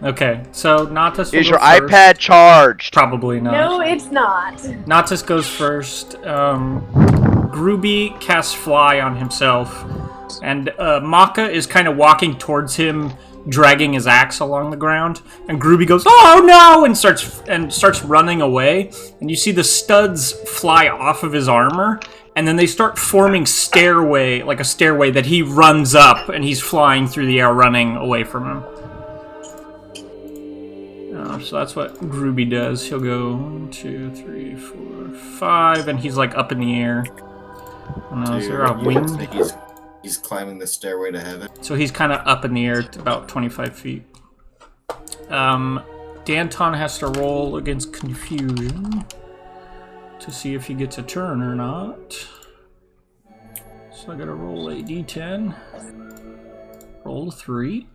Okay, so Natas will Is go your first. iPad charged? Probably not. No, it's not. Natas goes first. Groovy casts Fly on himself. And Maka is kind of walking towards him, dragging his axe along the ground. And Groovy goes, "Oh no!" and starts running away. And you see the studs fly off of his armor. And then they start forming a stairway that he runs up, and he's flying through the air, running away from him. So that's what Groovy does. He'll go 1, 2, 3, 4, 5, and he's like up in the air. Is there a wind? He's climbing the stairway to heaven. So he's kind of up in the air, about 25 feet. Danton has to roll against confusion to see if he gets a turn or not. So I gotta roll a d10. Roll a 3.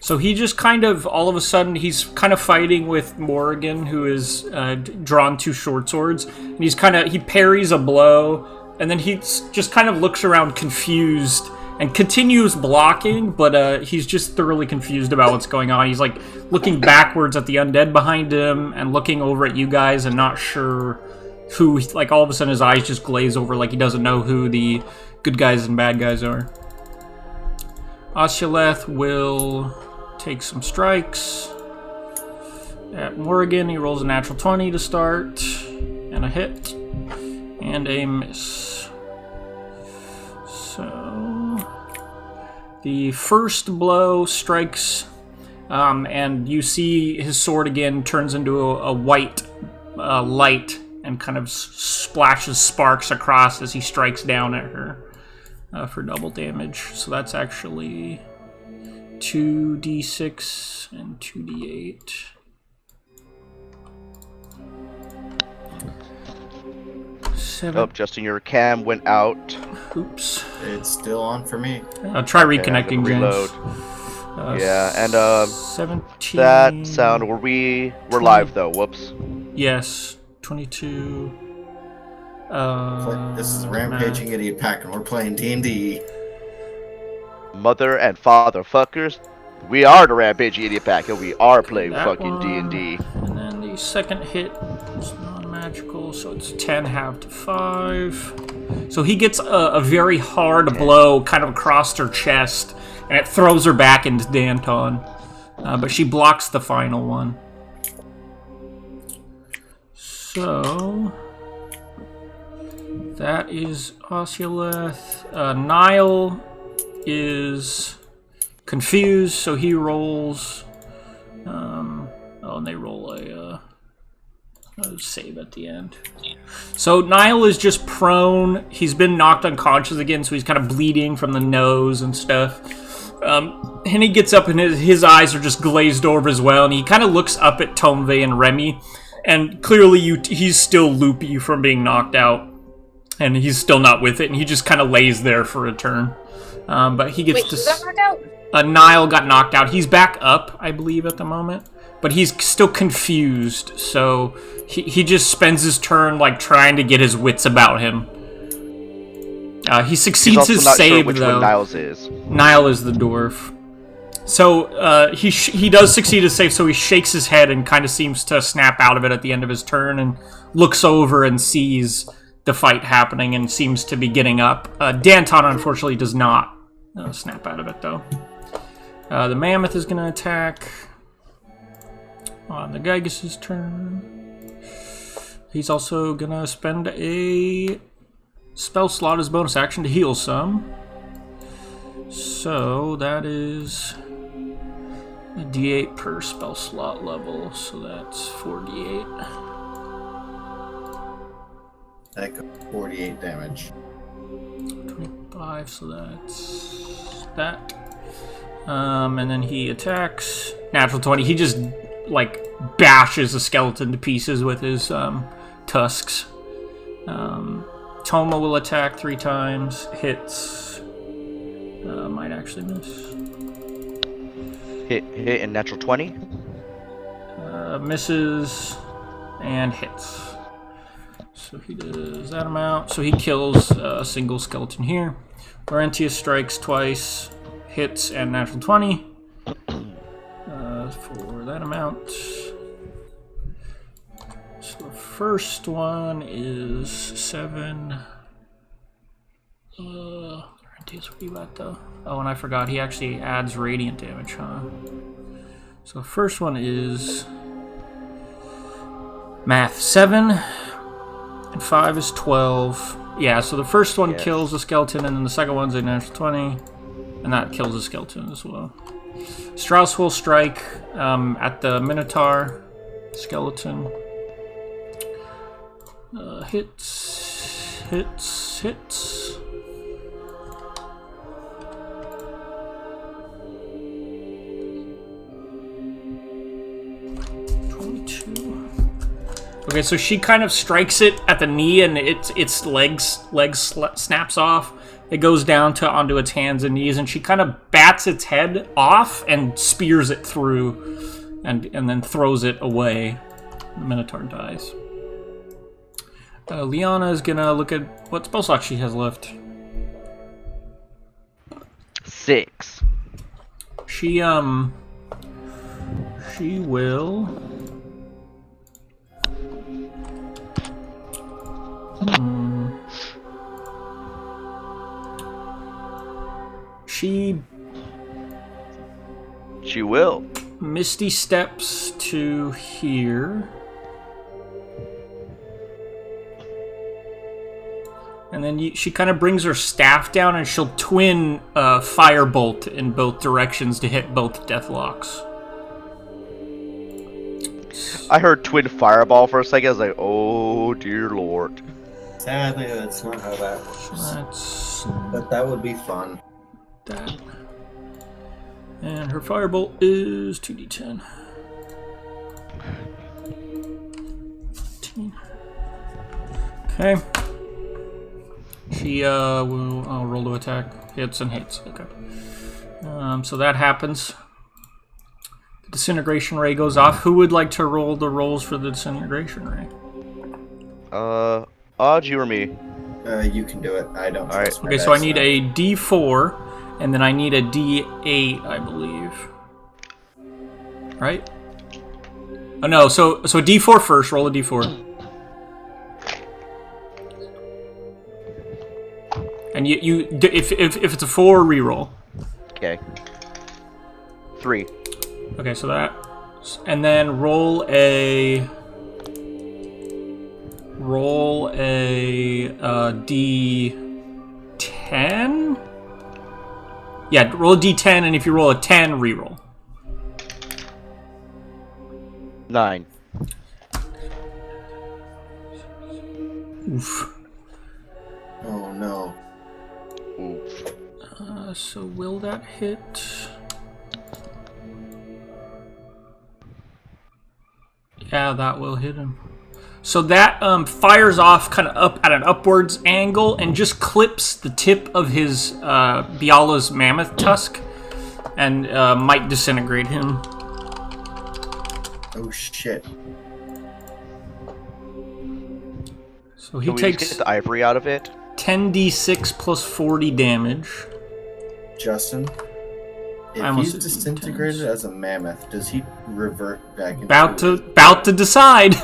So he just kind of, all of a sudden, he's kind of fighting with Morrigan, who is drawn 2 short swords. And he parries a blow, and then he just kind of looks around confused and continues blocking, but he's just thoroughly confused about what's going on. He's like looking backwards at the undead behind him and looking over at you guys and not sure who, like all of a sudden his eyes just glaze over like he doesn't know who the good guys and bad guys are. Oshileth will take some strikes at Morrigan. He rolls a natural 20 to start, and a hit, and a miss. So the first blow strikes, and you see his sword again turns into a white light and kind of splashes sparks across as he strikes down at her for double damage. So that's actually 2d6 and 2d8. Oh, Justin, your cam went out. Oops. It's still on for me. I'll try reconnecting, reload. Yeah, and 17. that sound. We're live though. Whoops. Yes, 22. This is Rampaging Idiot Pack, and we're playing D&D. Mother and father fuckers, we are the Rampaging Idiot Pack, and we are playing That fucking one. D&D. And then the second hit is non-magical, so it's 10 halved to 5. So he gets a very hard blow kind of across her chest, and it throws her back into Danton. But she blocks the final one. So that is Oshileth. Niall is confused, so he rolls. And they roll a save at the end. So Niall is just prone. He's been knocked unconscious again, so he's kind of bleeding from the nose and stuff. And he gets up, and his eyes are just glazed over as well, and he kind of looks up at Tomve and Remy, and clearly he's still loopy from being knocked out, and he's still not with it, and he just kind of lays there for a turn. But he gets Wait, who got knocked out? Niall got knocked out. He's back up, I believe, at the moment. But he's still confused, so he just spends his turn like trying to get his wits about him. He succeeds his save, which though. one Niles is. Niall is the dwarf. So he does succeed his save, so he shakes his head and kind of seems to snap out of it at the end of his turn and looks over and sees the fight happening and seems to be getting up. Danton, unfortunately, does not snap out of it, though. The mammoth is going to attack on the Gygus' turn. He's also going to spend a spell slot as bonus action to heal some. So that is a d8 per spell slot level, so that's 4d8. That goes 48 damage. 25, so that's that. And then he attacks. Natural 20. He just, like, bashes the skeleton to pieces with his tusks. Toma will attack 3 times. Hits. Might actually miss. Hit and natural 20. Misses and hits. So he does that amount. So he kills a single skeleton here. Laurentius strikes twice, hits and natural 20. for that amount. So the first one is 7. What are you at though? Oh, and I forgot he actually adds radiant damage, huh? So the first one is math 7, and 5 is 12. Yeah, so the first one kills the skeleton, and then the second one's a natural 20, and that kills the skeleton as well. Strauss will strike at the Minotaur skeleton. Hits. 22. Okay, so she kind of strikes it at the knee, and its legs snaps off. It goes down onto its hands and knees, and she kind of bats its head off and spears it through, and then throws it away. The Minotaur dies. Liana is gonna look at what spell slot she has left. 6. She will. She will. Misty steps to here. And then she kind of brings her staff down, and she'll twin firebolt in both directions to hit both deathlocks. I heard twin fireball for a second. I was like, oh dear lord. Sadly, that's not how that works. But that would be fun. That. And her firebolt is 2d10. 15. Okay. She will roll to attack. Hits and hits. Okay. So that happens. The disintegration ray goes off. Who would like to roll the rolls for the disintegration ray? Odd, you or me? You can do it. I don't. All right. Okay, so I need a D4, and then I need a D8, I believe. Right? Oh no. So D4 first. Roll a D4. And if it's a 4, reroll. Okay. 3. Okay, so that, and then roll a D10. Yeah, roll a D10, and if you roll a 10, reroll. 9. Oof. Oh no. Oof. So will that hit? Yeah, that will hit him. So that fires off kind of up at an upwards angle and just clips the tip of his Biala's mammoth tusk and might disintegrate him. Oh shit. So he takes get the ivory out of it. 10d6 plus 40 damage. Justin, if he's disintegrated as a mammoth, does he revert back into About to decide.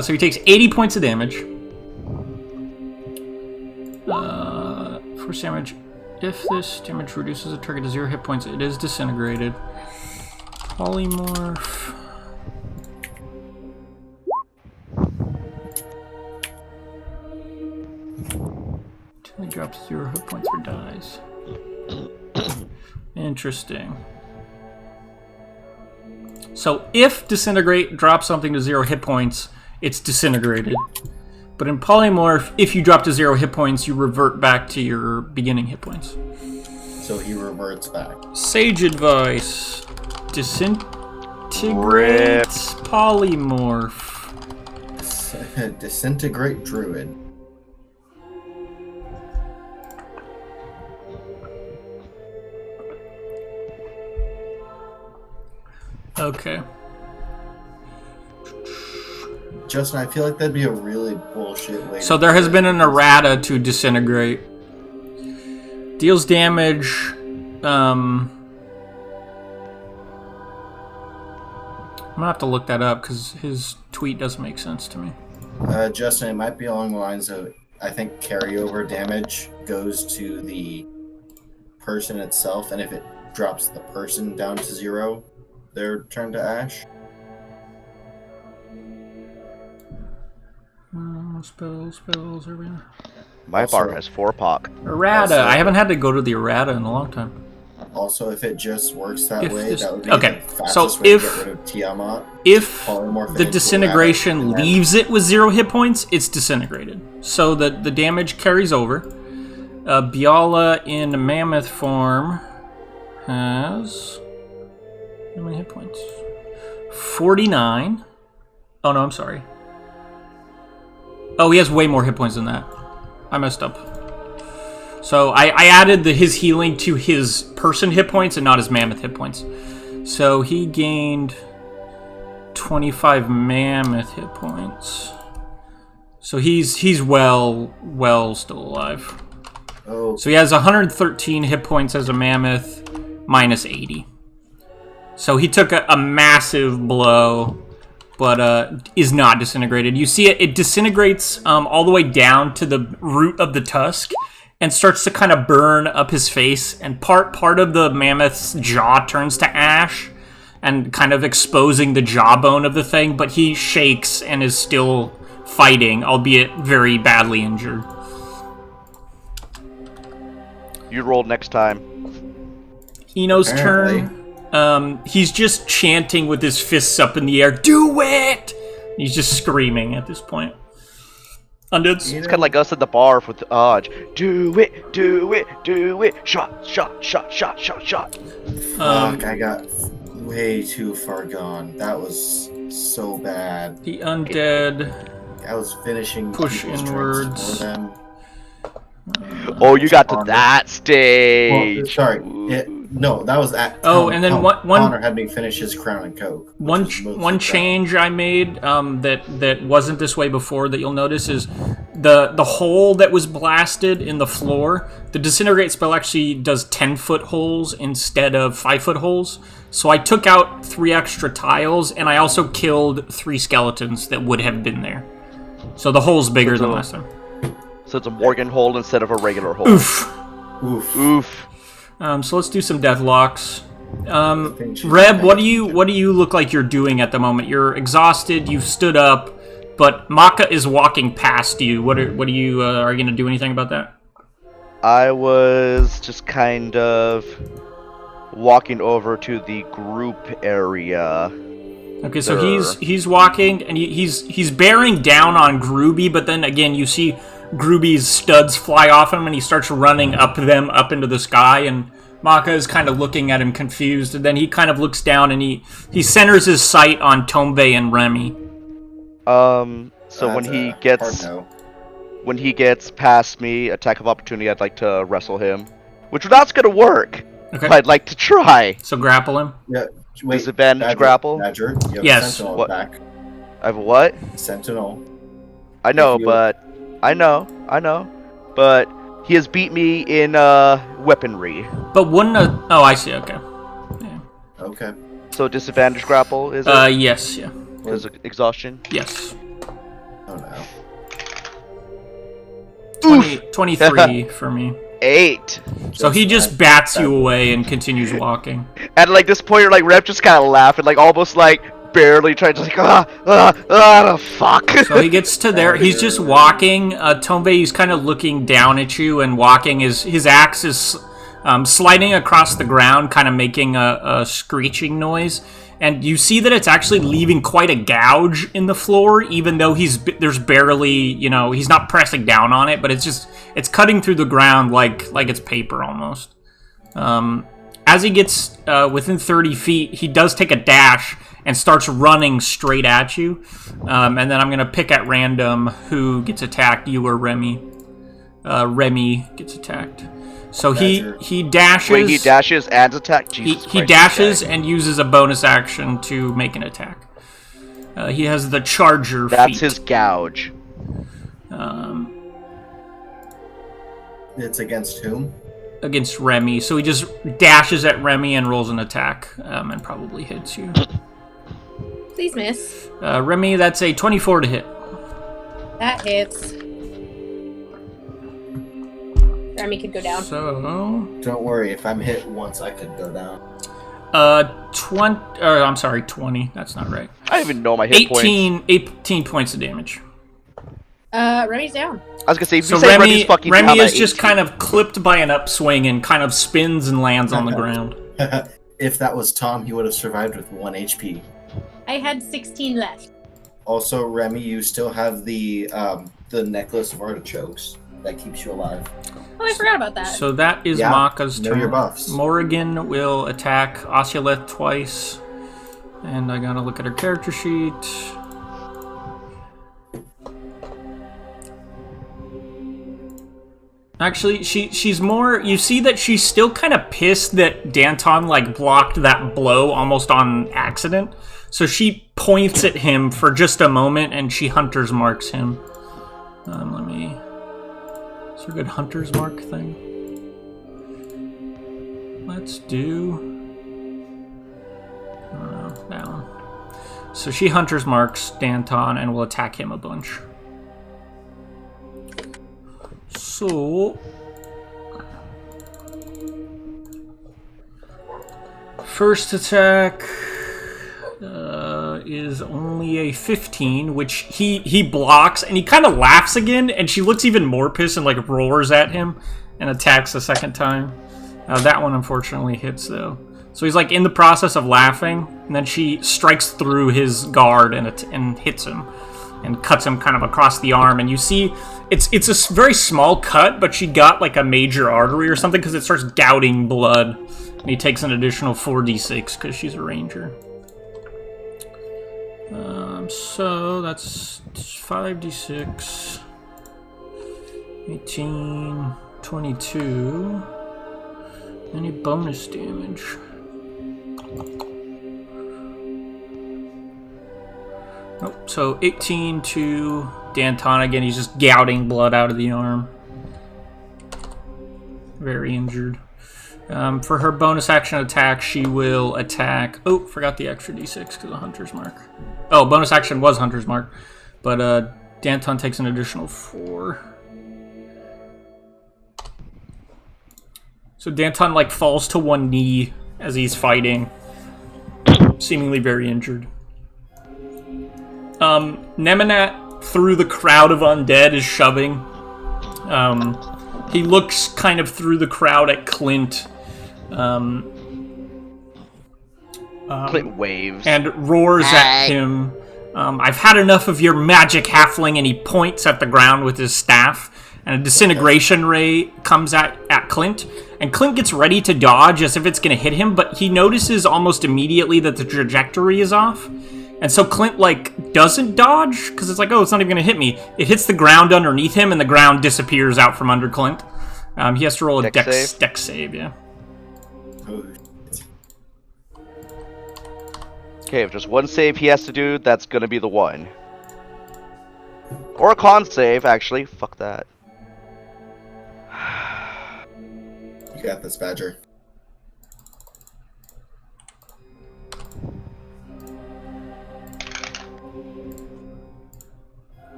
So he takes 80 points of damage. First damage. If this damage reduces a target to 0 hit points, it is disintegrated. Polymorph. Until he drops 0 hit points or dies. Interesting. So if disintegrate drops something to 0 hit points, it's disintegrated. But in polymorph, if you drop to 0 hit points, you revert back to your beginning hit points. So he reverts back. Sage advice. Disintegrate Rip. polymorph. Disintegrate druid. Okay. Justin, I feel like that'd be a really bullshit way. So there has been an errata to disintegrate. Deals damage gonna have to look that up because his tweet doesn't make sense to me. Justin, it might be along the lines of, I think carryover damage goes to the person itself, and if it drops the person down to 0, they're turned to ash. Spells, everything. My Also- bar has 4 pock. Errata. I haven't had to go to the errata in a long time. Also, if it just works that If way, this- that would be okay, the fastest so way if- to get rid of Tiamat. If Polymorph it the into disintegration errata, and then- leaves it with 0 hit points, it's disintegrated. So the damage carries over. Biala in mammoth form has... how many hit points? 49. Oh no, I'm sorry. Oh, he has way more hit points than that. I messed up. So I added his healing to his person hit points and not his mammoth hit points. So he gained 25 mammoth hit points. So he's well still alive. Oh, So he has 113 hit points as a mammoth, minus 80. So he took a massive blow, but is not disintegrated. You see it disintegrates all the way down to the root of the tusk and starts to kind of burn up his face, and part of the mammoth's jaw turns to ash and kind of exposing the jawbone of the thing, but he shakes and is still fighting, albeit very badly injured. You roll next time. Eno's Apparently. turn. He's just chanting with his fists up in the air, "Do it!" He's just screaming at this point. Undeads. It's kind of like us at the bar with Odge. Do it, do it, do it. Shot, shot, shot, shot, shot, shot. fuck, I got way too far gone. That was so bad. The undead. I was finishing Push people's drinks inwards. for them. Oh, you got to Honor. that Well, stage. sorry. No, that was at. Oh, and then one- Connor had me finish his Crown and Coke. which One was mostly one Crown. change I made that wasn't this way before that you'll notice is the hole that was blasted in the floor. The disintegrate spell actually does 10-foot holes instead of 5-foot holes. So I took out 3 extra tiles, and I also killed 3 skeletons that would have been there. So the hole's bigger than last time. So it's a Morgan hole instead of a regular hole. Oof. Oof. Oof. So let's do some deathlocks. think she's Reb, what negative. do you look like you're doing at the moment? You're exhausted. You've stood up, but Maka is walking past you. What are you are you gonna do anything about that? I was just kind of walking over to the group area. Okay, so Sure. he's walking and he's bearing down on Grooby, but then again you see Grooby's studs fly off him and he starts running up into the sky, and Maka is kind of looking at him confused, and then he kind of looks down and he centers his sight on Tombe and Remy. So when That's he a gets hard no. when he gets past me, attack of opportunity, I'd like to wrestle him, which that's gonna work. Okay, But I'd like to try. so grapple him. Yeah, wait. Disadvantage Badger, grapple? Badger, you have Yes. Sentinel What? back. I have a what? Sentinel. I know, If you- but I know, but he has beat me in weaponry. But wouldn't a... Oh, I see, okay. Okay. So disadvantage grapple is it? Yes, yeah. Because of exhaustion. Yes. Oh no. 23 for me. 8. So he just bats you away and continues walking. At like this point, you're like Rep just kind of laughing, like almost like barely trying to like fuck. So he gets to there. He's just walking. Tombe is kind of looking down at you and walking. His axe is sliding across the ground, kind of making a screeching noise. And you see that it's actually leaving quite a gouge in the floor, even though there's barely, he's not pressing down on it, but it's cutting through the ground like it's paper almost. As he gets within 30 feet, he does take a dash and starts running straight at you. And then I'm going to pick at random who gets attacked, you or Remy. Remy gets attacked. So he dashes. Wait, he dashes and attack. Jesus He Christ, dashes okay. and uses a bonus action to make an attack. He has the charger That's feat. his gouge. It's against whom? Against Remy. So he just dashes at Remy and rolls an attack and probably hits you. Please miss. Remy, that's a 24 to hit. That hits. Remy could go down. So... Don't worry, if I'm hit once, I could go down. 20. That's not right. I don't even know my hit points. 18 points of damage. Remy's down. I was gonna say, if you So say Remy's fucking down Remy at is just 18. kind of clipped by an upswing and kind of spins and lands on the ground. If that was Tom, he would have survived with 1 HP. I had 16 left. Also, Remy, you still have the necklace of artichokes that keeps you alive. Oh, I forgot about that. So that is Yeah, Maka's know turn. your buffs. Morrigan will attack Oculeth twice. And I gotta look at her character sheet. Actually, she's more... You see that she's still kind of pissed that Danton, like, blocked that blow almost on accident. So she points at him for just a moment, and she Hunter's Marks him. Let me... Is there a good Hunter's Mark thing? Let's do... I don't know, that one. So she Hunter's Marks Danton and will attack him a bunch. So... First attack is only a 15, which he blocks, and he kind of laughs again, and she looks even more pissed and like roars at him and attacks a second time. That one unfortunately hits though. So he's like in the process of laughing, and then she strikes through his guard and hits him and cuts him kind of across the arm, and you see it's a very small cut, but she got like a major artery or something because it starts gouting blood, and he takes an additional 4d6 because she's a ranger. So that's 5d6, 18, 22, any bonus damage. Nope, so 18 to Danton again, he's just gouting blood out of the arm. Very injured. For her bonus action attack, she will attack... Oh, forgot the extra d6 because of Hunter's Mark. Oh, bonus action was Hunter's Mark. But Danton takes an additional 4. So Danton, like, falls to one knee as he's fighting. Seemingly very injured. Nemanat, through the crowd of undead, is shoving. He looks kind of through the crowd at Clint. Clint waves. And roars at him. I've had enough of your magic, halfling, and he points at the ground with his staff. And a disintegration ray comes at Clint. And Clint gets ready to dodge as if it's going to hit him, but he notices almost immediately that the trajectory is off. And so Clint, like, doesn't dodge, because it's like, oh, it's not even going to hit me. It hits the ground underneath him, and the ground disappears out from under Clint. He has to roll a dex save, yeah. Okay, if just one save he has to do, that's gonna be the one. Or a con save, actually. Fuck that. You got this, Badger.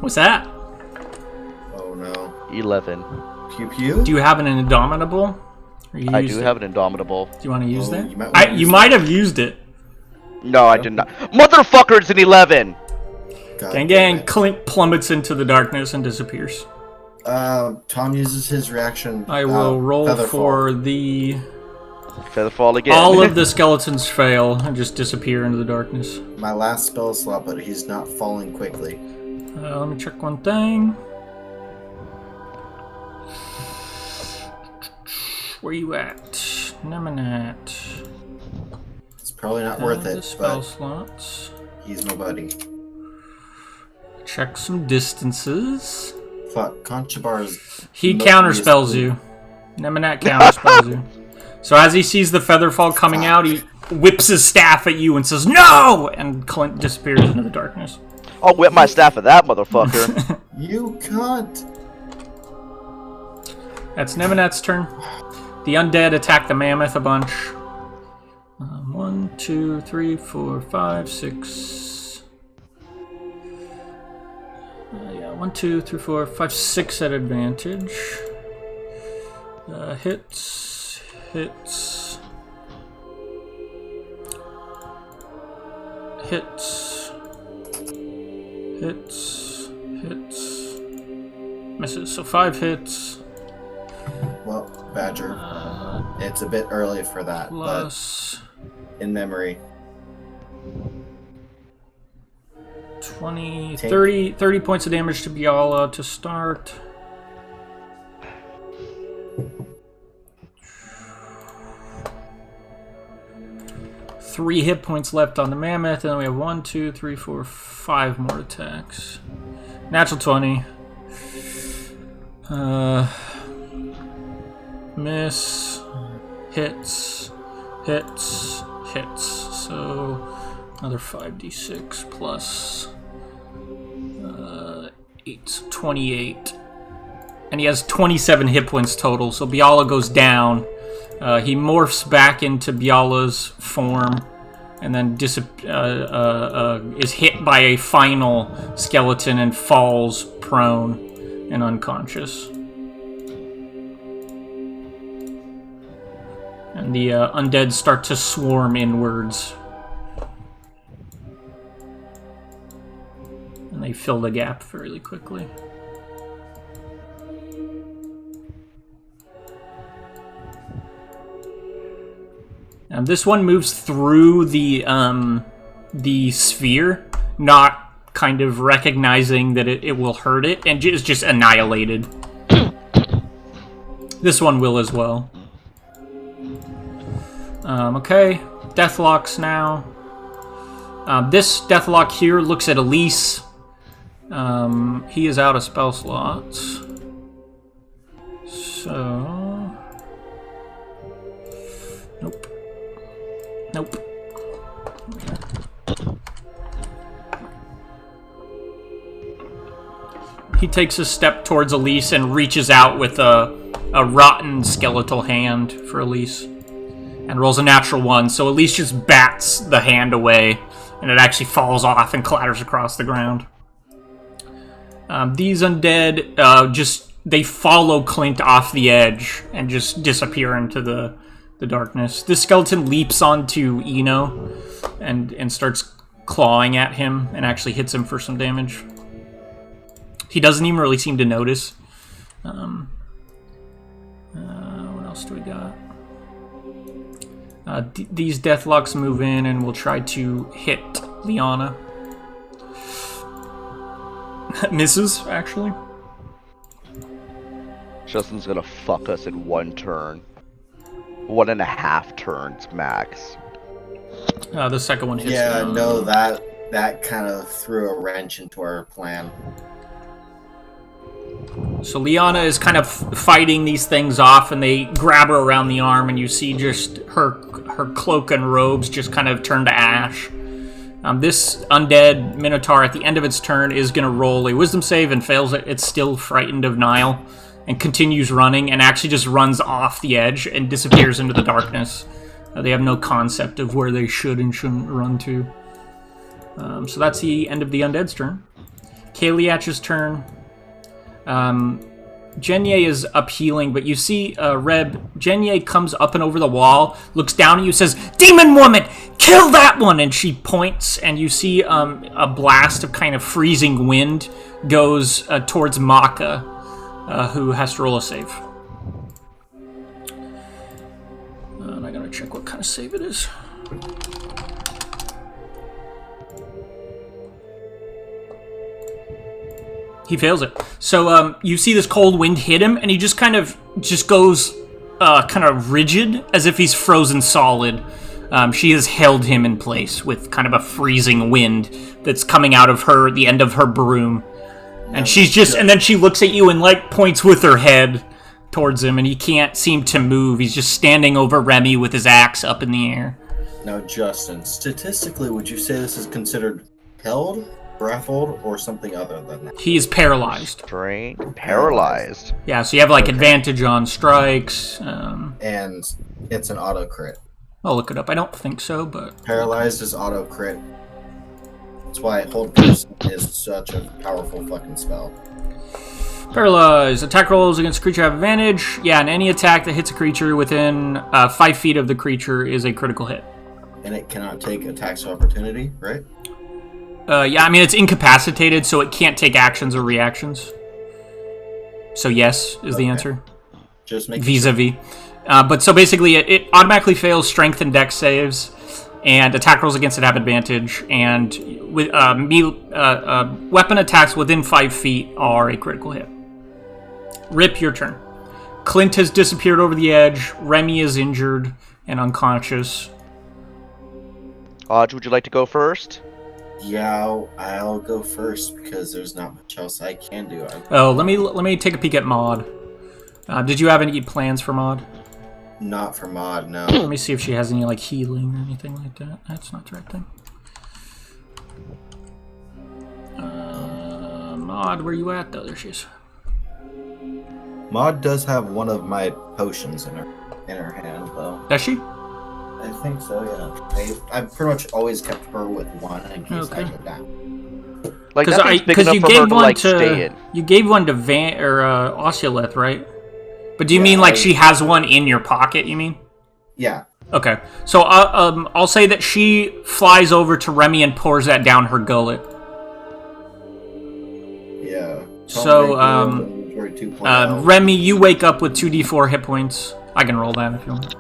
What's that? Oh no. 11. Pew pew? Do you have an Indomitable? I do have an Indomitable. Do you want to use that? You might have used it. No, I did not. Motherfucker, it's an 11! Gang, Clint plummets into the darkness and disappears. Tom uses his reaction. I will roll Featherfall. for the... Featherfall again. All of the skeletons fail and just disappear into the darkness. My last spell slot, but he's not falling quickly. Let me check one thing. Where you at? Nemanat. It's probably not worth The it, spell but slots. he's my buddy. Check some distances. Fuck, Conchabar's... He counterspells you. Nemanat counterspells you. So as he sees the Featherfall coming out, he whips his staff at you and says, "No!" And Clint disappears into the darkness. I'll whip my staff at that motherfucker. You cunt! That's Nemanat's turn. The undead attack the mammoth a bunch. 1, 1, 2, 3, 4, 5, 6. Yeah, 1, 2, 3, 4, 5, 6 at advantage. Hits. Hits. Hits. Hits. Hits. Misses. So 5 hits. Well, Badger, it's a bit early for that, Plus but in memory. 20, 30 points of damage to Biala to start. Three hit points left on the mammoth, and then we have 1, 2, 3, 4, 5 more attacks. Natural 20. Miss. Hits. Hits. Hits. So another 5d6 plus 8, 28. And he has 27 hit points total, so Biala goes down. He morphs back into Biala's form, and then is hit by a final skeleton and falls prone and unconscious. And the undead start to swarm inwards. And they fill the gap fairly quickly. This one moves through the sphere, not kind of recognizing that it will hurt it, and is just annihilated. This one will as well. Okay, Deathlocks now. This Deathlock here looks at Elise. He is out of spell slots. So... Nope. Nope. He takes a step towards Elise and reaches out with a rotten skeletal hand for Elise. And rolls a natural 1, so Elise just bats the hand away, and it actually falls off and clatters across the ground. These undead, they follow Clint off the edge and just disappear into the darkness. This skeleton leaps onto Eno and starts clawing at him and actually hits him for some damage. He doesn't even really seem to notice. What else do we got? These Deathlocks move in and will try to hit Liana. Misses, actually. Justin's gonna fuck us in 1 turn. 1.5 turns max. The second one hits. Yeah, no, that kind of threw a wrench into our plan. So Liana is kind of fighting these things off, and they grab her around the arm, and you see just her cloak and robes just kind of turn to ash. This undead Minotaur at the end of its turn is going to roll a wisdom save and fails it. It's still frightened of Nile and continues running and actually just runs off the edge and disappears into the darkness. They have no concept of where they should and shouldn't run to. So that's the end of the undead's turn. Kaliach's turn. Jenye is up healing, but you see Reb, Jenye comes up and over the wall, looks down at you, says, "Demon woman, kill that one!" And she points, and you see a blast of kind of freezing wind goes towards Maka, who has to roll a save. And I gotta check what kind of save it is. He fails it. So you see this cold wind hit him, and he just kind of goes kind of rigid, as if he's frozen solid. She has held him in place with kind of a freezing wind that's coming out of her, the end of her broom. And she's just, and then she looks at you and like points with her head towards him, and he can't seem to move. He's just standing over Remy with his axe up in the air. Now, Justin, statistically, would you say this is considered held, grappled, or something other than that? He is paralyzed. Paralyzed. Yeah, so you have like advantage on strikes. And it's an auto crit. I'll look it up. I don't think so, but... Paralyzed is auto crit. That's why Hold Person is such a powerful fucking spell. Paralyzed. Attack rolls against a creature have advantage. Yeah, and any attack that hits a creature within 5 feet of the creature is a critical hit. And it cannot take attacks of opportunity, right? Yeah, I mean, it's incapacitated, so it can't take actions or reactions. So yes, is the answer. Just make Vis-a-vis. But so basically, it automatically fails strength and dex saves, and attack rolls against it have advantage, and with weapon attacks within 5 feet are a critical hit. Rip, your turn. Clint has disappeared over the edge. Remy is injured and unconscious. Odge, would you like to go first? Yeah, I'll go first because there's not much else I can do. Oh, let me take a peek at Maud. Did you have any plans for Maud? Not for Maud, no. Let me see if she has any like healing or anything like that. That's not the right thing. Maud, where you at though? There she is. Maud does have one of my potions in her hand, though. Does she? I think so, yeah. I've pretty much always kept her with one in case I go down. Like, nothing's big enough you for gave her to, one like, to stay in. you gave one to Oculith, right? But do you mean like she has one in your pocket? You mean? Yeah. Okay, so I'll say that she flies over to Remy and pours that down her gullet. Yeah. So Remy, you wake up with 2d4 hit points. I can roll that if you want.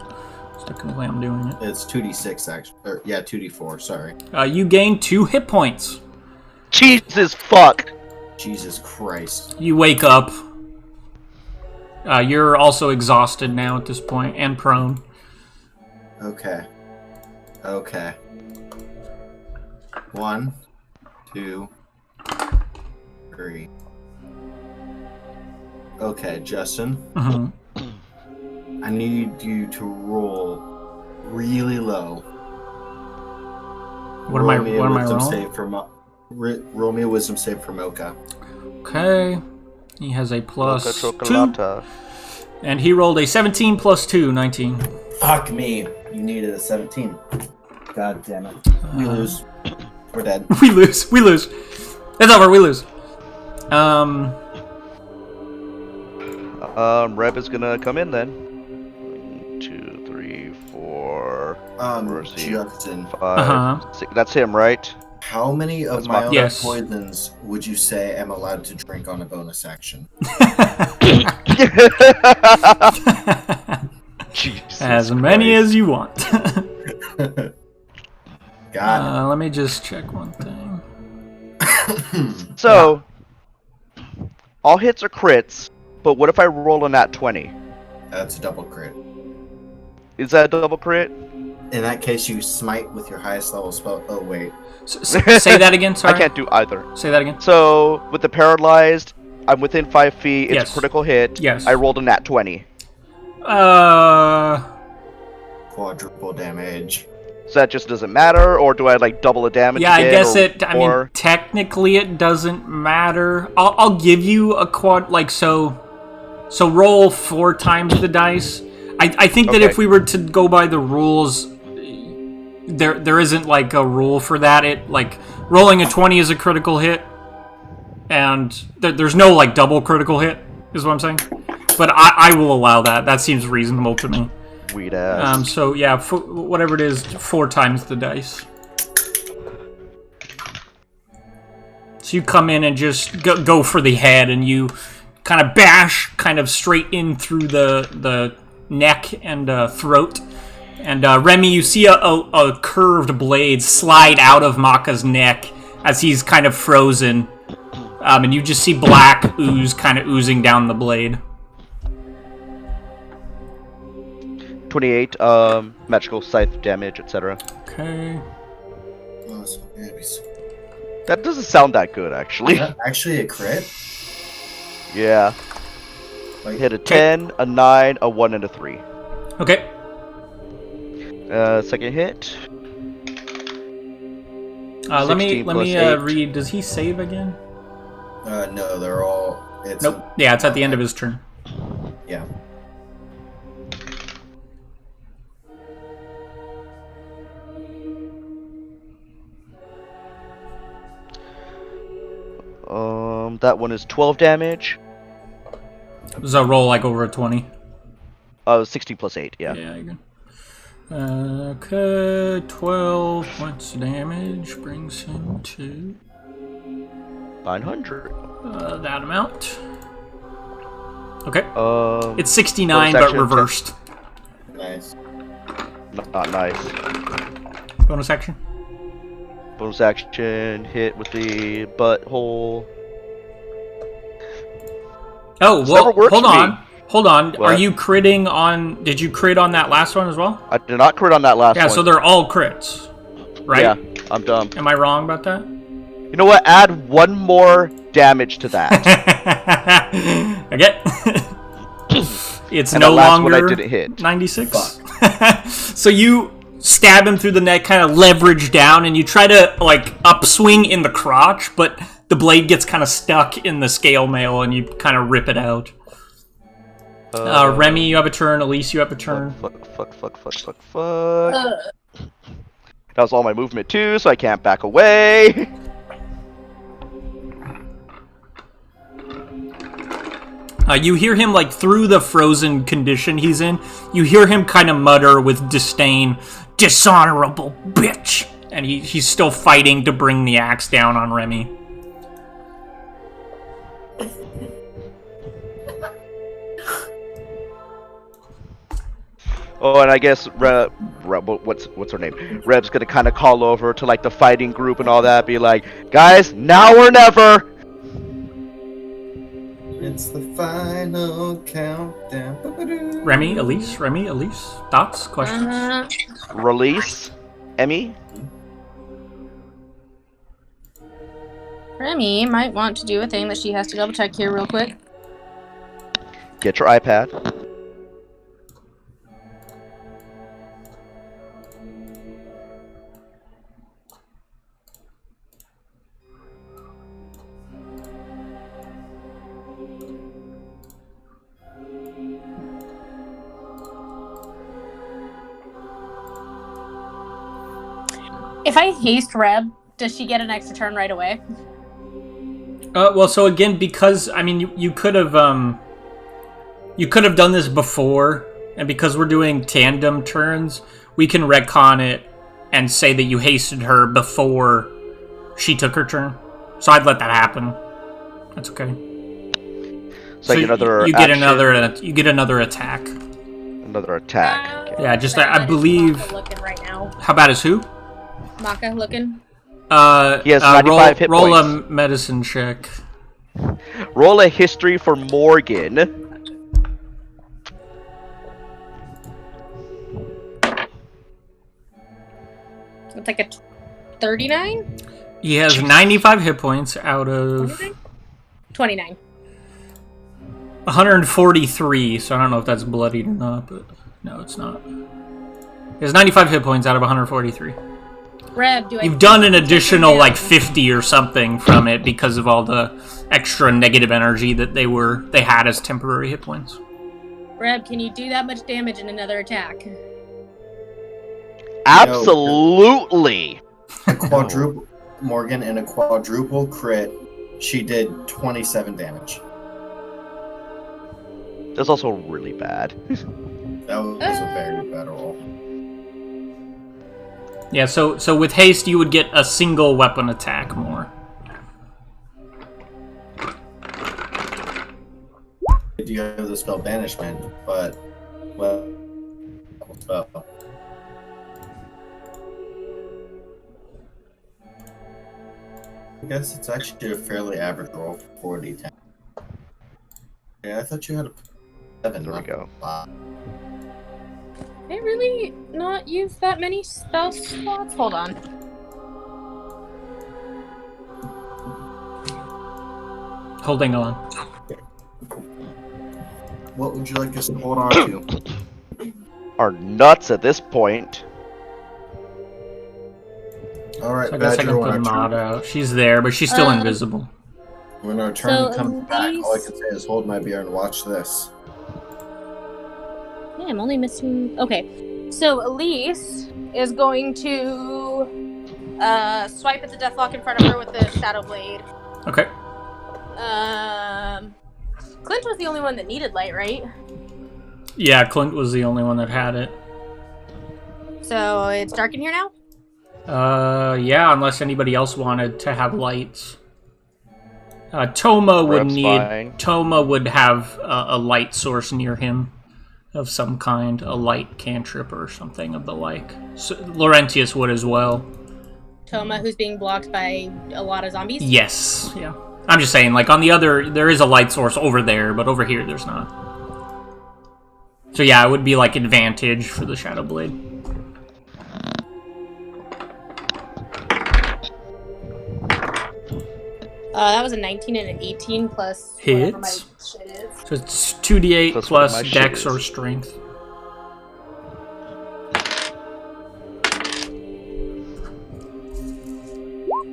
Technically, I'm doing it. It's 2d6 actually. Or, yeah, 2d4. Sorry. You gain 2 hit points. Jesus fuck! Jesus Christ. You wake up. You're also exhausted now at this point and prone. Okay. 1, 2, 3. Okay, Justin. Mm-hmm. I need you to roll really low. What am I rolling? Roll me a wisdom save for Mocha. Okay. He has a plus Mocha 2. chocolata. And he rolled a 17 plus 2, 19. Fuck me. You needed a 17. God damn it. We lose. We're dead. We lose. It's over, we lose. Reb is gonna come in then. 1, 2, 3, 4. Justin. 5, 6. That's him, right? How many of That's my my- other Yes. poisons would you say I'm allowed to drink on a bonus action? Jesus As many Christ. as you want. God. Let me just check one thing. So, all hits are crits, but what if I roll a nat 20? That's a double crit. Is that a double crit? In that case, you smite with your highest level spell. Oh, wait. Say that again, sorry. I can't do either. Say that again. So, with the paralyzed, I'm within 5 feet, it's Yes. a critical hit. Yes. I rolled a nat 20. Quadruple damage. So that just doesn't matter, or do I like double the damage Yeah, I again, guess or it. I mean, more? technically, it doesn't matter. I'll give you a quad. Like so roll 4 times the dice. I think that Okay. if we were to go by the rules, there isn't like a rule for that. It like rolling a 20 is a critical hit, and there's no like double critical hit. Is what I'm saying. But I will allow that. That seems reasonable to me. Weed ass. So yeah, whatever it is, 4 times the dice. So you come in and just go for the head, and you kind of bash kind of straight in through the neck and throat. And Remy, you see a curved blade slide out of Maka's neck as he's kind of frozen. And you just see black ooze kind of oozing down the blade. 28, magical scythe damage, etc. Okay. Awesome. That doesn't sound that good, actually. Is that actually a crit? Yeah. Like, Hit a 10, a 9, a 1, and a 3. Okay. Second hit. Let me 16 plus 8. read. Does he save again? No, they're all. It's Nope. Yeah, it's at the end of his turn. Yeah. that one is 12 damage. Does that roll like over a 20? 16 plus 8, yeah. Yeah, you're good. Okay, 12 points of damage brings him to 900. that amount. Okay. It's 69, bonus but action, reversed. Nice. Not nice. Bonus action. Bonus action, hit with the butthole. Oh, This well, never works hold for me. on. Hold on. What? Are you critting on... Did you crit on that last one as well? I did not crit on that last Yeah, one. so they're all crits. Right? Yeah, I'm dumb. Am I wrong about that? You know what? Add one more damage to that. Okay. It's And no the last longer one I didn't hit. 96. So you stab him through the neck, kind of leverage down, and you try to like upswing in the crotch, but the blade gets kind of stuck in the scale mail, and you kind of rip it out. Remy, you have a turn. Elise, you have a turn. Fuck. That was all my movement too, so I can't back away. You hear him, like, through the frozen condition he's in, you hear him kind of mutter with disdain, "Dishonorable bitch!" And he's still fighting to bring the axe down on Remy. Oh, and I guess what's her name? Reb's gonna kind of call over to like the fighting group and all that, be like, "Guys, now or never." It's the final countdown. Remy, Elise, thoughts, questions? Release, Emmy. Remy might want to do a thing that she has to double check here real quick. Get your iPad. If I haste Reb, does she get an extra turn right away? Well, so again, because I mean, you could have done this before, and because we're doing tandem turns, we can retcon it and say that you hasted her before she took her turn. So I'd let that happen. That's okay. So you get action. another attack. Another attack. Okay. Yeah, just I believe. Maka looking right now. How bad is who? Maka looking. He has 95 hit roll points. a medicine check. Roll a history for Morgan. It's like a 39? He has 95 hit points out of 29. 143, so I don't know if that's bloodied or not, but no, it's not. He has 95 hit points out of 143. Reb, You've done an additional like 50 or something from it because of all the extra negative energy that they had as temporary hit points. Reb, can you do that much damage in another attack? Absolutely. A quadruple Morgan in a quadruple crit, she did 27 damage. That's also really bad. That was a very bad roll. Yeah, so with haste you would get a single weapon attack more. Do you have the spell banishment? But well, spell. I guess it's actually a fairly average roll for D10. Yeah, I thought you had a 7. There we go. Wow. I really not use that many spell slots? Hold on. Holding on. What would you like us to hold on to? Are nuts at this point. Alright, So I guess I Badger, can put Maud out. She's there, but she's still invisible. when our turn So, comes back, all I these- can say is hold my beer and watch this. Yeah, I'm only missing... Okay. So Elise is going to swipe at the Deathlock in front of her with the Shadow Blade. Okay. Clint was the only one that needed light, right? Yeah, Clint was the only one that had it. So it's dark in here now? Yeah, unless anybody else wanted to have lights. Toma would Rep's need... fine. Toma would have a light source near him of some kind. A light cantrip or something of the like. So, Laurentius would as well. Toma, who's being blocked by a lot of zombies? Yes, yeah. I'm just saying, like, on the other... There is a light source over there, but over here there's not. So yeah, it would be, like, advantage for the Shadow Blade. That was a 19 and an 18 plus whatever my Hits. shit is. So it's 2d8 Plus plus what my shit dex is. or strength.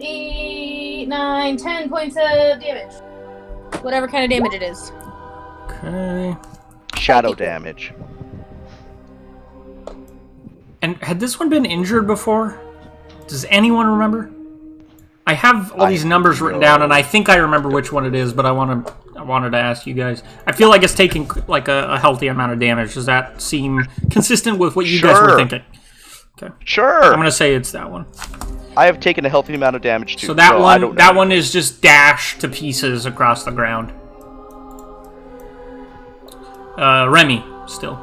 Eight, 9, 10 points of damage. Whatever kind of damage it is. Okay. Shadow damage. And had this one been injured before? Does anyone remember? I have all these numbers written down, and I think I remember which one it is, but I wanted to ask you guys. I feel like it's taking like a healthy amount of damage. Does that seem consistent with what you guys were Sure. thinking? Okay. Sure. I'm gonna say it's that one. I have taken a healthy amount of damage too. So that I don't one, know. that one is just dashed to pieces across the ground. Remy still.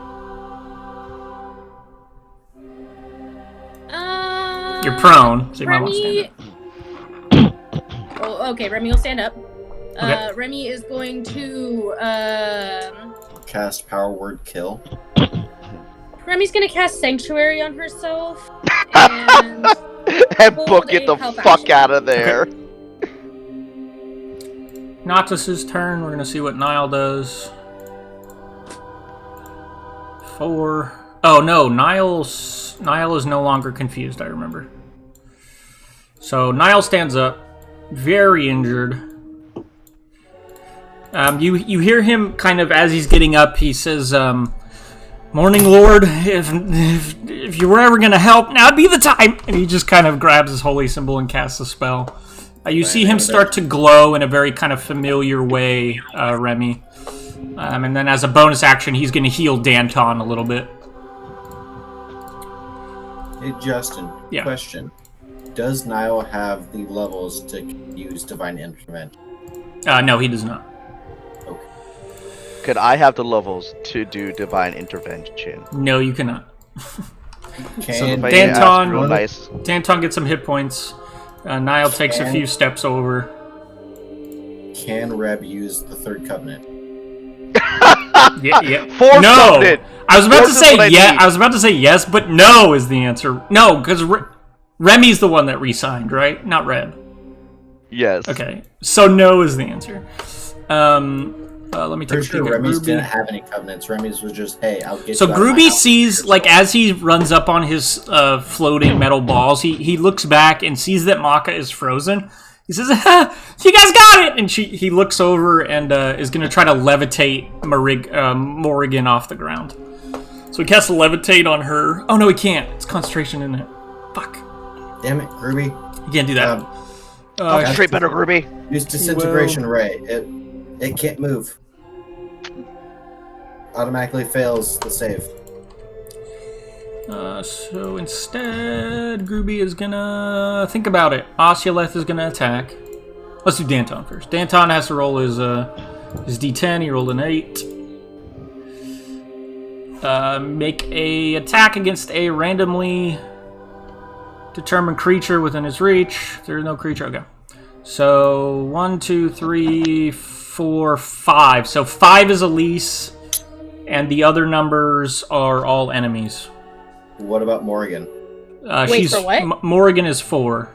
You're prone, so you might want to stand up. Oh, okay, Remy will stand up. Okay. Remy is going to Cast Power Word Kill. Remy's gonna cast Sanctuary on herself and And hold book it a the help fuck action. out of there. Nautilus's turn. We're gonna see what Nile does. 4. Oh no, Nile is no longer confused. I remember. So Nile stands up, very injured. You hear him kind of as he's getting up. He says, "Morning, Lord. If you were ever gonna help, now'd be the time." And he just kind of grabs his holy symbol and casts a spell. You see him start to glow in a very kind of familiar way, Remy. And then as a bonus action, he's going to heal Danton a little bit. Hey, Justin. Yeah. Question. Does Nile have the levels to use Divine Intervention? No, he does not. Okay. Could I have the levels to do divine intervention? No, you cannot. Can, If I Danton- ask real nice. Danton gets some hit points. Niall takes a few steps over. can Reb use the Third Covenant? Yeah. Fourth No! Covenant! I was about Fourth to is say what I yeah. need. I was about to say yes, but no is the answer. No, because Remy's the one that re-signed, right? Not Reb. Yes. Okay, so no is the answer. Let me take Pretty a sure peek at Remy's Groovy. didn't have any covenants. Remy's was just, hey, I'll get So you out of my Groovy house. sees, like, as he runs up on his floating metal balls, he looks back and sees that Maka is frozen. He says, "You guys got it!" And he looks over and is going to try to levitate Morrigan off the ground. So he casts Levitate on her. Oh, no, he can't. It's concentration, isn't it? Fuck. Damn it, Groovy. You can't do that. Concentrate better, Ruby. Use Disintegration Ray. It can't move. Automatically fails the save. So instead, Groovy is gonna think about it. Oculeth is gonna attack. Let's do Danton first. Danton has to roll his D10. He rolled an 8. Make a attack against a randomly determined creature within his reach. There is no creature. Okay. So 1, 2, 3, 4, 5. So 5 is Elise, and the other numbers are all enemies. What about Morrigan? Wait, for what? Morrigan is 4.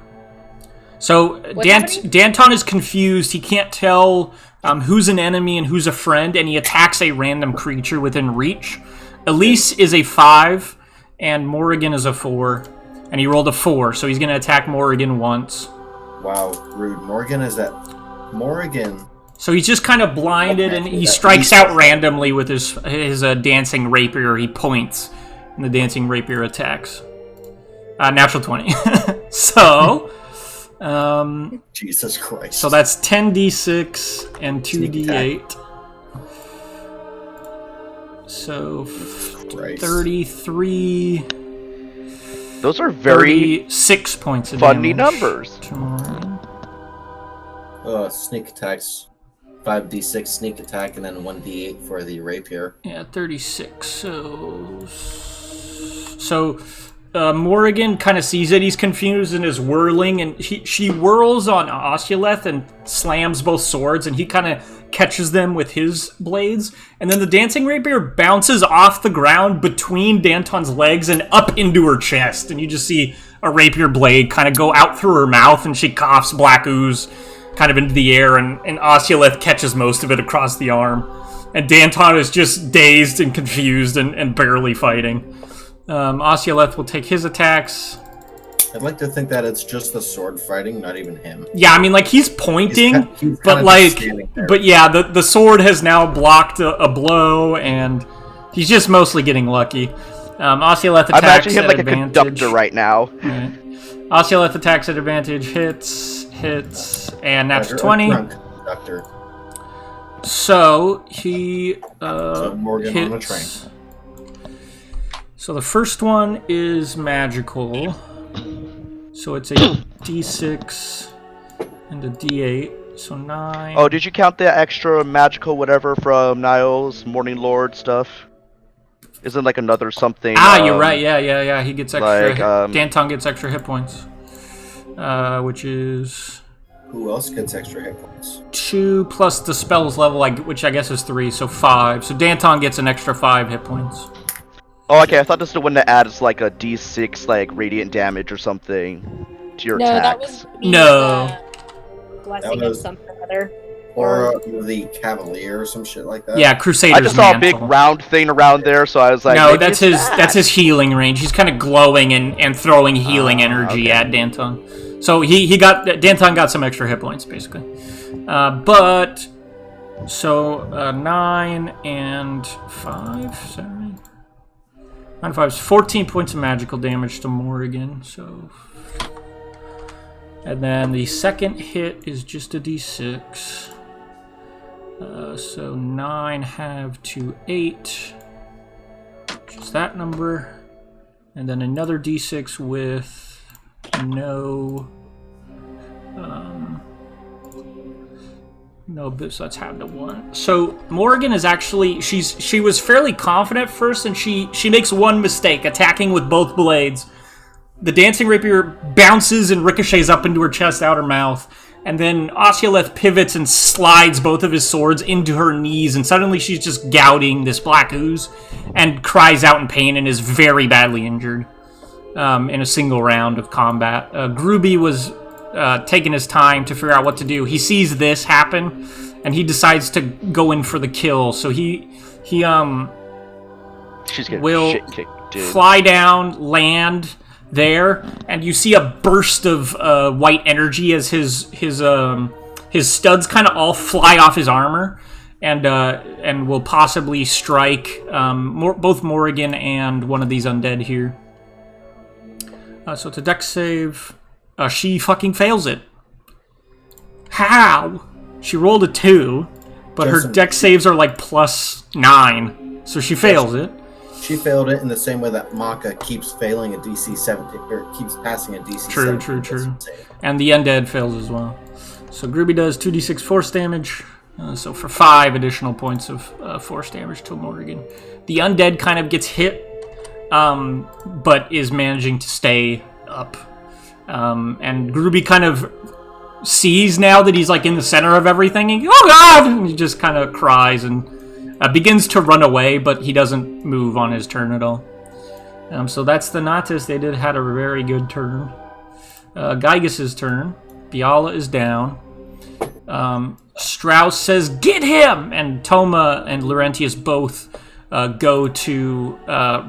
So happening? Danton is confused. He can't tell who's an enemy and who's a friend, and he attacks a random creature within reach. Elise is a 5, and Morrigan is a 4. And he rolled a 4, so he's going to attack Morrigan once. Wow, rude. Morrigan is that... Morrigan... So he's just kind of blinded, and he strikes out randomly with his dancing rapier. He points, and the dancing rapier attacks. Natural 20. So, Jesus Christ. So that's 10d6 and Sneak 2d8. So Christ. 33. Those are very 36 points of funny damage. numbers. To Morgan. Sneak attacks. 5d6 sneak attack and then 1d8 for the rapier. Yeah, 36. So Morrigan kind of sees it. He's confused and is whirling, and she whirls on Oculeth and slams both swords, and he kind of catches them with his blades. And then the dancing rapier bounces off the ground between Danton's legs and up into her chest. And you just see a rapier blade kind of go out through her mouth, and she coughs black ooze kind of into the air, and Oculeth catches most of it across the arm. And Danton is just dazed and confused and barely fighting. Oculeth will take his attacks. I'd like to think that it's just the sword fighting, not even him. Yeah, I mean, like, he's pointing, He's but kinda like, just standing there. but yeah, the sword has now blocked a blow, and he's just mostly getting lucky. Oculeth attacks I'm imagining him at like a advantage. conductor right now. Right. Oculeth attacks at advantage, hits, and that's Or 20. drunk conductor. So he So Morgan on a hits. train. So the first one is magical. So it's a d6 and a d8. So 9. Oh, did you count the extra magical whatever from Niall's Morning Lord stuff? Isn't like another something? You're right. Yeah. He gets extra. like, Danton gets extra hit points, which is Who else gets extra hit points? 2 plus the spell's level, which I guess is 3, so 5. So Danton gets an extra 5 hit points. Oh, okay. I thought this is the one that adds like a d6 like radiant damage or something to your No, that attacks. was No. blessing That of was- something or other. Or the Cavalier or some shit like that? Yeah, Crusader's I just saw a big Mantle. round thing around there, so I was like, No, maybe that's it's his. that. That's his healing range. He's kind of glowing and throwing healing energy okay. at Danton. So Danton got some extra hit points basically. But so 9 and 5. Sorry, 9 and 5 is 14 points of magical damage to Morrigan. So, and then the second hit is just a d6. So 9 halved to 8, which is that number, and then another d6 with no, so that's halved to 1. So Morrigan is actually she was fairly confident first, and she makes one mistake, attacking with both blades. The dancing rapier bounces and ricochets up into her chest, out her mouth. And then Oculeth pivots and slides both of his swords into her knees, and suddenly she's just gouting this black ooze and cries out in pain and is very badly injured in a single round of combat. Gruby was taking his time to figure out what to do. He sees this happen, and he decides to go in for the kill. So he She's getting will shit kicked, dude. fly down, land there, and you see a burst of white energy as his studs kind of all fly off his armor, and will possibly strike both Morrigan and one of these undead here. So it's a dex save. She fucking fails it. How? She rolled a 2, but her dex saves are like +9, so she fails it. She failed it in the same way that Maka keeps failing a DC 17, or keeps passing a DC 17. True. And the undead fails as well. So Gruby does 2d6 force damage, so for 5 additional points of force damage to Morrigan. The undead kind of gets hit, but is managing to stay up. And Gruby kind of sees now that he's like in the center of everything, and oh god! And he just kind of cries and begins to run away, but he doesn't move on his turn at all. So that's the Natis. They had a very good turn. Gygas's turn. Biala is down. Strauss says, "Get him!" And Toma and Laurentius both go to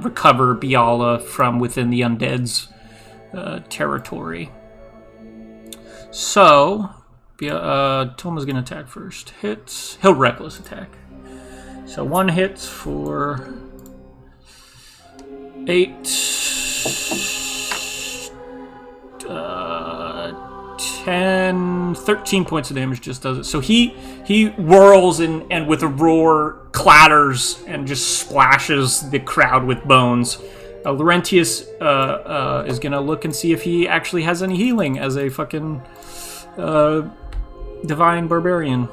recover Biala from within the undead's territory. So, Toma's going to attack first. Hits. He'll reckless attack. So 1 hits for 8, 13 points of damage just does it. So he whirls and with a roar clatters and just splashes the crowd with bones. Laurentius is gonna look and see if he actually has any healing as a fucking divine barbarian.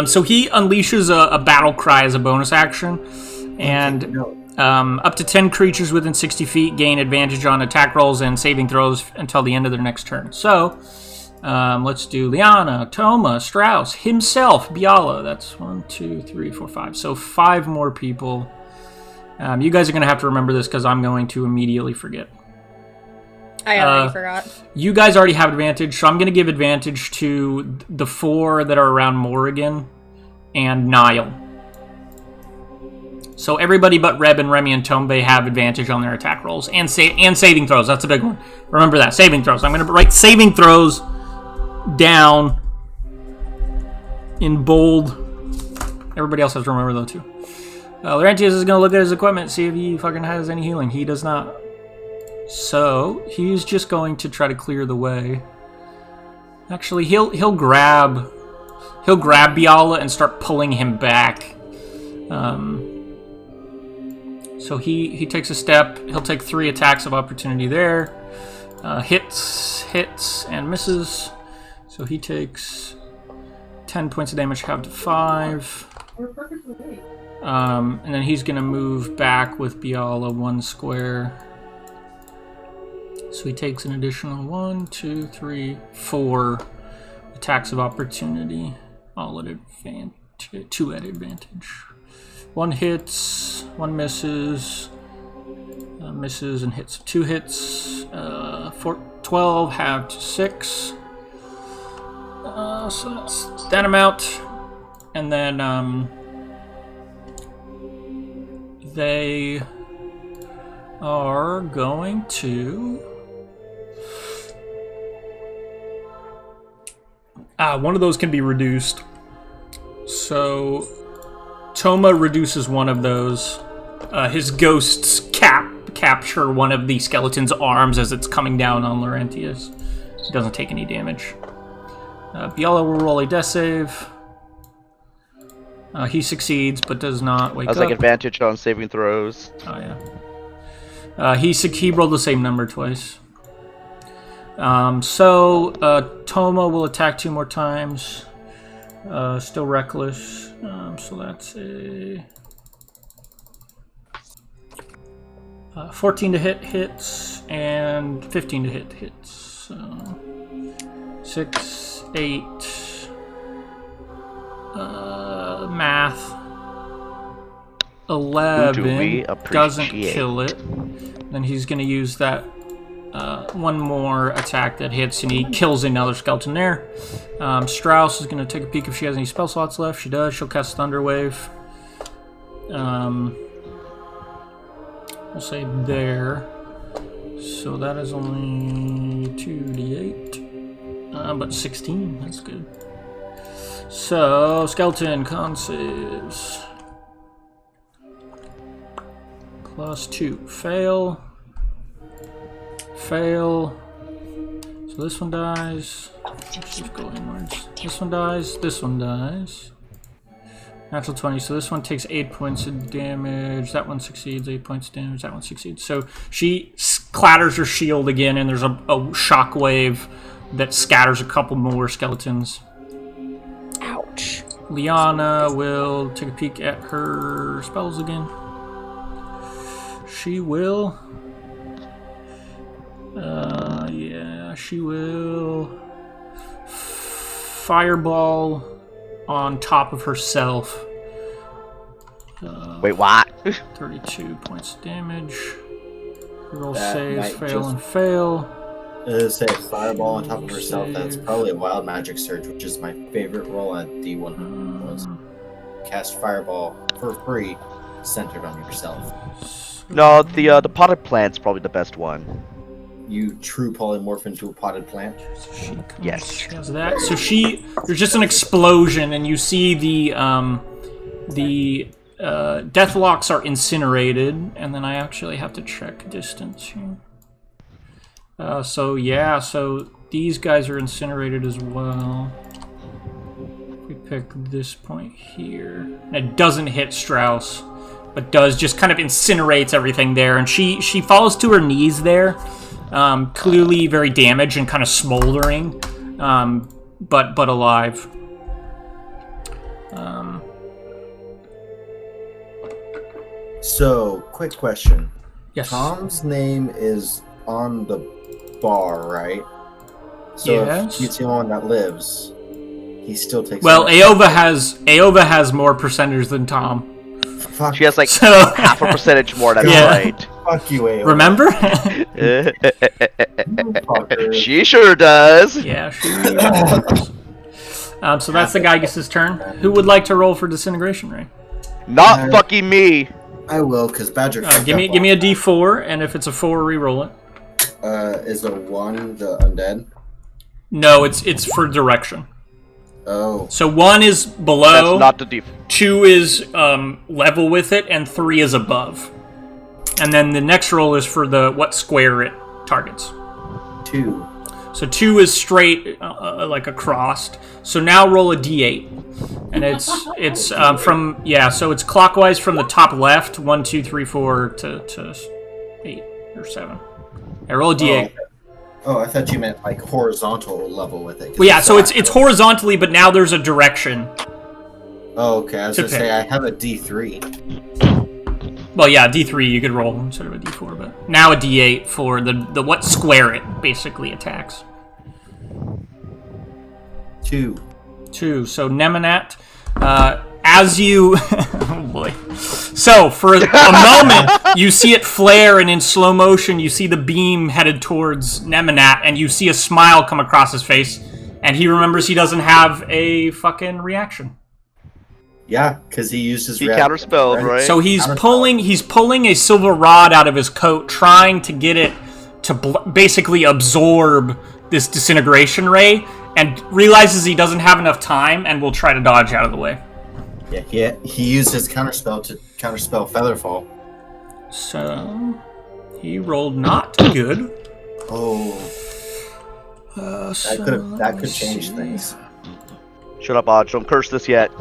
So he unleashes a battle cry as a bonus action, and up to 10 creatures within 60 feet gain advantage on attack rolls and saving throws until the end of their next turn. So let's do Liana, Toma, Strauss, himself, Biala. That's 1, 2, 3, 4, 5. So 5 more people. You guys are going to have to remember this because I'm going to immediately forget. I already forgot. You guys already have advantage, so I'm going to give advantage to the 4 that are around Morrigan and Niall. So everybody but Reb and Remy and Tombe have advantage on their attack rolls and saving throws. That's a big one. Remember that. Saving throws. I'm going to write saving throws down in bold. Everybody else has to remember though too. Laurentius is going to look at his equipment, see if he fucking has any healing. He does not. So he's just going to try to clear the way. Actually, he'll grab Biala and start pulling him back. So he takes a step. He'll take 3 attacks of opportunity there. Hits, and misses. So he takes 10 points of damage, halved to 5. And then he's going to move back with Biala 1 square. So he takes an additional 1, 2, 3, 4 attacks of opportunity. All at advantage. 2 at advantage. 1 hits, 1 misses. Misses and hits. 2 hits. 12, halved to 6. So that's that amount. And then they are going to... one of those can be reduced. So Toma reduces one of those. His ghosts capture one of the skeleton's arms as it's coming down on Laurentius. He doesn't take any damage. Biala will roll a death save. He succeeds, but does not wake up. I was like advantage on saving throws. Oh yeah. He rolled the same number twice. Toma will attack 2 more times. Still reckless. So that's a 14 to hits and 15 to hits. So 6, 8. Math. 11 doesn't kill it. Then he's going to use that 1 more attack that hits, and he kills another skeleton there. Strauss is going to take a peek if she has any spell slots left. She does. She'll cast Thunder Wave. We'll say there. So that is only 2d8. But 16. That's good. So, skeleton con saves. +2. Fail. Fail. So this one dies. Let's just go inwards. This one dies. This one dies. Natural 20. So this one takes 8 points of damage. That one succeeds. 8 points of damage. That one succeeds. So she clatters her shield again, and there's a shock wave that scatters a couple more skeletons. Ouch. Liana will take a peek at her spells again. She will... she will fireball on top of herself. Wait, what? 32 points of damage. Roll saves, fail and fail. Say fireball on top of herself. That's probably a wild magic surge, which is my favorite roll at D100. Was cast fireball for free, centered on yourself. No, the potted plant's probably the best one. You true polymorph into a potted plant. Yes. She has that. So there's just an explosion, and you see the deathlocks are incinerated, and then I actually have to check distance here. So yeah, so these guys are incinerated as well. We pick this point here. And it doesn't hit Strauss, but does just kind of incinerates everything there. And she falls to her knees there, clearly very damaged and kind of smoldering, but alive. So, quick question. Yes. Tom's name is on the bar, right? So Yes. if he's the only one that lives, he still takes. Well, Aova has more percentage than Tom. Fuck, She has like So- half a percentage more. That's Yeah. right. fuck you, Ayo. Remember? Fucker. She sure does. Yeah, she. So that's the Gygus' turn. Who would like to roll for disintegration ray? Not fucking me. I will, because Badger. Give me a D4, and if it's a 4, re-roll it. Is a 1 the undead? No, it's for direction. Oh, So 1 is below, That's not the deep. 2 is level with it, and 3 is above. And then the next roll is for the what square it targets. 2. So 2 is straight, like across. So now roll a D8, and it's from so it's clockwise from the top left, 1, 2, 3, 4 to 8 or 7. I roll a D8. Oh, I thought you meant like horizontal level with it. Well, yeah, so it's horizontally, but now there's a direction. Oh, okay. I was to gonna say pick. I have a D3. Well, yeah, D3 you could roll instead of a D4, but now a D8 for the what square it basically attacks. 2. 2. So Nemanat, as you, oh boy. So for a moment, you see it flare, and in slow motion, you see the beam headed towards Nemanat, and you see a smile come across his face, and he remembers he doesn't have a fucking reaction. Yeah, because he used his. He counterspelled, right? So he's pulling a silver rod out of his coat, trying to get it to basically absorb this disintegration ray, and realizes he doesn't have enough time, and will try to dodge out of the way. Yeah, he used his counterspell to counterspell Featherfall. So he rolled not good. Oh, that could change things. Shut up, Odge. Don't curse this yet.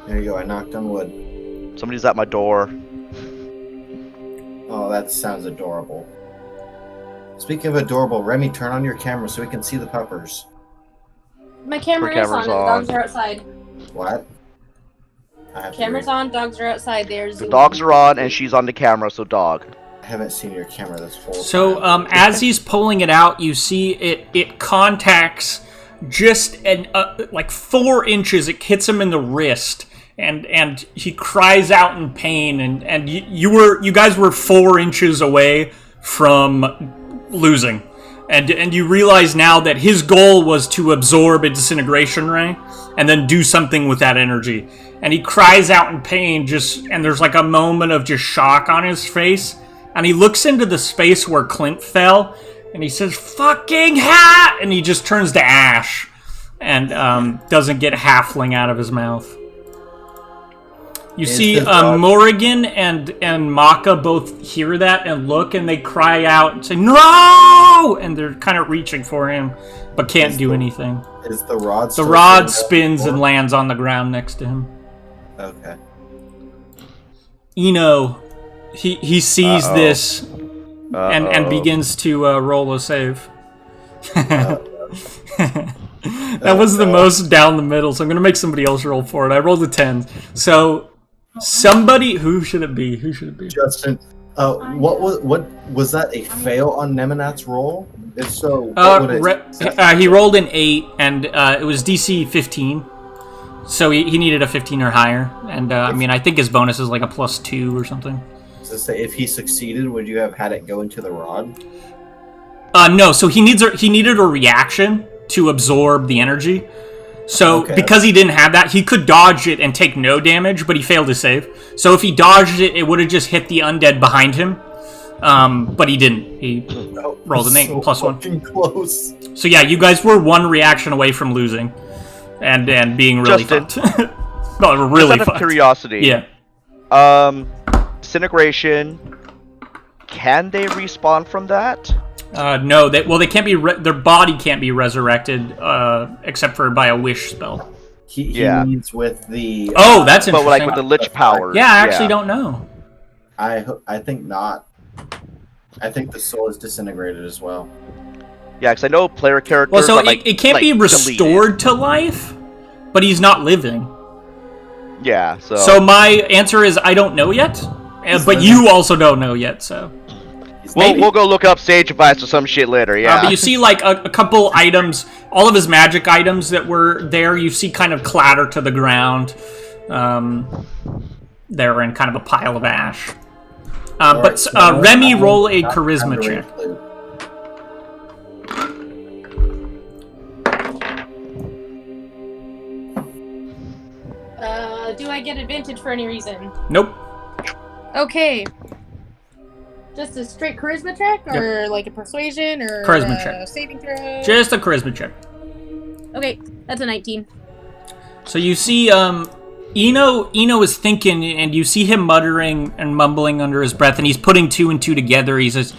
There you go. I knocked on wood. Somebody's at my door. Oh, that sounds adorable. Speaking of adorable, Remy, turn on your camera so we can see the puppers. My camera is on, camera's and the on. dogs are outside. What? I have to Camera's on, dogs are outside. There's The dogs are on, and she's on the camera, so dog. I haven't seen your camera this whole So time. as he's pulling it out, you see it contacts just like 4 inches. It hits him in the wrist, and he cries out in pain. And you guys were 4 inches away from losing. And you realize now that his goal was to absorb a disintegration ray and then do something with that energy. And he cries out in pain, and there's like a moment of just shock on his face. And he looks into the space where Clint fell, and he says, "Fucking hat!" And he just turns to ash, and doesn't get halfling out of his mouth. You see Morrigan and Maka both hear that and look, and they cry out and say, "No!" And they're kind of reaching for him, but can't do anything. Is the rod? The rod spins and lands on the ground next to him. Okay. Eno, he sees this and begins to roll a save. That was the most down the middle, so I'm going to make somebody else roll for it. I rolled a 10. So somebody, who should it be? Justin, what was that a fail on Nemanat's roll? If so, what would it? He rolled an 8, and it was DC 15. So he needed a 15 or higher. And I think his bonus is like a +2 or something. To say, if he succeeded, would you have had it go into the rod? No, so he needed a reaction to absorb the energy. So because he didn't have that, he could dodge it and take no damage, but he failed to save. So if he dodged it, it would have just hit the undead behind him. But he didn't. He rolled an 8 +1. Close. So yeah, you guys were 1 reaction away from losing, and being really fucked. No, really Just out fucked. of curiosity. Yeah. Disintegration. Can they respawn from that? No, they can't be. Their body can't be resurrected, except for by a wish spell. He needs with the. Oh, that's interesting. But like with the lich powers. Yeah, I actually don't know. I think not. I think the soul is disintegrated as well. Yeah, because I know player characters. Well, so like, it can't be restored to life, but he's not living. Yeah. So my answer is I don't know yet, but you also don't know yet. So. We'll go look up sage advice or some shit later, yeah. But you see, like, a couple items, all of his magic items that were there, you see kind of clatter to the ground. They're in kind of a pile of ash. Remy, roll a charisma check. Do I get advantage for any reason? Nope. Okay. Just a straight charisma check, or like a persuasion, or charisma check. Saving throw? Just a charisma check. Okay, that's a 19. So you see, Eno is thinking, and you see him muttering and mumbling under his breath, and he's putting two and two together. He says,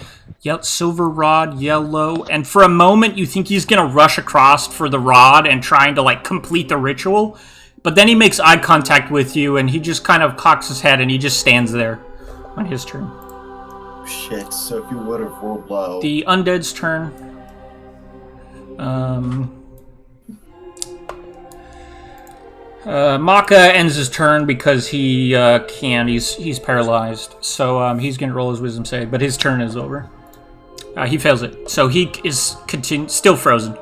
silver rod, yellow, and for a moment you think he's gonna rush across for the rod and trying to, like, complete the ritual, but then he makes eye contact with you, and he just kind of cocks his head, and he just stands there on his turn. Shit, so if you would have rolled low. The undead's turn. Maka ends his turn because he can't. He's paralyzed. So he's going to roll his wisdom save, but his turn is over. He fails it. So he is still frozen.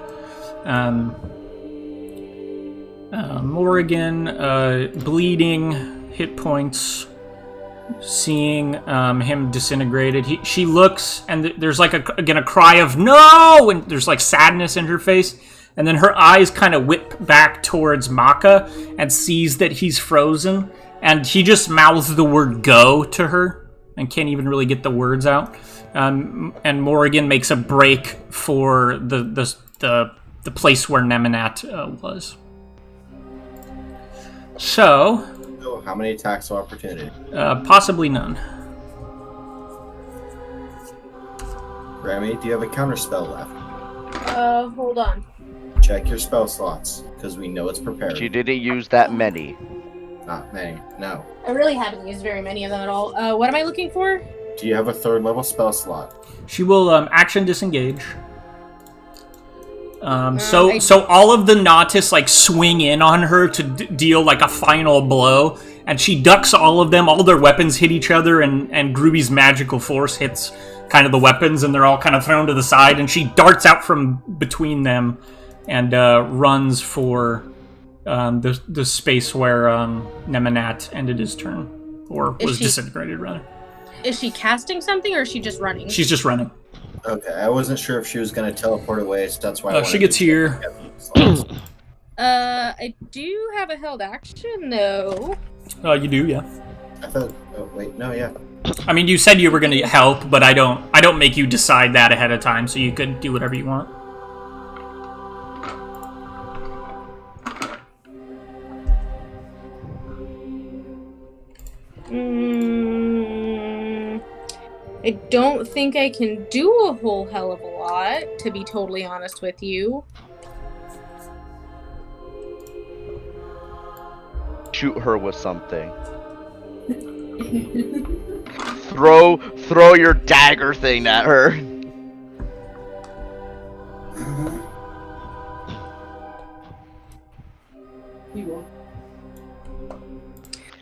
Morrigan, bleeding, hit points. Seeing him disintegrated, she looks, and there's like a cry of no, and there's like sadness in her face, and then her eyes kind of whip back towards Maka and sees that he's frozen, and he just mouths the word "go" to her and can't even really get the words out. And Morrigan makes a break for the place where Nemenat was. So. How many attacks of opportunity? Possibly none. Remy, do you have a counter spell left? Hold on. Check your spell slots, because we know it's prepared. She didn't use that many. Not many, no. I really haven't used very many of them at all. What am I looking for? Do you have a third level spell slot? She will action disengage. So all of the Nautis like swing in on her to deal like a final blow, and she ducks all of them. All their weapons hit each other, and Groovy's magical force hits kind of the weapons, and they're all kind of thrown to the side. And she darts out from between them and runs for the space where Nemenat ended his turn, or was disintegrated rather. Is she casting something, or is she just running? She's just running. Okay, I wasn't sure if she was going to teleport away, so that's why I she gets here. I do have a held action, though. You do, yeah. I thought. Oh wait, no, yeah. I mean, you said you were going to help, but I don't make you decide that ahead of time, so you could do whatever you want. I don't think I can do a whole hell of a lot, to be totally honest with you. Shoot her with something. throw your dagger thing at her.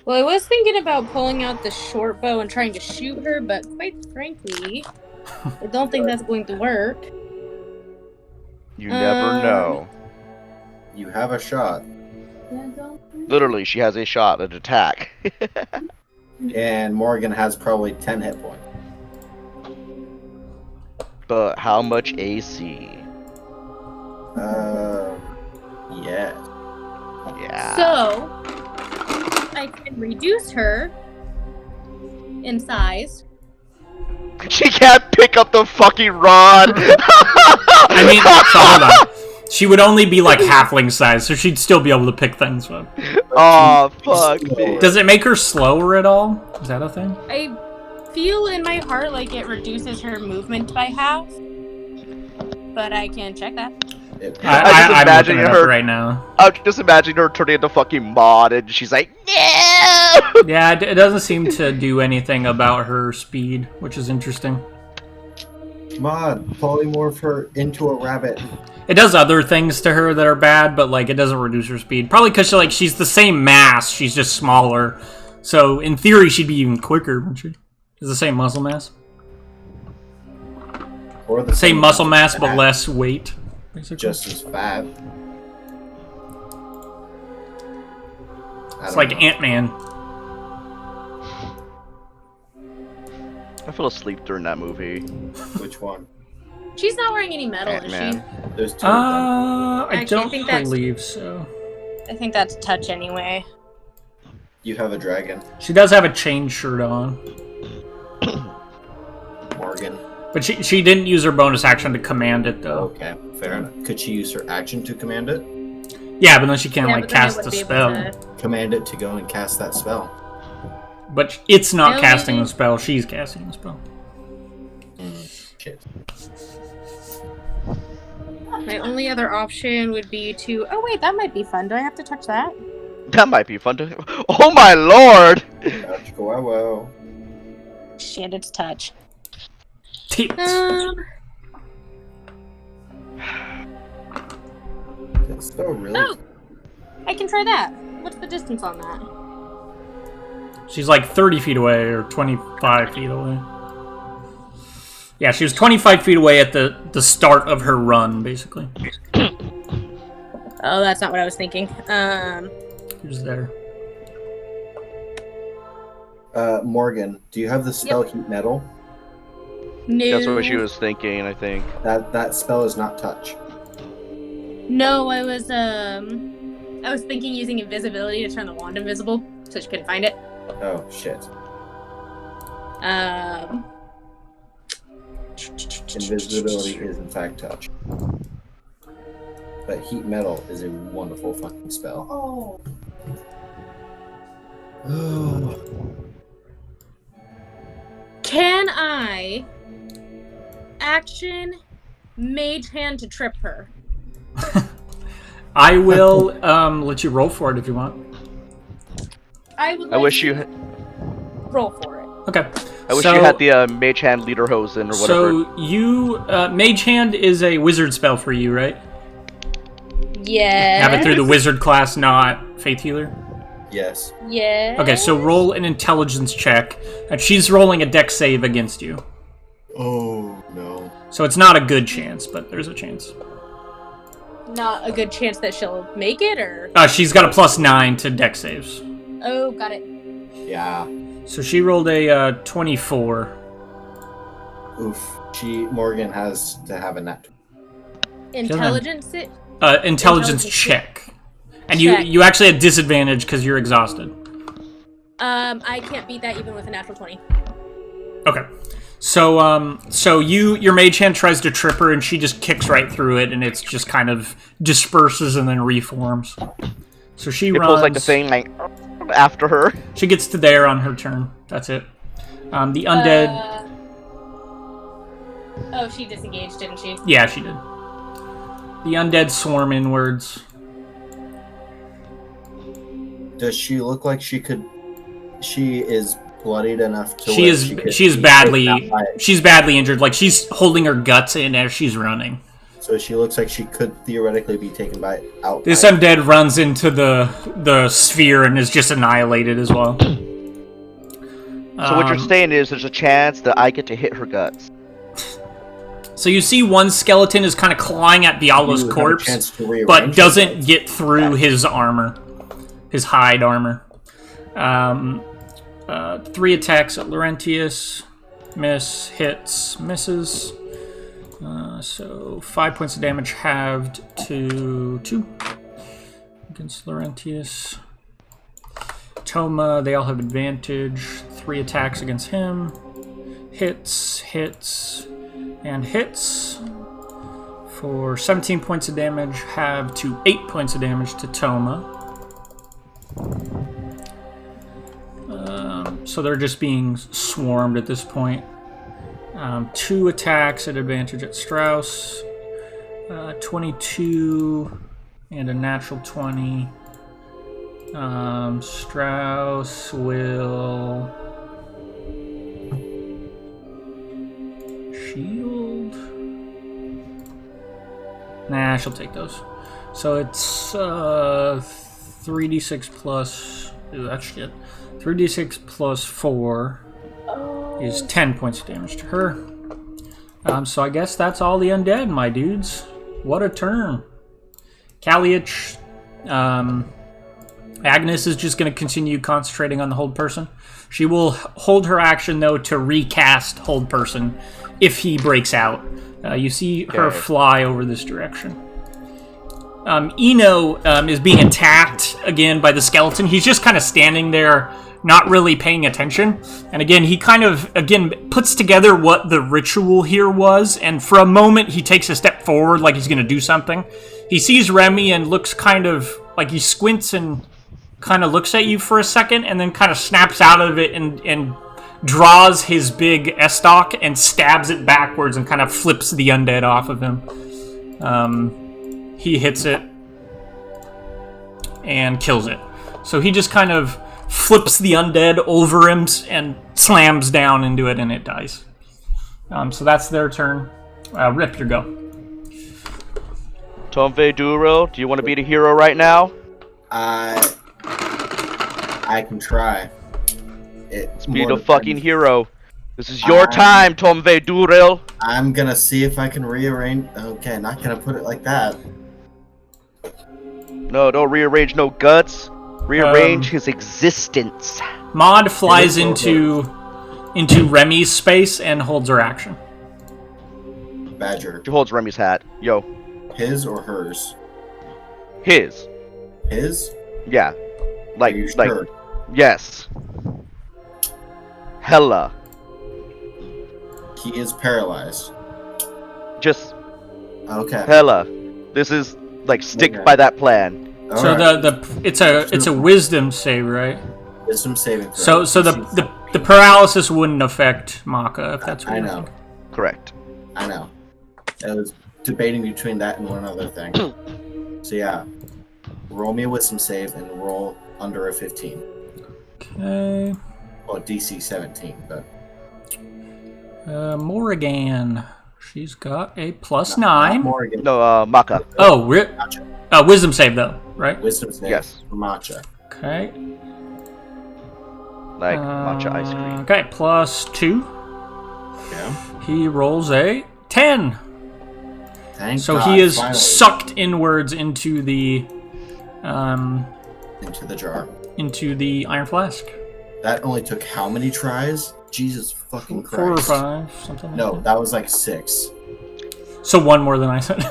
Well, I was thinking about pulling out the short bow and trying to shoot her, but quite frankly, I don't think that's going to work. You never know. You have a shot. Literally, she has a shot at attack. And Morgan has probably 10 hit points. But how much AC? Yeah. Yeah. So, I can reduce her in size. She can't pick up the fucking rod. I mean, so hold on. She would only be like halfling size, so she'd still be able to pick things up. Oh, fuck me. Does it make her slower at all? Is that a thing? I feel in my heart like it reduces her movement by half, but I can check that. I'm looking it up right now. I'm just imagining her turning into fucking Maud, and she's like, no! Yeah, it doesn't seem to do anything about her speed, which is interesting. Maud, polymorph her into a rabbit. It does other things to her that are bad, but like it doesn't reduce her speed. Probably because she's the same mass, she's just smaller. So in theory, she'd be even quicker, wouldn't she? It's the same muscle mass. Or the Same muscle mass, but less weight. Basically. Just as fat. It's like Ant-Man. I fell asleep during that movie. Which one? She's not wearing any metal, is she? There's two of them. I don't believe so. I think that's touch anyway. You have a dragon. She does have a chain shirt on. Morgan. But she didn't use her bonus action to command it, though. Okay, fair enough. Could she use her action to command it? Yeah, but then she can't, cast the spell. Command it to go and cast that spell. But it's not No, casting maybe. the spell, she's casting the spell. Shit. My only other option would be to... Oh, wait, that might be fun. Do I have to touch that? That might be fun to... Oh my lord! Touch, go well. Shit, it's touch. Tits. It's so really... Oh! I can try that. What's the distance on that? She's like 30 feet away, or 25 feet away. Yeah, she was 25 feet away at the start of her run, basically. Oh, that's not what I was thinking. Who's there? Morgan, do you have the spell Heat Metal? No. That's what she was thinking, I think. That spell is not touch. No, I was thinking using invisibility to turn the wand invisible, so she couldn't find it. Oh, shit. Invisibility is in fact touch. But Heat Metal is a wonderful fucking spell. Oh. Can I action Mage Hand to trip her? I will let you roll for it if you want. I would. I wish you... roll for it. Okay. I wish you had the Mage Hand Lederhosen or whatever. So you... Mage Hand is a wizard spell for you, right? Yeah. Have it through the wizard class, not Faith Healer? Yes. Yeah. Okay, so roll an intelligence check, and she's rolling a dex save against you. Oh, no. So it's not a good chance, but there's a chance. Not a good chance that she'll make it, or? She's got a +9 to dex saves. Oh, got it. Yeah. So she rolled a 24. Oof. Morgan has to have a nat. Intelligence. Intelligence check. And you actually had disadvantage because you're exhausted. I can't beat that even with a natural 20. Okay. So your mage hand tries to trip her and she just kicks right through it and it's just kind of disperses and then reforms. So she runs. It pulls like the thing like after her. She gets to there on her turn. That's it. The undead. Oh, she disengaged, didn't she? Yeah, she did. The undead swarm inwards. Does she look like she could? She is bloodied enough to. She's badly injured. Like she's holding her guts in as she's running. So she looks like she could theoretically be taken out. This undead runs into the sphere and is just annihilated as well. So what you're saying is there's a chance that I get to hit her guts. So you see one skeleton is kind of clawing at Bialo's corpse, but doesn't get through his armor. His hide armor. 3 attacks at Laurentius. Miss, hits, misses. So 5 points of damage halved to 2 against Laurentius. Toma, they all have advantage. 3 attacks against him. Hits, and hits. For 17 points of damage, halved to 8 points of damage to Toma. so they're just being swarmed at this point. 2 attacks at advantage at Strauss. 22 and a natural 20. Strauss will shield. Nah, she'll take those. So it's 3d6 plus. Ooh, that's shit. 3d6 plus 4 is 10 points of damage to her. So I guess that's all the undead, my dudes. What a turn. Kaliach, Agnes is just going to continue concentrating on the hold person. She will hold her action, though, to recast hold person if he breaks out. You see her fly over this direction. Eno is being attacked again by the skeleton. He's just kind of standing there, not really paying attention. And again, he kind of, puts together what the ritual here was. And for a moment, he takes a step forward like he's going to do something. He sees Remy and looks kind of, like he squints and kind of looks at you for a second. And then kind of snaps out of it and draws his big estoc and stabs it backwards and kind of flips the undead off of him. He hits it and kills it. So he just kind of flips the undead over him and slams down into it, and it dies. So that's their turn. Rip, your go. Tomve Duro, do you want to be the hero right now? I can try. Let's be the fucking hero. This is your time, Tomve Duro. I'm gonna see if I can rearrange. Okay, not gonna put it like that. No, don't rearrange no guts. Rearrange his existence. Maud flies into Remy's space and holds her action. Badger. She holds Remy's hat. Yo. His or hers? His. His? Yeah. Are you sure? Yes. Hella. He is paralyzed. Just. Okay. Hella. This is stick by that plan. So it's a wisdom save, right? Wisdom saving throw. So the paralysis wouldn't affect Maka if that's what I you're know. thinking. Correct. I know. I was debating between that and one other thing. So yeah, roll me a wisdom save and roll under a 15. Okay. Well, DC 17, but Morrigan. She's got a plus not 9. Morrigan. No, Maka. Oh, Matcha. wisdom save though, right? Wisdom save. Yes. For Matcha. Okay. Like matcha ice cream. Okay, plus 2. Yeah. He rolls a 10. Thank So God, he is finally. sucked inwards into the Into the jar. into the iron flask. That only took how many tries? Jesus fucking Christ. 4 or 5, something like No, that. that was like 6. So 1 more than I said.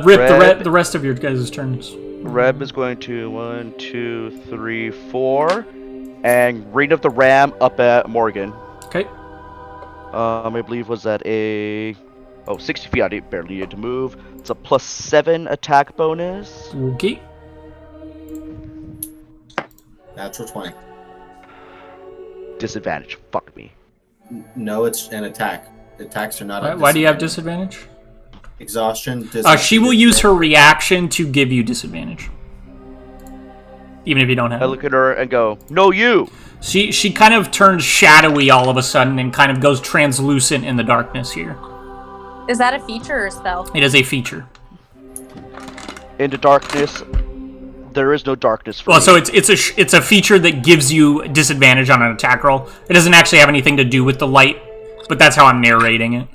Rip, the rest of your guys' turns. Reb is going to 1, 2, 3, 4, and Reign of the Ram up at Morgan. Okay. I believe was at a 60 feet. I barely needed to move. It's a +7 attack bonus. Okay. Natural 20. Disadvantage. Fuck me. No, it's an attack. Attacks are not. Why do you have disadvantage? Exhaustion. She will use her reaction to give you disadvantage, even if you don't have I it. look at her and go, "No, you." She kind of turns shadowy all of a sudden and kind of goes translucent in the darkness here. Is that a feature or spell? It is a feature. Into darkness. There is no darkness for Well, me. so it's a feature that gives you disadvantage on an attack roll. It doesn't actually have anything to do with the light, but that's how I'm narrating it.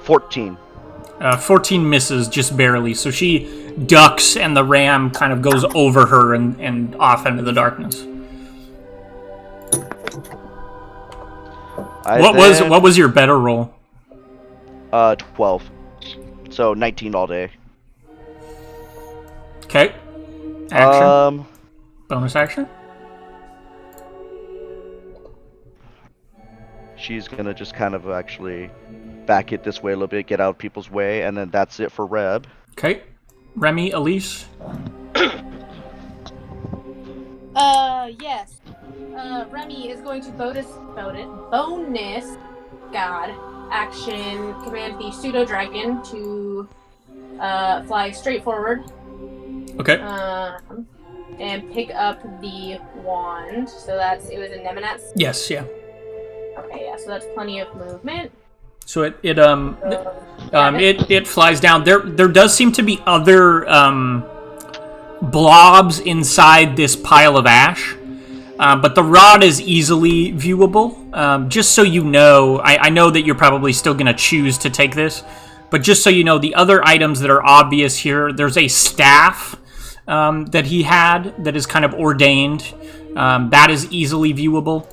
14. 14 misses just barely, so she ducks and the ram kind of goes over her and off into the darkness. What was your better roll? 12. So 19 all day. Okay. Action. Bonus action. She's gonna just kind of actually back it this way a little bit, get out of people's way, and then that's it for Reb. Okay. Remy, Elise. Yes. Remy is going to bonus God action command the pseudo dragon to fly straight forward. Okay. And pick up the wand. So it was a Nemanat's. Yes, yeah. Okay, yeah. So that's plenty of movement. So it flies down. There does seem to be other blobs inside this pile of ash, but the rod is easily viewable. Just so you know, I know that you're probably still going to choose to take this, but just so you know, the other items that are obvious here, there's a staff that he had that is kind of ordained. That is easily viewable.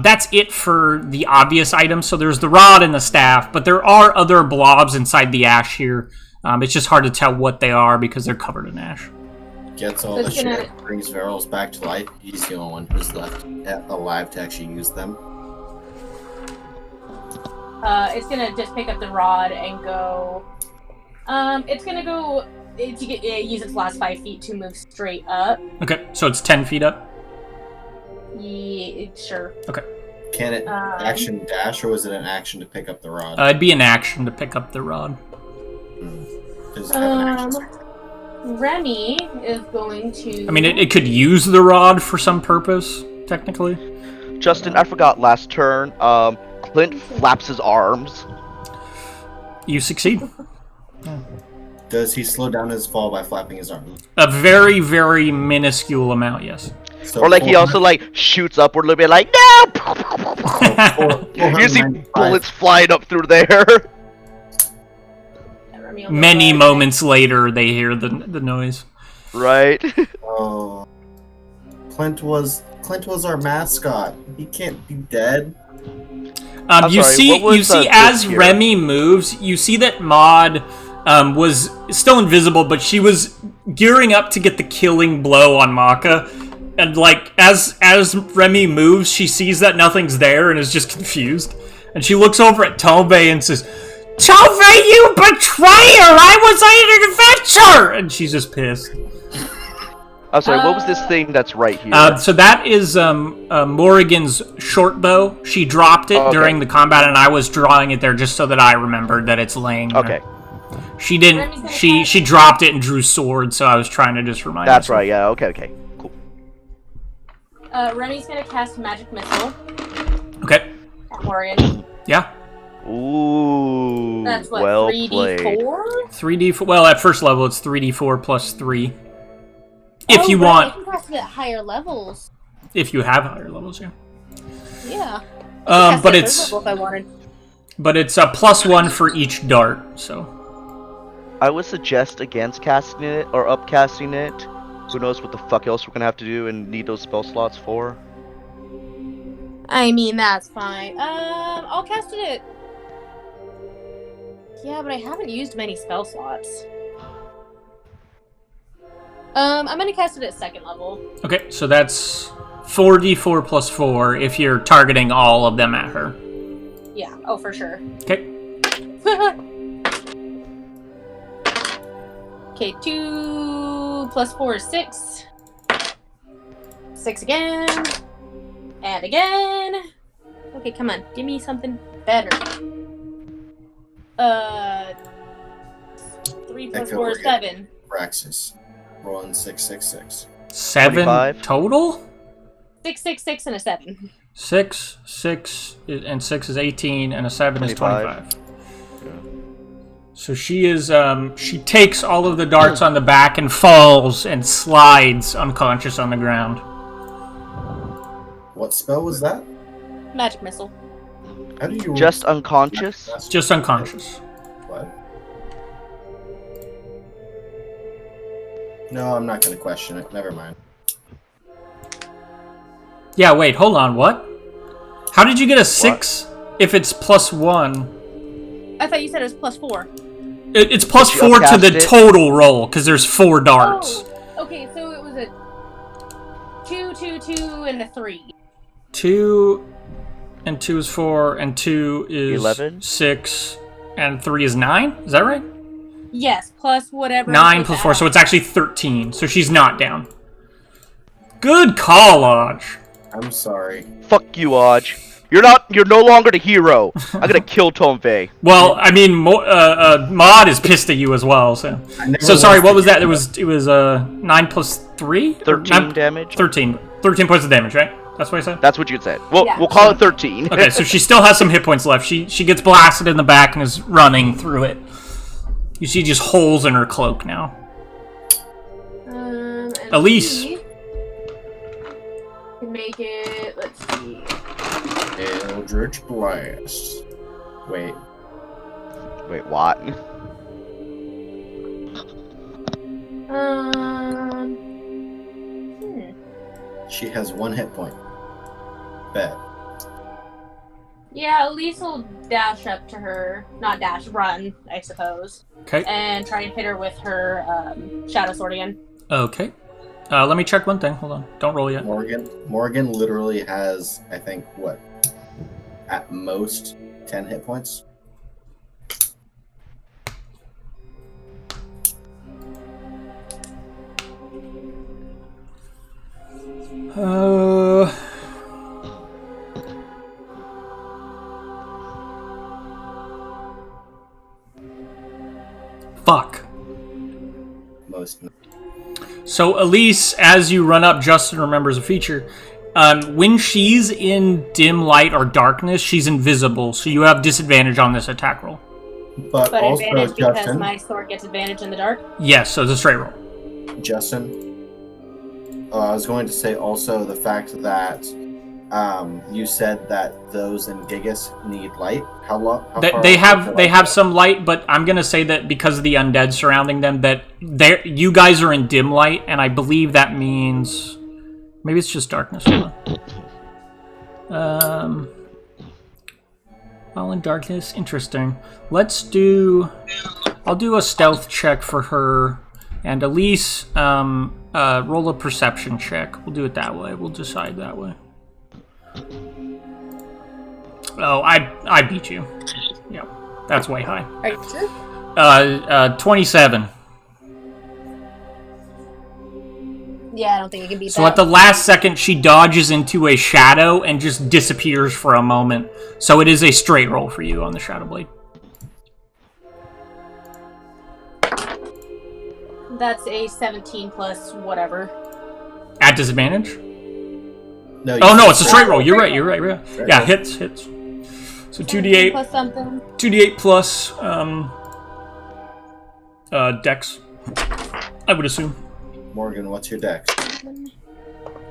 That's it for the obvious items. So there's the rod and the staff, but there are other blobs inside the ash here. It's just hard to tell what they are because they're covered in ash. Gets all the shit, brings Verils back to life. He's the only one who's left alive to actually use them. It's gonna just pick up the rod and go. It's gonna go use its last 5 feet to move straight up. Okay, so it's 10 feet up? Yeah, sure. Okay. Can it action dash, or was it an action to pick up the rod? It'd be an action to pick up the rod. Does it have an action? Remy is going to... I mean, it could use the rod for some purpose, technically. Justin, I forgot last turn. Clint flaps his arms. You succeed. Does he slow down his fall by flapping his arms? A very, very minuscule amount, yes. So Or like he also like shoots upward a little bit, like no. You see bullets flying up through there. Many moments later, they hear the noise. Right. Oh, Clint was our mascot. He can't be dead. You see, as Remy moves, you see that Maud was still invisible, but she was gearing up to get the killing blow on Maka. And like as Remy moves, she sees that nothing's there and is just confused. And she looks over at Tobe and says, "Tobe, you betrayer! I was on an adventure!" And she's just pissed. I'm sorry, what was this thing that's right here? So that is Morrigan's short bow. She dropped it during the combat, and I was drawing it there just so that I remembered that it's laying there. Okay. She didn't. She dropped it and drew sword, so I was trying to just remind. That's right. Yeah. Okay. Cool. Remy's gonna cast Magic Missile. Okay. At Morrigan. Yeah. Ooh. That's what, well 3d4? played. 3d4. Well, at first level, it's 3d4 plus 3. If you want. You can cast it at higher levels. If you have higher levels, yeah. Yeah. But it's. If I wanted. But it's a +1 for each dart, so. I would suggest against casting it or upcasting it. Who knows what the fuck else we're gonna have to do and need those spell slots for? I mean, that's fine. I'll cast it. Yeah, but I haven't used many spell slots. I'm gonna cast it at 2nd level. Okay, so that's 4d4 plus 4 if you're targeting all of them at her. Yeah, oh, for sure. Okay. Okay, 2 plus 4 is 6. 6 again. And again. Okay, come on. Give me something better. 3 plus 4 is 7. Praxis. Rolling 666. 7 25. total? 6, 6, 6, and a 7. 6, 6, and 6 is 18, and a 7 is 25. So she is, she takes all of the darts on the back and falls and slides unconscious on the ground. What spell was that? Magic Missile. How do you... Just unconscious? Just unconscious. What? No, I'm not going to question it. Never mind. Yeah, wait, hold on, what? How did you get a 6 if it's +1? I thought you said it was plus 4. It's +4 to the total roll, because there's 4 darts. Oh, okay, so it was a 2, 2, 2, and a 3. 2 and 2 is 4, and 2 is 11? 6, and 3 is 9? Is that right? Yes, plus whatever. 9 plus 4, so it's actually 13. So she's not down. Good call, Lodge. I'm sorry. Fuck you, Aj. You're no longer the hero. I'm gonna kill Tomvey. Well, I mean, Maud is pissed at you as well. So sorry. What was that? It was 9 plus 3. 13 damage. 13 points of damage, right? That's what I said. That's what you'd say. Well, Yeah. we'll call it 13. Okay, so she still has some hit points left. She gets blasted in the back and is running through it. You see just holes in her cloak now. And Elise. we can make it. Let's see. Eldritch Blast. Wait. Wait, what? She has 1 hit point. Bet. Yeah, Elise will dash up to her. Not dash, run, I suppose. Okay. And try and hit her with her Shadow Sword again. Okay. Let me check one thing. Hold on. Don't roll yet. Morgan literally has, I think, what? At most 10 hit points. Fuck. Most. So Elise, as you run up, Justin remembers a feature. When she's in dim light or darkness, she's invisible, so you have disadvantage on this attack roll. But also, advantage because Justin, my sword gets advantage in the dark. Yes, so it's a straight roll. Justin, I was going to say also the fact that you said that those in Gigas need light. How long? They have some light, but I'm gonna say that because of the undead surrounding them, that you guys are in dim light, and I believe that means maybe it's just darkness. Hold on. All in darkness. Interesting. I'll do a stealth check for her, and Elise, roll a perception check. We'll do it that way. We'll decide that way. Oh, I beat you. Yeah, that's way high. Are you sure? 27. Yeah, I don't think you can beat So that. at the last second, she dodges into a shadow and just disappears for a moment. So it is a straight roll for you on the Shadow Blade. That's a 17 plus whatever. At disadvantage? No, Oh no, it's a straight roll. You're right. Straight Yeah, roll. hits. So 2d8 plus something. 2d8 plus dex, I would assume. Morgan, what's your dex?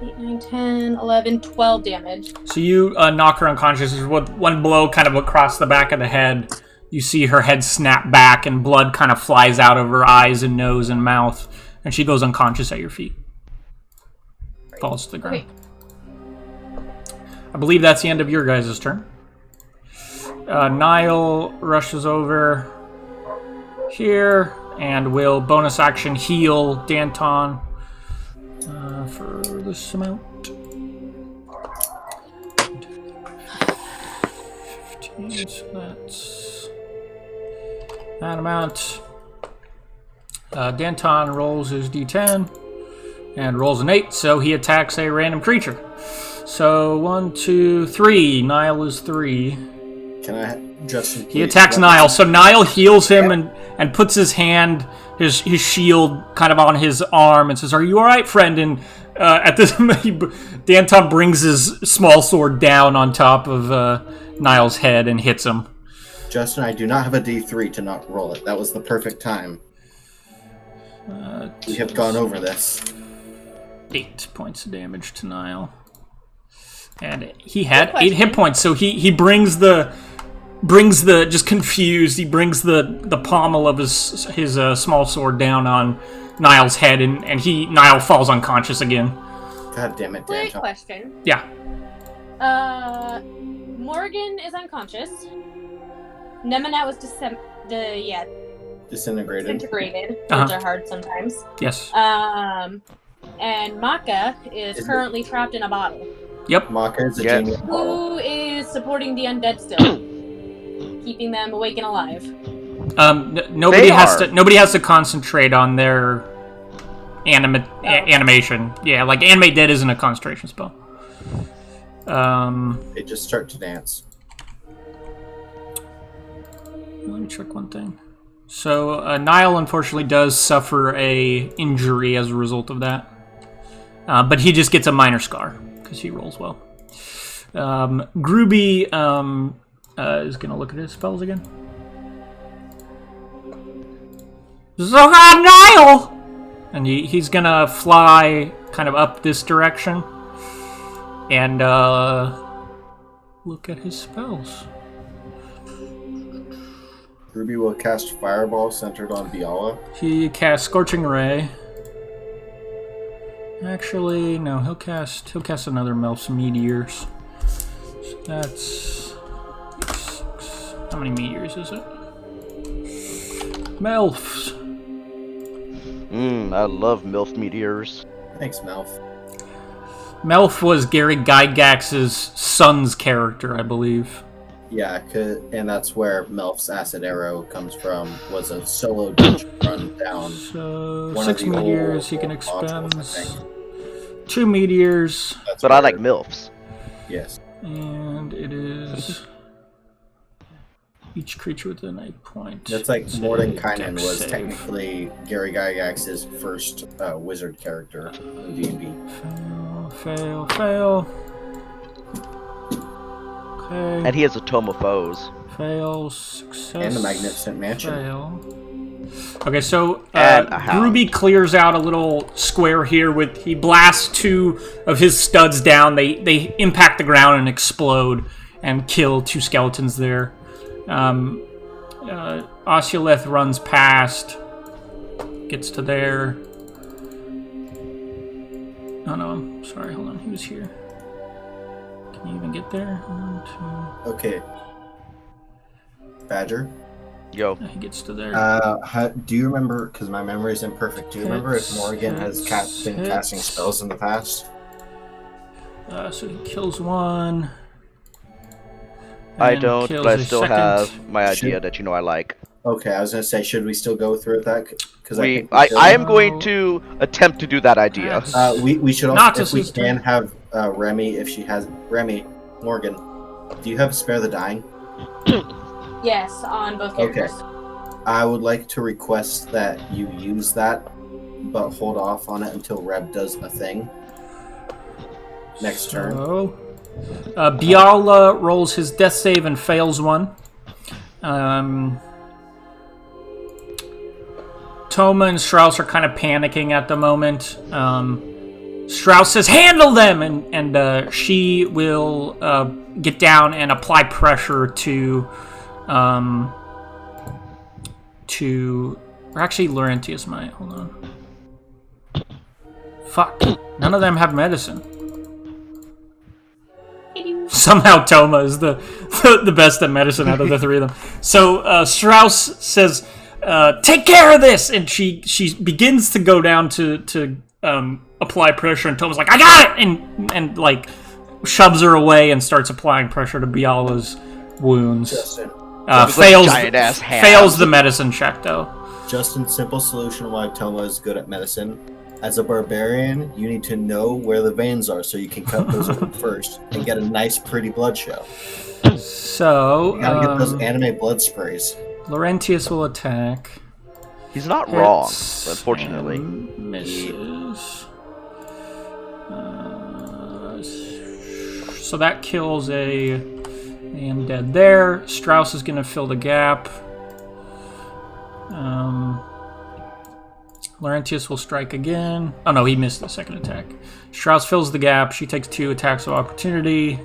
8, 9, 10, 11, 12 damage. So you knock her unconscious with one blow kind of across the back of the head. You see her head snap back and blood kind of flies out of her eyes and nose and mouth, and she goes unconscious at your feet. Falls to the ground. Okay. I believe that's the end of your guys' turn. Niall rushes over here and will bonus action heal Danton for this amount. 15, so that's that amount. Danton rolls his d10 and rolls an 8, so he attacks a random creature. So 1, 2, 3. Niall is 3. Can I, Justin? He attacks Niall. So Niall heals him and puts his hand, his shield, kind of on his arm and says, "Are you all right, friend?" And at this, Danton brings his small sword down on top of Niall's head and hits him. Justin, I do not have a D3 to not roll it. That was the perfect time. We have gone over this. 8 points of damage to Niall. And he had 8 hit points, so he brings the just confused. He brings the pommel of his small sword down on Niall's head, and Niall falls unconscious again. God damn it, Quick Dan. question. Yeah. Morgan is unconscious. Nemanette was Disintegrated. disintegrated. Uh-huh. Those are hard sometimes. Yes. And Maka is currently trapped in a bottle. Yep. Maka is a Yes. genius bottle. Who is supporting the undead still? Keeping them awake and alive. Nobody has to concentrate on their animation. Yeah, like animate dead isn't a concentration spell. They just start to dance. Let me check one thing. So Niall unfortunately does suffer a injury as a result of that, but he just gets a minor scar because he rolls well. Groovy is gonna look at his spells again. Zogan Niall! And he's gonna fly kind of up this direction and look at his spells. Ruby will cast Fireball centered on Biala. He casts Scorching Ray. Actually, no, he'll cast another Melf's Meteors. So that's 6. How many meteors is it? Melf's. I love MILF meteors. Thanks, Melf. Melf was Gary Gygax's son's character, I believe. Yeah, and that's where Melf's Acid Arrow comes from. Was a solo dungeon run down. So One 6 of the meteors he old can expend. modules, I think. 2 meteors, That's But I where- like MILFs. Yes. and it is each creature within a point. That's like It's a Mordenkainen dex was save. technically Gary Gygax's first wizard character in D&D. Fail. Okay. And he has a tome of foes. Fail, success. And the Magnificent Mansion. Fail. Okay, so And a hound. Ruby clears out a little square here with he blasts 2 of his studs down. They impact the ground and explode and kill 2 skeletons there. Oculeth runs past, gets to there. Oh no, I'm sorry. Hold on, he was here. Can you even get there? 1, 2. Okay. Badger. Yo. He gets to there. Do you remember, because my memory is imperfect, do you remember if Morgan has been casting spells in the past? So he kills 1. I and don't, kills but I a still second. have my idea Should- that you know I like. Okay, I was going to say, should we still go through it that? Because I should. am going to attempt to do that idea. We should Not also, just if we this can, turn. have Remy, if she has... Remy, Morgan, do you have Spare the Dying? Yes, on both Okay. characters. I would like to request that you use that, but hold off on it until Reb does a thing. Next turn. So, Biala rolls his death save and fails 1. Toma and Strauss are kind of panicking at the moment. Strauss says, "Handle them!" and she will get down and apply pressure to or actually Laurentius might. Hold on. Fuck. None of them have medicine. Somehow Toma is the best at medicine out of the 3 of them. So Strauss says, "Take care of this," and she begins to go down to apply pressure, and Toma's like, "I got it," and like shoves her away and starts applying pressure to Biala's wounds. Justin. Fails giant-ass hand. fails the medicine check though. Justin, simple solution why Toma is good at medicine. As a barbarian, you need to know where the veins are so you can cut those open first and get a nice, pretty blood show. So You gotta get those anime blood sprays. Laurentius will attack. He's not wrong, Hits unfortunately. and misses. So that kills a undead there. Strauss is going to fill the gap. Laurentius will strike again. Oh no, he missed the second attack. Strauss fills the gap. She takes 2 attacks of opportunity.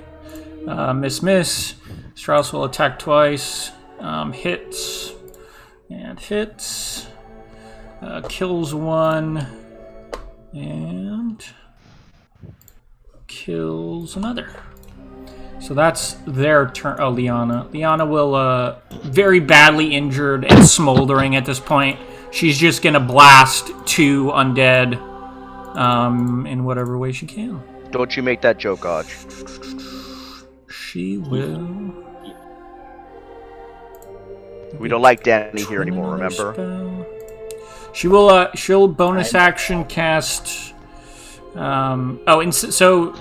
Miss. Strauss will attack twice. Hits. And hits. Kills 1. And kills another. So that's their turn. Oh, Liana. Liana will, very badly injured and smoldering at this point. She's just gonna blast 2 undead, in whatever way she can. Don't you make that joke, Odge. She will. We don't like Danny here anymore, remember? She will, she'll bonus action cast, I'm sorry,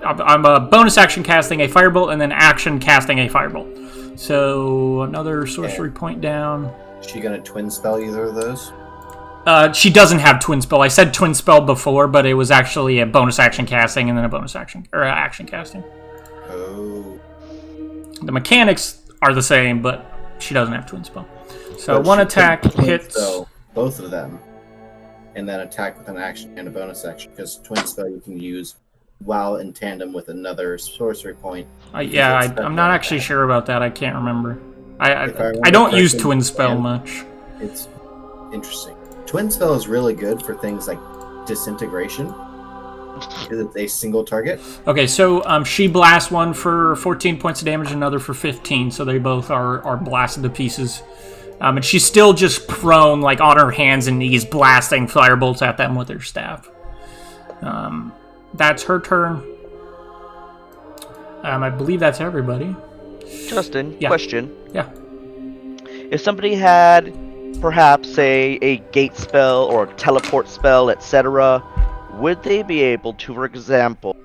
I'm a bonus action casting a firebolt and then action casting a firebolt. So, another sorcery point down. Is she gonna twin spell either of those? She doesn't have twin spell. I said twin spell before, but it was actually a bonus action casting and then a bonus action, or action casting. Oh. The mechanics are the same, but she doesn't have twin spell. So But one she attack could twin hits. spell both of them, and then attack with an action and a bonus action, because twin spell you can use while in tandem with another sorcery point. I'm not actually sure about that. I can't remember. I remember don't use correctly, twin spell and much. It's interesting. Twin spell is really good for things like disintegration, because it's a single target. Okay, so she blasts one for 14 points of damage, another for 15, so they both are blasted to pieces. And she's still just prone, like on her hands and knees, blasting firebolts at them with her staff. That's her turn. I believe that's everybody. Justin, Yeah. question. Yeah. If somebody had perhaps a gate spell or a teleport spell, etc., would they be able to, for example,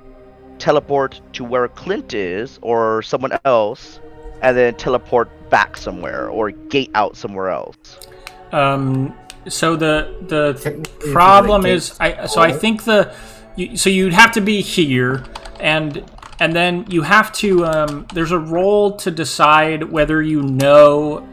teleport to where Clint is or someone else, and then teleport back somewhere or gate out somewhere else? So the Technically, problem if is, it's I think so you'd have to be here, and then you have to there's a roll to decide whether you know,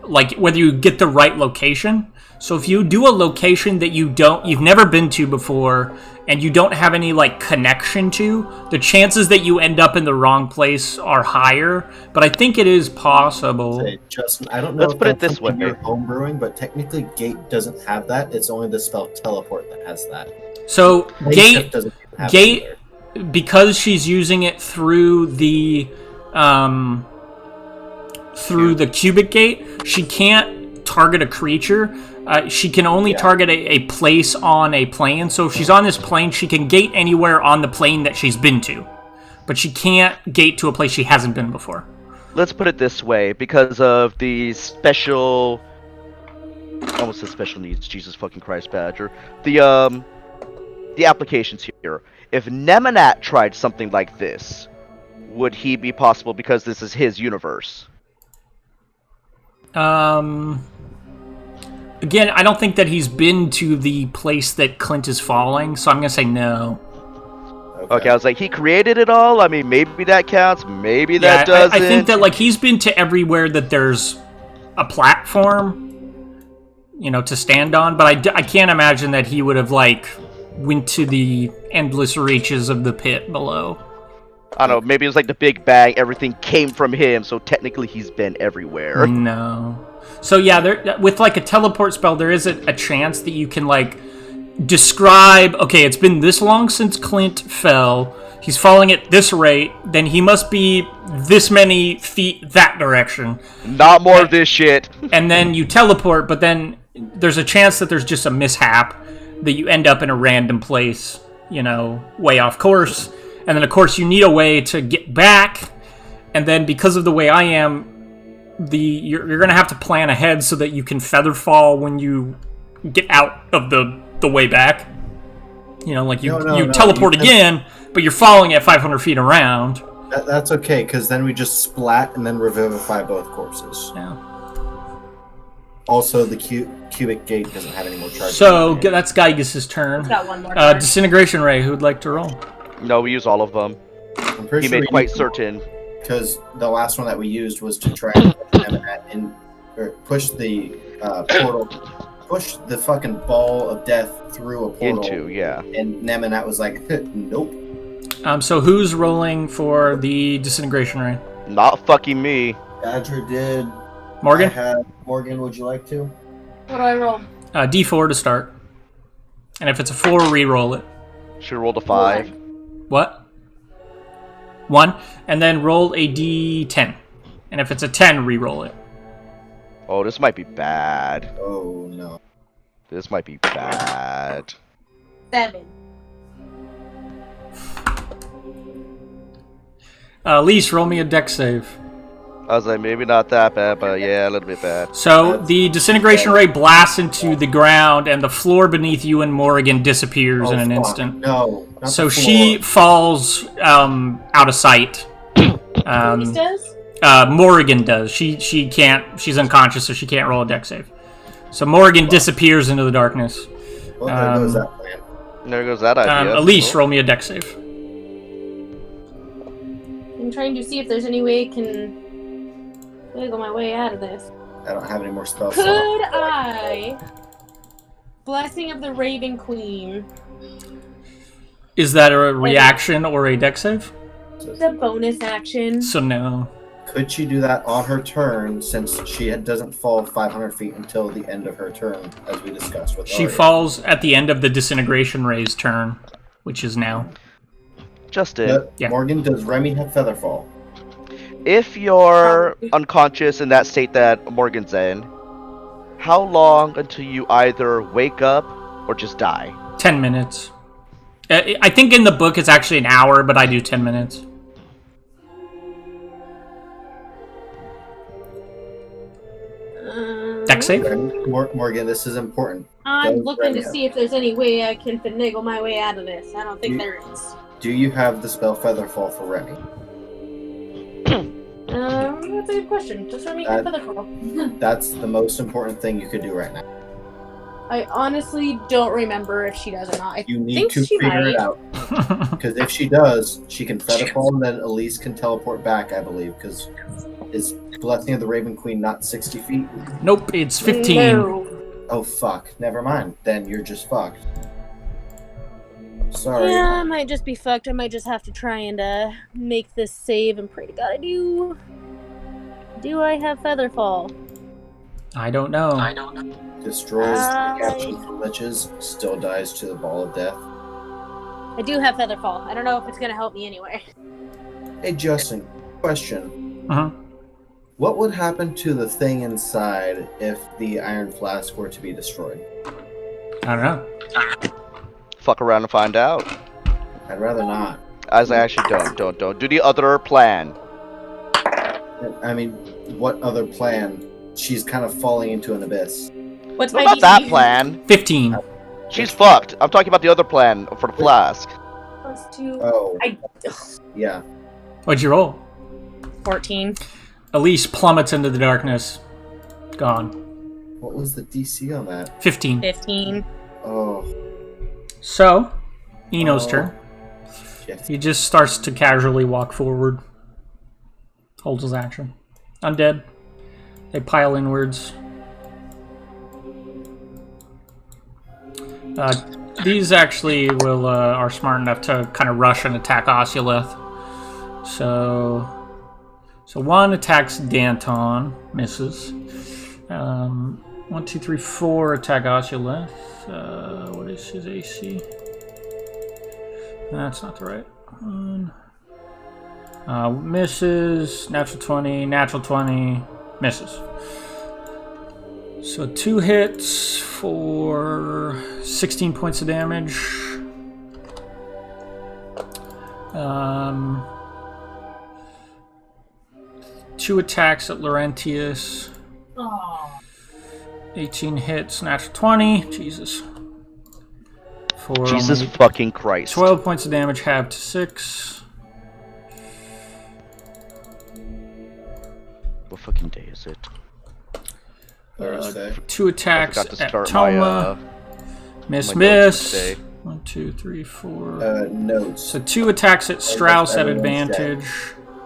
like whether you get the right location. So if you do a location that you've never been to before, and you don't have any like connection to, the chances that you end up in the wrong place are higher. But I think it is possible. Say, Justin, I don't know Let's if put it that's this something way. you're homebrewing, but technically Gate doesn't have that. It's only the spell Teleport that has that. So Makeshift doesn't have Gate, it either. because she's using it through the cubic gate, she can't target a creature. She can only target a place on a plane. So if she's on this plane, she can gate anywhere on the plane that she's been to. But she can't gate to a place she hasn't been before. Let's put it this way, because of the special... almost said special needs, Jesus fucking Christ, Badger. The applications here. If Nemanat tried something like this, would he be possible because this is his universe? Again, I don't think that he's been to the place that Clint is falling, so I'm going to say no. Okay, I was like, he created it all? I mean, maybe that counts, maybe that Yeah, doesn't. I think that like he's been to everywhere that there's a platform, to stand on, but I can't imagine that he would have like went to the endless reaches of the pit below. I don't know, maybe it was like the Big Bang, everything came from him, so technically he's been everywhere. No. So yeah, with like a teleport spell, there is a chance that you can like describe, okay, it's been this long since Clint fell, he's falling at this rate, then he must be this many feet that direction. Not more of this shit. And then you teleport, but then there's a chance that there's just a mishap, that you end up in a random place, way off course. And then, of course, you need a way to get back. And then, because of the way I am, you're going to have to plan ahead so that you can feather fall when you get out of the way back. You teleport again, but you're falling at 500 feet around. That's okay, because then we just splat and then revivify both corpses. Yeah. Also, the cubic gate doesn't have any more charge. So, that's Gygus' turn. Got one more turn. Disintegration Ray, who'd like to roll? No, we use all of them. I'm pretty He sure made quite certain. because the last one that we used was to try and push the portal, push the fucking ball of death through a portal. And Nemanat was like, nope. So who's rolling for the Disintegration Ray? Not fucking me. Badger did. Morgan? Morgan, would you like to? What do I roll? D4 to start. And if it's a 4, re-roll it. Should have rolled a 5. What? 1. And then roll a D10. And if it's a 10, re-roll it. Oh, this might be bad. Oh, no. This might be bad. 7. Lise, roll me a dex save. I was like, maybe not that bad, but yeah, a little bit bad. So the disintegration ray blasts into the ground, and the floor beneath you and Morrigan disappears in an instant. No. Not So the she floor. falls out of sight. Police does? Morrigan does. She can't. She's unconscious, so she can't roll a dex save. So Morrigan disappears into the darkness. Well, there goes that plan. There goes that idea. Elise, roll me a dex save. I'm trying to see if there's any way I can wiggle my way out of this. I don't have any more spells. Could I? Blessing of the Raven Queen. Is that a reaction or a dex save? The bonus action. So no. Could she do that on her turn, since she doesn't fall 500 feet until the end of her turn, as we discussed with She Arya? falls at the end of the disintegration ray's turn, which is now. Justin, But Yeah. Morgan, does Remy have Featherfall? if you're unconscious in that state that Morgan's in, how long until you either wake up or just die? 10 minutes. I think in the book it's actually an hour, but I do 10 minutes. Dex save? Morgan, this is important. I'm Don't looking to Remy. see if there's any way I can finagle my way out of this. I don't think there is. Do you have the spell Featherfall for Remy? That's a good question. Does Remy have Featherfall? That's the most important thing you could do right now. I honestly don't remember if she does or not. I You need think to she figure might. it out. Because if she does, she can Featherfall, and then Elise can teleport back, I believe. Because is Blessing of the Raven Queen not 60 feet? Nope, it's 15. No. Oh, fuck. Never mind. Then you're just fucked. Sorry. Yeah, I might just be fucked. I might just have to try and make this save and pray to God I do. Do I have Featherfall? I don't know. Destroys the caption from liches, still dies to the ball of death. I do have Featherfall. I don't know if it's gonna help me anyway. Hey, Justin, question. Uh-huh. What would happen to the thing inside if the iron flask were to be destroyed? I don't know. Fuck around and find out. I'd rather not. As I actually don't. Do the other plan. I mean, what other plan? She's kind of falling into an abyss. What's What my about that DC? plan? 15. She's fucked. I'm talking about the other plan for the flask. +2. Oh, I yeah. What'd you roll? 14. Elise plummets into the darkness. Gone. What was the DC on that? 15. 15. Oh, So, Eno's Oh. turn. shit. He just starts to casually walk forward. Holds his action. Undead. They pile inwards. These actually are smart enough to kind of rush and attack Oculeth. So one attacks Danton, misses. 1, 2, 3, 4 attack Oculeth. What is his AC? That's not the right one. Misses. Natural 20, misses. So 2 hits for 16 points of damage. 2 attacks at Laurentius. 18 hits, natural 20. Jesus. For Jesus only fucking Christ. 12 points of damage, halved to 6. What fucking day is it? Thursday. 2 attacks I forgot to at start Toma. my Miss. notes today. 1, 2, 3, 4. Notes. So 2 attacks at Strauss at everyone's advantage.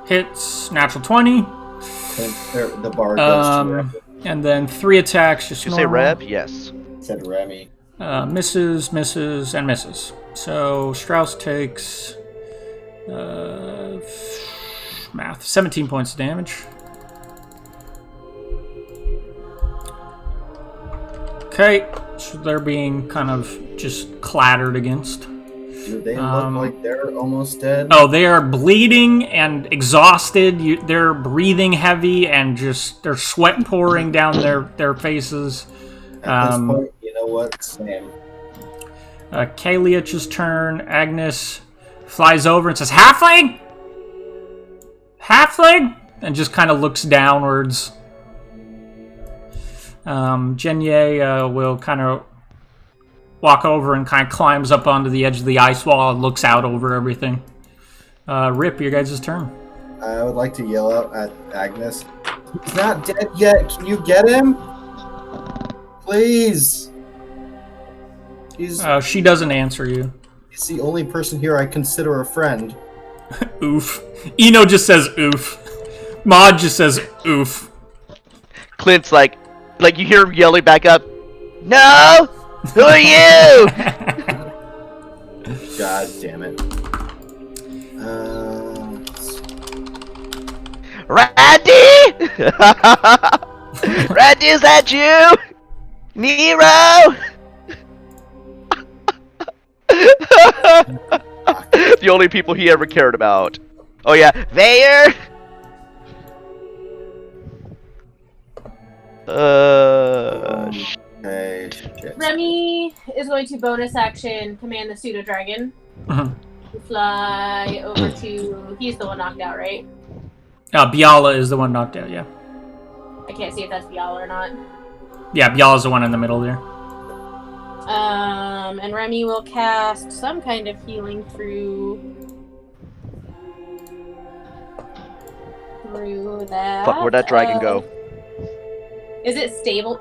Hits, natural 20. The bar goes to Remy. And then 3 attacks, just Did you say normal. Reb? Yes. Said Remy. Misses, and misses. So Strauss takes math, 17 points of damage. Okay, so they're being kind of just clattered against. Do they look like they're almost dead? Oh, they are bleeding and exhausted. They're breathing heavy and just there's sweat pouring down their faces. At this point, you know what? Same. Kaliach's turn. Agnes flies over and says, "Halfling! Halfling! and just kind of looks downwards. Jenye will kind of walk over and kind of climbs up onto the edge of the ice wall and looks out over everything. Rip, your guys' turn. I would like to yell out at Agnes. He's not dead yet. Can you get him? Please. She doesn't answer you. He's the only person here I consider a friend. Oof. Eno just says oof. Maud just says oof. Clint's like you hear him yelling back up, "No! Who are you?" God damn it. Randy! Randy, is that you? Nero! The only people he ever cared about. Oh yeah, Vayer! Hey, shit. Remy is going to bonus action command the pseudo dragon. To fly over to. He's the one knocked out, right? Biala is the one knocked out, yeah. I can't see if that's Biala or not. Yeah, Biala's the one in the middle there. And Remy will cast some kind of healing through that. Fuck, where'd that dragon go? Is it stable?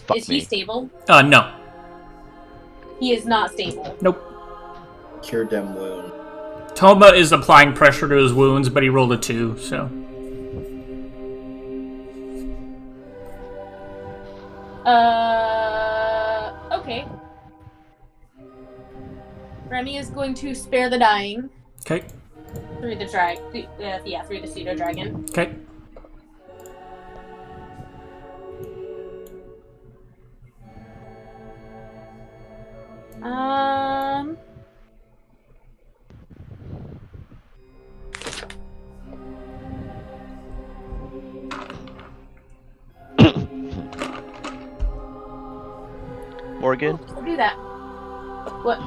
Fuck Is me. he stable? No. He is not stable. Nope. Cured them wound. Toma is applying pressure to his wounds, but he rolled a 2, so... Okay. Remy is going to spare the dying. Okay. Through the through the pseudo dragon. Okay. Morgan, We'll do that. What?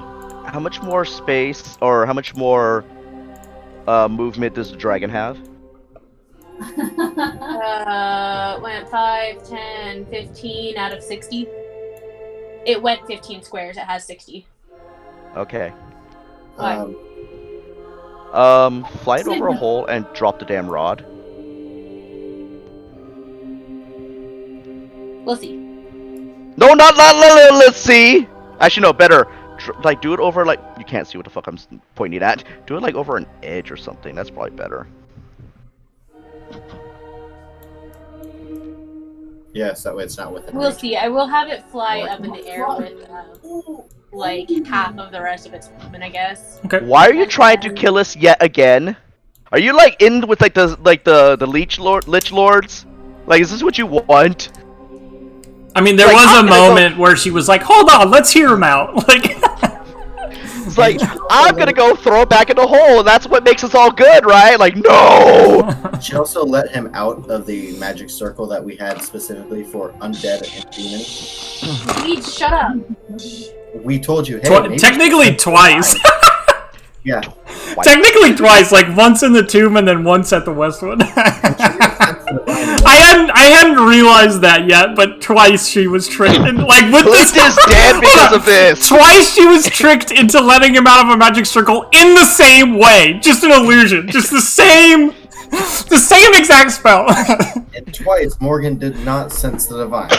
how much more space or how much more movement does the dragon have? Went 5, 10, 15 out of 60. It went 15 squares. It has 60. Okay. Why? Fly it over a hole and drop the damn rod. We'll see. No, not let's see. Actually, no, better. Like, do it over, like, you can't see what the fuck I'm pointing at. Do it, like, over an edge or something. That's probably better. Yes, that way it's not within We'll reach. see. I will have it fly up in the air with, like, half of the rest of its movement, I guess. Okay. Why are you trying to kill us yet again? Are you, like, in with, like, the lich lords? Like, is this what you want? I mean, there Like, was I'm a gonna moment where she was like, hold on, let's hear him out. Like... It's like, I'm gonna go throw it back in the hole, and that's what makes us all good, right? Like, no! She also let him out of the magic circle that we had specifically for undead and demons. Weed, shut up. We told you, hey, maybe- Technically twice. Yeah. Technically twice, like once in the tomb and then once at the Westwood. I hadn't realized that yet, but twice she was tricked. And, like with Clint this, is dead because of this. Twice she was tricked into letting him out of a magic circle in the same way, just an illusion, just the same exact spell. And twice, Morgan did not sense the divine.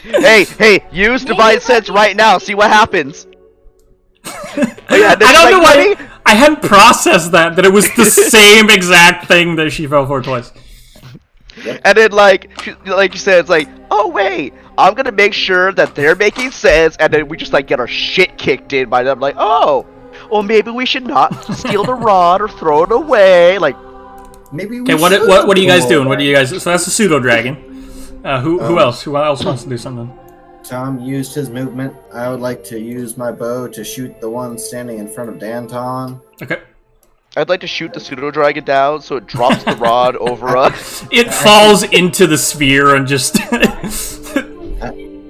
Hey, use divine sense right now. See what happens. Oh, yeah, I don't know why I hadn't processed that it was the same exact thing that she fell for twice. And then, like you said, it's like, oh wait, I'm gonna make sure that they're making sense, and then we just like get our shit kicked in by them. Like, oh, well maybe we should not steal the rod or throw it away. Like, Maybe. Okay, what are you guys doing? What are you guys? So that's the pseudo dragon. Who else? Who else wants to do something? Tom used his movement. I would like to use my bow to shoot the one standing in front of Danton. Okay. I'd like to shoot the pseudo dragon down so it drops the rod over us. It falls into the sphere and just.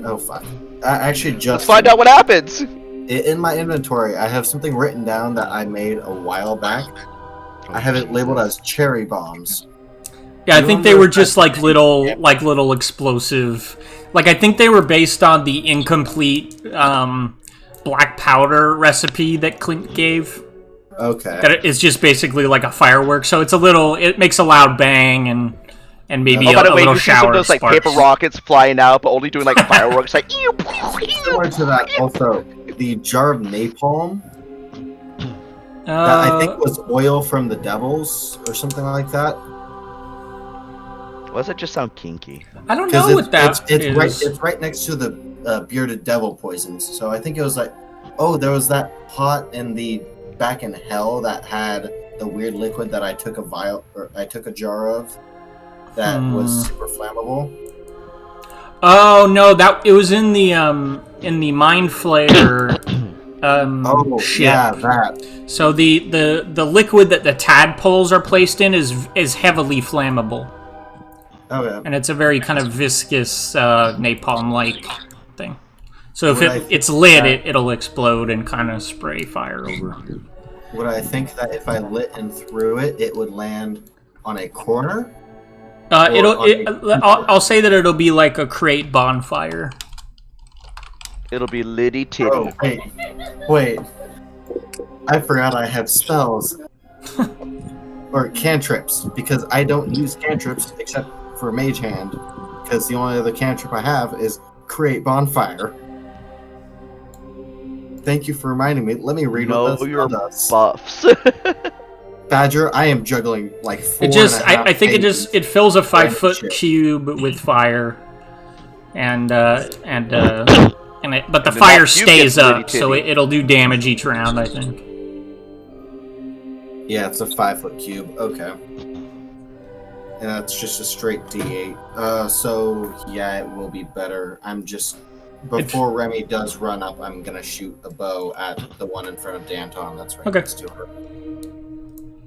Oh fuck! I actually just Let's find out what happens. in my inventory. I have something written down that I made a while back. I have it labeled as cherry bombs. Yeah, I think they were just like little explosive. Like I think they were based on the incomplete black powder recipe that Clint gave. Okay. That it's just basically like a firework, so it's a little. It makes a loud bang and maybe Oh, by the a way, little you see some shower of those of like sparks. paper rockets flying out, but only doing like fireworks, like. Similar to that, also the jar of napalm that I think was oil from the devils or something like that. Why does it just sound kinky? I don't know what that is. It's right next to the bearded devil poisons. So I think it was like, oh, there was that pot in the back in hell that had the weird liquid that I took a jar of that was super flammable. Oh no, it was in the Mind Flayer ship. Yeah, that. So the liquid that the tadpoles are placed in is heavily flammable. Oh yeah. And it's a very kind of viscous napalm-like thing. So if it's lit, it'll explode and kind of spray fire over. Would I think that if I lit and threw it, it would land on a corner? I'll say that it'll be like a crate bonfire. It'll be Liddy Titty. Oh, wait. I forgot I have spells. Or cantrips, because I don't use cantrips except for Mage Hand, because the only other cantrip I have is Create Bonfire. Thank you for reminding me. Let me read what that spell does. Buffs. Badger, I am juggling like four. I think it fills a 5-foot cube with fire, but the fire stays up, so it'll do damage each round. I think. Yeah, it's a 5-foot cube. Okay, and that's just a straight D8. So yeah, it will be better. I'm just before Remy does run up, I'm gonna shoot a bow at the one in front of Danton. That's right next to her.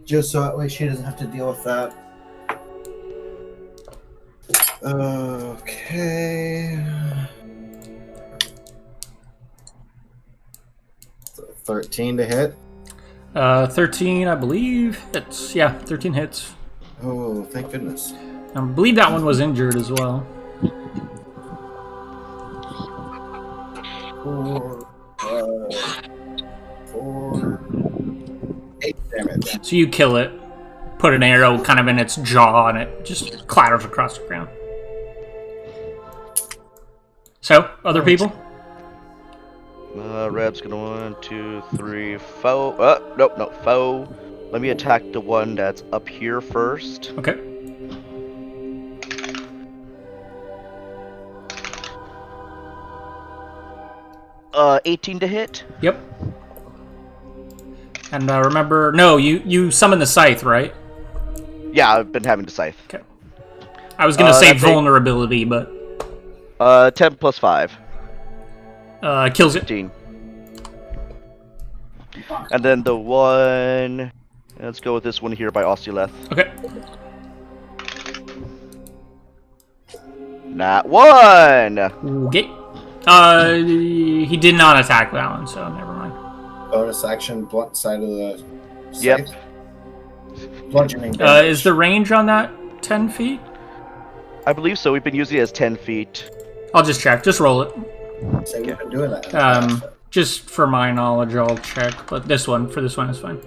Just so that way she doesn't have to deal with that. Okay. 13 to hit. 13, I believe. Hits. Yeah, 13 hits. Oh, thank goodness. I believe that one was injured as well. 8 damage. So you kill it, put an arrow kind of in its jaw, and it just clatters across the ground. So, other people? Reb's gonna 1, 2, 3, foe. Nope, no, foe. Let me attack the one that's up here first. Okay. Uh, 18 to hit. Yep. And remember, no, you summon the scythe, right? Yeah, I've been having the scythe. Okay. I was gonna say vulnerability, but 10 plus 5. Kills it. 15. And then the one. Let's go with this one here by Osteoleth. Okay. Not one. Okay. He did not attack that one, so never mind. Bonus action, blunt side of the scythe. Yep. Bludgeoning damage. Is the range on that 10 feet? I believe so. We've been using it as 10 feet. I'll just check. Just roll it. So we've been doing that. In the past. Just for my knowledge, I'll check. But this one is fine.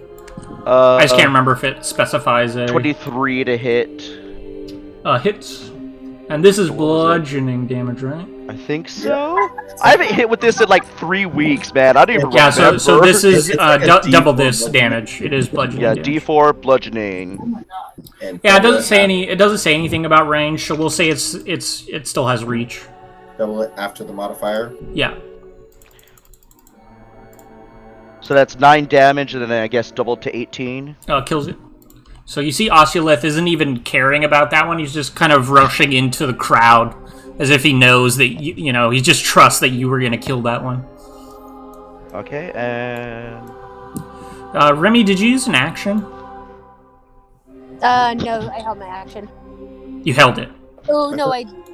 I just can't remember if it specifies a 23 to hit. Hits. And this is bludgeoning damage, right? I think so. I haven't hit with this in like 3 weeks, man. I don't even remember. Yeah, so this is like a double D4 this damage. It is bludgeoning. Yeah, damage. D4 bludgeoning. Yeah, it doesn't say anything about range, so we'll say it still has reach. Double it after the modifier. Yeah. So that's 9 damage, and then I guess double to 18. Kills it. So you see Osteolith isn't even caring about that one. He's just kind of rushing into the crowd as if he knows that, he just trusts that you were going to kill that one. Okay, and... Remy, did you use an action? No, I held my action. You held it. Oh, no,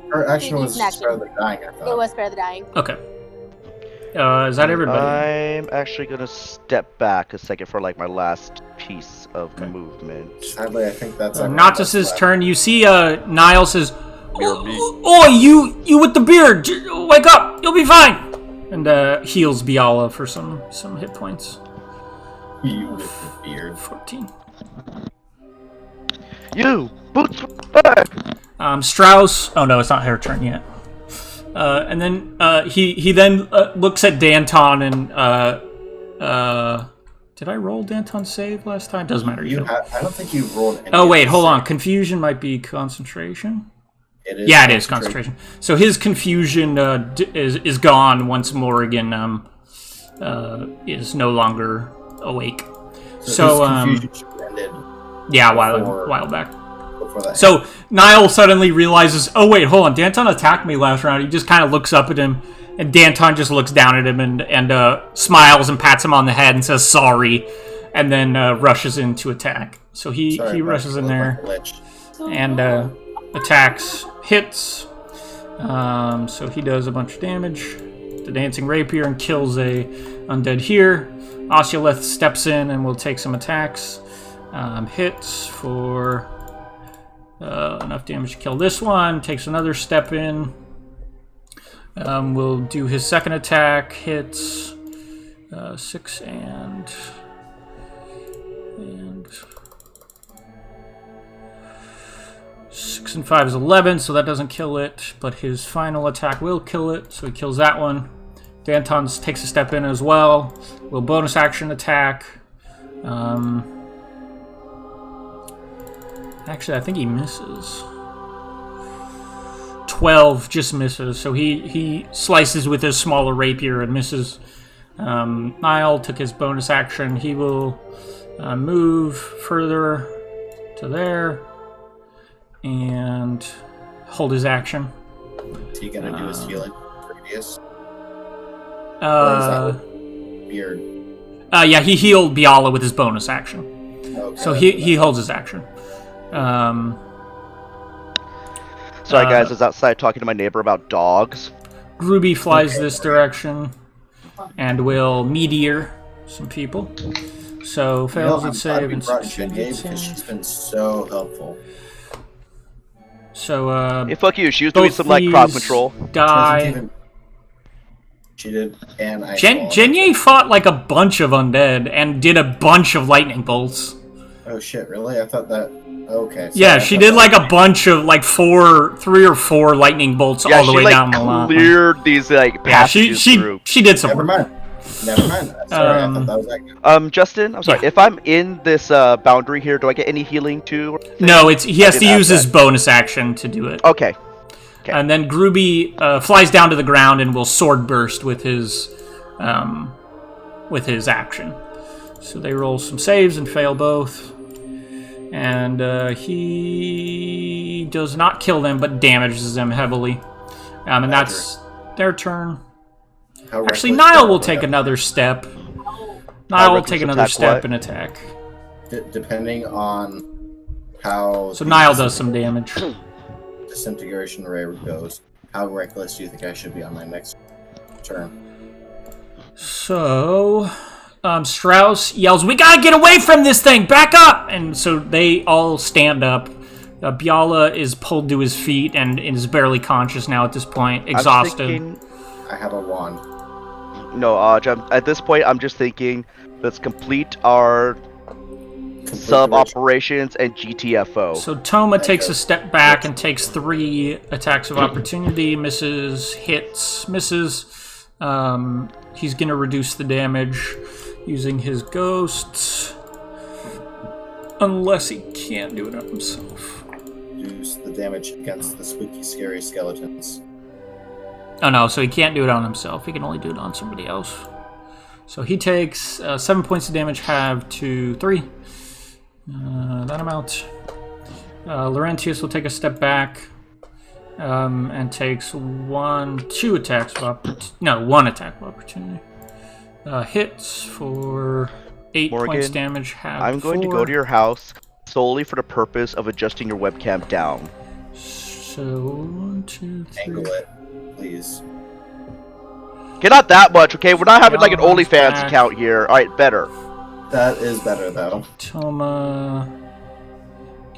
Her action didn't was use an action. spare the dying, I thought. It was spare the dying. Okay. Is that everybody? I'm actually gonna step back a second for like my last piece of movement. Sadly, I think that's Noctis's turn. You see, Niall says, Mirror me. "Oi, you with the beard! Wake up! You'll be fine." And heals Biala for some hit points. You with the beard. 14. You boots back. Strauss. Oh no, it's not her turn yet. And then he then looks at Danton and did I roll Danton's save last time? Doesn't matter. I don't think you rolled any. Oh wait, hold on. Confusion might be concentration. It is. Yeah, it is concentration. So his confusion is gone once Morrigan is no longer awake. So his confusion should have ended. Yeah, a while back. Before that. So Niall suddenly realizes, oh wait, hold on, Danton attacked me last round. He just kind of looks up at him, and Danton just looks down at him and smiles and pats him on the head and says sorry, and then rushes in to attack. So he rushes in there and attacks, hits. So he does a bunch of damage. The dancing rapier and kills a undead here. Oculeth steps in and will take some attacks. Hits for enough damage to kill this one. Takes another step in. Will do his second attack. Hits 6 and 6 and 5 is 11, so that doesn't kill it. But his final attack will kill it, so he kills that one. Danton takes a step in as well. Will bonus action attack. Actually, I think he misses. 12 just misses, so he slices with his smaller rapier and misses. Niall took his bonus action. He will move further to there and hold his action. Is he gonna do his healing previous? Or is that with beard? Yeah, he healed Biala with his bonus action. Okay, So he holds his action. Sorry, guys, I was outside talking to my neighbor about dogs. Ruby flies this direction and will meteor some people. So fails its save and succeeds. because she's been so helpful. So Hey, fuck you. She was doing some like crowd control. Die. She did, and I. Jenye fought like a bunch of undead and did a bunch of lightning bolts. Oh shit! Really? I thought that. Okay. So Yeah, she did like a bunch of like 3 or 4 lightning bolts all the way down the line. Cleared these like passages through. She did some Never work. mind. Never mind. Sorry, I thought that was like. Justin, I'm sorry. Yeah. If I'm in this boundary here, do I get any healing too? No, he has to use his bonus action to do it. Okay. Okay. And then Grooby flies down to the ground and will sword burst with his action. So they roll some saves and fail both. And he does not kill them, but damages them heavily. And that's their turn. Actually, Niall will take another step. Niall will take another step and attack. Depending on how. So Niall does some damage. Disintegration ray goes. How reckless do you think I should be on my next turn? So, Strauss yells, "We gotta get away from this thing! Back up!" And so they all stand up. Biala is pulled to his feet and is barely conscious now at this point, exhausted. I have a wand. No, at this point, I'm just thinking, let's complete our sub-operations and GTFO. So Toma takes a step back and takes 3 attacks of opportunity, misses, hits, misses. He's going to reduce the damage using his ghosts, unless he can't do it on himself. Reduce the damage against the spooky, scary skeletons. Oh no, so he can't do it on himself. He can only do it on somebody else. So he takes 7 points of damage, halved to 3. That amount. Laurentius will take a step back and takes 1 attack of opportunity. Hits for 8 Morgan, points damage. I'm going to go to your house solely for the purpose of adjusting your webcam down. So 1, 2, 3. Angle it, please. Okay, not that much, okay? We're not having like an Yama's OnlyFans back. account here. Alright, better. That is better, though. Toma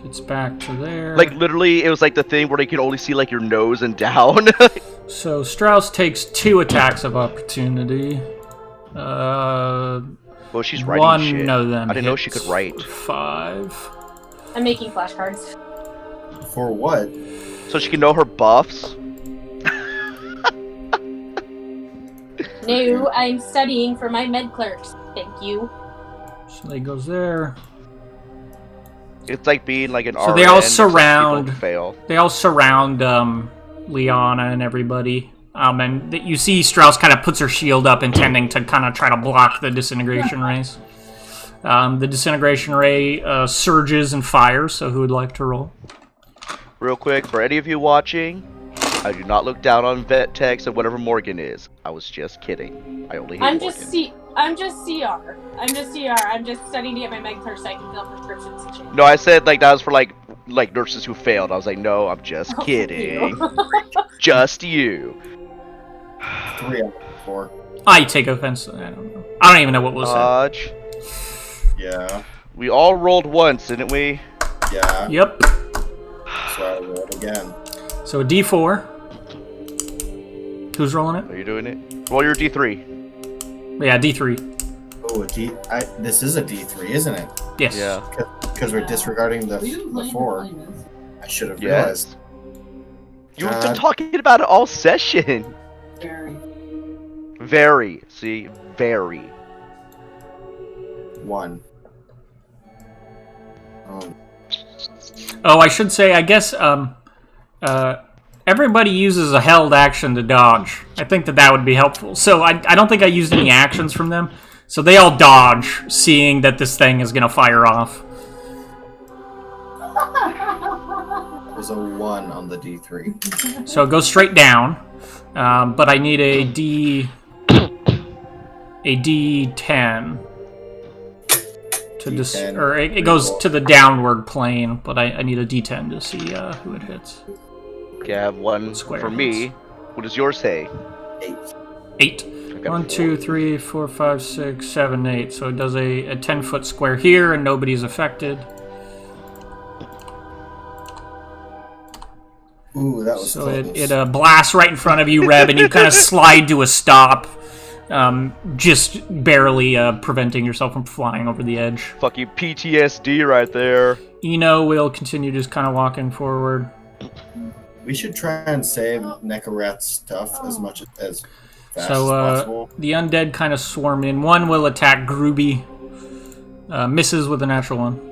gets back to there. Like, literally, it was like the thing where they could only see like your nose and down. So Strauss takes 2 attacks of opportunity. Well, she's writing One shit. of them I didn't know she hits could write. for 5. I'm making flashcards. For what? So she can know her buffs. No, I'm studying for my med clerks. Thank you. So they goes there. It's like being like an So they all surround. Fail. They all surround Liana and everybody. And you see Strauss kind of puts her shield up, intending to kind of try to block the disintegration rays. The disintegration ray surges and fires. So who would like to roll? Real quick, for any of you watching, I do not look down on vet techs and whatever Morgan is. I was just kidding. I only hate I'm Morgan. just CR. I'm just CR. I'm just studying to get my med clerk so I can fill prescriptions and shit. No, I said like that was for like nurses who failed. I was like, no, I'm just Oh, kidding. you. Just you. 3 out of 4. I take offense. I don't know. I don't even know what was said. Dodge. Yeah. We all rolled once, didn't we? Yeah. Yep. So I rolled again. So a D4. Who's rolling it? Are you doing it? Roll your D3. Yeah, D3. Oh, this is a D3, isn't it? Yes. Yeah. Because we're disregarding the 4. I should have Yes. realized. You've been talking about it all session. Very. See? Very. 1. Oh, I should say, I guess, everybody uses a held action to dodge. I think that would be helpful. So I don't think I used any actions from them. So they all dodge, seeing that this thing is going to fire off. There's a 1 on the D3. So it goes straight down. But I need a D10. D10. Or it goes to the downward plane, but I need a D10 to see who it hits. Okay, I have one Square for me. What does yours say? 8. 8. got 1, 2, 3, 4, 5, 6, 7, 8. So it does a 10-foot square here, and nobody's affected. Ooh, that was So close. it blasts right in front of you, Reb, and you kind of slide to a stop, just barely preventing yourself from flying over the edge. Fucking PTSD right there. Eno will continue just kind of walking forward. We should try and save Nekarat's stuff as much as fast So as possible. the undead kind of swarm in. One will attack Grooby. Misses with a natural one.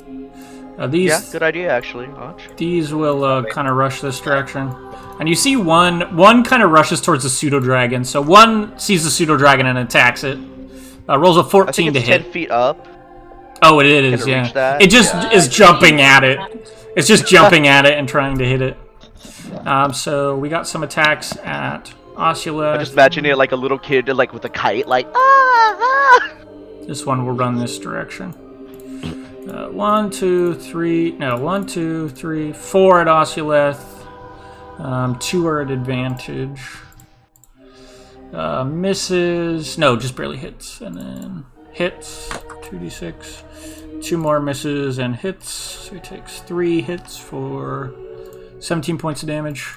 Yeah, good idea actually. Watch. These will kind of rush this direction. And you see one kind of rushes towards the pseudo-dragon. So one sees the pseudo-dragon and attacks it. Rolls a I 14 think to it's hit. 10 feet up. Oh, it is, Can it yeah. reach that? It just is jumping at it. It's just jumping at it and trying to hit it. So we got some attacks at Osula. I just imagine it like a little kid like with a kite, like ah. This one will run this direction. 1, 2, 3. No, 1, 2, 3, 4 at Osuleth. 2 are at advantage. Misses. No, just barely hits. And then hits. 2d6. 2 more misses and hits. So he takes 3 hits for 17 points of damage.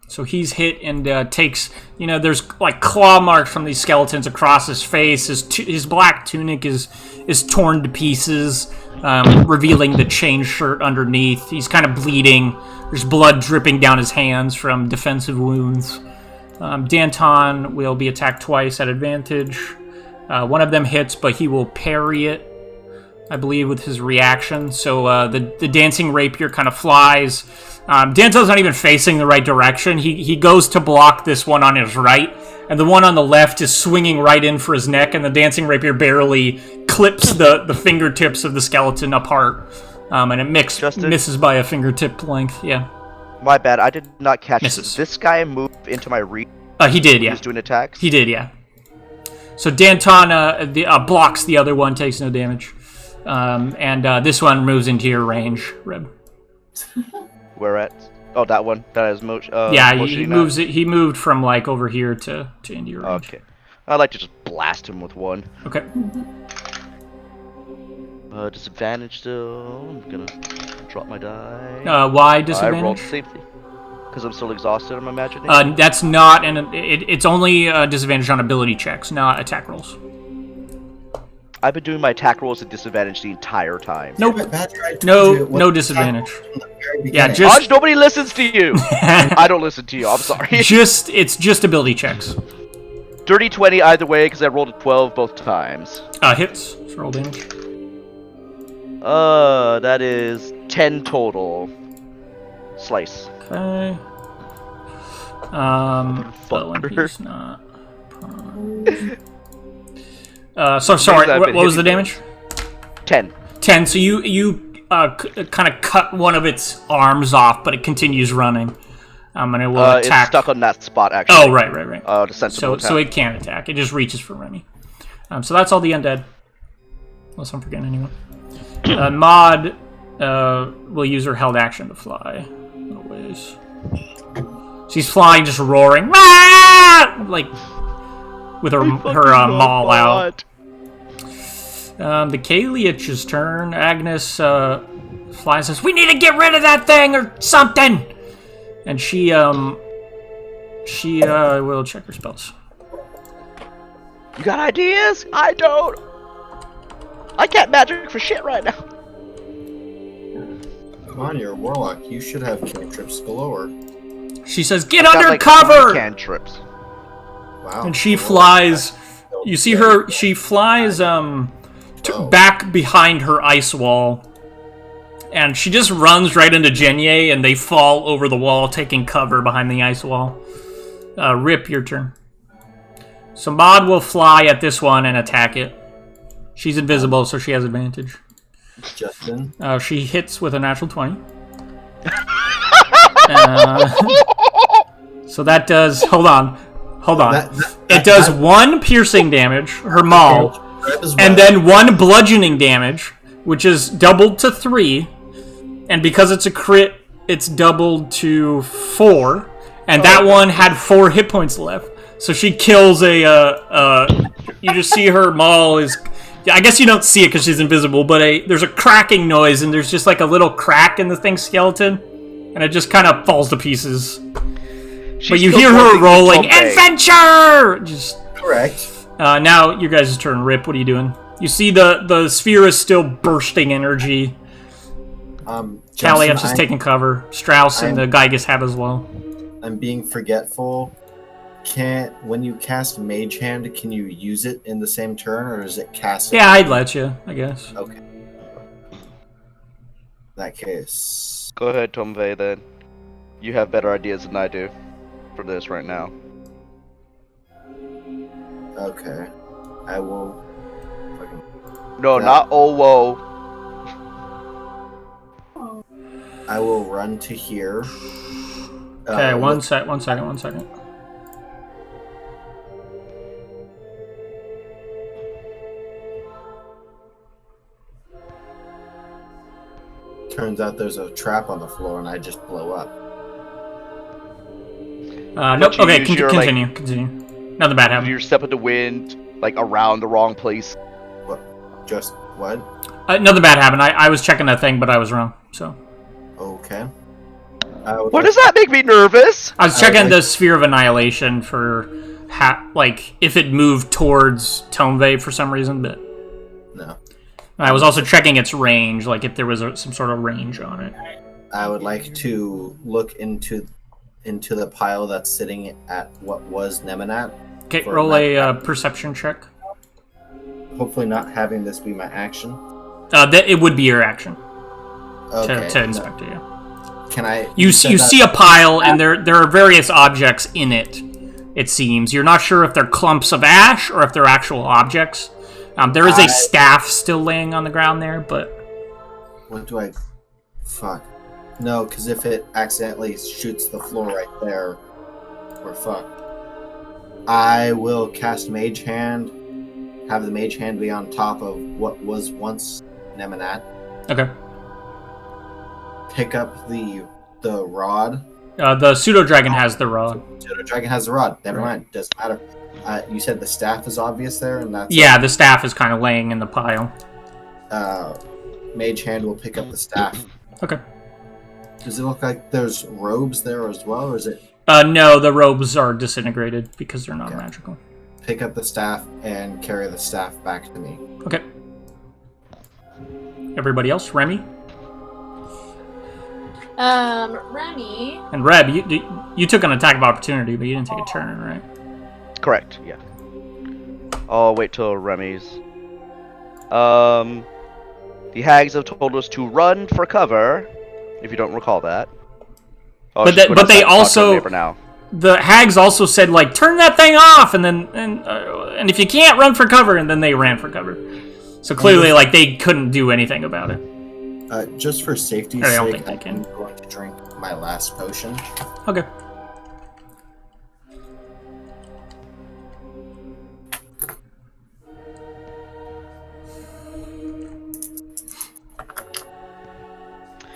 So he's hit and takes, there's like claw marks from these skeletons across his face. His black tunic is torn to pieces, revealing the chain shirt underneath. He's kind of bleeding. There's blood dripping down his hands from defensive wounds. Danton will be attacked twice at advantage. One of them hits, but he will parry it, I believe, with his reaction. So the dancing rapier kind of flies. Danton's not even facing the right direction. He goes to block this one on his right, and the one on the left is swinging right in for his neck, and the dancing rapier barely clips the fingertips of the skeleton apart. And it misses by a fingertip length, yeah. My bad, I did not catch Misses. this guy move into my reach. He did, yeah. He's doing attacks. He did, yeah. So Danton blocks the other one, takes no damage. And this one moves into your range, Reb. Where at? Oh, that one. That is yeah, he motioning moves it. He moved from like over here to into your range. Okay. I'd like to just blast him with one. Okay. Disadvantage still. I'm gonna drop my die. Why I disadvantage? rolled safety. Because I'm still exhausted, I'm imagining. That's not, and it's only disadvantage on ability checks, not attack rolls. I've been doing my attack rolls at disadvantage the entire time. Nope. But Badger, I told No, you it was no disadvantage. from the very Yeah, beginning. just Hodge, nobody listens to you! I don't listen to you, I'm sorry. it's just ability checks. Dirty 20 either way, because I rolled a 12 both times. Hits. So roll damage. That is 10 total. Slice. Okay. Oh, and he's not. So sorry. What was the damage? 10. 10. So you kind of cut one of its arms off, but it continues running. And it will attack. It's stuck on that spot, actually. Oh, right. The sensible So it can't attack. It just reaches for Remy. So that's all the undead. Unless I'm forgetting anyone. Maud will use her held action to fly a little ways. She's flying, just roaring, ah! Like with her maul out. The Kaliach's turn. Agnes flies and says, "We need to get rid of that thing or something." And she will check her spells. You got ideas? I don't. I can't magic for shit right now. Come on, you're a warlock. You should have cantrips galore. She says, "Get I've got, under like, cover!" 3 cantrips. Wow. And she flies. You see her. She flies back behind her ice wall, and she just runs right into Jenye, and they fall over the wall, taking cover behind the ice wall. Rip, your turn. So Maud will fly at this one and attack it. She's invisible, so she has advantage. Justin. She hits with a natural 20. So that does. Hold on. It does 1 piercing damage, her maul, and then 1 bludgeoning damage, which is doubled to 3. And because it's a crit, it's doubled to 4. And that one had 4 hit points left. So she kills a. You just see her maul is. I guess you don't see it because she's invisible, but there's a cracking noise, and there's just like a little crack in the thing's skeleton, and it just kind of falls to pieces. But you hear her rolling, "Adventure!" Just correct. Now your guys' turn. Rip, what are you doing? You see the sphere is still bursting energy. Kaliach's is taking cover. Strauss and the Gygas have as well. I'm being forgetful. When you cast Mage Hand, can you use it in the same turn, or is it cast? Yeah, I'd let you, I guess. Okay. In that case. Go ahead, Tomve, then. You have better ideas than I do for this right now. Okay. I will. No, not oh whoa. I will run to here. Okay, one second. Turns out there's a trap on the floor, and I just blow up. Nope. Okay, continue. Nothing bad happened. You're stepping the wind, like around the wrong place. What? Just what? Nothing bad happened. I was checking that thing, but I was wrong. So. Okay. What does that make me nervous? I was checking the Sphere of Annihilation for, if it moved towards Tomve for some reason, but... No. I was also checking its range, like if there was some sort of range on it. I would like to look into the pile that's sitting at what was Nemanat. Okay, roll a perception check. Hopefully not having this be my action. It would be your action. Okay. To inspect it, yeah. Can I... You see a pile, and there are various objects in it, it seems. You're not sure if they're clumps of ash or if they're actual objects. There is a staff still laying on the ground there, but... What do I... Fuck. No, because if it accidentally shoots the floor right there, we're fucked. I will cast Mage Hand, have the Mage Hand be on top of what was once Nemanat. Okay. Pick up the the rod. The pseudo dragon has the rod. The dragon has the rod. Never mind. Doesn't matter. You said the staff is obvious there, and that's Yeah, the staff is kind of laying in the pile. Mage Hand will pick up the staff. Okay. Does it look like there's robes there as well, or is it? No, the robes are disintegrated because they're not magical. Pick up the staff and carry the staff back to me. Okay. Everybody else, Remy Remy. and Reb. You took an attack of opportunity, but you didn't take a turn, right? Correct, yeah. I'll wait till Remy's. The hags have told us to run for cover, if you don't recall that. Oh, But they also now. The hags also said like turn that thing off, and if you can't run for cover, and then they ran for cover. So clearly, like they couldn't do anything about it. Just for safety's I don't sake, think they can. I'm going to drink my last potion. Okay.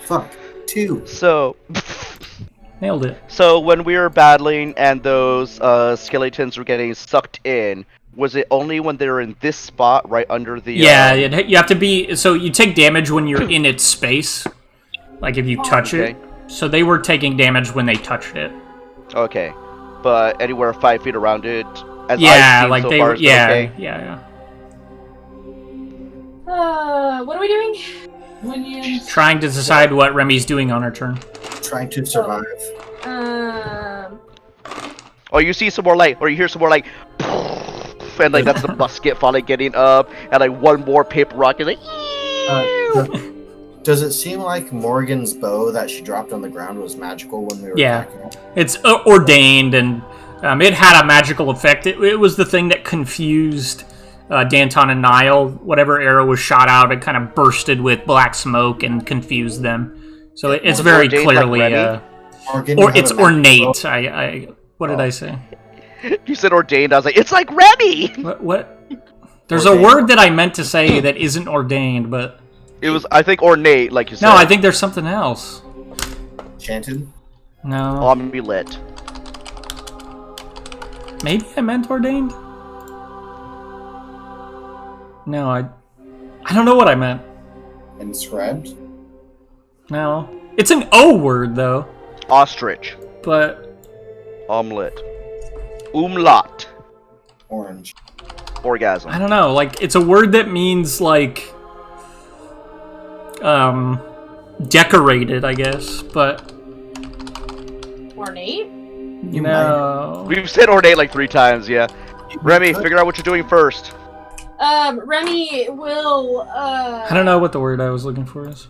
Fuck. 2. So, Nailed it. so when we were battling and those skeletons were getting sucked in, was it only when they were in this spot right under the? Yeah, you have to be. So you take damage when you're in its space, like if you touch it. So they were taking damage when they touched it. Okay, but anywhere 5 feet around it. As Yeah, I've seen like so they far, were. is it Yeah, okay? yeah. What are we doing? Trying to decide what Remy's doing on her turn. Trying to survive. Or you see some more light, or you hear some more like, and like that's the musket finally getting up, and like one more paper rock is like. Does it seem like Morgan's bow that she dropped on the ground was magical when we were attacking her? It's ordained, and it had a magical effect. It was the thing that confused Danton and Niall. Whatever arrow was shot out, it kind of bursted with black smoke and confused them. So it's very ordained clearly, like Morgan, or you have it's a magical ornate. bow? What did I say? You said ordained. I was like, it's like Remy. What? There's Ordained. a word that I meant to say that isn't ordained, but It was, I think, ornate, like you said. no, I think there's something else. Enchanted? No, Amulet. maybe I meant ordained. No, I don't know what I meant. Inscribed? No, it's an O word though, Ostrich. but Omelet. Umlaut. Orange. Orgasm. I don't know. Like it's a word that means like decorated, I guess, but Ornate? You no. We've said ornate like 3 times, yeah. Remy, figure out what you're doing first. Remy will, I don't know what the word I was looking for is.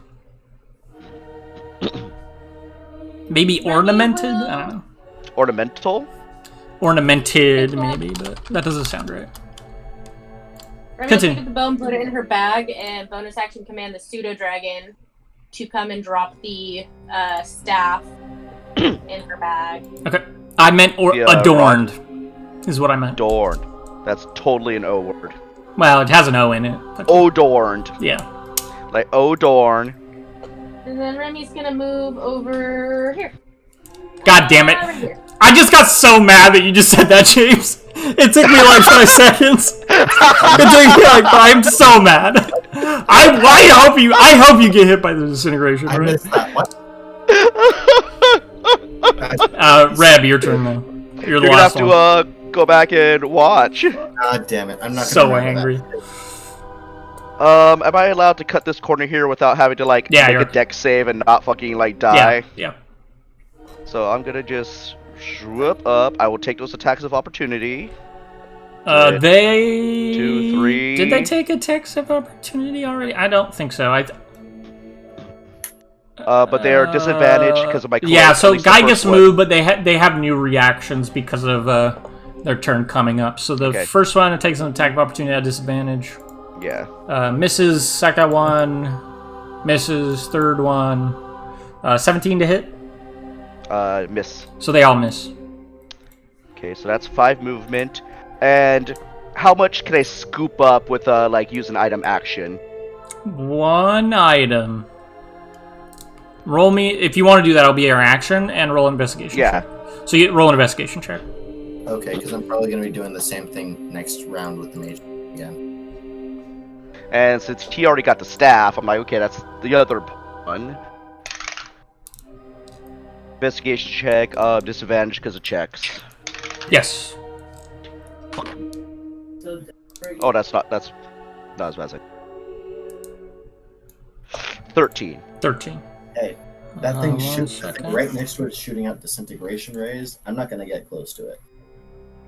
Maybe Remy ornamented? will- I don't know. Ornamental? Ornamented, maybe, but that doesn't sound right. Remy will Continue. pick up the bow and put it in her bag, and bonus action command the pseudo dragon to come and drop the staff in her bag. Okay. I meant adorned, is what I meant. Adorned. That's totally an O word. Well, it has an O in it. But Odorned. yeah. Like odorn. And then Remy's gonna move over here. God damn it. Right here. I just got so mad that you just said that, James. It took me like 5 seconds. It took me like 5. I'm so mad. I hope you get hit by the disintegration, I right? missed that. What? Reb, your turn now. You're the You're gonna have last one. to go back and watch. God damn it. I'm not So gonna remember angry. Am I allowed to cut this corner here without having to like Yeah, make you're- a deck save and not fucking like die? Yeah. So I'm gonna just swoop up. I will take those attacks of opportunity. They 2, 3. Did they take attacks of opportunity already? I don't think so. But they are disadvantaged because of my cloak. Yeah, at so least the Guy first gets one. moved, but they have new reactions because of their turn coming up. So the Okay. first one, it takes an attack of opportunity at disadvantage. Yeah. Misses second one, misses third one. 17 to hit, Miss. so they all miss. Okay, so that's 5 movement. And how much can I scoop up with like use an item action? 1 item. Roll me if you want to do that. It'll be our action and roll an investigation. Yeah. Check. So you roll an investigation check. Okay, because I'm probably going to be doing the same thing next round with the mage again. And since he already got the staff, I'm like, okay, that's the other one. Investigation check, disadvantage because of checks. Yes. Oh, that's not as bad as 13. 13. Hey, that thing One shoots second. right next to it, shooting out disintegration rays. I'm not going to get close to it.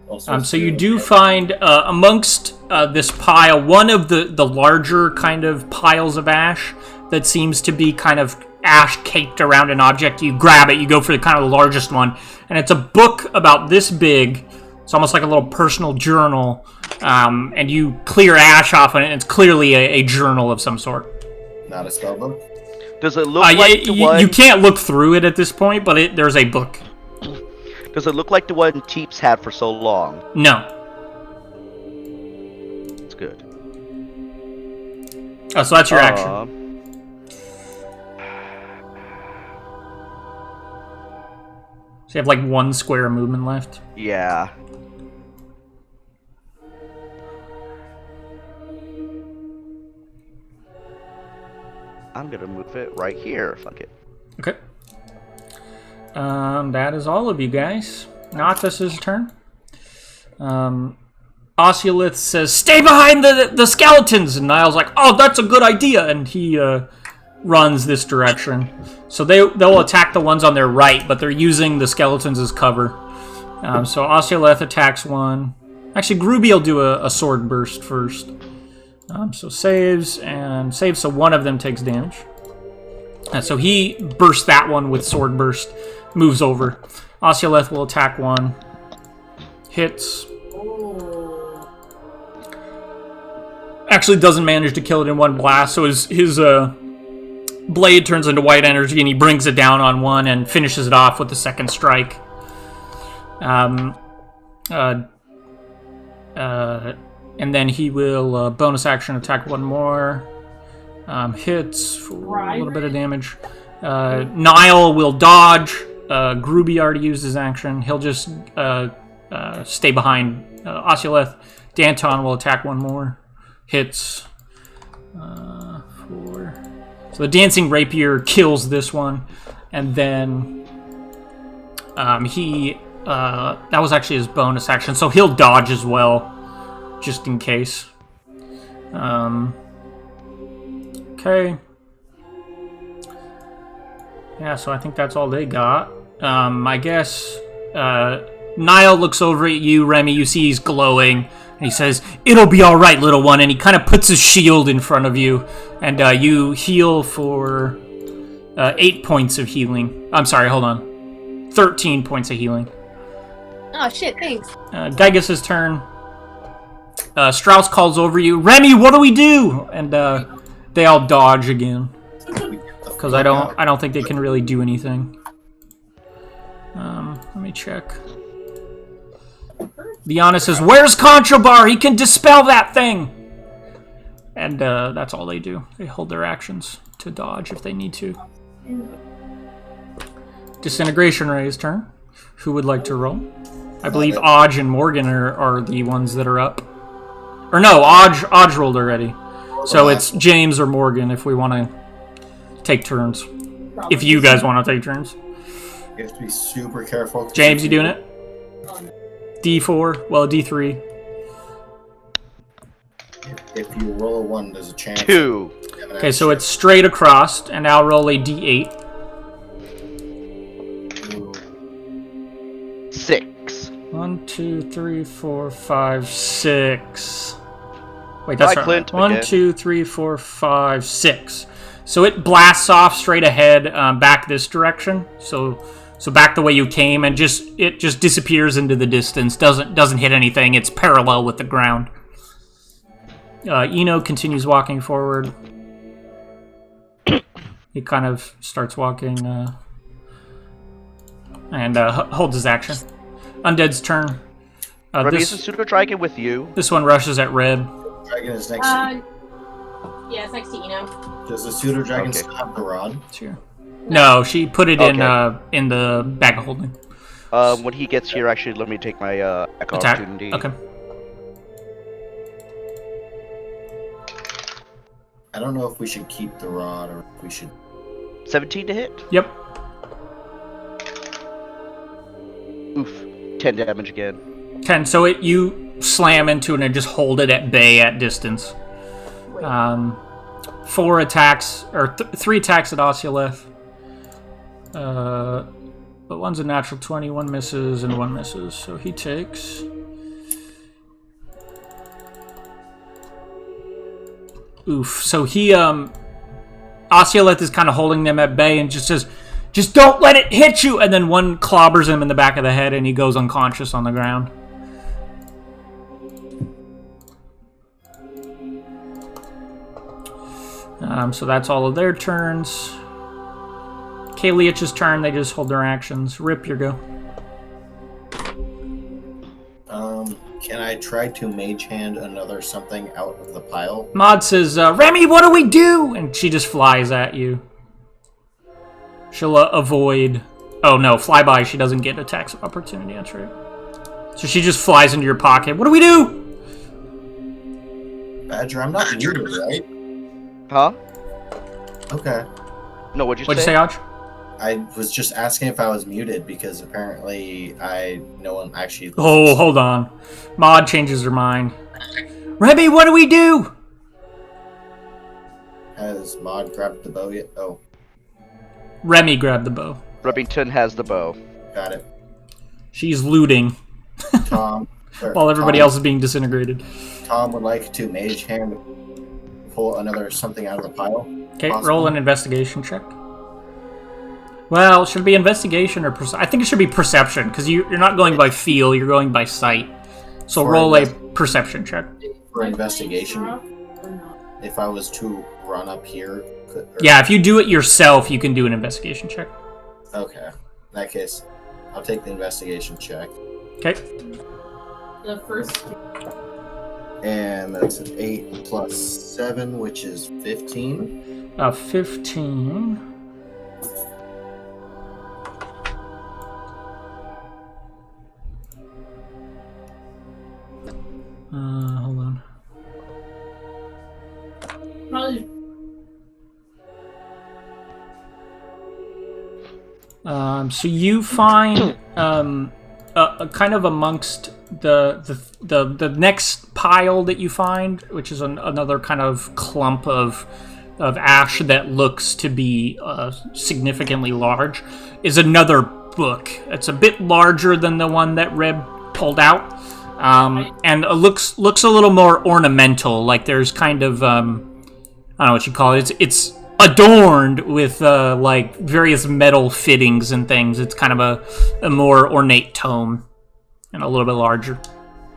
Also, So you do find amongst this pile one of the larger kind of piles of ash that seems to be kind of ash caked around an object. You grab it, you go for the kind of the largest one, and it's a book about this big. It's almost like a little personal journal, and you clear ash off on it, and it's clearly a journal of some sort. Not a spell book? Does it look like the one? You can't look through it at this point, but there's a book. Does it look like the one Teeps had for so long? No. It's good. Oh, so that's your action. So you have like 1 square of movement left. Yeah. I'm gonna move it right here. Fuck it. Okay. That is all of you guys. Noctis' turn. Oculith says, "Stay behind the skeletons!" And Niall's like, "Oh, that's a good idea!" And he runs this direction. So they'll attack the ones on their right, but they're using the skeletons as cover. So Oculith attacks one. Actually, Gruby will do a sword burst first. So saves, so one of them takes damage. So he bursts that one with sword burst, moves over. Oculith will attack one. Hits. Actually doesn't manage to kill it in one blast, so his blade turns into white energy and he brings it down on one and finishes it off with the second strike. And then he will bonus action attack one more. Hits for a little bit of damage. Niall will dodge. Gruby already used his action. He'll just stay behind Oculith. Danton will attack one more. Hits. 4. So the Dancing Rapier kills this one. And then that was actually his bonus action. So he'll dodge as well, just in case. Okay. Yeah, so I think that's all they got. I guess Niall looks over at you, Remy. You see he's glowing, and he says, "It'll be all right, little one." And he kind of puts his shield in front of you, and you heal for 8 points of healing. I'm sorry, hold on. 13 points of healing. Oh shit! Thanks. Gygus' turn. Strauss calls over you, "Remy, what do we do?" And they all dodge again. Because I don't think they can really do anything. Let me check. Liana says, "Where's Contrabar? He can dispel that thing!" And that's all they do. They hold their actions to dodge if they need to. Disintegration Ray's turn. Who would like to roll? I believe Odge and Morgan are the ones that are up. Or no, Odge rolled already. So it's James or Morgan if we want to take turns. If you guys want to take turns. You have to be super careful. James, you doing it? D4? Well, D3. If you roll a 1, there's a chance. 2. Okay, so it's straight across, and I'll roll a D8. 6. 1, 2, 3, 4, 5, 6. Wait, that's Bye, right. Clint, 1, again. 2, 3, 4, 5, 6. So it blasts off straight ahead, back this direction. So back the way you came, and it just disappears into the distance. Doesn't hit anything. It's parallel with the ground. Eno continues walking forward. He kind of starts walking and holds his action. Undead's turn. Remy, is the pseudo dragon with you? This one rushes at red. Dragon is next to Yeah, it's next to Eno. Does the pseudo dragon Okay. still have the rod? It's here. No, she put it Okay. in the bag of holding. When he gets here, actually, let me take my echo Attack. opportunity. Okay. I don't know if we should keep the rod or if we should. 17 to hit. Yep. Oof. 10 damage again. 10. So you slam into it and just hold it at bay at distance. 4 attacks, or 3 attacks at Oculeth. But one's a natural 20, 1 misses, and 1 misses. So he takes... Oof. So he, Oculeth is kind of holding them at bay and just says, just don't let it hit you! And then one clobbers him in the back of the head and he goes unconscious on the ground. So that's all of their turns. Kaliach's turn, they just hold their actions. Rip, your go. Can I try to mage hand another something out of the pile? Maud says, Remy, what do we do? And she just flies at you. She'll avoid... Oh, no, flyby. She doesn't get attacks of opportunity. That's right. So she just flies into your pocket. What do we do? Badger, I'm not muted, right? Huh? Okay. No, what'd you What'd you say? say, Aj? I was just asking if I was muted because apparently no one actually listens. Oh, hold on. Maud changes her mind. Remy, what do we do? Has Maud grabbed the bow yet? Oh, Remy grabbed the bow. Remington has the bow. got it. She's looting Tom. while everybody else is being disintegrated. Tom would like to mage hand pull another something out of the pile. Okay, Possible. roll an investigation check. Well, should it be investigation or I think it should be perception, because you're not going by feel, you're going by sight. So For roll a perception check. For investigation, if I was to run up here... Yeah, if you do it yourself, you can do an investigation check. Okay. In that case, I'll take the investigation check. Okay. The first. And that's an 8 plus 7, which is 15. 15. Hold on. Probably. So you find kind of amongst the next pile that you find, which is another kind of clump of ash that looks to be significantly large, is another book. It's a bit larger than the one that Reb pulled out, and it looks a little more ornamental. Like there's kind of I don't know what you call it. It's adorned with like various metal fittings and things. It's kind of a more ornate tome and a little bit larger.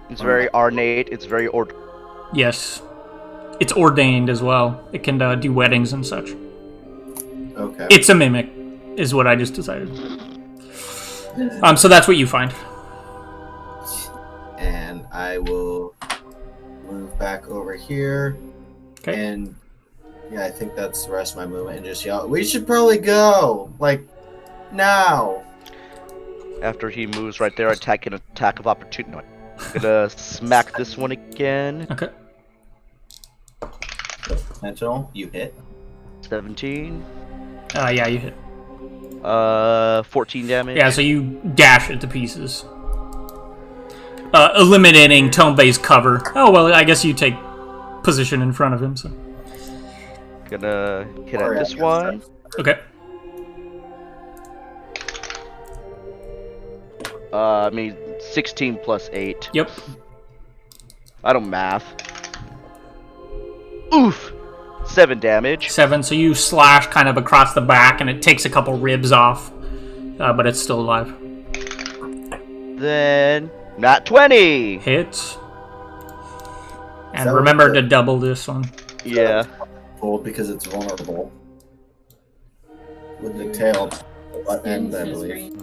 It's very ornate. It's very Yes. It's ordained as well. It can do weddings and such. Okay. It's a mimic, is what I just decided. So that's what you find. And I will move back over here. Okay. And yeah, I think that's the rest of my movement. And just yell, we should probably go! Like, now! After he moves right there, attack of opportunity. No, I'm gonna smack this one again. Okay. Sentinel, you hit. 17. Yeah, you hit. 14 damage. Yeah, so you dash it to pieces. Eliminating Tombe's cover. Oh, well, I guess you take position in front of him, so... Gonna hit at this one. Okay. I mean, 16 plus 8. Yep. I don't math. Oof! 7 damage. 7, so you slash kind of across the back, and it takes a couple ribs off. But it's still alive. Then, not 20! Hit. And So remember the- to double this one. Yeah. Gold because it's vulnerable. With the tail butt end, I believe.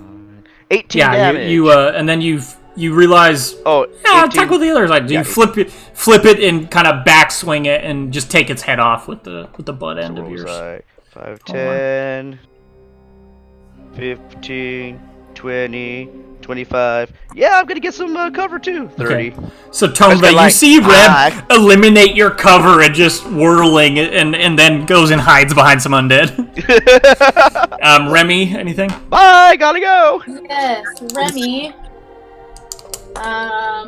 18 Yeah, damage. and then you realize, Oh, yeah, 18 attack with the other side. You Yeah, flip it, and kind of backswing it, and just take its head off with the butt end of yours. 5, 10, 15, 20, 25. Yeah, I'm gonna get some cover too. 30. Okay. So Tomba, you like, see Reb eliminate your cover and just whirling, and then goes and hides behind some undead. Remy, anything? Bye, gotta go. Yes, Remy.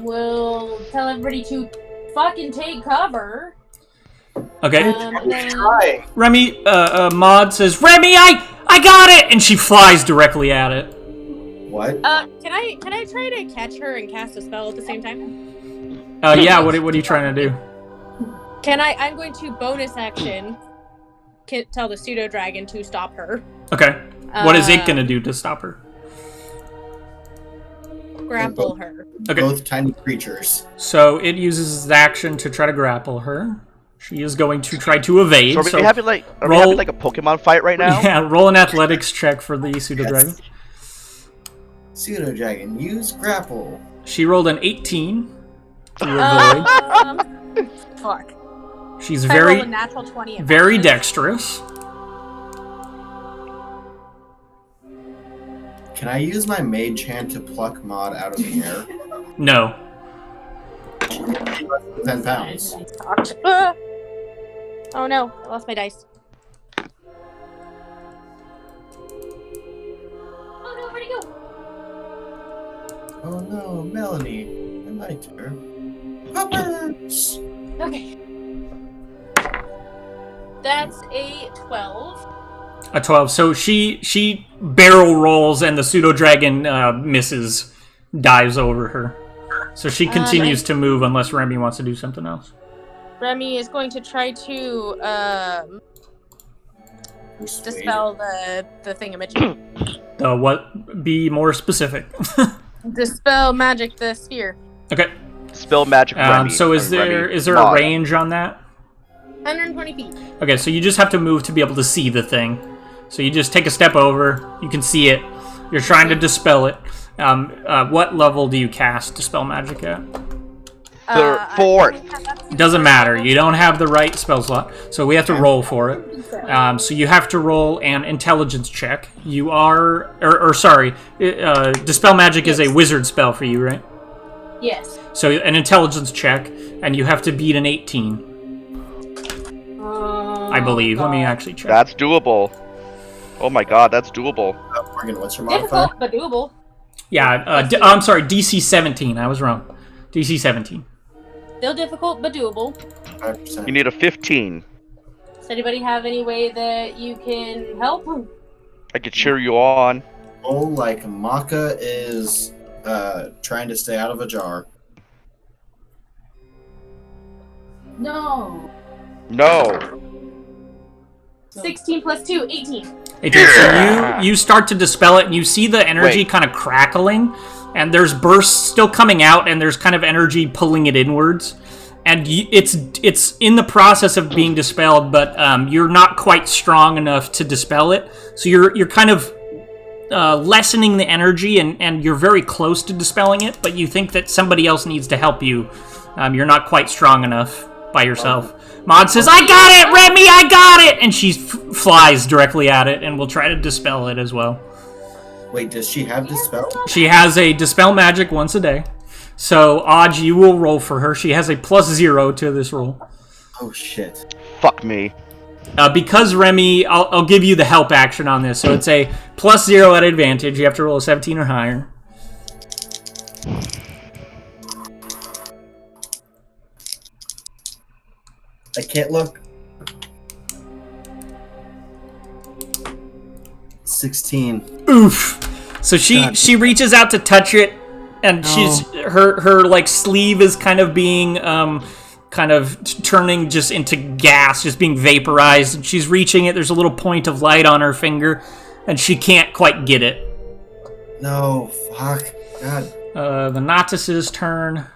Will tell everybody to fucking take cover. Okay. And then, Try. Remy, Maud says, Remy, I got it! And she flies directly at it. What? can I try to catch her and cast a spell at the same time? Yeah, what are you trying to do? I'm going to bonus action tell the pseudo dragon to stop her. Okay. What is it gonna do to stop her? Grapple her. Okay. Both tiny creatures. So it uses its action to try to grapple her. She is going to try to evade. So are we having like a Pokemon fight right now? Yeah, roll an athletics check for the pseudo dragon. Pseudo dragon, use grapple. She rolled an 18 to avoid. Fuck. She's I roll very a natural 20. very dexterous. Can I use my mage hand to pluck Maud out of the air? No. 10 pounds. Oh no, I lost my dice. Oh no, where'd it go? Oh no, Melanie. I liked her. Puppers! Okay. That's a 12. A 12. So she barrel rolls and the pseudo dragon misses, dives over her. So she continues to move unless Remy wants to do something else. Remy is going to try to dispel the thingamajig. What? Be more specific. Dispel magic, the sphere. Okay. Spell magic. Remy, so is there a range on that? 120 feet. Okay, so you just have to move to be able to see the thing. So you just take a step over. You can see it. You're trying to dispel it. What level do you cast dispel magic at? Fourth. Doesn't matter. You don't have the right spell slot, so we have to roll for it. So you have to roll an intelligence check. You are, dispel magic is a wizard spell for you, right? Yes. So an intelligence check, and you have to beat an 18. I believe. Let me actually check. That's doable. Oh my god, that's doable. Morgan, what's your modifier? Difficult, but doable. Yeah, I'm sorry, DC 17. I was wrong. DC 17. Still difficult, but doable. 5%. You need a 15. Does anybody have any way that you can help? I could cheer you on. Oh, like Maka is trying to stay out of a jar. No. No. 16 plus 2, 18. Okay, so you start to dispel it, and you see the energy kind of crackling, and there's bursts still coming out, and there's kind of energy pulling it inwards, and it's in the process of being dispelled, but you're not quite strong enough to dispel it, so you're kind of lessening the energy, and you're very close to dispelling it, but you think that somebody else needs to help you. You're not quite strong enough by yourself. Maud says, I got it, Remy, I got it! And she flies directly at it and will try to dispel it as well. Wait, does she have dispel? She has a dispel magic once a day. So, Odge, you will roll for her. She has a +0 to this roll. Oh, shit. Fuck me. Because Remy, I'll give you the help action on this. So it's a +0 at advantage. You have to roll a 17 or higher. I can't look. 16. Oof. So she reaches out to touch it, and she's her like sleeve is kind of being kind of turning just into gas, just being vaporized. And she's reaching it. There's a little point of light on her finger, and she can't quite get it. No, fuck. God. The Nautilus's turn.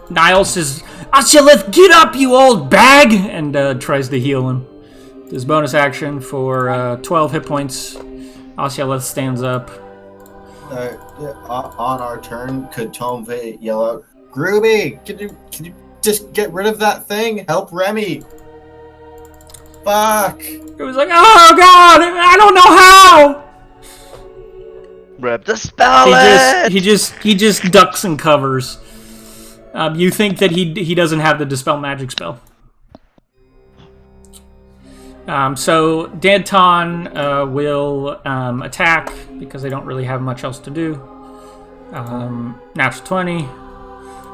Niall says, Ashilith, get up, you old bag! And tries to heal him. His bonus action for 12 hit points. Ashilith stands up. On our turn, could Tomve yell out, Groovy, can you just get rid of that thing? Help Remy! Fuck! It was like, oh god, I don't know how. Rip, dispel it! He just ducks and covers. You think that he doesn't have the dispel magic spell. So Danton will attack because they don't really have much else to do. Natural 20.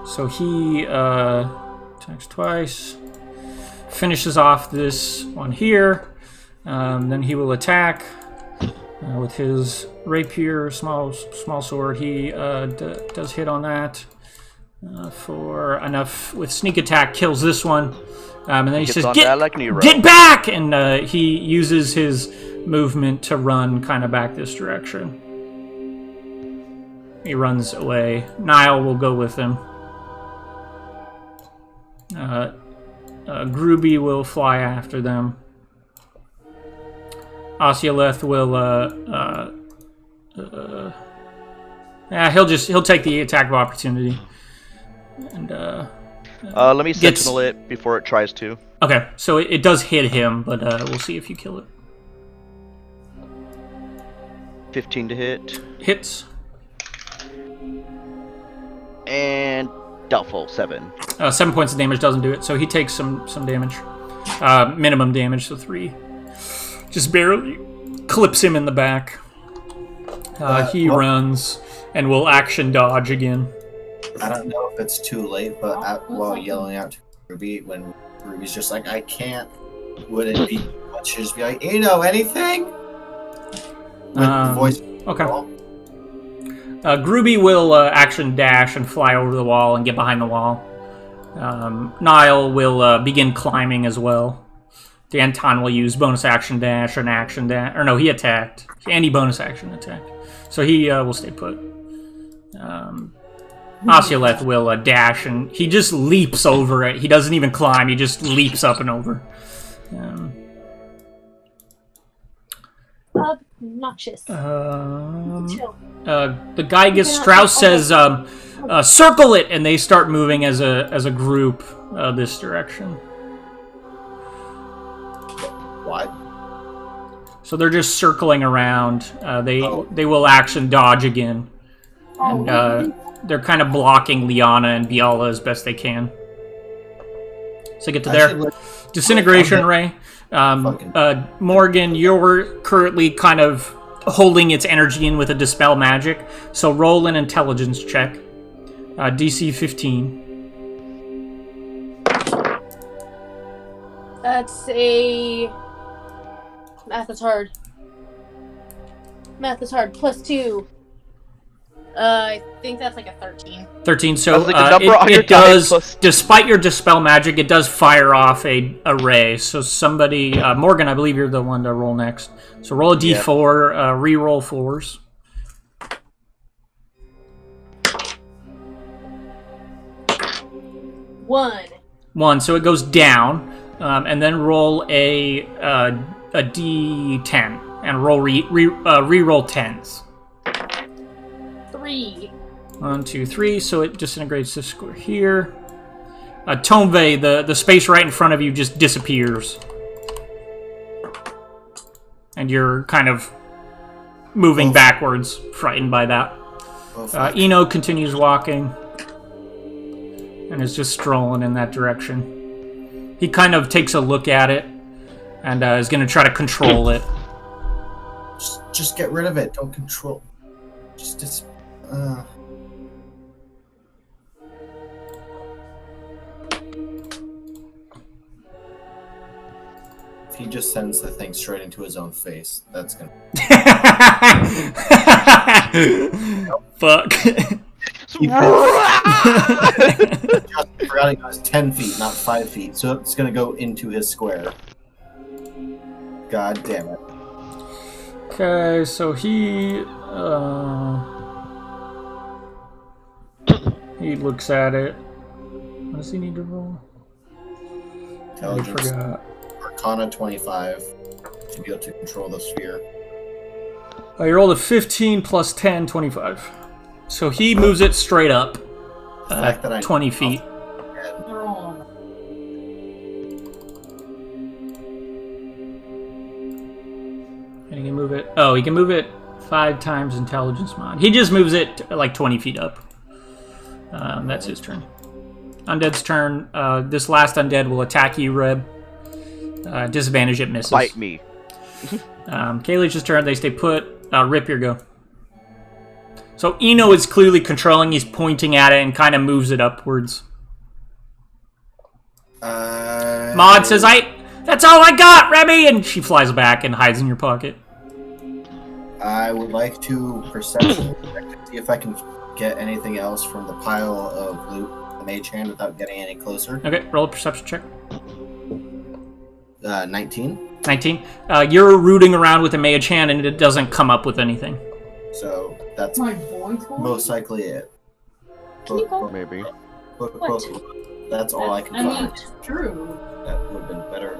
So he attacks twice. Finishes off this one here. Then he will attack with his rapier, small sword. He does hit on that for enough with sneak attack. Kills this one. And then he says, get back! And he uses his movement to run kind of back this direction. He runs away. Niall will go with him. Gruby will fly after them. Osioleth will he'll take the attack of opportunity. And let me sentinel it before it tries to. Okay, so it does hit him, but we'll see if you kill it. 15 to hit. Hits. And doubtful 7. 7 points of damage doesn't do it, so he takes some damage. Minimum damage, so 3. Just barely clips him in the back. He runs and will action dodge again. I don't know if it's too late, but while yelling out to Ruby, when Ruby's just like, I can't, would it be much to just be like, you know, anything? With the voice. Okay. Gruby will action dash and fly over the wall and get behind the wall. Niall will begin climbing as well. Danton will use bonus action dash and action dash. Or no, he attacked. Any bonus action attack. So he will stay put. Osioleth will dash and he just leaps over it. He doesn't even climb. He just leaps up and over. Obnoxious. The Gygus Strauss says, circle it, and they start moving as a group this direction. What? So they're just circling around. They will action dodge again, and they're kind of blocking Liana and Biala as best they can. So get to there. Disintegration ray. Morgan, you're currently kind of holding its energy in with a dispel magic. So roll an intelligence check. DC 15. That's a... Math is hard. Math is hard. +2. I think that's like a 13. 13. So like it does, despite your dispel magic, it does fire off a ray. So somebody, Morgan, I believe you're the one to roll next. So roll a d4, re-roll 4s. One. So it goes down, and then roll a d10 and roll re-roll 10s. 3. 1, 2, 3. So it disintegrates this square here. Tomve, the space right in front of you just disappears, and you're kind of moving backwards, frightened by that. Eno continues walking and is just strolling in that direction. He kind of takes a look at it and is going to try to control it. Just get rid of it. Don't control. If he just sends the thing straight into his own face, that's gonna. Fuck. I forgot it was 10 feet, not 5 feet, so it's gonna go into his square. God damn it. Okay, so he looks at it. What does he need to roll? Intelligence. I forgot. Arcana 25 to be able to control the sphere. You rolled a 15 plus 10, 25. So he moves it straight up 20 feet. Oh, he can move it 5 times intelligence mod. He just moves it like 20 feet up. That's his turn. Undead's turn. This last undead will attack you, Reb. Disadvantage, it misses. Bite me. Kaylee's turn. They stay put. Rip, your go. So Eno is clearly controlling. He's pointing at it and kind of moves it upwards. Maud says, that's all I got, Remy! And she flies back and hides in your pocket. I would like to perception check to see if I can get anything else from the pile of loot, the mage hand, without getting any closer. Okay, roll a perception check. 19. 19. You're rooting around with a mage hand and it doesn't come up with anything. So that's My voice will- most likely it. Can you go? Maybe. What? That's all I can I mean, find. it's true. That would have been better.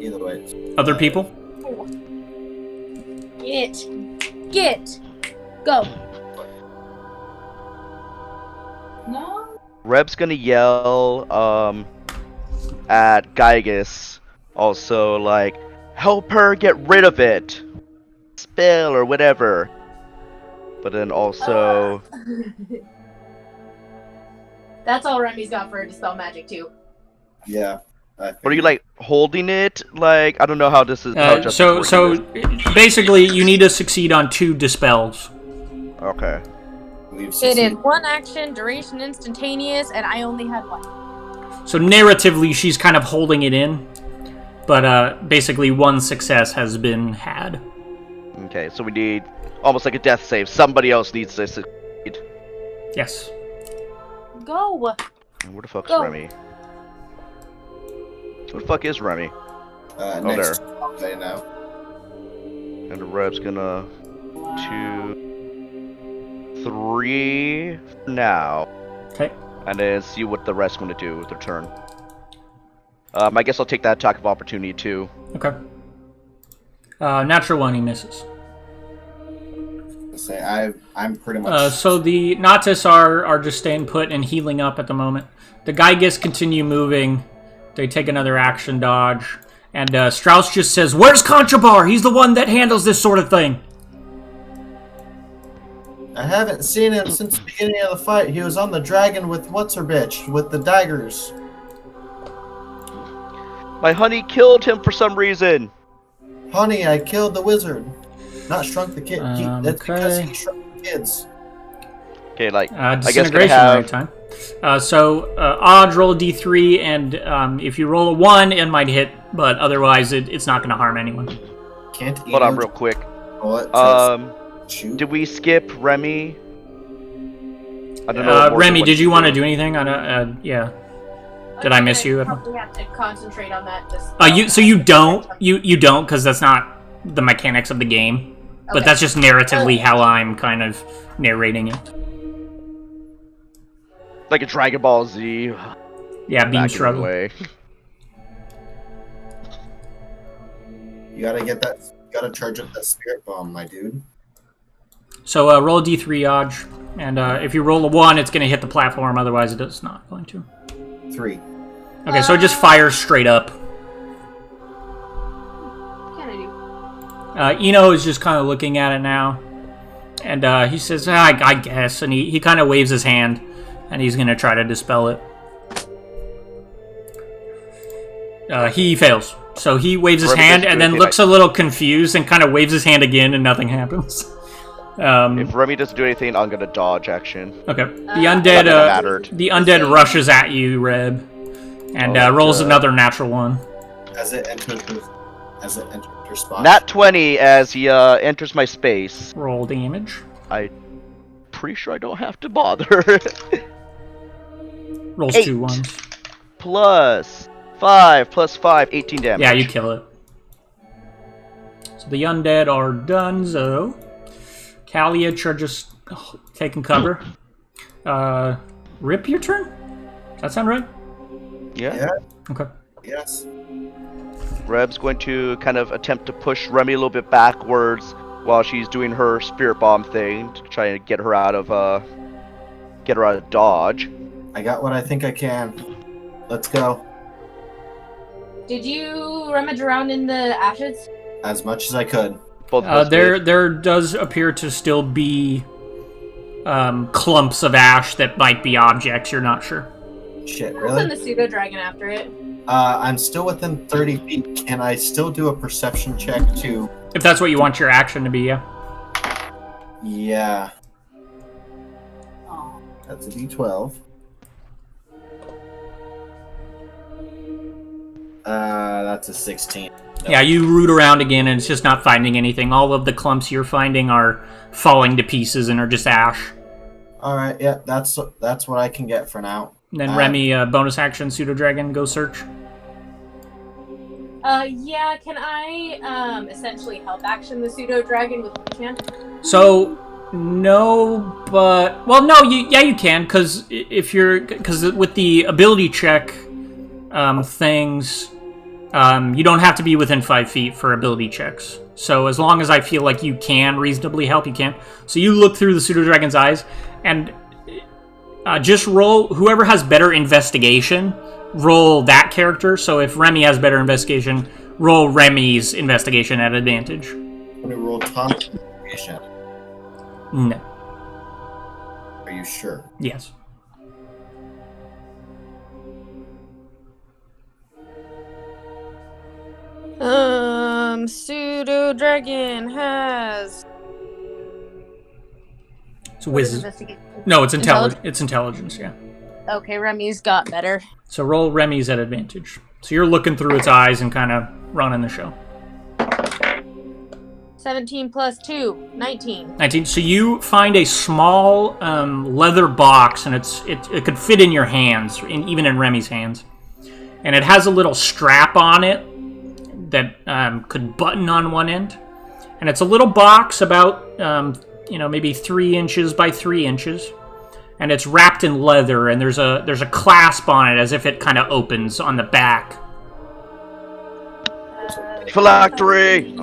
Either way. Other people? Get. Go. No? Reb's gonna yell at Gygus, also like, help her get rid of it, spell or whatever. But then also, That's all Remy's got for her to spell magic too. Yeah. what are you like holding it? Like I don't know how this is. How justice So working this. basically, you need to succeed on 2 dispels. Okay. We've It is succeeded. 1 action, duration instantaneous, and I only had 1. So narratively, she's kind of holding it in, but basically 1 success has been had. Okay, so we need almost like a death save. Somebody else needs to succeed. Yes. Go. Where the fuck's Go. Remy? Where the fuck is Remy? Next day now. And the Reb's gonna 2, 3 now. Okay. And then see what the rest gonna do with their turn. I guess I'll take that attack of opportunity too. Okay. Natural 1, he misses. Say I'm pretty much. So the Natis are just staying put and healing up at the moment. The Gygus continue moving. They take another action dodge. And Strauss just says, where's Contrabar? He's the one that handles this sort of thing. I haven't seen him since the beginning of the fight. He was on the dragon with what's-her-bitch, with the daggers. My honey killed him for some reason. Honey, I killed the wizard. Not shrunk the kid. That's because okay. he shrunk the kids. Okay, like I guess gonna Disintegration have. right time. Odd, roll a d3, and if you roll a 1, it might hit, but otherwise it's not going to harm anyone. Can't Hold on, real quick. Shoot. Did we skip Remy? I don't know. if Remy, Morgan did you want to do? do anything? Yeah. Did I miss you? Probably have to concentrate on that. You don't, because that's not the mechanics of the game. But Okay. that's just narratively how I'm kind of narrating it. Like a Dragon Ball Z. Yeah, beam back in the struggle. way. You gotta get that. You gotta charge up that spirit bomb, my dude. So roll a d3, Odge, and if you roll a 1, it's going to hit the platform. Otherwise, it's not going to. 3. Okay, so it just fires straight up. What can I do? Eno is just kind of looking at it now, and he says, I guess, and he kind of waves his hand, and he's going to try to dispel it. He fails. So he waves his hand and then looks a little confused and kind of waves his hand again, and nothing happens. If Remy doesn't do anything, I'm gonna dodge action. Okay. The undead rushes at you, Reb, and rolls another natural 1. As it enters your spot. Nat 20 as he enters my space. Roll damage. I'm pretty sure I don't have to bother. Rolls 8. 2 1s. Plus 5 plus 5, 18 damage. Yeah, you kill it. So the undead are done, so Kaliach are just taking cover. Rip, your turn? Does that sound right? Yeah. Okay. Yes. Reb's going to kind of attempt to push Remy a little bit backwards while she's doing her spirit bomb thing to try and get her out of dodge. I got what I think I can. Let's go. Did you rummage around in the ashes? As much as I could. Both of us did. There does appear to still be clumps of ash that might be objects. You're not sure. Shit, I'll send really? the pseudo dragon after it. I'm still within 30 feet. Can I still do a perception check to... If that's what you want your action to be, yeah. Yeah. That's a D12. That's a 16. No. Yeah, you root around again, and it's just not finding anything. All of the clumps you're finding are falling to pieces and are just ash. Alright, yeah, that's what I can get for now. And then Remy, bonus action, pseudo dragon, go search. Yeah, can I essentially help action the pseudo dragon with enchant? So no, but well, no, you can, because with the ability check things, you don't have to be within 5 feet for ability checks. So as long as I feel like you can reasonably help, you can. So you look through the pseudo dragon's eyes and just roll. Whoever has better investigation, roll that character. So if Remy has better investigation, roll Remy's investigation at advantage. Let me roll Tom's investigation. No. Are you sure? Yes. Pseudo dragon has. It's No, it's intelligence. It's intelligence. Yeah. Okay, Remy's got better. So roll Remy's at advantage. So you're looking through its eyes and kind of running the show. 17 plus 2, 19. 19. So you find a small leather box, and it could fit in your hands, even in Remy's hands. And it has a little strap on it that could button on one end. And it's a little box about, maybe 3 inches by 3 inches. And it's wrapped in leather, and there's a clasp on it as if it kind of opens on the back. Phylactery!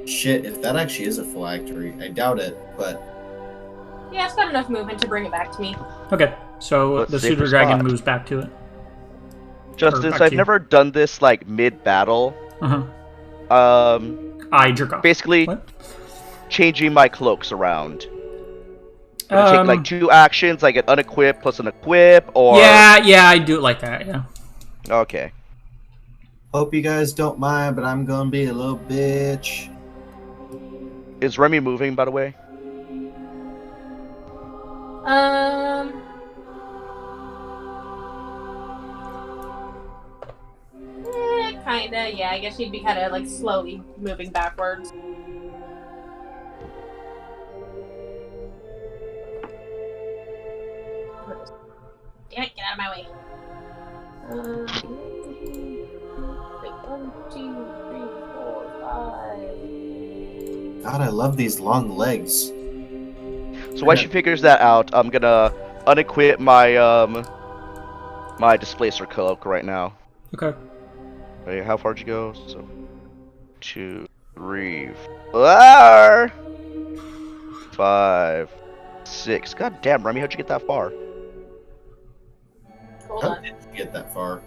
Shit, if that actually is a phylactery, I doubt it, but... Yeah, it's got enough movement to bring it back to me. Okay, so Let's the see if pseudo it's dragon spot. moves back to it. Justice, back to I've you. never done this, mid-battle. I jerk off. Basically, What? changing my cloaks around. Would it take, 2 actions, like an unequip plus an equip, or... Yeah, I do it like that, yeah. Okay. Hope you guys don't mind, but I'm gonna be a little bitch. Is Remy moving, by the way? Kinda, yeah. I guess she'd be kind of slowly moving backwards. Damn it, get out of my way. Wait, 1, 2, 3, 4, 5. God, I love these long legs. So while she figures that out, I'm gonna unequip my my displacer cloak right now. Okay. Wait, how far did you go? So 2, 3, 4, 5, 6. God damn, Remy, how'd you get that far? Hold How on. did you get that far?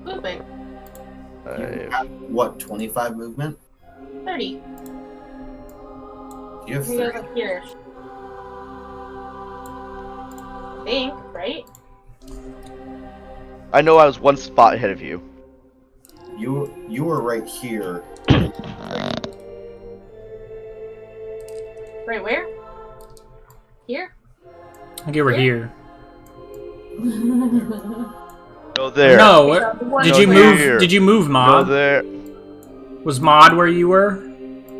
Movement. You have, what, 25 movement? 30. You have He goes 30. up here. I think, right? I know I was 1 spot ahead of you. You were right here. Right where? Here? I think you were here. Go there. No, So the one did No, you where- move? here. Did you move Go Maud? there. Was Maud where you were,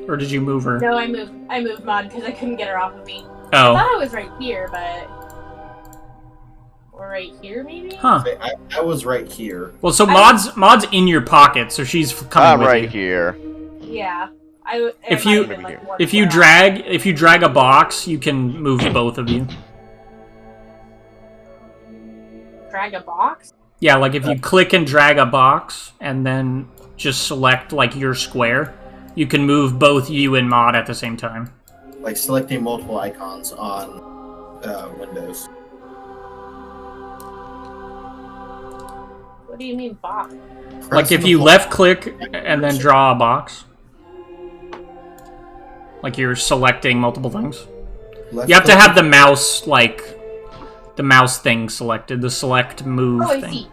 or did you move her? No, I moved Maud because I couldn't get her off of me. I Oh, thought I was right here, but... Or right here, maybe? huh. I was right here. Well, so Maud's in your pocket, so she's coming I'm with right you. here. Yeah. If you drag a box, you can move both of you. Drag a box? Yeah, like if you click and drag a box and then just select your square, you can move both you and Maud at the same time. Like selecting multiple icons on Windows. What do you mean box? Like if you left click and then draw a box. Like you're selecting multiple things. You have to have the mouse, like, the mouse thing selected, the select move thing. See.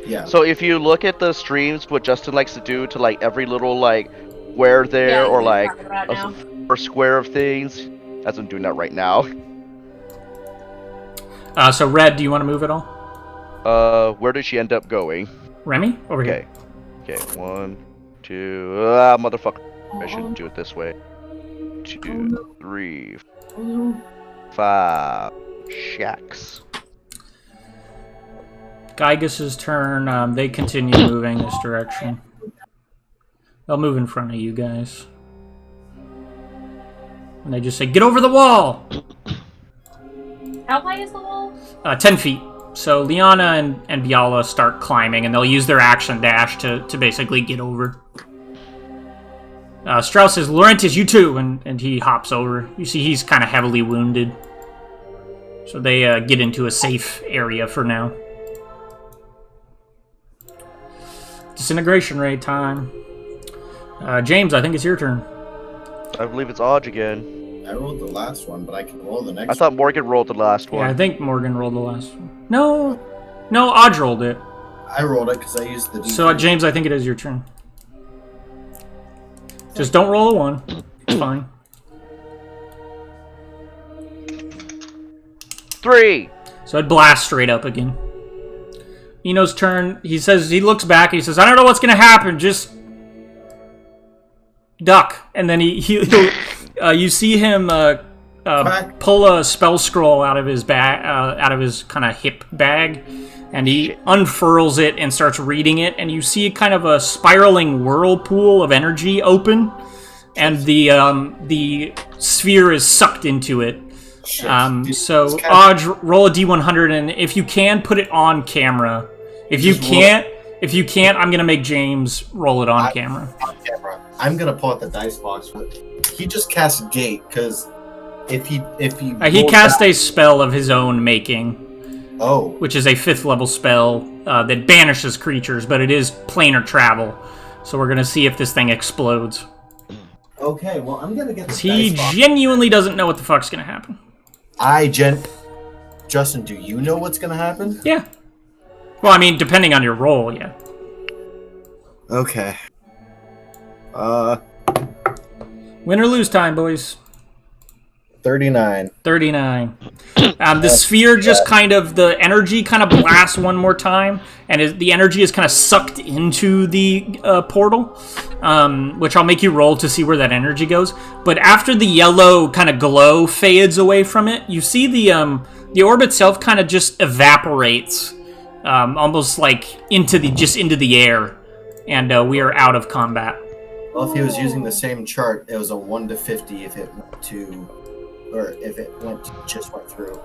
Yeah. So if you look at the streams, what Justin likes to do to like every little like square there or like a square of things, that's I'm doing that right now. So Red, do you want to move at all? Where did she end up going? Remy, over here. Okay, 1, 2, motherfucker. I shouldn't do it this way. 2, 3, 5 shacks. Gygas's turn. They continue moving this direction. They'll move in front of you guys. And they just say, "Get over the wall!" How high is the wall? 10 feet. So Liana and Biala start climbing, and they'll use their action dash to basically get over. Strauss says, "Laurentius, you too," and he hops over. You see he's kind of heavily wounded. So they get into a safe area for now. Disintegration ray time. James, I think it's your turn. I believe it's Odge again. I rolled the last one, but I can roll the next I thought Morgan rolled the last one. Yeah, I think Morgan rolled the last one. No, Odge rolled it. I rolled it because I used the D3. So, James, I think it is your turn. Just don't roll a 1. It's fine. 3! So it blasts straight up again. Eno's turn. He says, he looks back, he says, "I don't know what's going to happen, just duck." And then you see him pull a spell scroll out of his bag, out of his kind of hip bag, and he unfurls it and starts reading it, and you see kind of a spiraling whirlpool of energy open, and the sphere is sucked into it. So Odge, roll a d100, and if you can, put it on camera. If you can't, I'm gonna make James roll it on camera. On camera. I'm gonna pull out the dice box. He just cast Gate because if he cast a spell of his own making. Oh. Which is a 5th level spell that banishes creatures, but it is planar travel. So we're gonna see if this thing explodes. Okay, well I'm gonna get the He dice box. genuinely doesn't know what the fuck's gonna happen. Justin, do you know what's gonna happen? Yeah. Well, I mean, depending on your roll, yeah. Okay. Win or lose time, boys. 39. 39. The sphere just the energy kind of blasts one more time, and the energy is kind of sucked into the portal, which I'll make you roll to see where that energy goes. But after the yellow kind of glow fades away from it, you see the orb itself kind of just evaporates, almost like into the air, and we are out of combat. Well, if he was using the same chart, it was a 1 to 50 if it went to, or if it just went through.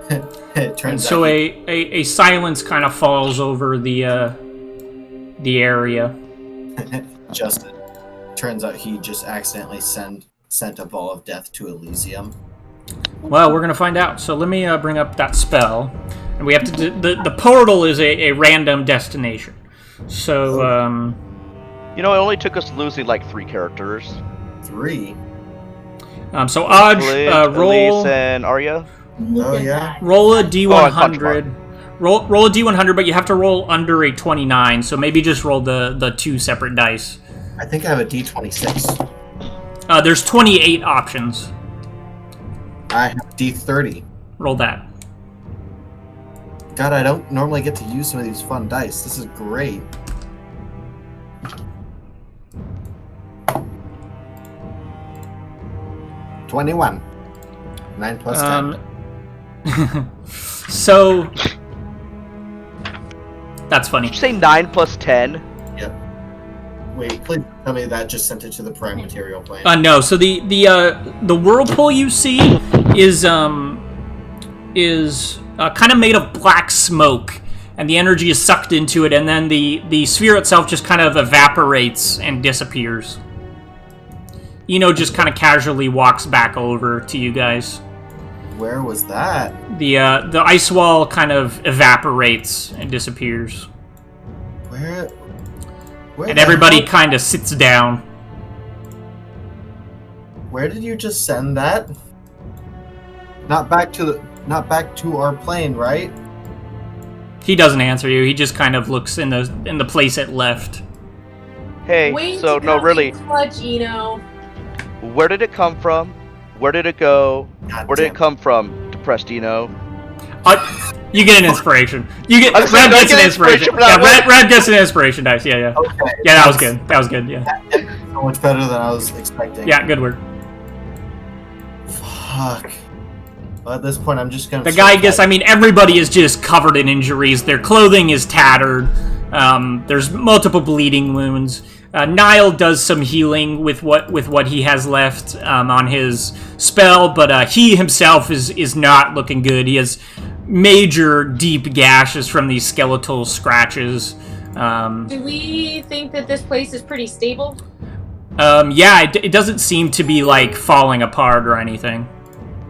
It turns and so out a silence kind of falls over the area. Justin. Turns out he just accidentally sent a ball of death to Elysium. Well, we're gonna find out. So let me bring up that spell, and we have to the portal is a random destination. So You know, it only took us losing like 3 characters. 3? So Odge, roll. Elise and Arya. Oh yeah. Roll a d100. Roll a d100, but you have to roll under a 29. So maybe just roll the 2 separate dice. I think I have a d26. There's 28 options. I have d30. Roll that. God, I don't normally get to use some of these fun dice. This is great. $21. 9 plus 10. So that's funny. Did you say 9 plus 10? Yep. Wait, please tell me that just sent it to the prime material plane. No. So the whirlpool you see is kind of made of black smoke, and the energy is sucked into it, and then the sphere itself just kind of evaporates and disappears. Eno just kind of casually walks back over to you guys. Where was that? The ice wall kind of evaporates and disappears. Where And the everybody hell- kind of sits down. Where did you just send that? Not back to our plane, right? He doesn't answer you. He just kind of looks in the place it left. Hey, Way so to no, come really, in clutch, Eno. where did it come from? Where did it go? God Where did damn it come from? Deprestino. You get an inspiration. I was saying, Rab don't gets get an inspiration. inspiration for that Yeah, one. Rab gets an inspiration dice. Yeah. Okay. Yeah, that was good. That was good. Yeah. So much better than I was expecting. Yeah, good work. Fuck. Well, at this point, I'm just gonna. The guy gets. I mean, everybody is just covered in injuries. Their clothing is tattered. There's multiple bleeding wounds. Niall does some healing with what he has left on his spell, but he himself is not looking good. He has major deep gashes from these skeletal scratches. Do we think that this place is pretty stable? Yeah, it doesn't seem to be like falling apart or anything.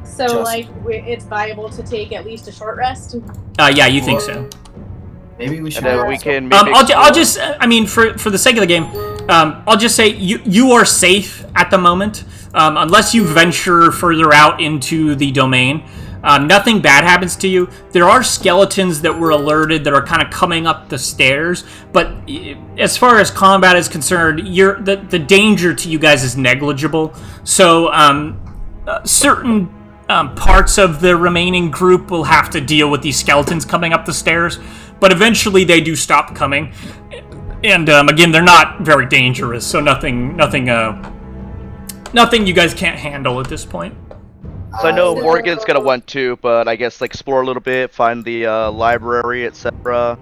So, Just- like, it's viable to take at least a short rest? Yeah, you think so? Maybe we should. And then we can maybe I'll just, I mean, for the sake of the game, I'll just say you are safe at the moment, unless you venture further out into the domain. Nothing bad happens to you. There are skeletons that were alerted that are kind of coming up the stairs, but as far as combat is concerned, the danger to you guys is negligible. So certain parts of the remaining group will have to deal with these skeletons coming up the stairs, but eventually they do stop coming. And again, they're not very dangerous, so nothing you guys can't handle at this point. So I know So- Morgan's gonna want to, but I guess like explore a little bit, find the library, etc.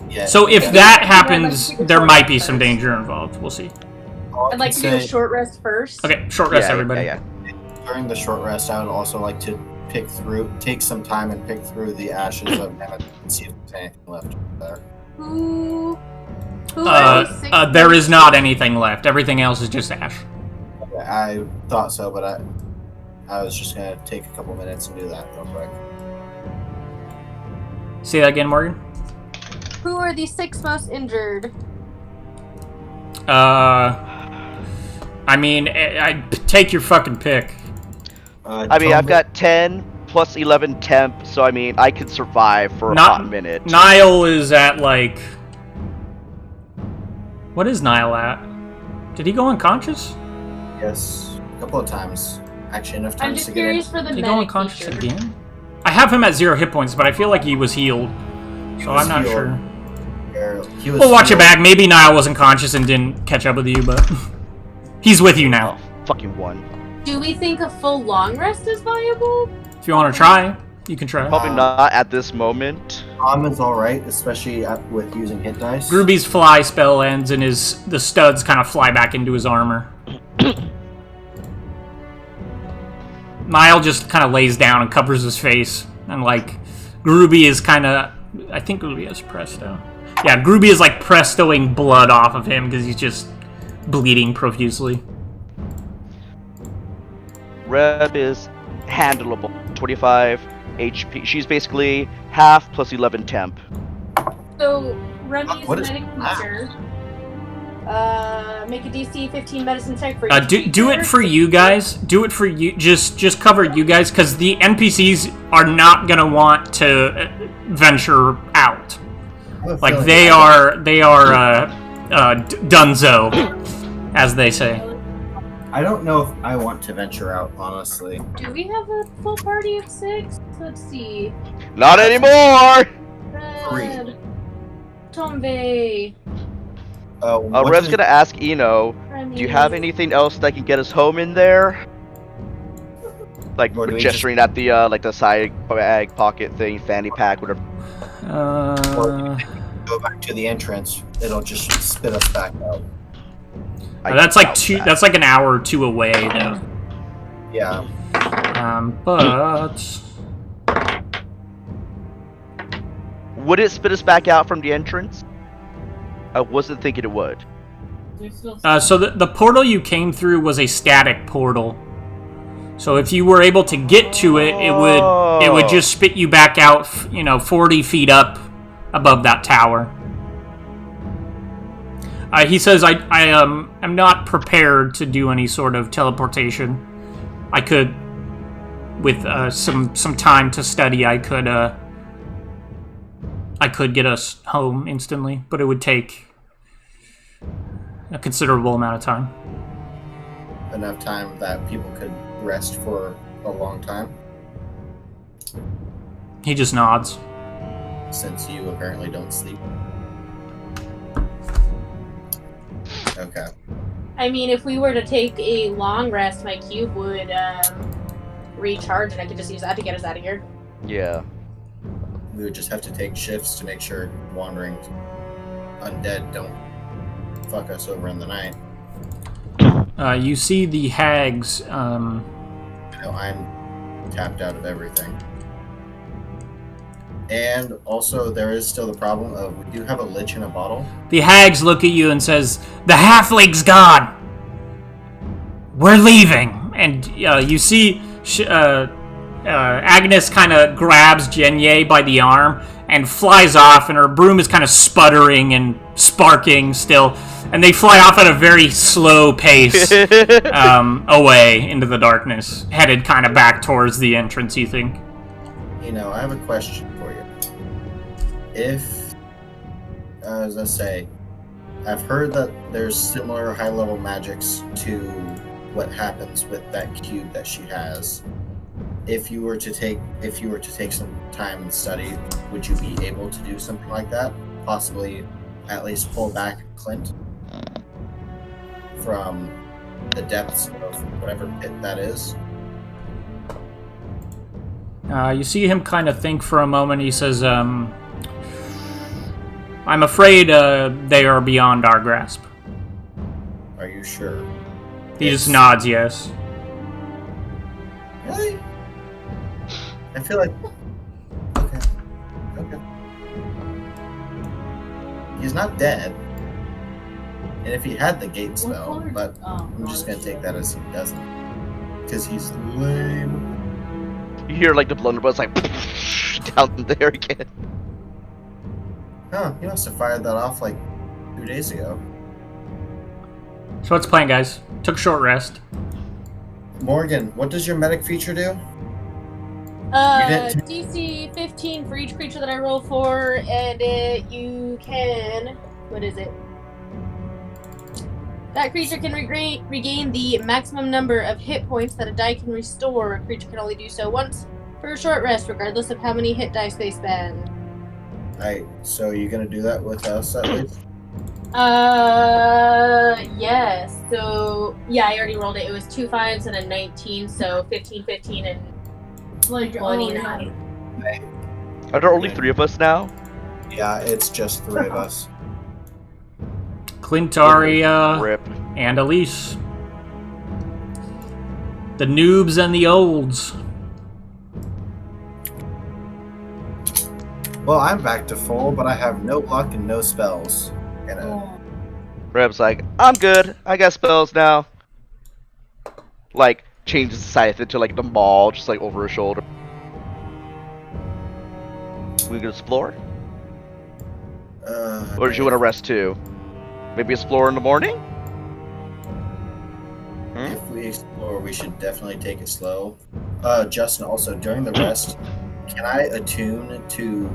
Yeah. So if yeah. that Yeah, happens, like, there might be first. some danger involved. We'll see. All I I'd like can to do a say, short rest first. Okay, short rest, yeah, everybody. Yeah, during the short rest, I would also like to take some time and pick through the ashes of Nemeth and see if there's anything left there. Who are these six There is folks? not anything left. Everything else is just ash. Okay, I thought so, but I was just gonna take a couple minutes and do that real quick. Say that again, Morgan. Who are the six most injured? I mean, I take your fucking pick. I mean, I've got 10 plus 11 temp, so I mean, I could survive for a hot minute. Niall is at like. What is Niall at? Did he go unconscious? Yes, a couple of times. Actually, enough I'm times just to get in. curious for the Did he go medic unconscious feature. again? I have him at 0 hit points, but I feel like he was healed, so was I'm not healed. sure. He was We'll watch it healed. back. Maybe Niall wasn't conscious and didn't catch up with you, but he's with you now. Oh, fucking one. Do we think a full long rest is viable? If you want to try, you can try. Probably not at this moment. Is alright, especially with using hit dice. Gruby's fly spell ends and the studs kind of fly back into his armor. Niall just kind of lays down and covers his face, and like Gruby is kind of, I think Gruby has presto. Yeah, Gruby is like prestoing blood off of him because he's just bleeding profusely. Reb is handleable. 25 HP. She's basically half plus 11 temp. So, Remy's What is medic that? feature. Make a DC 15 medicine check for each Do it feature. for you guys. Do it for you. Just cover you guys because the NPCs are not gonna want to venture out. I have a Like feeling they I- are dunzo, as they say. I don't know if I want to venture out, honestly. Do we have a full party of 6? Let's see. Not anymore! Red. Tombe. What Reb's is- gonna ask Eno, Remy. do you have anything else that can get us home in there? Like Or do we gesturing at the like the side bag pocket thing, fanny pack, whatever. go back to the entrance, it'll just spit us back out. That's like doubt two. that. That's like an hour or two away, though. Yeah. But Would it spit us back out from the entrance? I wasn't thinking it would. so the portal you came through was a static portal. So if you were able to get to it, it would just spit you back out, 40 feet up above that tower. He says, I'm not prepared to do any sort of teleportation. I could, with some time to study, I could get us home instantly, but it would take a considerable amount of time. Enough time that people could rest for a long time, He just nods. since you apparently don't sleep. Okay. I mean, if we were to take a long rest, my cube would recharge, and I could just use that to get us out of here. Yeah. We would just have to take shifts to make sure wandering undead don't fuck us over in the night. You see the hags. I'm tapped out of everything. And also, there is still the problem of we do have a lich in a bottle. The hags look at you and says, "The halfling's gone. We're leaving." And you see Agnes kind of grabs Jenye by the arm and flies off, and her broom is kind of sputtering and sparking still. And they fly off at a very slow pace away into the darkness, headed kind of back towards the entrance, you think. You know, I have a question for you. If, as I say, I've heard that there's similar high-level magics to what happens with that cube that she has. If you were to take some time and study, would you be able to do something like that? Possibly, at least pull back Clint from the depths of whatever pit that is. You see him kind of think for a moment. He says, I'm afraid they are beyond our grasp. Are you sure? He just nods yes. Really? I feel like... Okay. He's not dead. And if he had the gate spell, but I'm just gonna take that as he doesn't. Because he's lame. You hear like the blunderbuss like down there again. Huh, he must have fired that off like 2 days ago. So what's the plan, guys? Took a short rest. Morgan, what does your medic feature do? DC 15 for each creature that I roll for, and you can... What is it? That creature can regain the maximum number of hit points that a die can restore. A creature can only do so once for a short rest, regardless of how many hit dice they spend. Alright, so you're gonna do that with us at least? Yes. So, yeah, I already rolled it. It was 2 5s and a 19, so 15, 15, and 29. Are there only 3 of us now? Yeah, it's just 3 of us. Clintaria Rip. and Elise. The noobs and the olds. Well, I'm back to full, but I have no luck and no spells. Reb's like, I'm good. I got spells now. Like, changes the scythe into like the maul, just like over her shoulder. We can explore? Or do you want to rest too? Maybe explore in the morning? If we explore, we should definitely take it slow. Justin, also, during the rest, can I attune to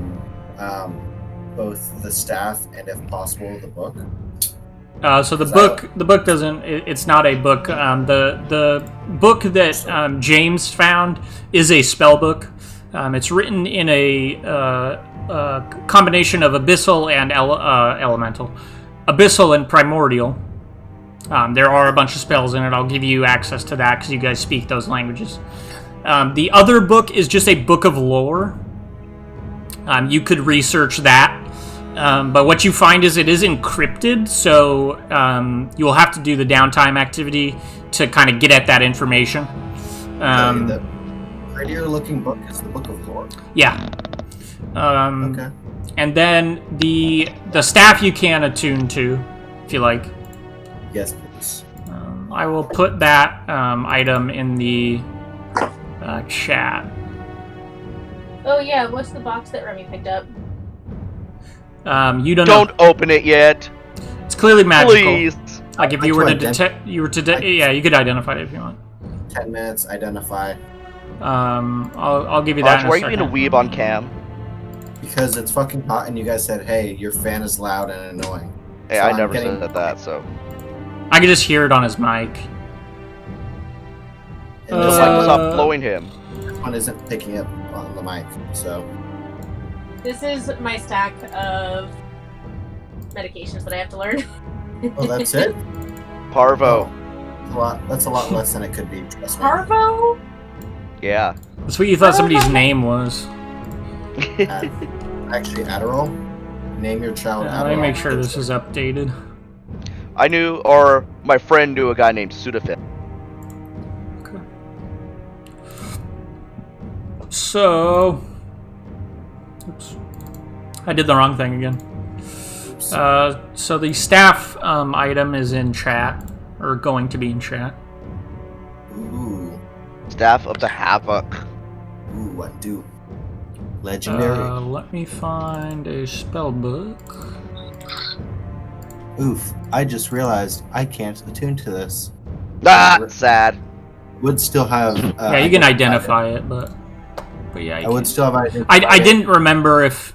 both the staff and, if possible, the book? So the book doesn't. It's not a book. The book that James found is a spell book. It's written in a combination of abyssal and elemental, abyssal and primordial. There are a bunch of spells in it. I'll give you access to that because you guys speak those languages. The other book is just a book of lore. You could research that. But what you find is it is encrypted, so you'll have to do the downtime activity to kind of get at that information. The prettier looking book is the Book of Lore. Yeah. Okay. And then the staff you can attune to, if you like. Yes, please. I will put that item in the chat. Oh, yeah, what's the box that Remy picked up? You don't know. Don't open it yet. It's clearly magical. Please. Like if you were to detect, yeah, you could identify it if you want. 10 minutes, identify. I'll give you that. Why are you being a weeb on cam? Because it's fucking hot and you guys said, hey, your fan is loud and annoying. Hey, So I I'm never getting- said that, so. I could just hear it on his mic. And So this, why Uh, stop blowing him? this one isn't picking up on the mic, so. This is my stack of medications that I have to learn. Oh, that's it? Parvo. That's a lot less than it could be, trust me. Parvo? Yeah. That's what you thought somebody's name was. Actually, Adderall? Name your child Adderall. Let me make sure this is updated. I knew, or my friend knew a guy named Sudafed. Okay. So, oops, I did the wrong thing again. So the staff item is in chat, or going to be in chat. Ooh, Staff of the Havoc. ooh, what do? Legendary. Let me find a spell book. Oof, I just realized I can't attune to this. Ah, sad. Would still have. Yeah, you can identify it, but yeah, you I would can't. still have identified. I didn't remember if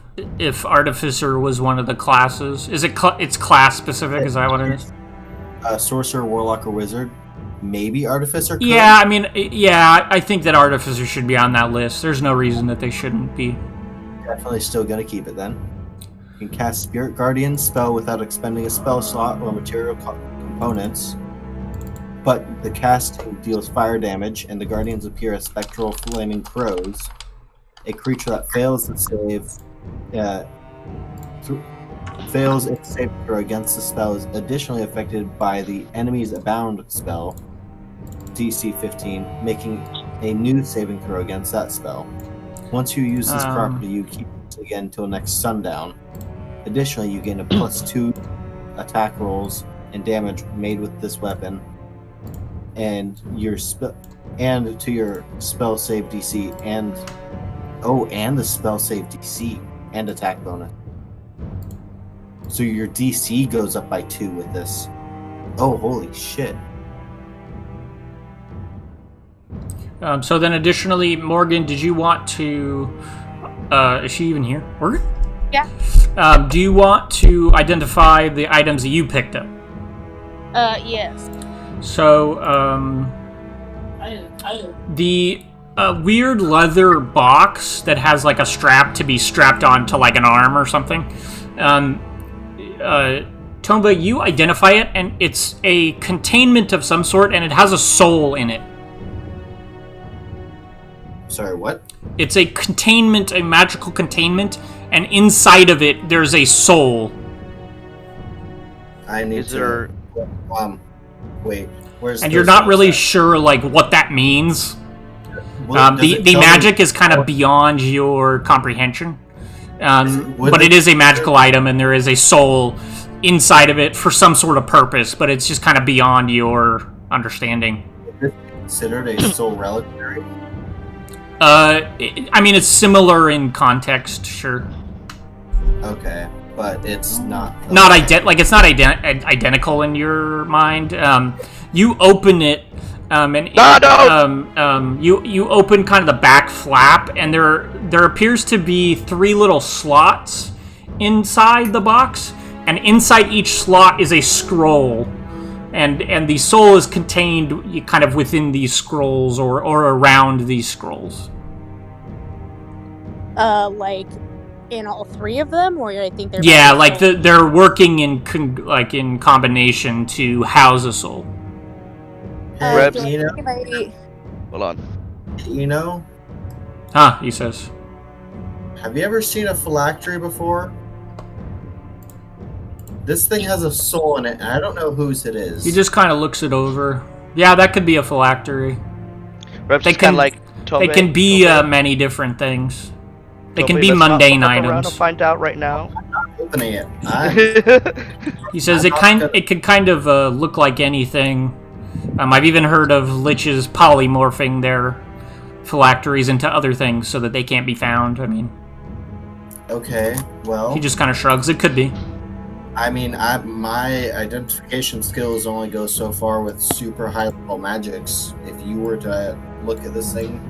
Artificer was one of the classes. Is it? It's class specific? Is that what it is? Sorcerer, Warlock, or Wizard. Maybe Artificer. Could. Yeah, I mean, yeah, I think that Artificer should be on that list. There's no reason that they shouldn't be. Definitely still gonna keep it then. You can cast Spirit Guardian spell without expending a spell slot or material components. But the casting deals fire damage, and the guardians appear as spectral flaming crows. A creature that fails the save, fails its save throw against the spell is additionally affected by the enemy's Abound spell, DC 15, making a new saving throw against that spell. Once you use this property, you keep it again until next sundown. Additionally, you gain a +2 attack rolls and damage made with this weapon, and to your spell save DC and the spell save DC and attack bonus. So your DC goes up by 2 with this. Oh, holy shit! So then, additionally, Morgan, did you want to? Is she even here? Morgan? Yeah. Do you want to identify the items that you picked up? Yes. So, the weird leather box that has like a strap to be strapped onto like an arm or something. Tomba, you identify it, and it's a containment of some sort, and it has a soul in it. Sorry, what? It's a containment, a magical containment, and inside of it, there's a soul. I need Is there... Wait. Where's? And you're not really sure, like, what that means. The magic is kind of beyond your comprehension. But it is a magical item, and there is a soul inside of it for some sort of purpose, but it's just kind of beyond your understanding. Is this considered a soul reliquary? I mean, it's similar in context, sure. Okay, but it's not. Not it's not identical in your mind. You open it, you open kind of the back flap, and there appears to be 3 little slots inside the box, and inside each slot is a scroll, and the soul is contained kind of within these scrolls or around these scrolls. Like in all 3 of them, or I think they're they're working in combination to house a soul. Rebs, do I you know- think if Hold on. You know, Huh, he says. have you ever seen a phylactery before? This thing has a soul in it, and I don't know whose it is. He just kind of looks it over. Yeah, that could be a phylactery. Reps They is kind can- of like... They can be many different things. They can be let's not mundane fuck around items. and find out right now. Opening it. He says it could kind of look like anything. I've even heard of liches polymorphing their phylacteries into other things so that they can't be found. I mean, Okay, well, he just kind of shrugs. It could be. I mean, my identification skills only go so far with super high level magics. If you were to look at this thing,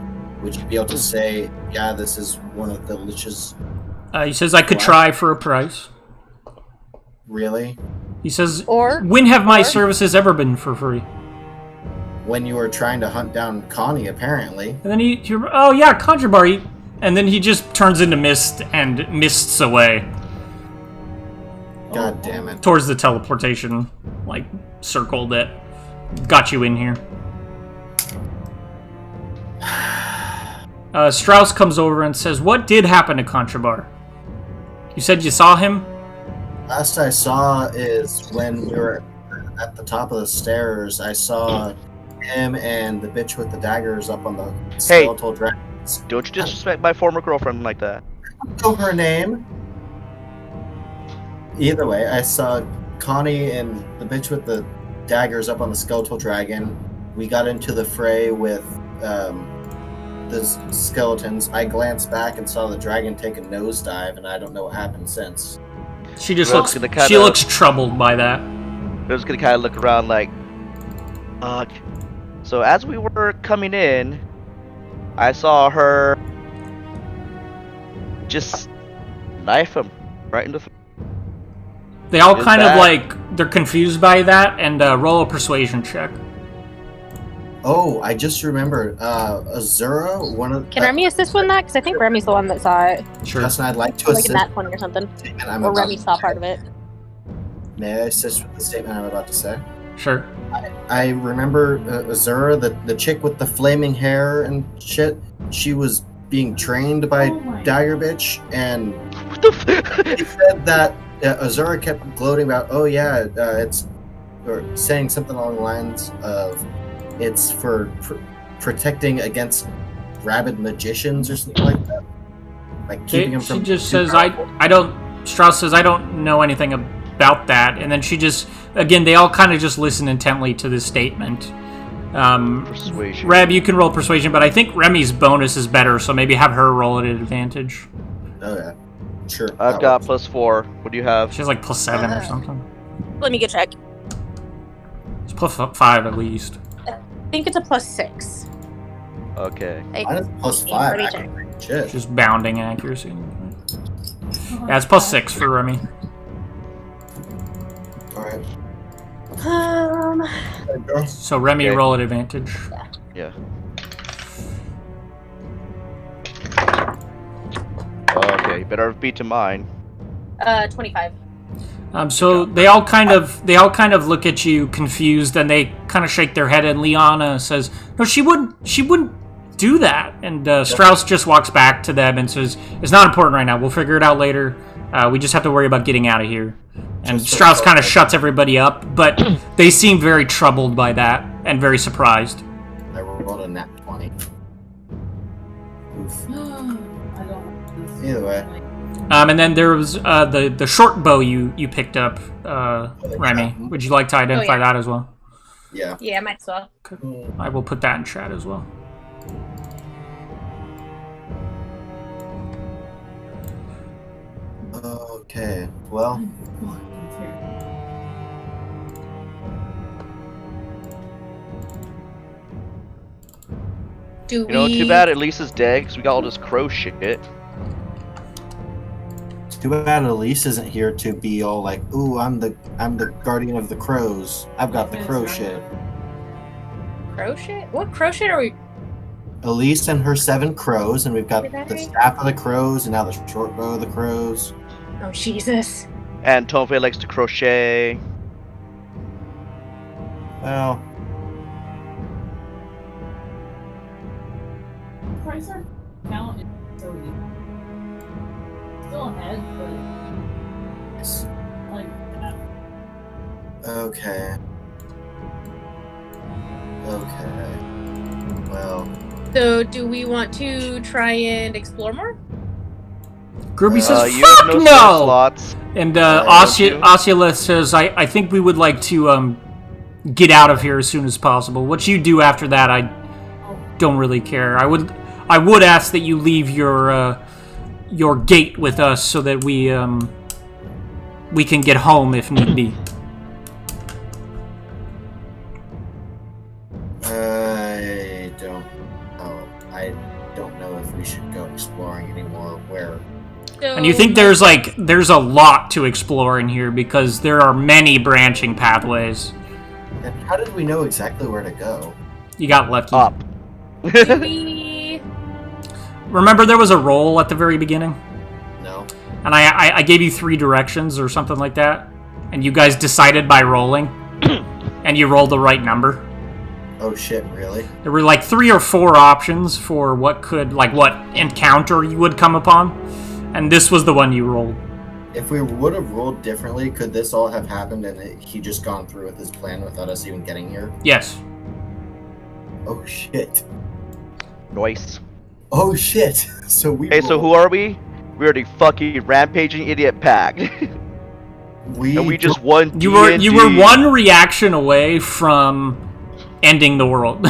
would you be able to say, yeah, this is one of the liches? He says I could try for a price. Really? He says, Or- when have my services ever been for free? When you were trying to hunt down Connie, apparently. And then oh yeah, Conjure Bar. And then he just turns into mist and mists away God damn it. towards the teleportation, like, circle that got you in here. Strauss comes over and says, what did happen to Contrabar? You said you saw him? Last I saw is when we were at the top of the stairs. I saw him and the bitch with the daggers up on the skeletal dragons. Don't you disrespect my former girlfriend like that. I don't know her name. Either way, I saw Connie and the bitch with the daggers up on the skeletal dragon. We got into the fray with the skeletons. I glanced back and saw the dragon take a nosedive, and I don't know what happened since. She just Well, looks. gonna kinda- She looks troubled by that. I was gonna kind of look around like, fuck. So as we were coming in, I saw her just knife him right in the. They all Is kind of that- like they're confused by that and roll a persuasion check. Oh, I just remembered. Azura, one of Can Remy assist with that? Because I think Remy's the one that saw it. Sure. Justin, I'd like to Like assist. in that 20 or something. Statement I'm Or about Remy to saw say. part of it. May I assist with the statement I'm about to say? Sure. I remember Azura, the chick with the flaming hair and shit. She was being trained by Dagger Bitch, and What the f- he said that Azura kept gloating about, oh yeah, it's, or saying something along the lines of, it's for protecting against rabid magicians or something like that. Like keeping them She from. just says, I don't. Strauss says, I don't know anything about that. And then she just, again, they all kind of just listen intently to this statement. Persuasion. Reb, you can roll persuasion, but I think Remy's bonus is better, so maybe have her roll at advantage. Oh yeah, sure. I've that got works. +4. What do you have? She has like +7 or something. Let me get check. It's +5 at least. I think it's a +6. Okay. Mine is +5. Let me actually. Shit. Just bounding accuracy. Yeah, it's +6 for Remy. All right. Um, There you go. So Remy, Okay. roll at advantage. Yeah. Okay, better beat to mine. 25. So they all kind of look at you confused, and they kind of shake their head. And Liana says, "No, she wouldn't do that." And Strauss just walks back to them and says, "It's not important right now. We'll figure it out later. We just have to worry about getting out of here." And Just Strauss kind of shuts everybody up, but they seem very troubled by that and very surprised. I rolled a nat 20. Oof. Either way. And then there was the short bow you picked up, Remy. Would you like to identify that as well? Yeah. Yeah, might as well. I will put that in chat as well. Okay. Well, Do You know, too bad Elisa's dead because we got all this crow shit. it's too bad Elise isn't here to be all like, "Ooh, I'm the guardian of the crows. I've got the crow shit." Crochet? What crochet are we? Elise and her 7 crows, and we've got Did that the right? staff of the crows, and now the short bow of the crows. Oh, Jesus. And Tonfe likes to crochet. Well, Pricer count is so easy. Still ahead, but it's- like that. okay. Okay. Well, So, do we want to try and explore more? Groupie says, You have "Fuck no no!" spell slots. And don't you? Osula says, I think we would like to get out of here as soon as possible. What you do after that, I don't really care. I would ask that you leave your gate with us so that we we can get home if need be. I don't know if we should go exploring anymore. Where? And you think there's a lot to explore in here because there are many branching pathways. And how did we know exactly where to go? You got lucky. Up. Do we... Remember there was a roll at the very beginning? No. And I gave you 3 directions or something like that? And you guys decided by rolling? And you rolled the right number? Oh shit, really? There were like 3 or 4 options for what encounter you would come upon. And this was the one you rolled. If we would have rolled differently, could this all have happened and he just gone through with his plan without us even getting here? Yes. Oh shit. Nice. Oh shit. So we Hey, so who are we? We're the fucking Rampaging Idiot Pack. And we just won You were 1 reaction away from ending the world.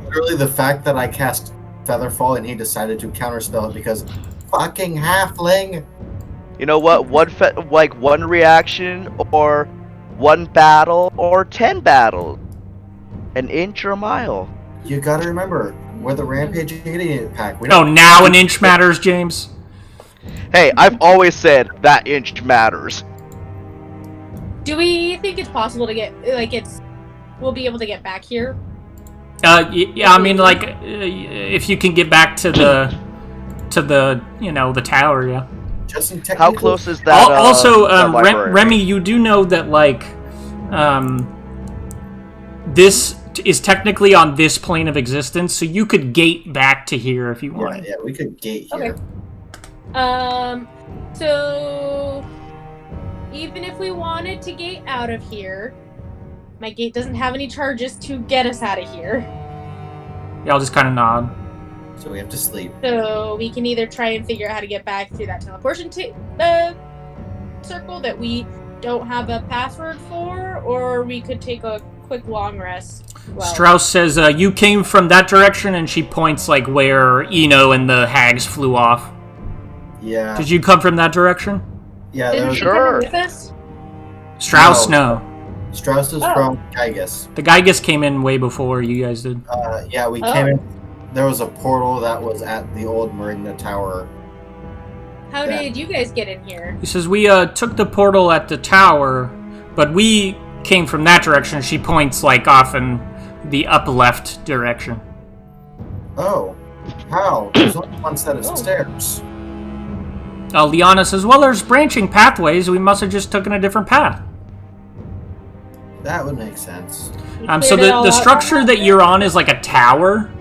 Literally the fact that I cast Featherfall and he decided to counterspell it because fucking halfling. You know what? One reaction, or 1 battle, or 10 battles. An inch or a mile. You gotta remember, we're the Rampaging Idiot Pack. We Oh, don't now an inch matters, James? Hey, I've always said that inch matters. Do we think it's possible to get, we'll be able to get back here? Yeah, I mean, if you can get back to the the tower, yeah. just in How technical- close is that? Also, that library? Remy, you do know that, this is technically on this plane of existence, so you could gate back to here if you wanted. Yeah, we could gate here. Okay. So even if we wanted to gate out of here, my gate doesn't have any charges to get us out of here. Yeah, I'll just kind of nod. So we have to sleep. So we can either try and figure out how to get back through that teleportation circle that we don't have a password for, or we could take a quick long rest. Well, Strauss says, you came from that direction, and she points, where Eno and the hags flew off. Yeah. Did you come from that direction? Yeah, there didn't was she come Sure. with us? Strauss, no. Strauss is from Gygus. The Gygus came in way before you guys did. Yeah, we came in. There was a portal that was at the old Marina Tower. How did you guys get in here? He says, we took the portal at the tower, but we came from that direction. She points, off in the up left direction. Oh, how? There's only one set of stairs. Liana says, well, there's branching pathways. We must have just taken a different path. That would make sense. So the structure that you're on is like a tower.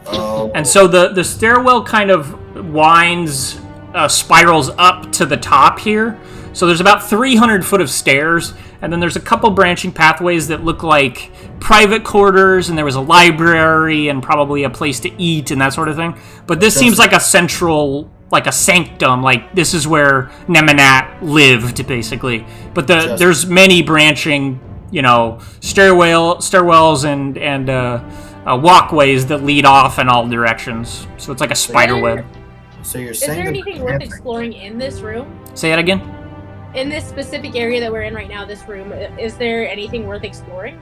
Oh. And so the stairwell kind of winds, spirals up to the top here. So there's about 300 foot of stairs, and then there's a couple branching pathways that look like private quarters, and there was a library and probably a place to eat and that sort of thing. But this seems like a central, like a sanctum, like this is where Nemanat lived, basically. But there's many branching, stairwells and walkways that lead off in all directions. So it's like a spider web. So you're Is saying there anything worth exploring in this room? Say that again? In this specific area that we're in right now, this room, is there anything worth exploring?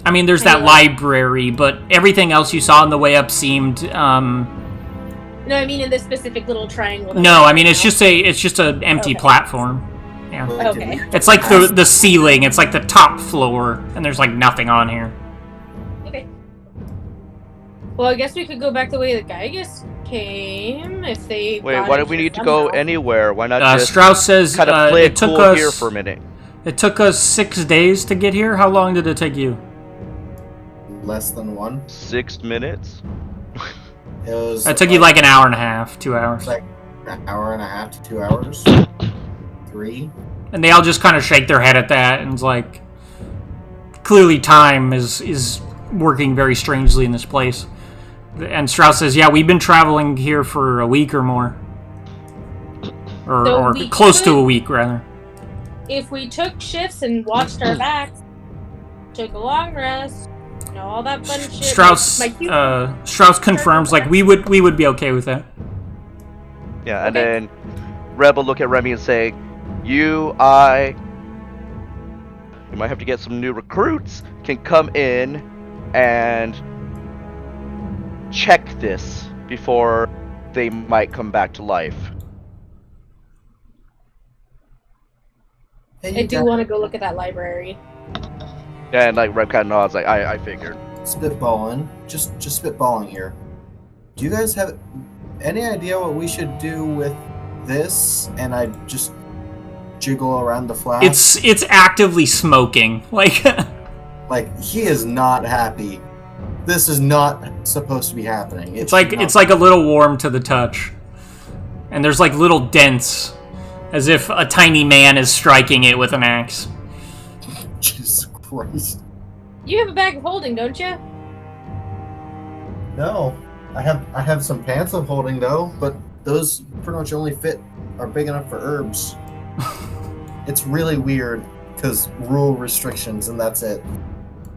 I mean, there's that library, but everything else you saw on the way up seemed. No, I mean in this specific little triangle. No, I mean it's just an empty platform. Yeah. Okay. It's like the ceiling. It's like the top floor, and there's like nothing on here. Okay. Well, I guess we could go back the way the Gygus came if they. Wait, why do we need to go anywhere? Why not just Strauss says kind of play it it took cool us here for a minute? It took us 6 days to get here. How long did it take you? Less than 1. 6 minutes. It took you like an hour and a half, 2 hours. Like an hour and a half to 2 hours. 3. And they all just kind of shake their head at that, and it's like, clearly time is working very strangely in this place. And Strauss says, yeah, we've been traveling here for a week or more. Or close to a week, rather. If we took shifts and watched our backs, took a long rest, all that fun shit. Strauss confirms, we would be okay with that. Yeah, and then Rebel look at Remy and say, you, I, you might have to get some new recruits, can come in and check this before they might come back to life. Hey, I you do guys, want to go look at that library. And like Reb kind of nods, like I figured. spitballing, just spitballing here. Do you guys have any idea what we should do with this? And I just jiggle around the flask. It's actively smoking. Like Like, he is not happy. This is not supposed to be happening. it's like a little warm to the touch. And there's like little dents, as if a tiny man is striking it with an axe. Jesus Christ. You have a bag of holding, don't you? No. I have some pants of holding though, but those pretty much only are big enough for herbs. It's really weird because rule restrictions and that's it.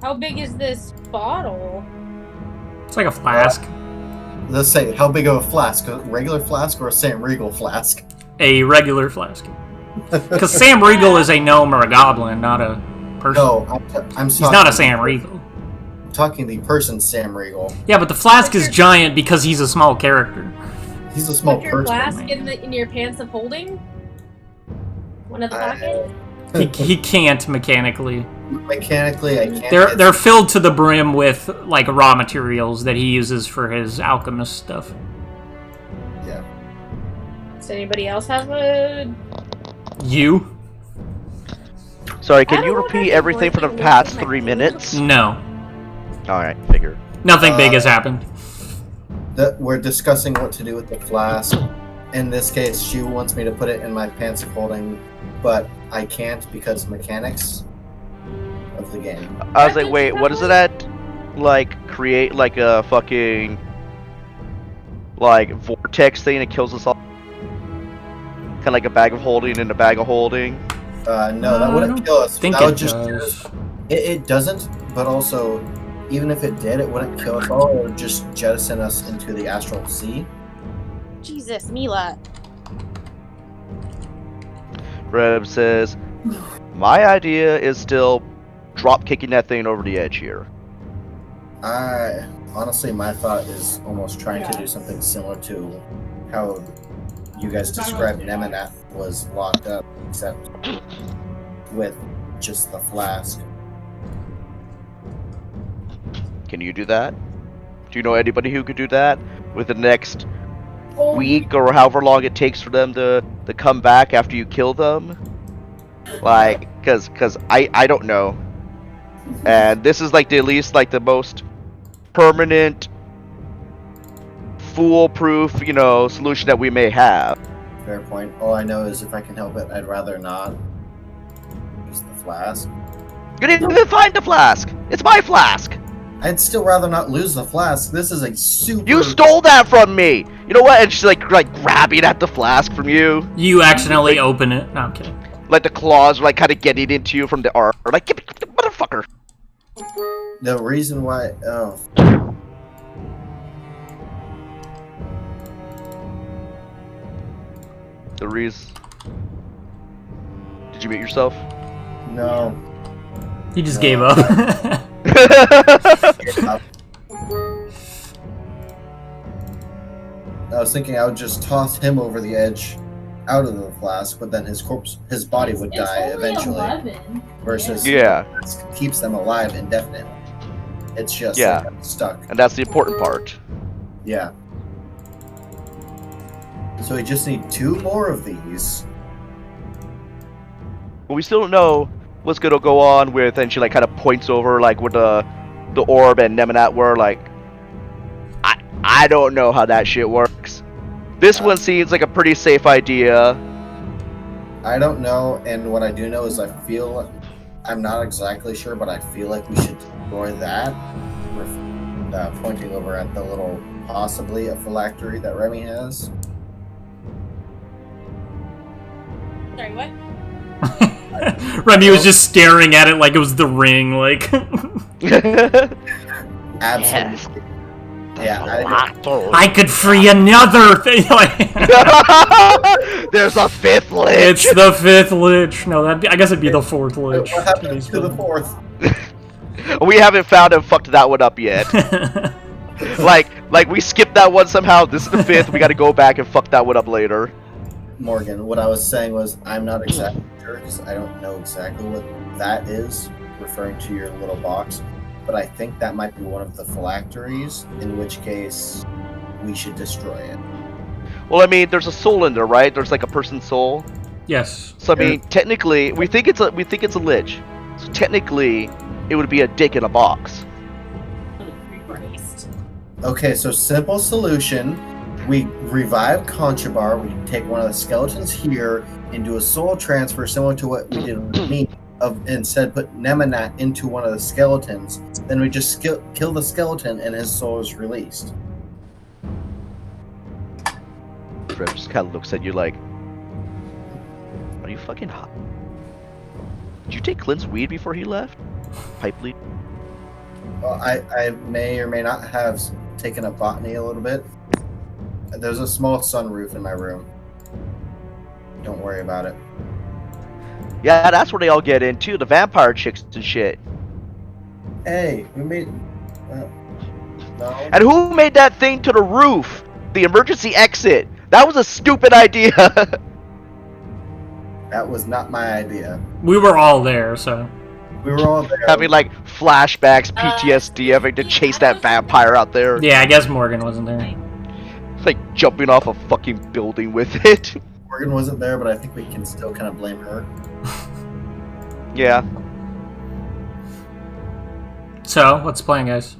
How big is this bottle? It's like a flask. Let's say, how big of a flask? A regular flask or a Sam Regal flask? A regular flask. Because Sam Regal is a gnome or a goblin, not a person. No, I'm He's not a Sam Regal. talking the person Sam Regal. Yeah, but the flask What's is giant because he's a small character. He's a small Put your person. flask in your pants of holding? One of the pockets? He can't mechanically. Mechanically, I can't. They're filled to the brim with like raw materials that he uses for his alchemist stuff. Yeah. Does anybody else have a... You? Sorry, I can don't you know repeat if everything it's for the working past with my 3 food. minutes? No. Alright, figured. Nothing big has happened. We're discussing what to do with the flask. In this case, she wants me to put it in my pants of holding, but I can't because mechanics of the game. I was like, wait, what is it at? Like, create like a fucking like vortex thing that kills us all? Kind of like a bag of holding and a bag of holding. No, that I wouldn't don't kill us. think That would it just does. It doesn't, but also, even if it did, it wouldn't kill us all. It would just jettison us into the astral sea. Jesus, Mila. Reb says, my idea is still drop kicking that thing over the edge here. Honestly, my thought is almost trying to do something similar to how you guys described Nemenath was locked up, except with just the flask. Can you do that? Do you know anybody who could do that with the next week or however long it takes for them to come back after you kill them? Like, cause I don't know. And this is like the at least like the most permanent, foolproof, solution that we may have. Fair point. All I know is if I can help it, I'd rather not use the flask. You didn't even find the flask. It's my flask. I'd still rather not lose the flask. This is a super... You stole that from me. You know what? And she's like grabbing at the flask from you. You accidentally open it. No, I'm kidding. Like the claws are like kind of getting into you from the arm. Like, get the motherfucker. The reason why... Oh. The reason. Did you mute yourself? No. He just No. gave up. I was thinking I would just toss him over the edge out of the flask, but then his body would die eventually. 11. Versus Yeah. the flask keeps them alive indefinitely. It's just Yeah. like, stuck. And that's the important part. Yeah. So we just need 2 more of these. But we still don't know what's gonna go on with, and she like kind of points over like where the orb and Nemenat were. Like, I don't know how that shit works. This one seems like a pretty safe idea. I don't know, and what I do know is I'm not exactly sure, but I feel like we should destroy that. Pointing over at the little, possibly a phylactery that Remy has. Sorry, what? Remy was just staring at it like it was the ring, like... Absolutely. Yeah, I could free another thing. There's a fifth lich. It's the fifth lich. No, I guess it'd be the fourth lich. what happened to the fourth? We haven't found and fucked that one up yet. like we skipped that one somehow. This is the fifth. We got to go back and fuck that one up later. Morgan, what I was saying was I'm not exactly sure because I don't know exactly what that is, referring to your little box. But I think that might be one of the phylacteries, in which case we should destroy it. Well, I mean, there's a soul in there, right? There's like a person's soul. Yes. So I mean, technically, we think it's a lich. So technically, it would be a dick in a box. Christ. Okay, so simple solution. We revive Conchabar, we take one of the skeletons here and do a soul transfer similar to what we did with me. Instead put Nemanat into one of the skeletons, then we just kill the skeleton and his soul is released. Trev just kind of looks at you like, are you fucking hot? Did you take Clint's weed before he left? Pipe lead? Well, I may or may not have taken a botany a little bit. There's a small sunroof in my room. Don't worry about it. Yeah, that's where they all get into, the vampire chicks and shit. Hey, we made... no. And who made that thing to the roof? The emergency exit. That was a stupid idea. That was not my idea. We were all there, so. We were all there. Having like flashbacks, PTSD, having to chase that vampire out there. Yeah, I guess Morgan wasn't there. It's like jumping off a fucking building with it. Morgan wasn't there, but I think we can still kind of blame her. Yeah. So, what's the plan, guys?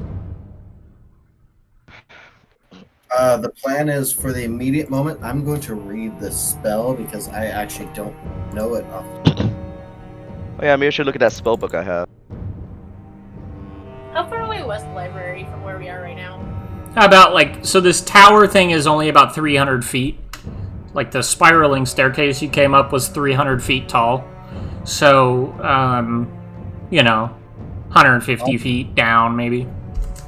The plan is for the immediate moment, I'm going to read the spell because I actually don't know it off the top. Oh yeah, maybe I should look at that spell book I have. How far away was the library from where we are right now? About, like, so this tower thing is only about 300 feet. Like, the spiraling staircase you came up was 300 feet tall. So, you know, 150 feet down, maybe.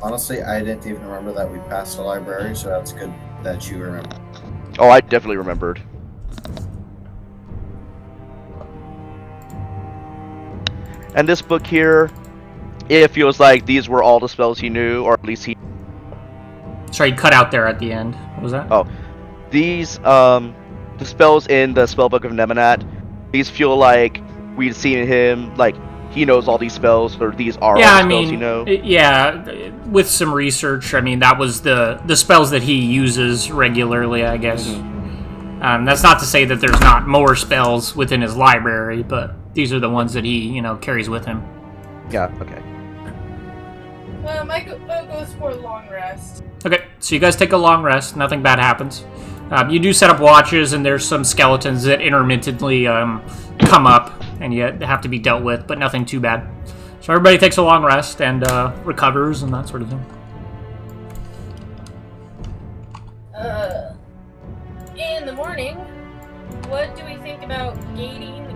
Honestly, I didn't even remember that we passed the library, so that's good that you remember. Oh, I definitely remembered. And this book here, it feels like these were all the spells he knew, or at least he... Sorry, cut out there at the end. What was that? Oh. These, the spells in the spellbook of Nemanat, these feel like we've seen him, like, he knows all these spells, or these are all the spells you know. Yeah, with some research, I mean, that was the spells that he uses regularly, I guess. Mm-hmm. That's not to say that there's not more spells within his library, but these are the ones that he, you know, carries with him. Yeah, okay. My goes for a long rest. Okay, so you guys take a long rest. Nothing bad happens. You do set up watches, and there's some skeletons that intermittently come up, and you have to be dealt with, but nothing too bad. So everybody takes a long rest and recovers and that sort of thing. In the morning, what do we think about gating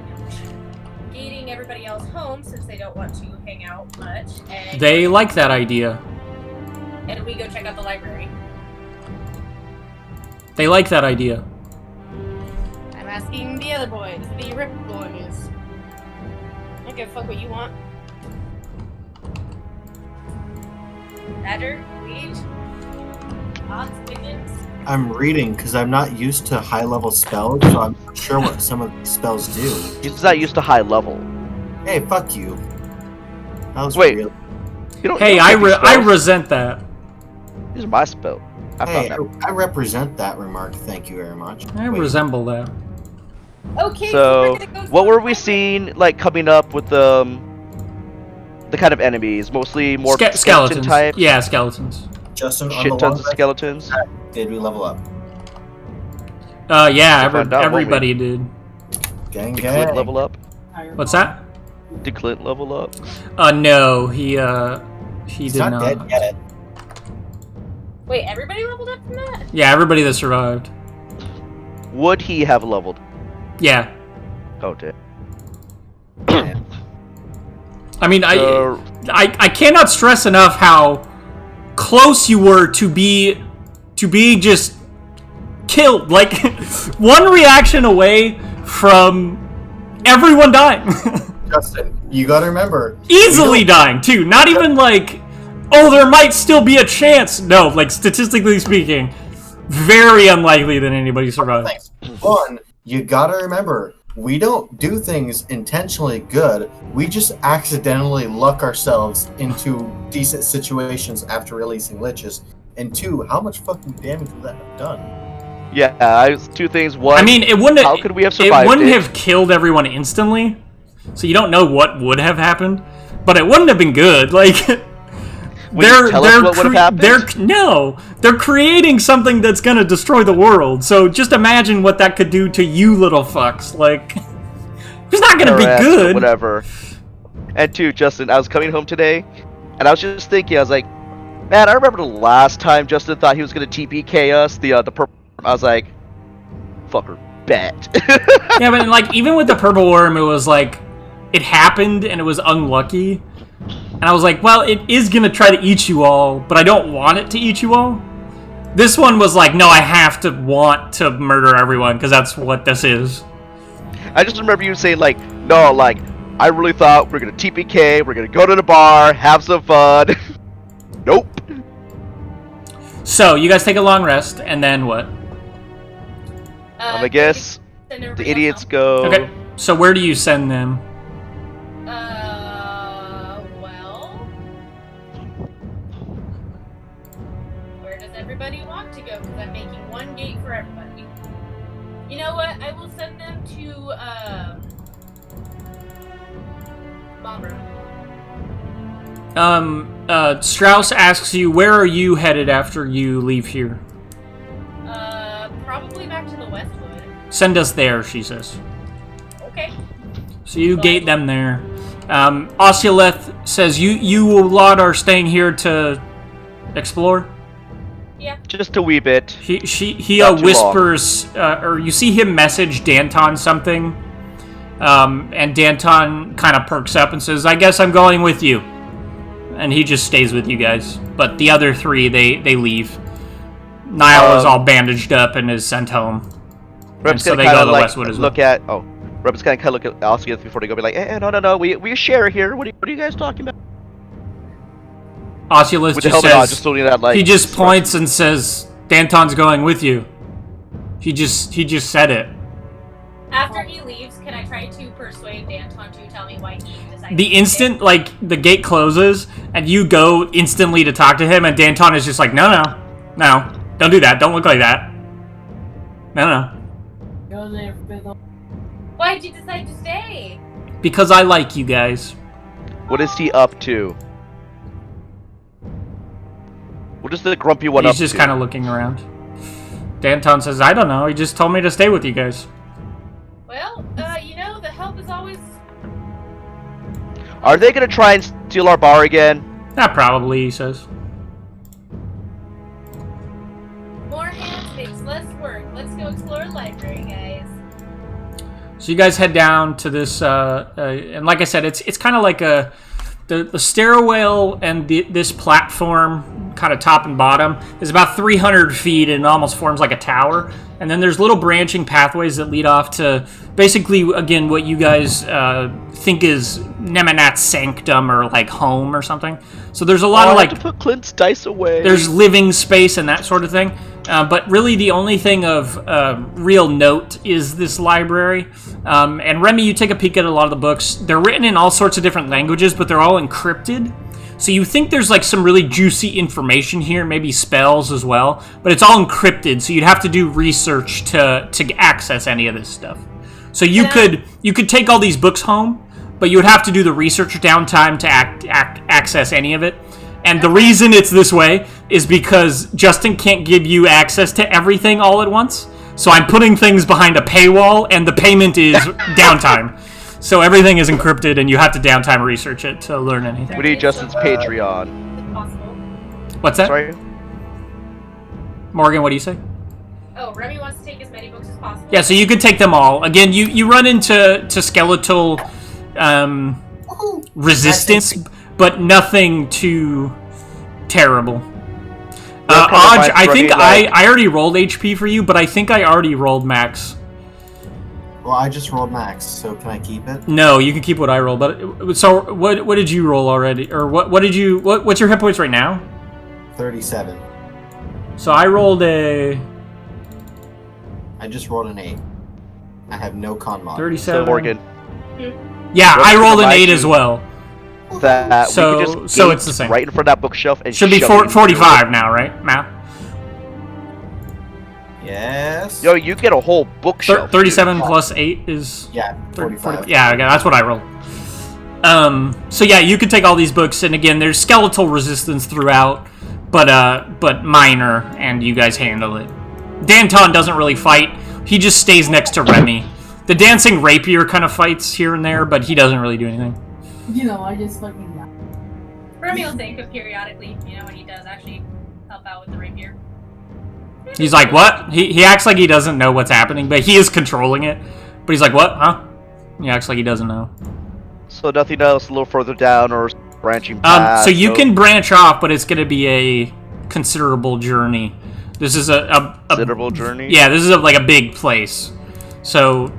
everybody else home since they don't want to hang out much? And They like that idea. And we go check out the library. They like that idea. I'm asking the other boys, the Rip boys. I don't give a fuck what you want. Badger, Weed, Odds, Wiggins. I'm reading because I'm not used to high-level spells, so I'm not sure what some of the spells do. He's not used to high level. Hey, fuck you. That was Wait. real. Hey, I resent that. These are my spells. Hey, I represent that remark. Thank you very much. I resemble that. Okay, So, we're gonna go what to were the we library. seeing, like, coming up with the kind of enemies? Mostly more skeleton Skeletons. types? Yeah, skeletons. Justin, on Shit the tons long of skeletons? rest, did we level up? Yeah, We'll find out, won't we? everybody did. Gang, Did gang. Clint level up? What's that? Did Clint level up? No, he He's did not not. dead yet. Wait, everybody leveled up from that? Yeah, everybody that survived. Would he have leveled? Yeah. Oh, damn. I mean, So- I cannot stress enough how close you were to be just killed. Like, one reaction away from everyone dying. Justin, you gotta remember. Easily dying, too. Not even like, oh, there might still be a chance. No, like, statistically speaking, very unlikely that anybody survives. Thanks. One, you gotta remember, we don't do things intentionally good. We just accidentally luck ourselves into decent situations after releasing liches. And two, how much fucking damage would that have done? Yeah, two things. One, I mean, it wouldn't. How could we have survived it? Wouldn't it? have killed everyone instantly, so you don't know what would have happened. But it wouldn't have been good. Like, Will you tell us what would have happened? They're creating something that's gonna destroy the world. So just imagine what that could do to you, little fucks. Like, it's not gonna be good. Whatever. And two, Justin, I was coming home today, and I was just thinking, I was like, man, I remember the last time Justin thought he was gonna TPK us, the purple. I was like, fucker, bet. Yeah, but like, even with the purple worm, it was like, it happened and it was unlucky. And I was like, well, it is gonna try to eat you all, but I don't want it to eat you all. This one was like, no, I have to want to murder everyone, because that's what this is. I just remember you saying, like, no, like, I really thought we're gonna TPK, we're gonna go to the bar, have some fun. Nope. So, you guys take a long rest, and then what? I guess the idiots go... Okay, so where do you send them? Well... Where does everybody want to go? Because I'm making one gate for everybody. You know what? I will send them to, Momra. Strauss asks you, where are you headed after you leave here? Probably back to the Westwood. Send us there, she says. Okay. So you gate them there. Osuleth says, you lot are staying here to explore? Yeah. Just a wee bit. He Not too whispers, or you see him message Danton something, and Danton kind of perks up and says, I guess I'm going with you. And he just stays with you guys. But the other three, they leave. Niall is all bandaged up and is sent home. Reb's so gonna they go kind to of the like Westwood as well. Reb's gonna kind of look at Osuleth before they go, be like, no, we share here. What are you guys talking about? Osuleth With just the helmet on, says, just holding that, like, he just points and says, Danton's going with you. He just said it. After he leaves, can I try to persuade Danton to tell me why he decided The to instant, like, the gate closes, and you go instantly to talk to him, and Danton is just like, no, don't do that, don't look like that. No. Go there, Fiddle. Why'd you decide to stay? Because I like you guys. What is he up to? What is the grumpy one up He's to? just kind of looking around. Danton says, I don't know, he just told me to stay with you guys. Well, the help is always... Are they gonna try and steal our bar again? Not probably, he says. More hands makes less work. Let's go explore a library, guys. So you guys head down to this, and like I said, it's kind of like the stairwell and this platform, kind of top and bottom, is about 300 feet and almost forms like a tower. And then there's little branching pathways that lead off to basically, again, what you guys think is Nemanat's sanctum or like home or something. So there's a lot of like... I have to put Clint's dice away. There's living space and that sort of thing. But really the only thing of real note is this library. And Remy, you take a peek at a lot of the books. They're written in all sorts of different languages, but they're all encrypted. So you think there's like some really juicy information here, maybe spells as well, but it's all encrypted, so you'd have to do research to access any of this stuff. So you could take all these books home, but you would have to do the research downtime to access any of it. And the reason it's this way is because Justin can't give you access to everything all at once. So I'm putting things behind a paywall, and the payment is downtime. So everything is encrypted, and you have to downtime research it to learn anything. We need Justin's Patreon. If possible. What's that? Sorry? Morgan, what do you say? Oh, Remy wants to take as many books as possible. Yeah, so you could take them all. Again, you run into skeletal resistance, but nothing too terrible. Aj, I think I already rolled HP for you, but I think I already rolled max. Well, I just rolled max, so can I keep it? No, you can keep what I rolled. But so what did you roll already, or what did you what's your hit points right now? 37. So I rolled a I just rolled an 8. I have no con mod. 37. So Morgan, Yeah, What I rolled an remind 8 you- as well. that So- we could just so gate it's the same. right in front of that bookshelf and Should be shove it into 45 now, right, Matt? Yes. Yo, you get a whole bookshelf. 37 plus 8 is Yeah, 45. Yeah, okay, that's what I rolled. So yeah, you can take all these books, and again, there's skeletal resistance throughout, but minor, and you guys handle it. Danton doesn't really fight. He just stays next to Remy. The dancing rapier kind of fights here and there, but he doesn't really do anything. You know, I just fucking laugh. Remy will think of periodically, when he does actually help out with the rapier. He's like, what? He acts like he doesn't know what's happening, but he is controlling it. But he's like, what? Huh? He acts like he doesn't know. So nothing else a little further down or branching path. So you can branch off, but it's going to be a considerable journey. This is a considerable journey. Yeah, this is like a big place. So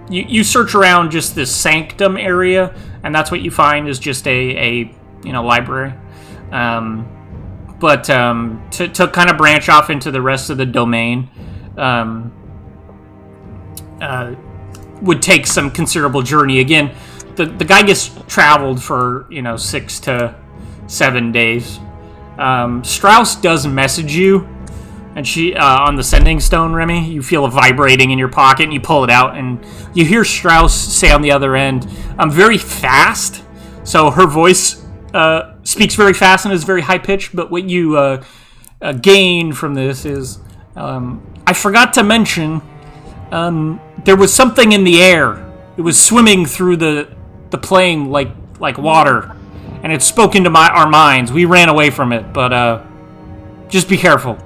you search around just this sanctum area, and that's what you find is just a library. But to kind of branch off into the rest of the domain would take some considerable journey. Again, the guy gets traveled for 6 to 7 days. Strauss does message you, and she on the sending stone, Remy, you feel it vibrating in your pocket, and you pull it out, and you hear Strauss say on the other end, "I'm very fast." So her voice speaks very fast and is very high pitched. But what you gain from this is, I forgot to mention, there was something in the air. It was swimming through the plane like water, and it spoke into our minds. We ran away from it, but just be careful.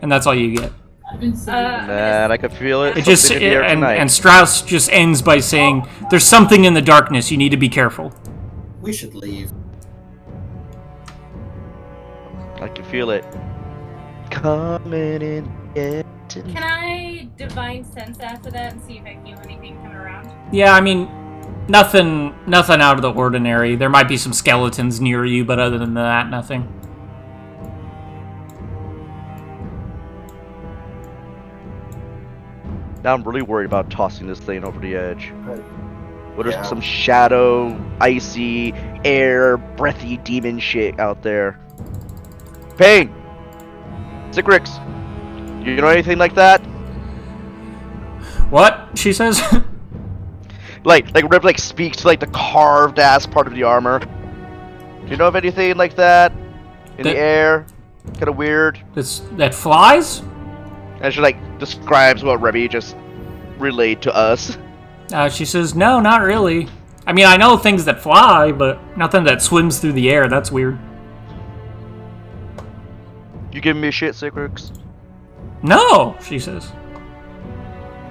And that's all you get. I've been saying Man, I could feel it. It just Something in the air tonight. and Strauss just ends by saying, "There's something in the darkness. You need to be careful." We should leave. I can feel it coming in. Can I divine sense after that and see if I feel anything coming around? Yeah, I mean, nothing out of the ordinary. There might be some skeletons near you, but other than that, nothing. Now I'm really worried about tossing this thing over the edge. What if Yeah. some shadow, icy, air, breathy demon shit out there? Pain! Sigrix! You know anything like that? What? She says. Like Rip speaks to the carved ass part of the armor. Do you know of anything like that? In the air? Kinda weird. That flies? And she describes what Remy just relayed to us. She says, no, not really. I mean, I know things that fly, but nothing that swims through the air. That's weird. You giving me shit, Sigrix? No, she says.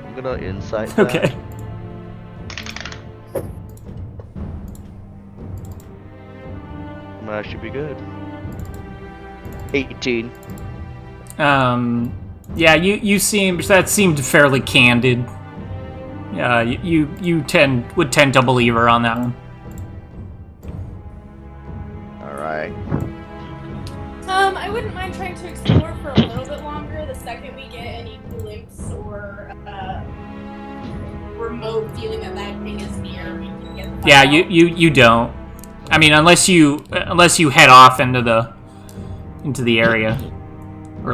I'm gonna insight that. Okay. That should be good. 18. Yeah, that seemed fairly candid. You would tend to believe her on that one. Alright. I wouldn't mind trying to explore for a little bit longer the second we get any glimpse or remote feeling that thing is near. We can get the fuck Yeah, out. you don't. I mean, unless you head off into the area, or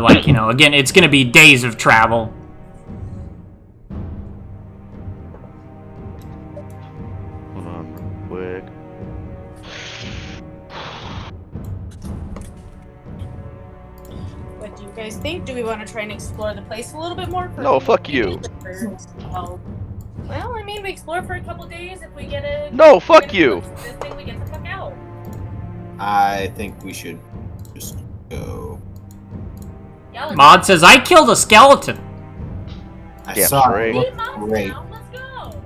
again, it's gonna be days of travel. Hold on real quick. What do you guys think? Do we want to try and explore the place a little bit more? No, fuck you. Oh. Well, I mean, we explore for a couple days. If we get a No, fuck you. This thing, we get the fuck out. I think we should just go. Y'all are Maud says, I killed a skeleton. I Yeah, saw right. it. Leave Looked Mountain great. down. Let's go.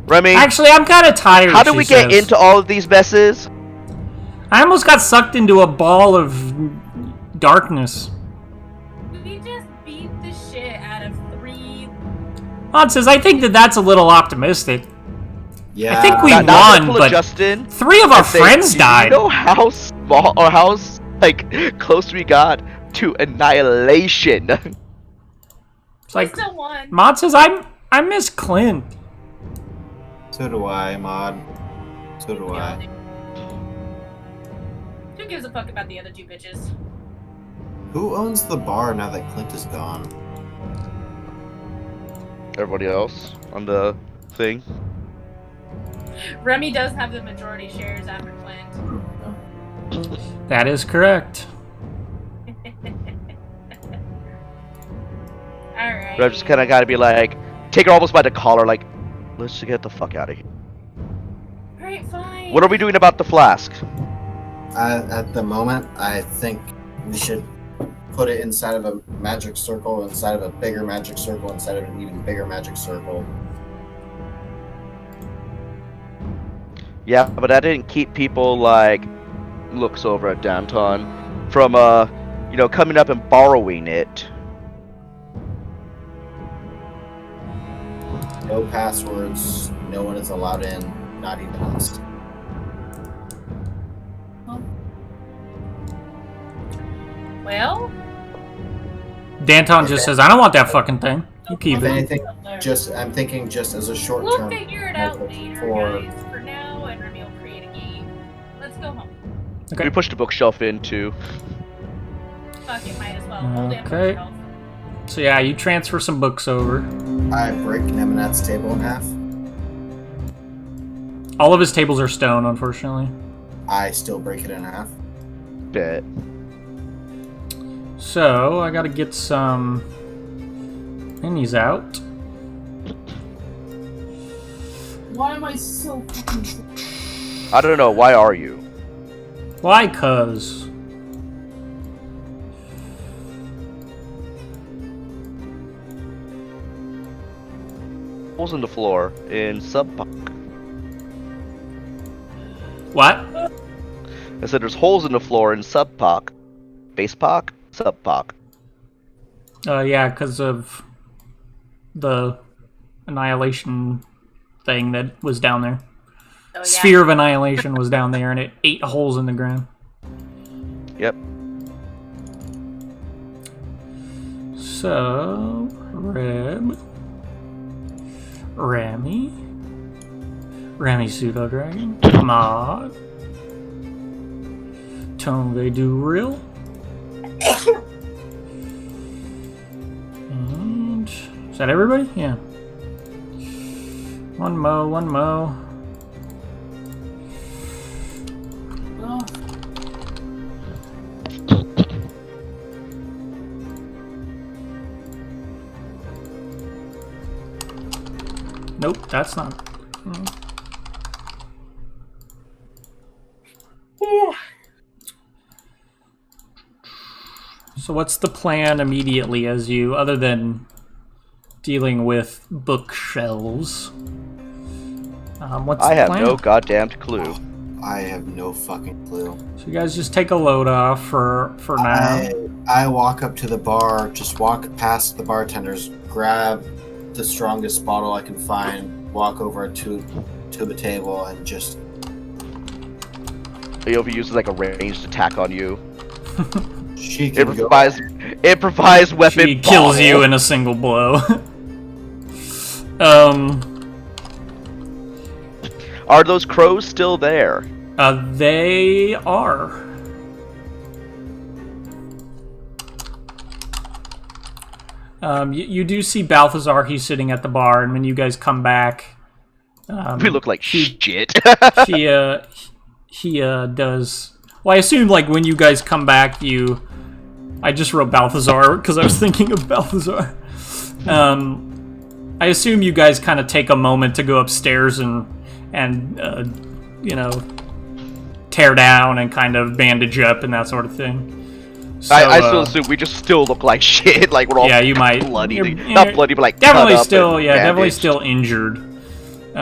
Remy, Actually, I'm kind of tired. how did she we get says. into all of these messes? I almost got sucked into a ball of darkness. We just beat the shit out of 3. Mod says, I think that's a little optimistic. Yeah. I think we Now won, I'm gonna pull a but Justin 3 of our and say, friends do died. You know how small or how like close we got to annihilation? It's like, We still won. Mod says, I miss Clint. So do I, Mod. So do I. Who gives a fuck about the other 2 bitches? Who owns the bar now that Clint is gone? Everybody else on the thing. Remy does have the majority shares after Clint. That is correct. Alright. But I've just kind of got to be like, take her almost by the collar, like, let's just get the fuck out of here. Alright, fine. What are we doing about the flask? At the moment, I think we should put it inside of a magic circle, inside of a bigger magic circle, inside of an even bigger magic circle. Yeah, but that didn't keep people like looks over at Danton from coming up and borrowing it. No passwords. No one is allowed in. Not even us. Well, Danton just says, I don't want that fucking thing. You keep If it. anything, I'm thinking just as a short we'll term. figure it out later, for- guys. For now, and Remy will create a game. Let's go home. Okay. We pushed the bookshelf in too. Fuck it, might as well. Whole damn Okay. bookshelf. So yeah, you transfer some books over. I break Nemanet's table in half. All of his tables are stone, unfortunately. I still break it in half. Bet. So I gotta get some minis out. Why am I so fucking sick? I don't know. Why are you? Why? Cuz. Holes in the floor in sub pock. What? I said there's holes in the floor in sub pock. Base pock? Sub pock. Yeah, because of the annihilation thing that was down there. Oh, yeah. Sphere of annihilation was down there, and it ate holes in the ground. Yep. So, Remy Pseudo Dragon, Mod, Tone Do Real, and is that everybody? Yeah. One mo. Ugh. Nope, that's not. So what's the plan immediately as you, other than dealing with bookshelves? What's I the have plan? no goddamn clue. I have no fucking clue. So you guys just take a load off for now. I walk up to the bar, just walk past the bartenders, grab the strongest bottle I can find, walk over to the table, and just Aovi uses like a ranged attack on you. she can go. Improvised weapon. She kills ball. you in a single blow. Are those crows still there? They are. You do see Balthazar. He's sitting at the bar, and when you guys come back, We look like shit. he does. Well, I assume like when you guys come back, I just wrote Balthazar because I was thinking of Balthazar. I assume you guys kind of take a moment to go upstairs and tear down and kind of bandage up and that sort of thing. So, I still assume we just still look like shit. Like we're all you might bloody. you're- Not bloody, but like definitely cut up still and definitely bandaged. still injured. I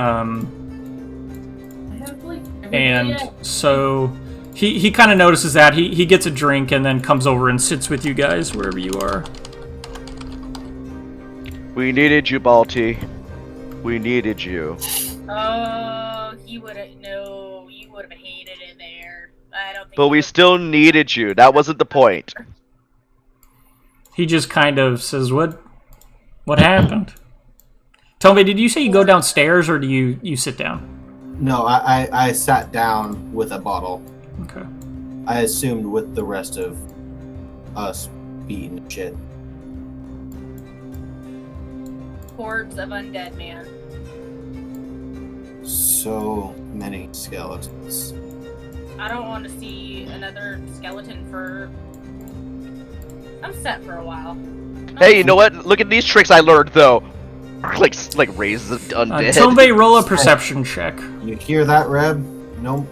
have like everybody And else. so He kind of notices that. He gets a drink and then comes over and sits with you guys wherever you are. We needed you, Balti. We needed you. Oh, he would have. No, you would have hated it there. I don't think. But we still needed you. That wasn't the point. He just kind of says, What happened? Tell me, did you say you go downstairs or do you sit down? No, I sat down with a bottle. Okay. I assumed with the rest of us beating shit. Hordes of undead, man. So many skeletons. I don't want to see another skeleton for. I'm set for a while. Hey, you know what? Look at these tricks I learned, though. Like raises undead. Tombe, roll a perception check. You hear that, Reb? No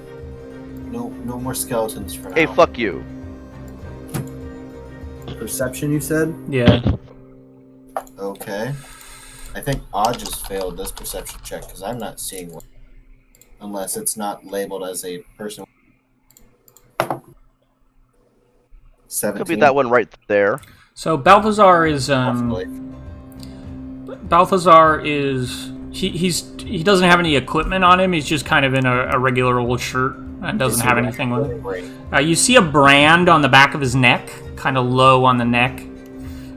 more skeletons for now. Hey, fuck you. Perception, you said? Yeah. Okay. I think Odd just failed this perception check because I'm not seeing one. Unless it's not labeled as a person. 17. Could be that one right there. So Balthazar is Possibly. he doesn't have any equipment on him. He's just kind of in a regular old shirt and doesn't have anything with him. You see a brand on the back of his neck, kind of low on the neck,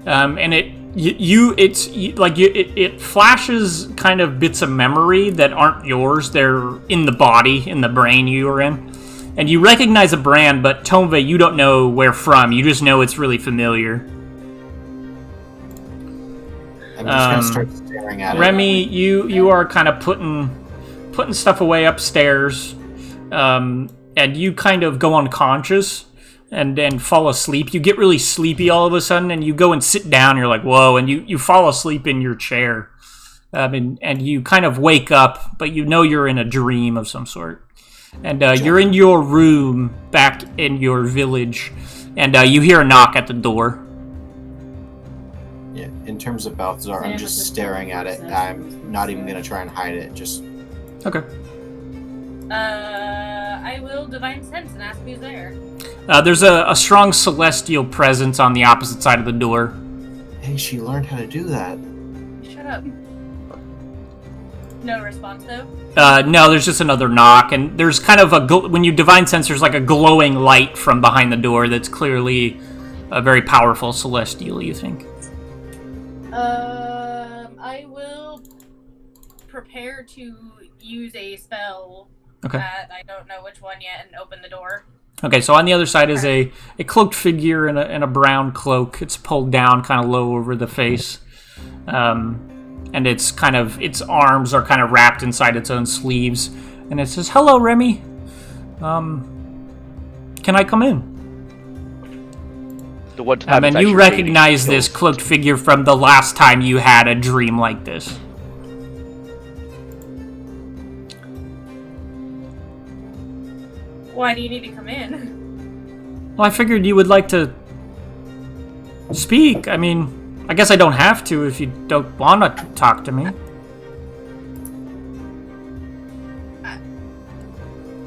and it flashes kind of bits of memory that aren't yours. They're in the body, in the brain you are in, and you recognize a brand, but Tombe, you don't know where from. You just know it's really familiar. I'm just gonna start staring at it. Remy, you are kind of putting stuff away upstairs, and you kind of go unconscious and fall asleep. You get really sleepy all of a sudden, and you go and sit down. You're like, whoa, and you fall asleep in your chair, and you kind of wake up, but you know you're in a dream of some sort. And you're in your room back in your village, and you hear a knock at the door. Yeah, in terms of Balthazar, I'm just staring at it. I'm not even gonna try and hide it. Just Okay. I will divine sense and ask who's there. There's a strong celestial presence on the opposite side of the door. hey, she learned how to do that. Shut up. No response though. No, there's just another knock, and there's kind of when you divine sense, there's like a glowing light from behind the door that's clearly a very powerful celestial, you think. I will prepare to use a spell. Okay. I don't know which one yet, and open the door. Okay, so on the other side is a cloaked figure in a brown cloak. It's pulled down kind of low over the face. And it's kind of, its arms are kind of wrapped inside its own sleeves. And it says, "Hello, Remy. Can I come in?" The one time And you recognize this cloaked figure from the last time you had a dream like this. Why do you need to come in? Well, I figured you would like to speak. I mean, I guess I don't have to if you don't want to talk to me.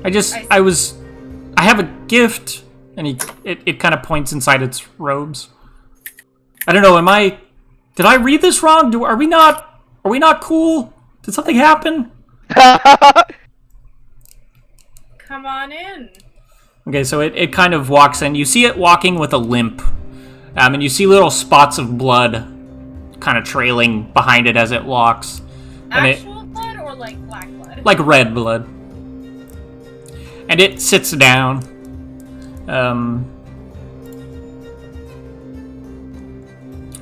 I have a gift, and it kind of points inside its robes. I don't know, did I read this wrong? Are we not cool? Did something happen? Come on in. Okay, so it kind of walks in. You see it walking with a limp. And you see little spots of blood kind of trailing behind it as it walks. And Actual blood or like black blood? Like red blood. And it sits down.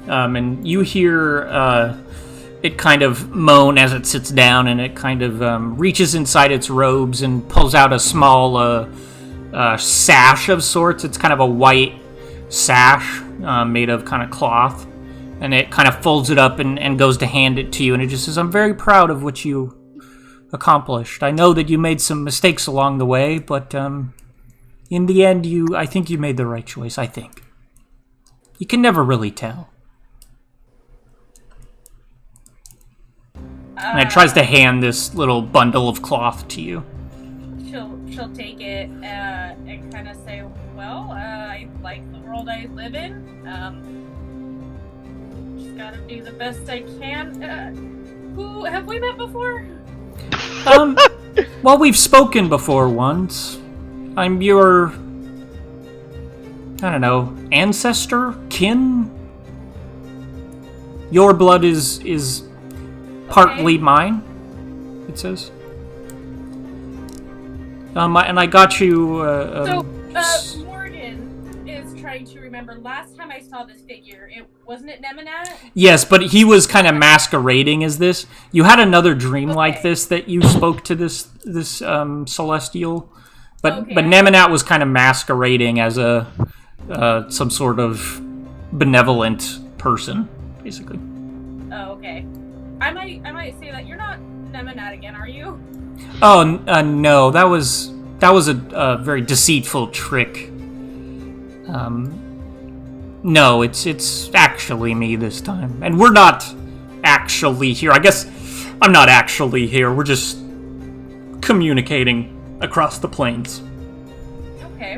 And you hear it kind of moan as it sits down, and it kind of reaches inside its robes and pulls out a small sash of sorts. It's kind of a white sash made of kind of cloth, and it kind of folds it up and goes to hand it to you, and it just says, "I'm very proud of what you accomplished. I know that you made some mistakes along the way, but in the end, I think you made the right choice, I think. You can never really tell." And it tries to hand this little bundle of cloth to you. she'll take it and kind of say, well, I like the world I live in. Just gotta do the best I can. Who have we met before? Well, we've spoken before once. I'm your, I don't know, ancestor, kin. Your blood is partly mine. It says. And I got you. Morgan is trying to remember. Last time I saw this figure, wasn't it Nemanat? Yes, but he was kind of masquerading as this. You had another dream like this that you spoke to this celestial, but Nemanat was kind of masquerading as some sort of benevolent person, basically. Oh, okay. I might say that you're not Nemanat again, are you? Oh, no, that was a very deceitful trick. No, it's actually me this time. And we're not actually here. I guess I'm not actually here. We're just communicating across the plains. Okay.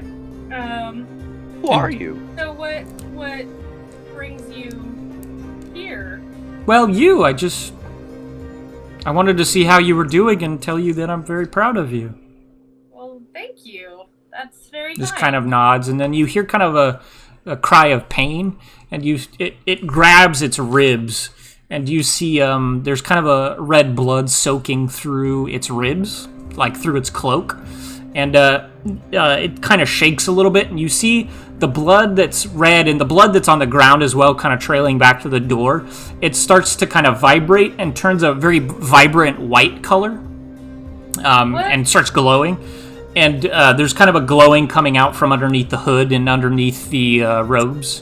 Who are you? So what brings you here? Well, I wanted to see how you were doing and tell you that I'm very proud of you. Well, thank you. That's very Just kind. kind of nods, and then you hear kind of a cry of pain, and it grabs its ribs, and you see there's kind of a red blood soaking through its ribs, like through its cloak, and it kind of shakes a little bit, and you see the blood that's red and the blood that's on the ground as well, kind of trailing back to the door. It starts to kind of vibrate and turns a very vibrant white color, and starts glowing. And there's kind of a glowing coming out from underneath the hood and underneath the robes.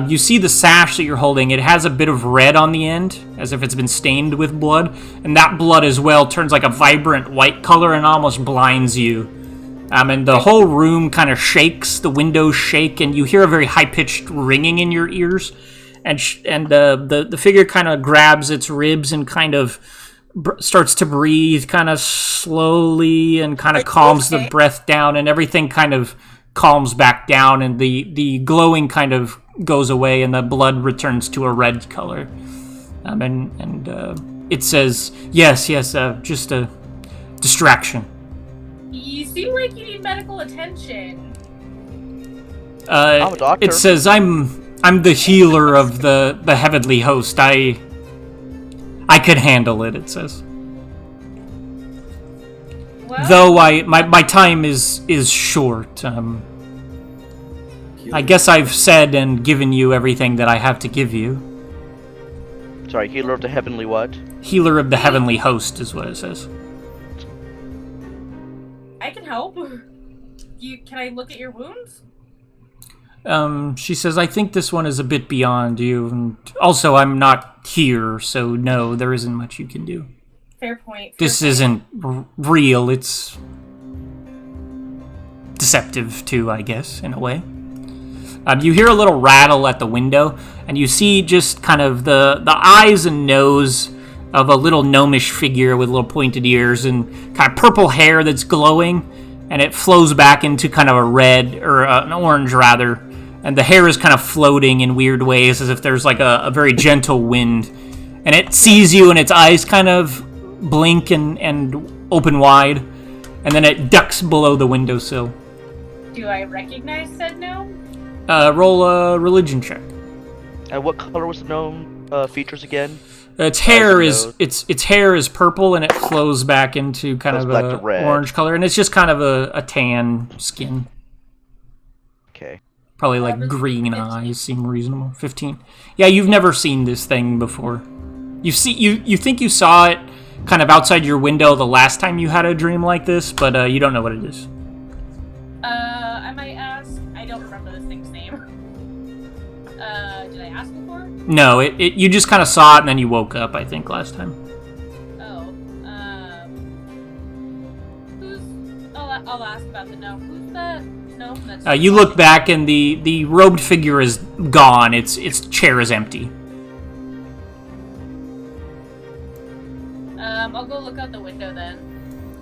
You see the sash that you're holding. It has a bit of red on the end, as if it's been stained with blood. And that blood as well turns like a vibrant white color and almost blinds you. And the whole room kind of shakes, the windows shake, and you hear a very high-pitched ringing in your ears. And the figure kind of grabs its ribs and kind of starts to breathe kind of slowly and kind of calms the breath down, and everything kind of calms back down, and the glowing kind of goes away, and the blood returns to a red color. And it says, yes, just a distraction. You seem like you need medical attention. I'm a doctor. It says, I'm the healer of the heavenly host. I could handle it, it says. Well, Though my time is short. I guess I've said and given you everything that I have to give you. Sorry, healer of the heavenly what? Healer of the heavenly host is what it says. I can help. Can I look at your wounds? She says, I think this one is a bit beyond you. And also, I'm not here, so no, there isn't much you can do. Fair point. This isn't real. It's deceptive, too, I guess, in a way. You hear a little rattle at the window, and you see just kind of the eyes and nose of a little gnomish figure with little pointed ears and kind of purple hair that's glowing, and it flows back into kind of a red, or an orange, rather. And the hair is kind of floating in weird ways, as if there's like a very gentle wind. And it sees you, and its eyes kind of blink and open wide. And then it ducks below the windowsill. Do I recognize said gnome? Roll a religion check. And what color was the gnome features again? Its hair is purple, and it flows back into kind of a orange color. And it's just kind of a tan skin. Okay. Probably like green eyes seem reasonable. 15. Yeah, you've never seen this thing before. You think you saw it kind of outside your window the last time you had a dream like this, but you don't know what it is. I might ask. I don't remember this thing's name. Did I ask before? No, you just kind of saw it and then you woke up, I think, last time. Oh. I'll ask about the gnome. Who's that gnome that's... You look back and the robed figure is gone. Its chair is empty. I'll go look out the window then.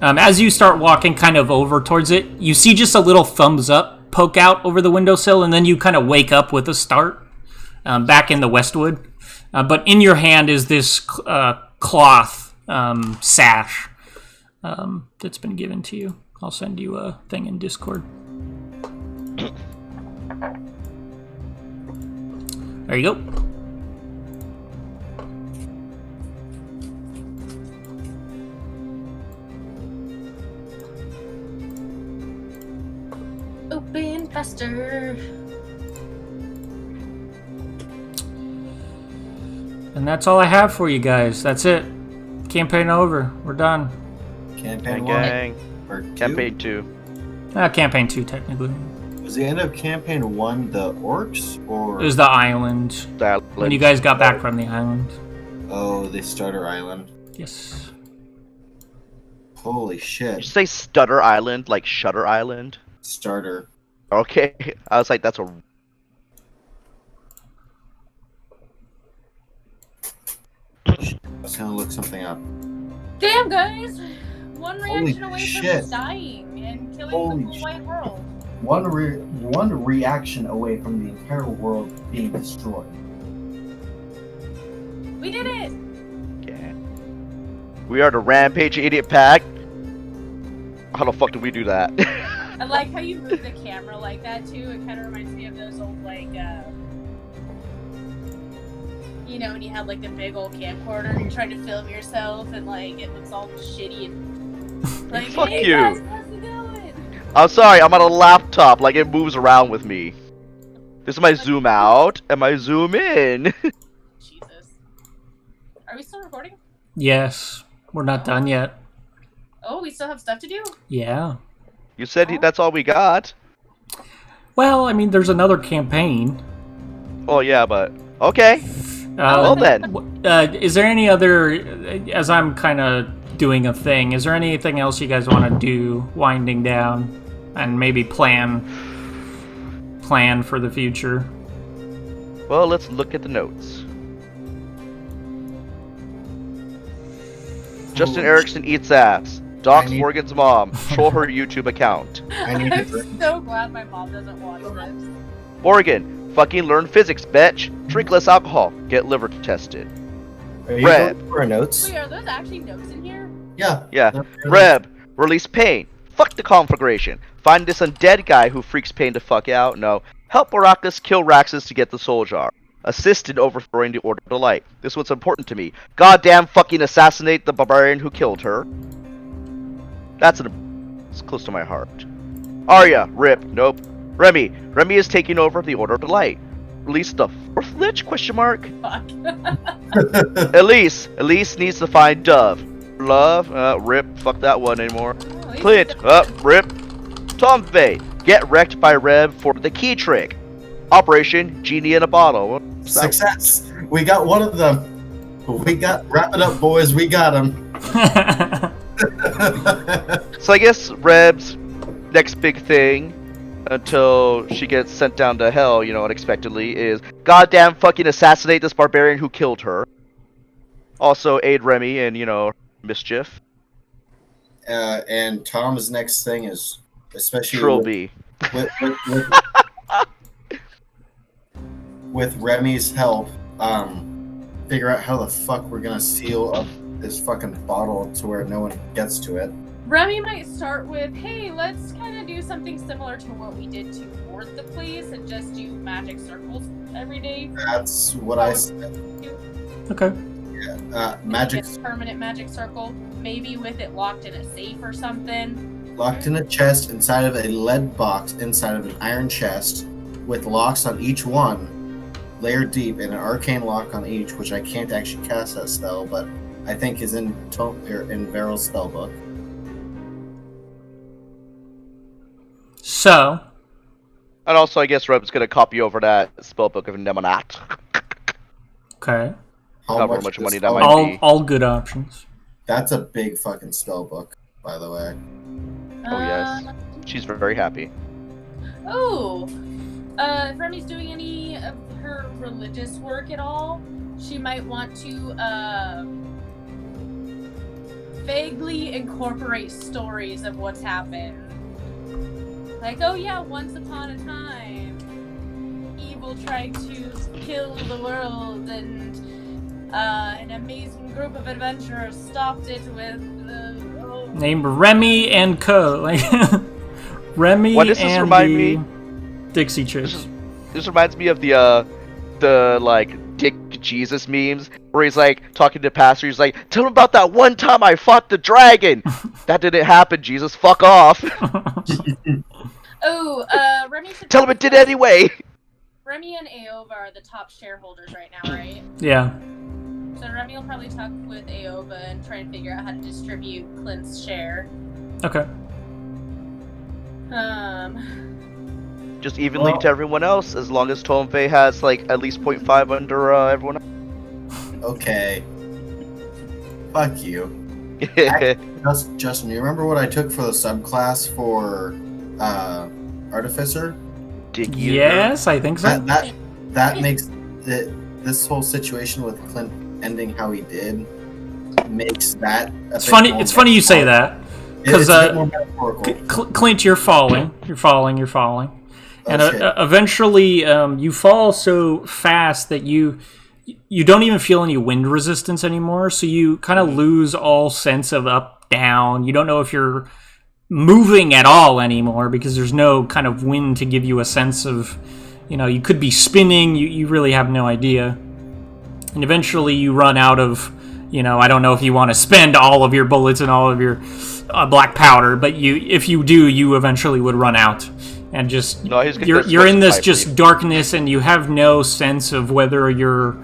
As you start walking kind of over towards it, you see just a little thumbs up poke out over the windowsill, and then you kind of wake up with a start back in the Westwood. But in your hand is this cloth sash that's been given to you. I'll send you a thing in Discord. There you go. Open faster. And that's all I have for you guys. That's it. Campaign over. We're done. Campaign Gang. 1 or 2? Campaign 2. Campaign 2, technically. Was the end of campaign 1 the orcs or? It was the island. When you guys got back from the island. Oh, the starter island. Yes. Holy Did shit! you say Stutter Island, like Shutter Island? Starter. Okay, I was like, that's a. I was gonna look something up. Damn, guys! One Holy reaction away shit. from dying and killing Holy the whole wide world. One reaction away from the entire world being destroyed. We did it! Yeah. We are the Rampaging Idiot Pack. How the fuck did we do that? I like how you move the camera like that too. It kind of reminds me of those old you know, when you have like the big old camcorder and you're trying to film yourself and like it looks all shitty and like, Fuck hey, you. Guys, how's it going? I'm sorry, I'm on a laptop, like it moves around with me. This is my zoom out and my zoom in. Jesus. Are we still recording? Yes. We're not done yet. Oh, we still have stuff to do? Yeah. You said that's all we got. Well, I mean, there's another campaign. Oh yeah, but okay. Well then. Is there any other, as I'm kind of doing a thing, is there anything else you guys want to do winding down and maybe plan for the future? Well, let's look at the notes. Justin Erickson eats ass. Docs Morgan's mom. Troll her YouTube account. I need I'm to. so glad my mom doesn't watch this. Morgan, fucking learn physics, bitch. Drink less alcohol. Get liver tested. Are you Red. going for our notes? Wait, are those actually notes in here? Yeah. Yeah. Reb, release Pain. Fuck the conflagration. Find this undead guy who freaks Pain to fuck out. No. Help Baracus kill Raxus to get the soul jar. Assist in overthrowing the Order of the Light. This is what's important to me. Goddamn fucking assassinate the barbarian who killed her. It's close to my heart. Arya, rip, nope. Remy is taking over the Order of the Light. Release the fourth lich? Question mark. Fuck. Elise needs to find Dove. Love, rip, fuck that one anymore. Oh, Clint, rip. Tomve, get wrecked by Reb for the key trick. Operation Genie in a Bottle. Success. We got one of them. Wrap it up, boys. We got him. So I guess Reb's next big thing, until she gets sent down to hell, you know, unexpectedly, is goddamn fucking assassinate this barbarian who killed her. Also aid Remy in, you know, mischief. And Tom's next thing is, especially Trilby. with Remy's help, figure out how the fuck we're gonna seal up this fucking bottle to where no one gets to it. Remy might start with, hey, let's kind of do something similar to what we did to ward the place and just do magic circles every day. That's what I said. Okay. Magic Permanent magic circle, maybe with it locked in a safe or something. locked in a chest inside of a lead box inside of an iron chest with locks on each one, layered deep, and an arcane lock on each, which I can't actually cast that spell, but I think is in Veryl's spellbook. So, And also, I guess Reb's gonna copy over that spellbook of Nemonat. okay. However much money that spell- might be. All good options. That's a big fucking spellbook, by the way. Oh, yes. She's very happy. Oh, if Remy's doing any of her religious work at all, she might want to vaguely incorporate stories of what's happened. Like, oh yeah, once upon a time, evil tried to kill the world, and an amazing group of adventurers stopped it with named Remy and Co. Like Remy What does this and remind the me? Dixie Chicks. This reminds me of the like Dick Jesus memes where he's like talking to pastor. He's like, "Tell him about that one time I fought the dragon." That didn't happen. Jesus, fuck off. Remy should Tell him it did anyway. Remy and Aova are the top shareholders right now, right? Yeah. So Remy will probably talk with Aova and try and figure out how to distribute Clint's share. Okay. Just evenly to everyone else, as long as Tomfei has like at least 0.5 under everyone else. Okay. Fuck you. Justin, you remember what I took for the subclass for Artificer? Yes, I think so. That makes this whole situation with Clint ending how he did makes that. It's funny. It's funny you say that because Clint, you're falling, and eventually you fall so fast that you don't even feel any wind resistance anymore. So you kind of lose all sense of up, down. You don't know if you're moving at all anymore because there's no kind of wind to give you a sense of, you could be spinning. You really have no idea. And eventually you run out of, I don't know if you want to spend all of your bullets and all of your black powder, but if you do, you eventually would run out. And just, you're in this just darkness and you have no sense of whether you're,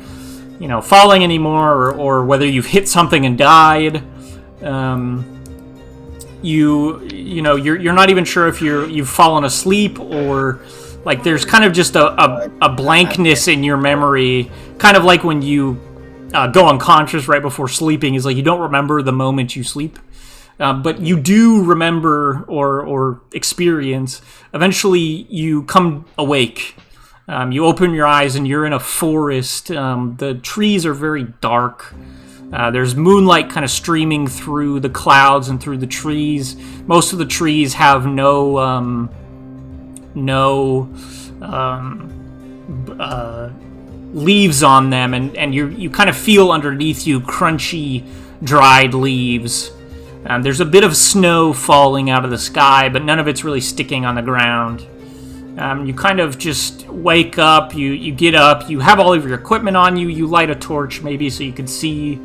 falling anymore or whether you've hit something and died. You're not even sure if you've fallen asleep or like there's kind of just a blankness in your memory, kind of like when you go unconscious right before sleeping. Is like you don't remember the moment you sleep, but you do remember or experience. Eventually, you come awake. You open your eyes and you're in a forest. The trees are very dark. There's moonlight kind of streaming through the clouds and through the trees. Most of the trees have no leaves on them, and you kind of feel underneath you crunchy, dried leaves. There's a bit of snow falling out of the sky, but none of it's really sticking on the ground. You kind of just wake up, you get up, you have all of your equipment on you, you light a torch maybe so you can see.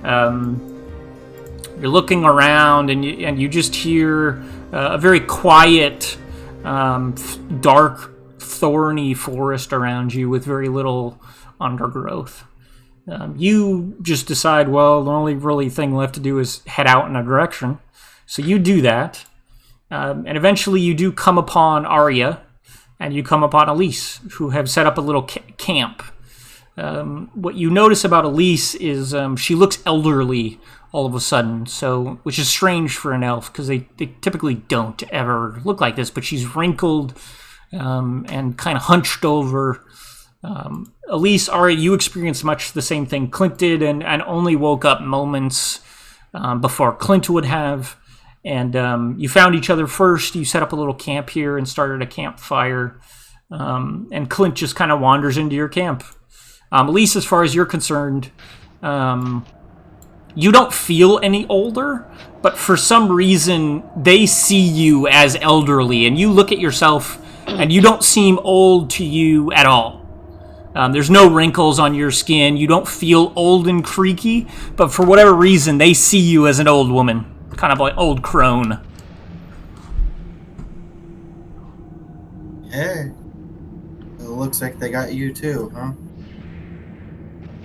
You're looking around and you just hear a very quiet, dark, thorny forest around you with very little undergrowth. You just decide, well, the only really thing left to do is head out in a direction. So you do that. And eventually you do come upon Arya and you come upon Elise, who have set up a little camp. What you notice about Elise is she looks elderly all of a sudden, which is strange for an elf because they typically don't ever look like this, but she's wrinkled and kind of hunched over. Elise, Arya, you experienced much the same thing Clint did and only woke up moments before Clint would have. And you found each other first. You set up a little camp here and started a campfire. And Clint just kind of wanders into your camp. Elise, as far as you're concerned, you don't feel any older, but for some reason they see you as elderly, and you look at yourself and you don't seem old to you at all. There's no wrinkles on your skin. You don't feel old and creaky, but for whatever reason they see you as an old woman, kind of like old crone. Hey, it looks like they got you too, huh?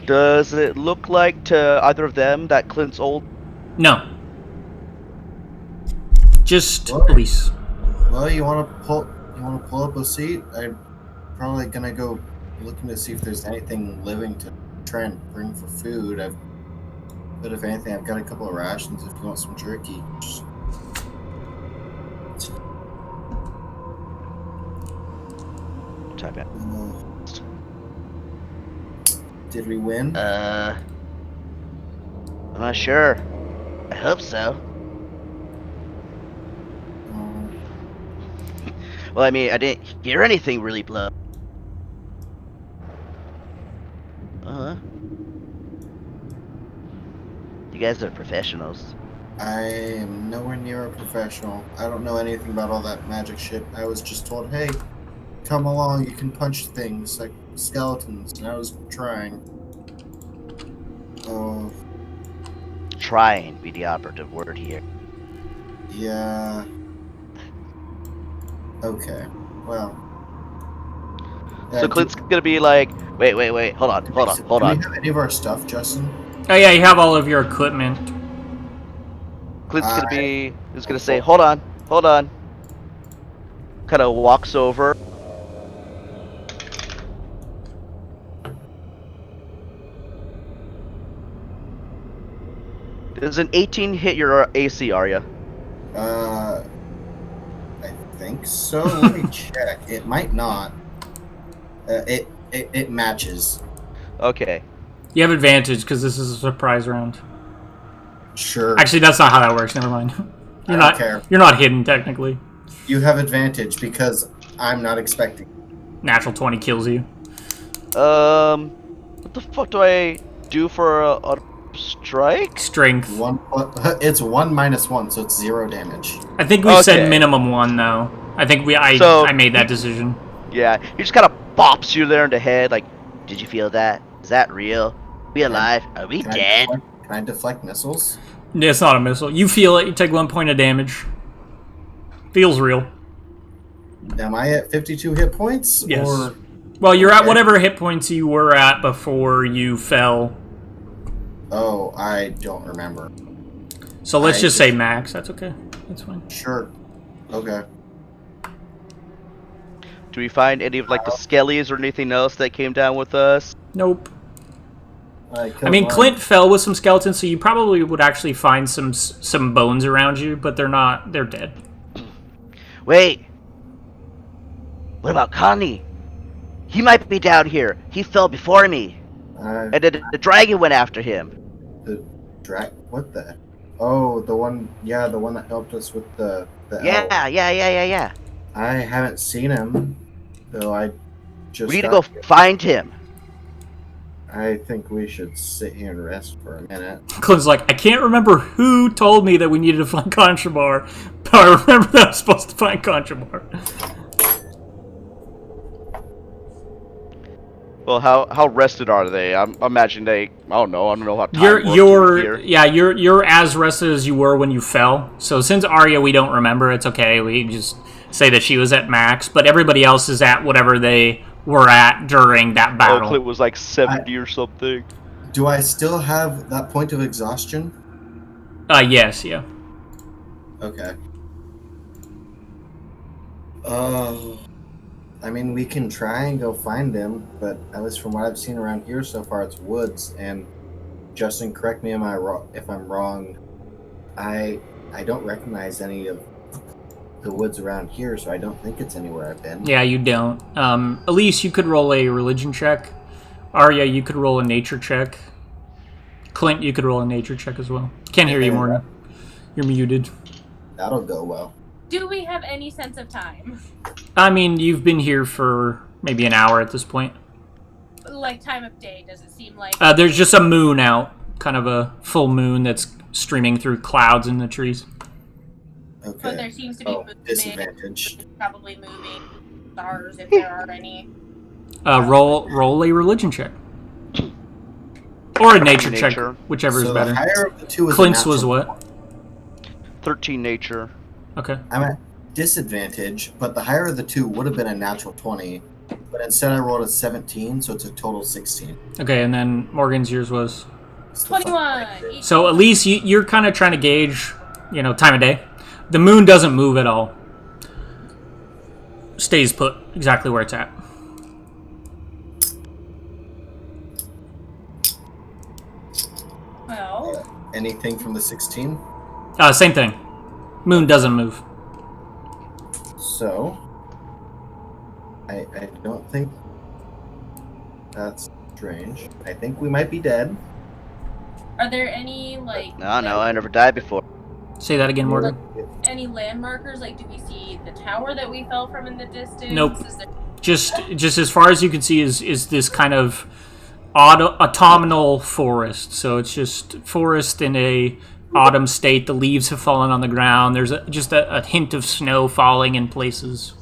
Does it look like to either of them that Clint's old? No. Just Elise. Well, you want to pull up a seat? I'm probably gonna go looking to see if there's anything living to try and bring for food. But if anything, I've got a couple of rations if you want some jerky. Type it. Did we win? I'm not sure. hope so. Um, Well, I mean, I didn't hear anything really blow. Uh-huh. You guys are professionals. I am nowhere near a professional. I don't know anything about all that magic shit. I was just told, hey, come along, you can punch things like skeletons, and I was trying. Oh, Trying be the operative word here. yeah. Okay, well. So Clint's gonna be like, wait, hold on. Do we have any of our stuff, Justin? Oh yeah, you have all of your equipment. Clint's gonna say, hold on. Kind of walks over. Does an 18 hit your AC, Arya? I think so. Let me check. It might not. It matches. Okay. You have advantage because this is a surprise round. Sure. Actually, that's not how that works. Never mind. I don't care. You're not hidden technically. You have advantage because I'm not expecting. Natural 20 kills you. What the fuck do I do for a strike? Strength. It's 1 minus 1, so it's 0 damage. I think we said minimum 1 though. I think I made that decision. Yeah, he just kind of bops you there in the head. Like, did you feel that? Is that real? We alive? Are we dead? Can I deflect missiles? It's not a missile. You feel it. You take 1 point of damage. Feels real. Am I at 52 hit points? Yes. Or... Well, you're at whatever hit points you were at before you fell. Oh, I don't remember. So let's just say max. That's okay. That's fine. Sure. Okay. Do we find any of like the skellies or anything else that came down with us? Nope. I mean, Clint fell with some skeletons, so you probably would actually find some bones around you, but they're not. They're dead. Wait. What about Connie? He might be down here. He fell before me. And the dragon went after him. The what the? Oh, the one. Yeah, the one that helped us with the Yeah. I haven't seen him, though. I just. We need to go find him. I think we should sit here and rest for a minute. Clint's like, I can't remember who told me that we needed to find Contrabar, but I remember that I was supposed to find Contrabar. Well, how rested are they? I'm imagining they. I don't know how time you're as rested as you were when you fell. So since Arya we don't remember, it's okay. We just say that she was at max, but everybody else is at whatever they were at during that battle. Oh, Clint was like 70 or something. Do I still have that point of exhaustion? Yes, yeah. Okay. I mean, we can try and go find him, but at least from what I've seen around here so far, it's woods. And Justin, correct me if I'm wrong. I don't recognize any of the woods around here, so I don't think it's anywhere I've been. Yeah, you don't. Elise, you could roll a religion check. Arya, you could roll a nature check. Clint, you could roll a nature check as well. Can't hear you, Morgan. You're muted. That'll go well. Do we have any sense of time? I mean, you've been here for maybe an hour at this point. Like time of day, does it seem like? There's just a moon out. Kind of a full moon that's streaming through clouds in the trees. Okay. But there seems to be movement. Disadvantage. Probably moving stars if there are any. Roll a religion check. Or a nature check, whichever is better. The higher of the two is Clint's was what? 13 nature. Okay. I'm at disadvantage, but the higher of the two would have been a natural 20. But instead I rolled a 17, so it's a total 16. Okay, and then Morgan's yours was? 21! So at least you're kind of trying to gauge, time of day. The moon doesn't move at all. Stays put exactly where it's at. Well. Anything from the 16? Same thing. Moon doesn't move. So, I don't think that's strange. I think we might be dead. Are there any like? No, I never died before. Say that again, Morgan. Any landmarkers? Like, do we see the tower that we fell from in the distance? Nope. Is there... Just as far as you can see is this kind of autumnal forest. So it's just forest in a autumn state. The leaves have fallen on the ground. There's just a hint of snow falling in places.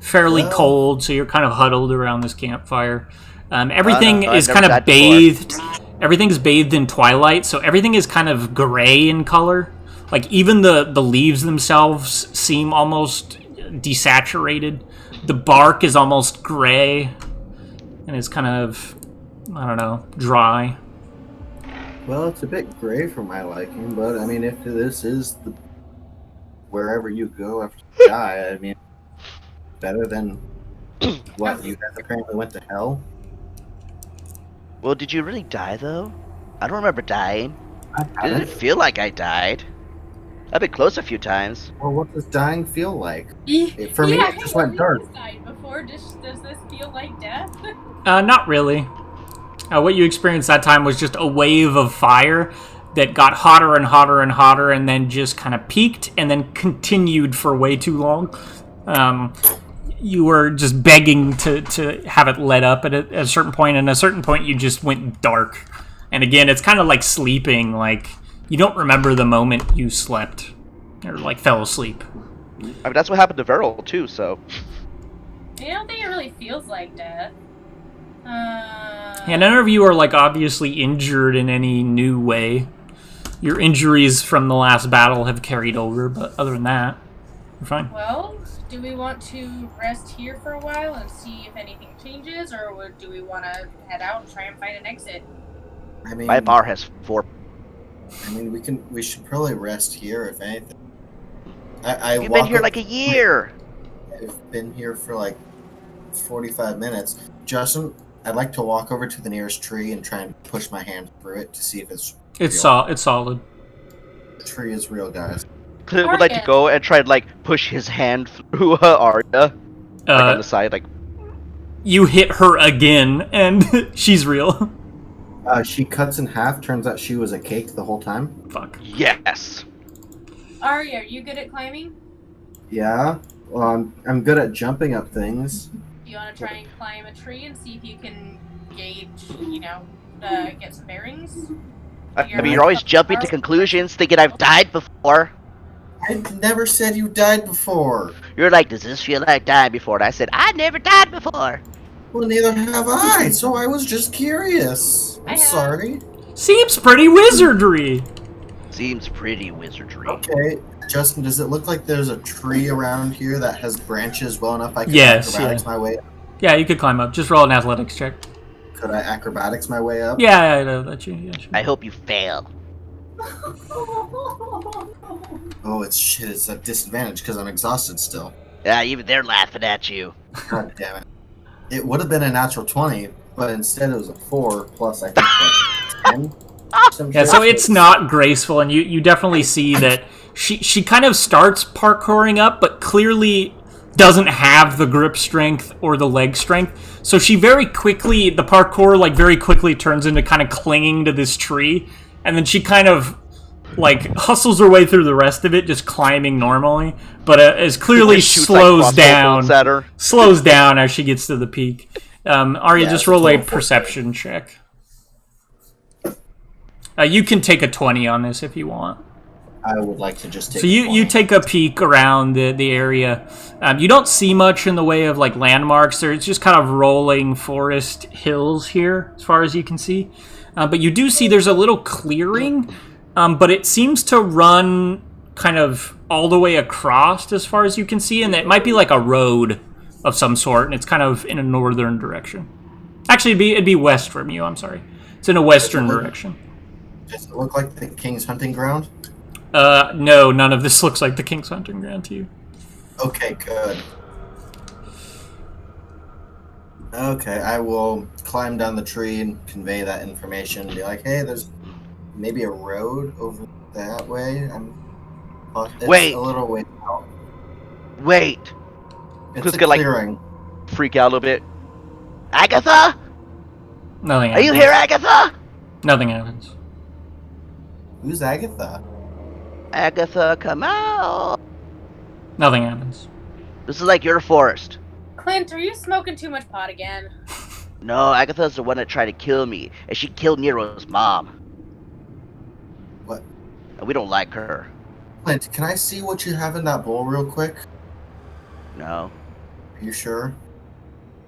Fairly cold, so you're kind of huddled around this campfire. Everything is kind of bathed. Everything's bathed in twilight, so everything is kind of gray in color. Like, even the leaves themselves seem almost desaturated. The bark is almost gray, and it's kind of, I don't know, dry. Well, it's a bit gray for my liking, but I mean, if this is the wherever you go after you die, I mean, better than what you guys apparently went to hell. Well, did you really die, though? I don't remember dying. I Didn't haven't. feel like I died. I've been close a few times. Well, what does dying feel like? Yeah, For me, it just went dark. Died before. Does this feel like death? Not really. What you experienced that time was just a wave of fire that got hotter and hotter and hotter, and then just kind of peaked, and then continued for way too long. You were just begging to have it let up at a certain point, and at a certain point you just went dark. And again, it's kind of like sleeping, like you don't remember the moment you slept, or like fell asleep. I mean, that's what happened to Veril, too, so... I don't think it really feels like death. Yeah, none of you are like obviously injured in any new way. Your injuries from the last battle have carried over, but other than that, you're fine. Well, do we want to rest here for a while and see if anything changes, or do we want to head out and try and find an exit? I mean, My bar has 4. I mean, we should probably rest here, if anything. You've been here like a year! I've been here for like 45 minutes. Justin, I'd like to walk over to the nearest tree and try and push my hand through it to see if it's real. It's solid. The tree is real, guys. Clint would like to go and try to, like, push his hand through Arya. Like, on the side, like... You hit her again, and she's real. She cuts in half. Turns out she was a cake the whole time. Fuck. Yes! Ari, are you good at climbing? Yeah. Well, I'm good at jumping up things. Do you want to try and climb a tree and see if you can gauge, get some bearings? I mean, you're always jumping to conclusions, thinking I've died before. I never said you died before. You're like, does this feel like dying before? And I said, I never died before. Well, neither have I, so I was just curious. I'm sorry. Seems pretty wizardry. Seems pretty wizardry. Okay, Justin, does it look like there's a tree around here that has branches well enough I can acrobatics my way up? Yeah, you could climb up. Just roll an athletics check. Could I acrobatics my way up? Yeah, I'll let you. Yeah, sure. I hope you fail. Oh, it's a disadvantage because I'm exhausted still. Yeah, even they're laughing at you. God damn it. It would have been a natural 20, but instead it was a 4 plus I think like 10. Yeah, so it's not graceful, and you definitely see that she kind of starts parkouring up, but clearly doesn't have the grip strength or the leg strength. So she the parkour like very quickly turns into kind of clinging to this tree, and then she kind of like hustles her way through the rest of it, just climbing normally, but as clearly slows down as she gets to the peak. Arya, just roll a perception check. You can take a 20 on this if you want. I would like to just take So you take a peek around the area. You don't see much in the way of like landmarks. It's just kind of rolling forest hills here, as far as you can see. But you do see there's a little clearing, but it seems to run kind of all the way across, as far as you can see, and it might be like a road of some sort, and it's kind of in a northern direction. Actually, it'd be west from you. I'm sorry. It's in a western direction. Does it look like the King's hunting ground? No, none of this looks like the King's hunting ground to you. Okay, good. Okay, I will climb down the tree and convey that information. Be like, hey, there's maybe a road over that way. It's a little way out. Wait. It's a clearing. Freak out a little bit. Agatha? Nothing Are happens. you here, Agatha? Nothing happens. Who's Agatha? Agatha, come out! Nothing happens. This is like your forest. Clint, are you smoking too much pot again? No, Agatha's the one that tried to kill me, and she killed Nero's mom. What? And we don't like her. Clint, can I see what you have in that bowl real quick? No. Are you sure?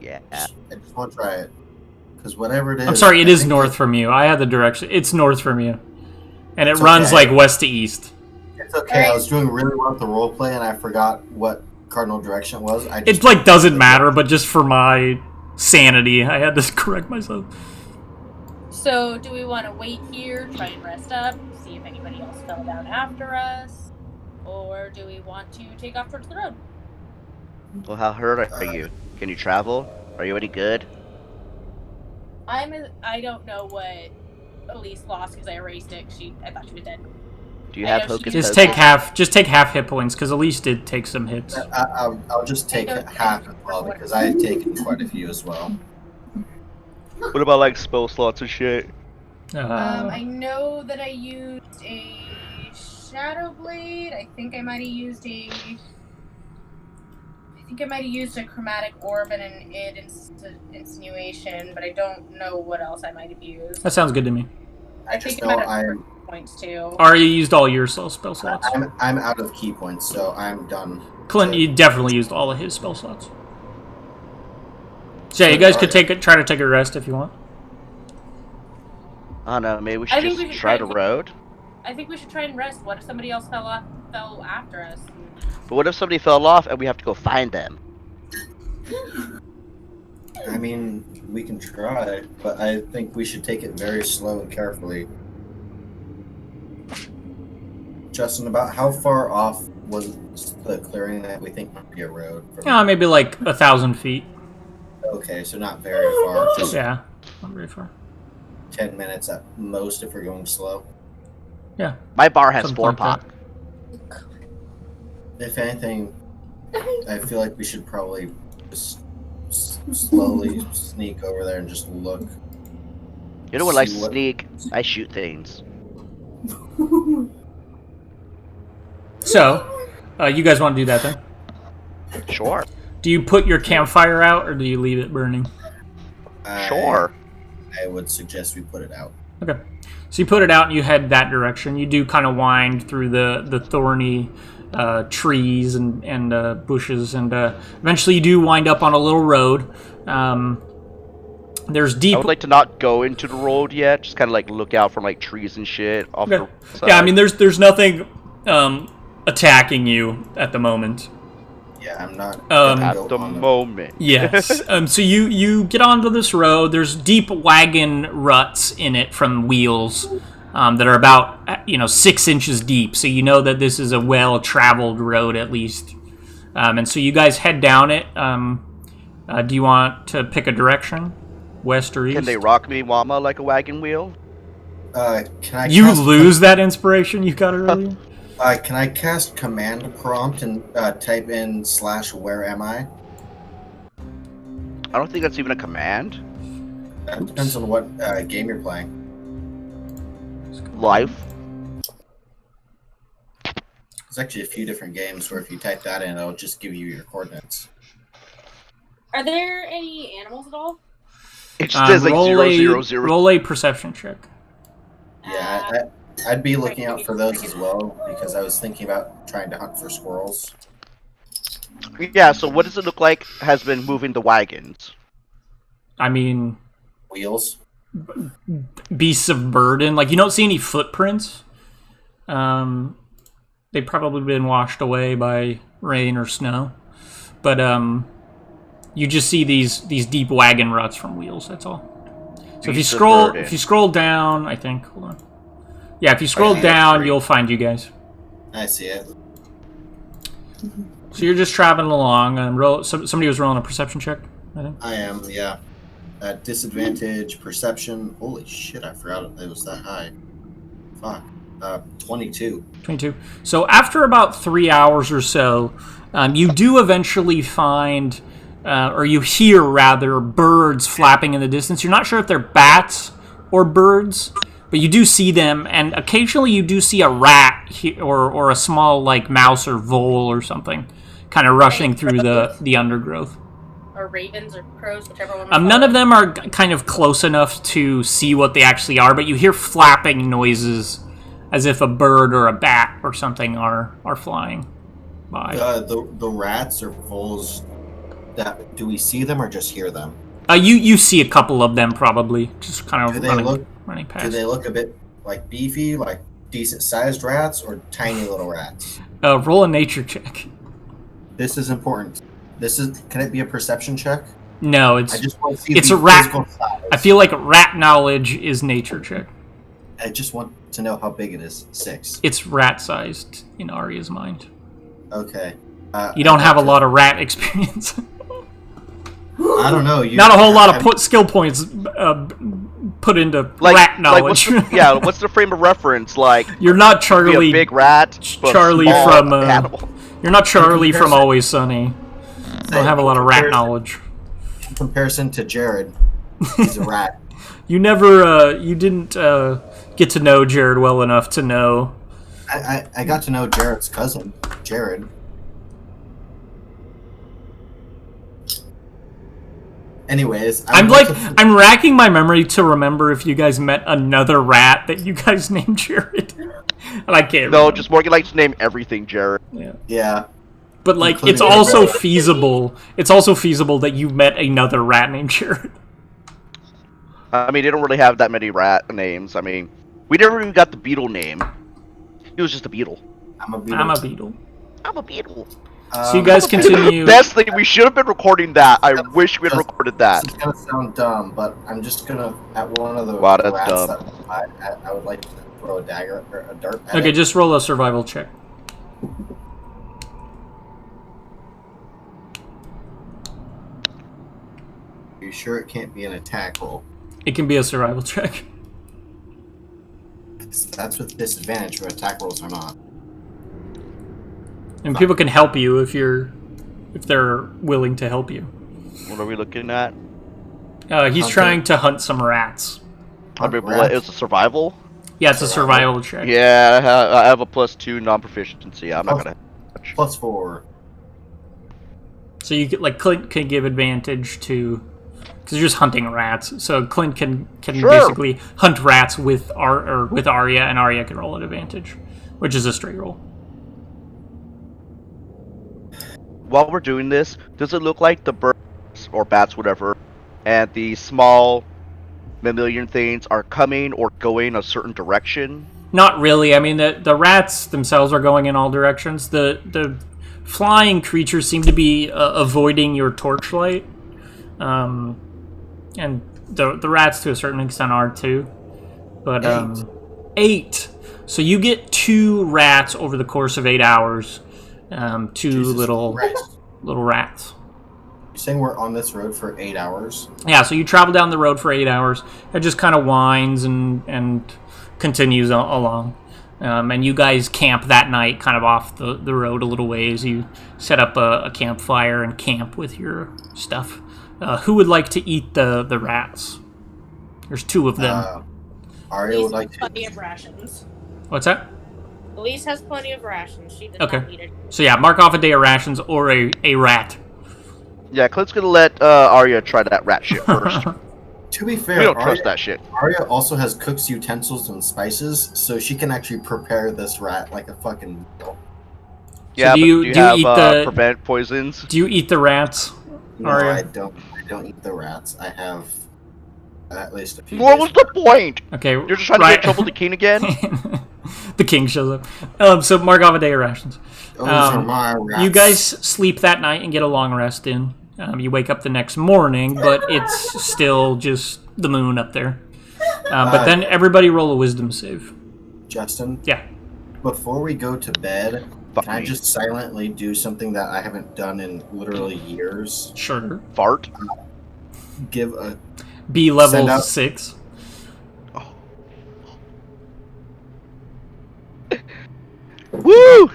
Yeah. I just want to try it. Because whatever it is... I'm sorry, it I is think north from you. I had the direction. It's north from you. And it It's runs okay. like west to east. It's okay. I was doing really well with the roleplay, and I forgot what cardinal direction was. It like doesn't matter, but just for my sanity, I had to correct myself. So, do we want to wait here, try and rest up, see if anybody else fell down after us? Or do we want to take off towards the road? Well, how hurt are you? Can you travel? Are you any good? I don't know what Elise lost because I erased it. I thought she was dead. Do you I have know she hocus used Just pocus? take half hit points, because Elise did take some hits. I'll just take half as well, because I had taken quite a few as well. What about like spell slots and shit? I know that I used a Shadow Blade. I think I might have used a Chromatic Orb and an Insinuation, but I don't know what else I might have used. That sounds good to me. I think just I know might have I'm points too. Arya used all your spell slots. I'm out of key points, so I'm done. Clint, you definitely used all of his spell slots. So yeah, you guys could try to take a rest if you want. I don't know, maybe we I should think just we should try try the to- road? I think we should try and rest. What if somebody else fell after us? But what if somebody fell off and we have to go find them? I mean, we can try, but I think we should take it very slow and carefully. Justin, about how far off was the clearing that we think might be a road? Yeah, maybe like 1,000 feet. Okay, so not very far. Just Yeah, not very far. 10 minutes at most if we're going slow. Yeah. My bar has Something 4 like pop. If anything, I feel like we should probably just slowly sneak over there and just look. You know what likes See to what- sneak? I shoot things. So, you guys want to do that then? Sure. Do you put your campfire out, or do you leave it burning? Sure. I would suggest we put it out. Okay. So you put it out and you head that direction. You do kind of wind through the thorny trees and bushes, and eventually you do wind up on a little road. There's deep... I would like to not go into the road yet, just kind of like look out from like trees and shit off Okay. the side. Yeah, I mean, there's nothing attacking you at the moment. Yeah, I'm not at go the on moment. Yes. So you get onto this road. There's deep wagon ruts in it from wheels that are about 6 inches deep. So you know that this is a well-traveled road at least. And so you guys head down it. Do you want to pick a direction, west or east? Can they rock me, Wama, like a wagon wheel? Can I You cast lose that inspiration you got earlier. Can I cast command prompt and type in / where am I? I don't think that's even a command. That depends on what game you're playing. Life. There's actually a few different games where if you type that in, it'll just give you your coordinates. Are there any animals at all? It just says like roll 0, a- 0, 0. Roll a perception check. Yeah, I'd be looking out for those as well because I was thinking about trying to hunt for squirrels. Yeah, so what does it look like has been moving the wagons? I mean, Wheels. beasts of burden. Like, you don't see any footprints. They've probably been washed away by rain or snow. But you just see these deep wagon ruts from wheels. That's all. So Beasts of burden. if you scroll down, I think. Hold on. Yeah, if you scroll yeah, down, that's you'll find you guys. I see it. So you're just traveling along, and somebody was rolling a perception check, I think. I am, yeah. At disadvantage, perception. Holy shit, I forgot it was that high. Fuck. 22. 22. So after about 3 hours or so, you do eventually find, or you hear rather, birds flapping in the distance. You're not sure if they're bats or birds, But you do see them, and occasionally you do see a rat or a small like mouse or vole or something, kind of rushing through the undergrowth. Or ravens or crows, whichever one. None of them are kind of close enough to see what they actually are, but you hear flapping noises, as if a bird or a bat or something are flying by. The rats or voles. Do we see them or just hear them? You see a couple of them probably, just kind of running past. Do they look a bit like beefy, like decent sized rats, or tiny little rats? Roll a nature check. This is important. Can it be a perception check? No, I just want to see it's the a rat. physical size. I feel like rat knowledge is nature check. I just want to know how big it is. 6. It's rat sized in Arya's mind. Okay. You don't have a lot of rat experience. I don't know. Not a whole lot of skill points put into rat knowledge. What's the frame of reference? Like, you're not Charlie. Be a big rat. Charlie from. You're not Charlie from Always Sunny. You don't have a lot of rat knowledge. In comparison to Jared, he's a rat. You never. You didn't get to know Jared well enough to know. I got to know Jared's cousin, Jared. Anyways, I'm racking my memory to remember if you guys met another rat that you guys named Jared. And I can't remember. just Morgan likes to name everything Jared. Yeah. But like it's also feasible. It's also feasible that you met another rat named Jared. I mean, they don't really have that many rat names. I mean, we never even got the beetle name. It was just a beetle. I'm a beetle. I'm a beetle. So you guys continue. Best thing, we should have been recording that. I wish we had recorded that. This is gonna sound dumb, but I'm just gonna at one of the Wow, that's rats dumb. that I would like to throw a dagger or a dart at Okay, it. just roll a survival check. Are you sure it can't be an attack roll? It can be a survival check. That's with disadvantage, but attack rolls are not. And people can help you if they're willing to help you. What are we looking at? He's trying to hunt some rats. I mean, what, it's a survival? Yeah, it's a survival check. Yeah, I have a +2 non-proficiency. I'm not gonna. +4. So you get, like, Clint can give advantage to, because you're just hunting rats. So Clint can basically hunt rats with Arya, and Arya can roll at advantage, which is a straight roll. While we're doing this, does it look like the birds or bats, whatever, and the small mammalian things are coming or going a certain direction? Not really. I mean, the rats themselves are going in all directions. The flying creatures seem to be avoiding your torchlight, and the rats to a certain extent are too. But 8. So you get 2 rats over the course of 8 hours. 2 Jesus little Christ. rats. You're saying we're on this road for 8 hours? Yeah, so you travel down the road for 8 hours. It just kind of winds and continues along. And you guys camp that night kind of off the road a little ways. You set up a campfire and camp with your stuff. Who would like to eat the rats? There's 2 of them. Arya would like to. Plenty of rations. What's that? Elise has plenty of rations. She does Okay. not need it. So yeah, mark off a day of rations or a rat. Yeah, Clint's gonna let Arya try that rat shit first. To be fair, We don't trust that shit. Arya also has cook's utensils and spices, so she can actually prepare this rat like a fucking meal. Yeah, do but you do you eat have the- prevent poisons? Do you eat the rats? No, Arya? I don't eat the rats. I have at least a few. What days was the point? Okay, You're just trying to get in trouble with the king again? The king shows up. So mark off a day of rations. Those are my rats. You guys sleep that night and get a long rest in. You wake up the next morning, but it's still just the moon up there. But then everybody roll a wisdom save. Justin, Yeah. before we go to bed, Fuck can I me. just silently do something that I haven't done in literally years? Sure. Fart? Give a Be level Send out- 6. Woo!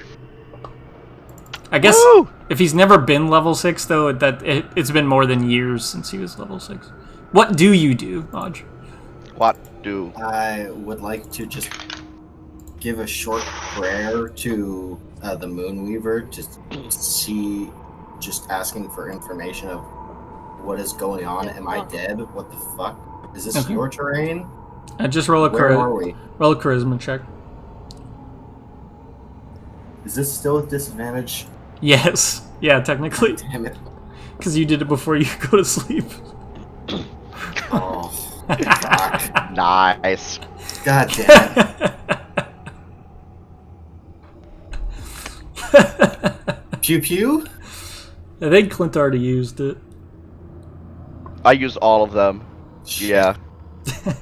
I guess Woo! if he's never been level 6, though, it's been more than years since he was level 6. What do you do, Odge? What do? I would like to just give a short prayer to the Moonweaver to see, just asking for information of what is going on. Am I dead? What the fuck? Is this Okay. your terrain? Just roll a Where are we? roll a charisma check. Is this still with disadvantage? Yes. Yeah, technically. Damn it. Because you did it before you go to sleep. Oh, fuck. Nice. God damn it. Pew pew? I think Clint already used it. I use all of them. Yeah.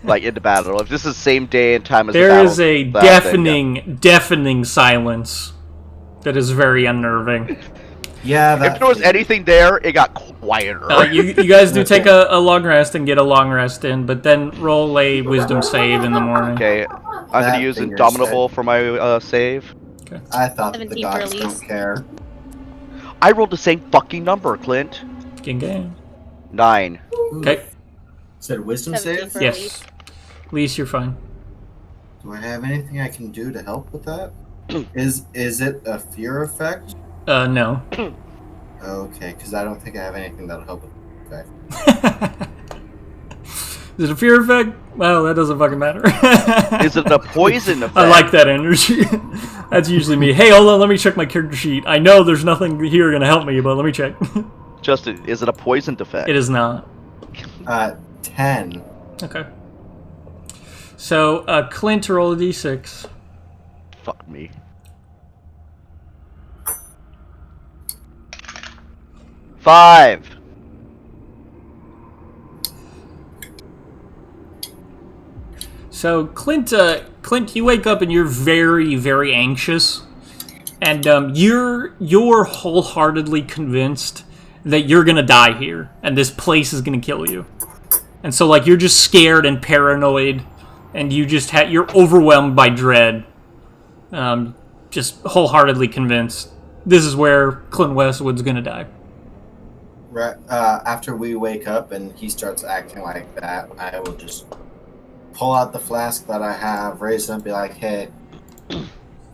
Like in the battle. If this is the same day and time as the There battle, is a then, deafening silence that is very unnerving. Yeah, if there was anything there, it got quieter. You guys do take a long rest and get a long rest in, but then roll a wisdom save in the morning. Okay, I'm gonna use figures Indomitable for my save. I thought the 17th gods release. don't care. I rolled the same fucking number, Clint. Game. 9. Okay. Said wisdom 17 save? for Yes. Elise. Elise, you're fine. Do I have anything I can do to help with that? Is it a fear effect? No. Okay, because I don't think I have anything that'll help with the effect. Is it a fear effect? Well, that doesn't fucking matter. Is it a poison effect? I like that energy. That's usually me. Hey, hold on, let me check my character sheet. I know there's nothing here gonna help me, but let me check. Justin, is it a poison effect? It is not. 10. Okay. So, Clint, roll a d6. Fuck me. Five. So, Clint, you wake up and you're very, very anxious, and you're wholeheartedly convinced that you're gonna die here, and this place is gonna kill you. And so, like, you're just scared and paranoid, and you're overwhelmed by dread. Just wholeheartedly convinced this is where Clint Westwood's gonna die. Right, after we wake up and he starts acting like that, I will just pull out the flask that I have, raise it up, and be like, hey,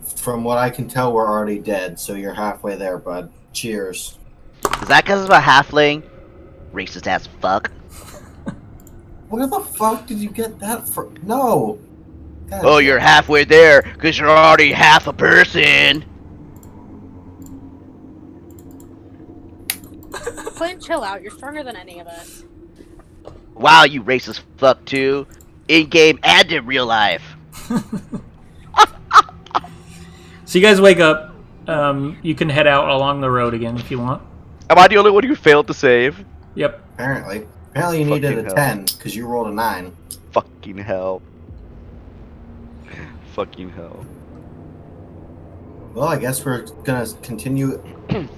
from what I can tell, we're already dead, so you're halfway there, bud. Cheers. Is that because of a halfling? Racist ass fuck. Where the fuck did you get that from? No! God Oh, damn. you're halfway there because you're already half a person. Clint, chill out. You're stronger than any of us. Wow, you racist fuck too. In game and in real life. So you guys wake up. You can head out along the road again if you want. Am I the only one who failed to save? Yep. Apparently. Apparently you needed Fucking a hell. 10, because you rolled a 9. Fucking hell. Fucking hell. Well, I guess we're gonna continue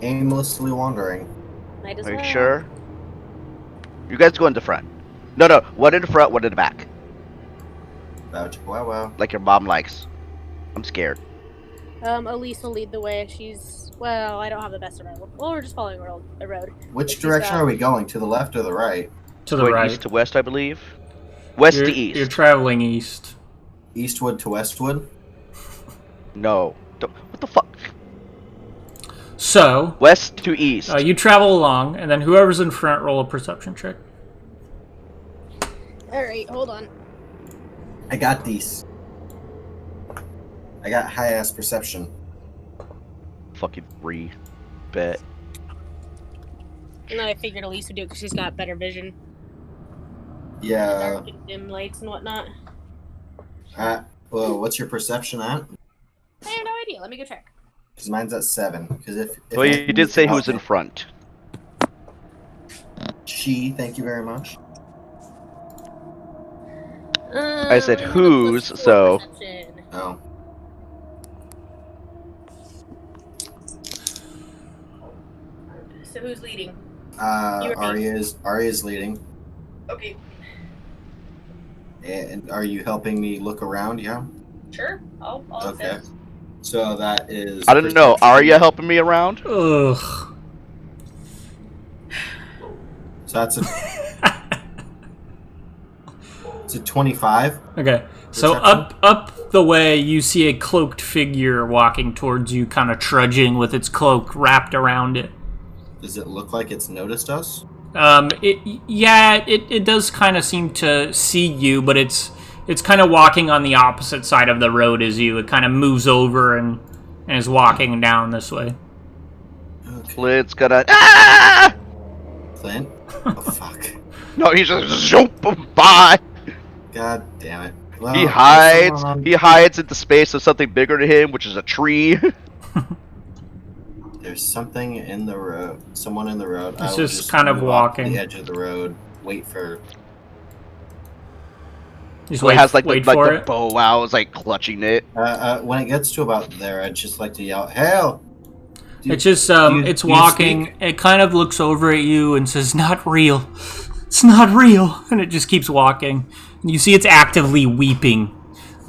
aimlessly wandering. Might as Are you well. sure? You guys go in the front. No, one in the front, one in the back. Wow. Like your mom likes. I'm scared. Elise will lead the way. She's, well, I don't have the best survival. Well, we're just following a road. Which She's, direction are we going? To the left or the right? To the Going right. east to west, I believe. West You're, to east. You're traveling east. Eastwood to Westwood? No. What the fuck? So, West to east. you travel along, and then whoever's in front, roll a perception check. Alright, hold on. I got these. I got high-ass perception. Fucking free. Bet. No, I figured Elise would do it because she's got better vision. Yeah. Dark and dim lights and whatnot. Well, what's your perception at? I have no idea. Let me go check. Because mine's at 7. Because if Well, you did say who's in front. She, thank you very much. I said I have a whose, +4 so- perception. Oh. So who's leading? You or me? Arya's leading. Okay, And are you helping me look around? Yeah. sure. I'll Okay. assist. So that is. I don't know. Are you helping me around? Ugh. So that's a It's a 25. Okay, so up the way, you see a cloaked figure walking towards you, kind of trudging with its cloak wrapped around it. Does it look like it's noticed us? It does kind of seem to see you, but it's kind of walking on the opposite side of the road as you. It kind of moves over and is walking down this way. Okay. Clint's gonna. Ah! Clint? Oh, fuck. No, he's just jump by. God damn it. Well, He hides into space of something bigger to him, which is a tree. There's something in the road. Someone in the road. It's I will just kind of move off walking. the edge of the road. Wait for. Just So it has like wait the for it. bow out, is like clutching it. When it gets to about there, I'd just like to yell, "Help!" It's just it's do you walking. speak? It kind of looks over at you and says, "Not real. It's not real." And it just keeps walking. And you see it's actively weeping.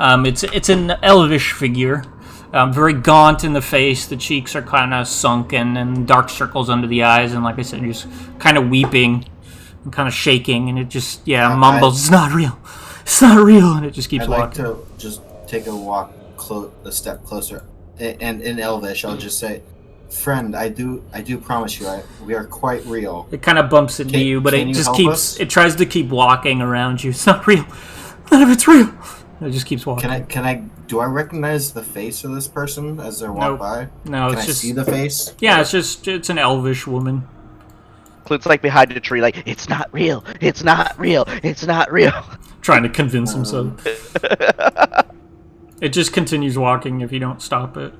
It's an elvish figure. Very gaunt in the face. The cheeks are kind of sunken and dark circles under the eyes. And like I said, just kind of weeping and kind of shaking. And it just, mumbles, "It's not real. It's not real." And it just keeps I'd like walking. to just take a walk, a step closer, and in Elvish, I'll just say, "Friend, I do promise you, we are quite real." It kind of bumps into you, but can it you just help keeps. us? It tries to keep walking around you. It's not real. None of it's real. It just keeps walking. Do I recognize the face of this person as they walk Nope. by? No, Can it's I just. see the face? Yeah, it's an elvish woman. Clint's like behind a tree, like, "It's not real. It's not real. It's not real." Trying to convince himself. It just continues walking if you don't stop it.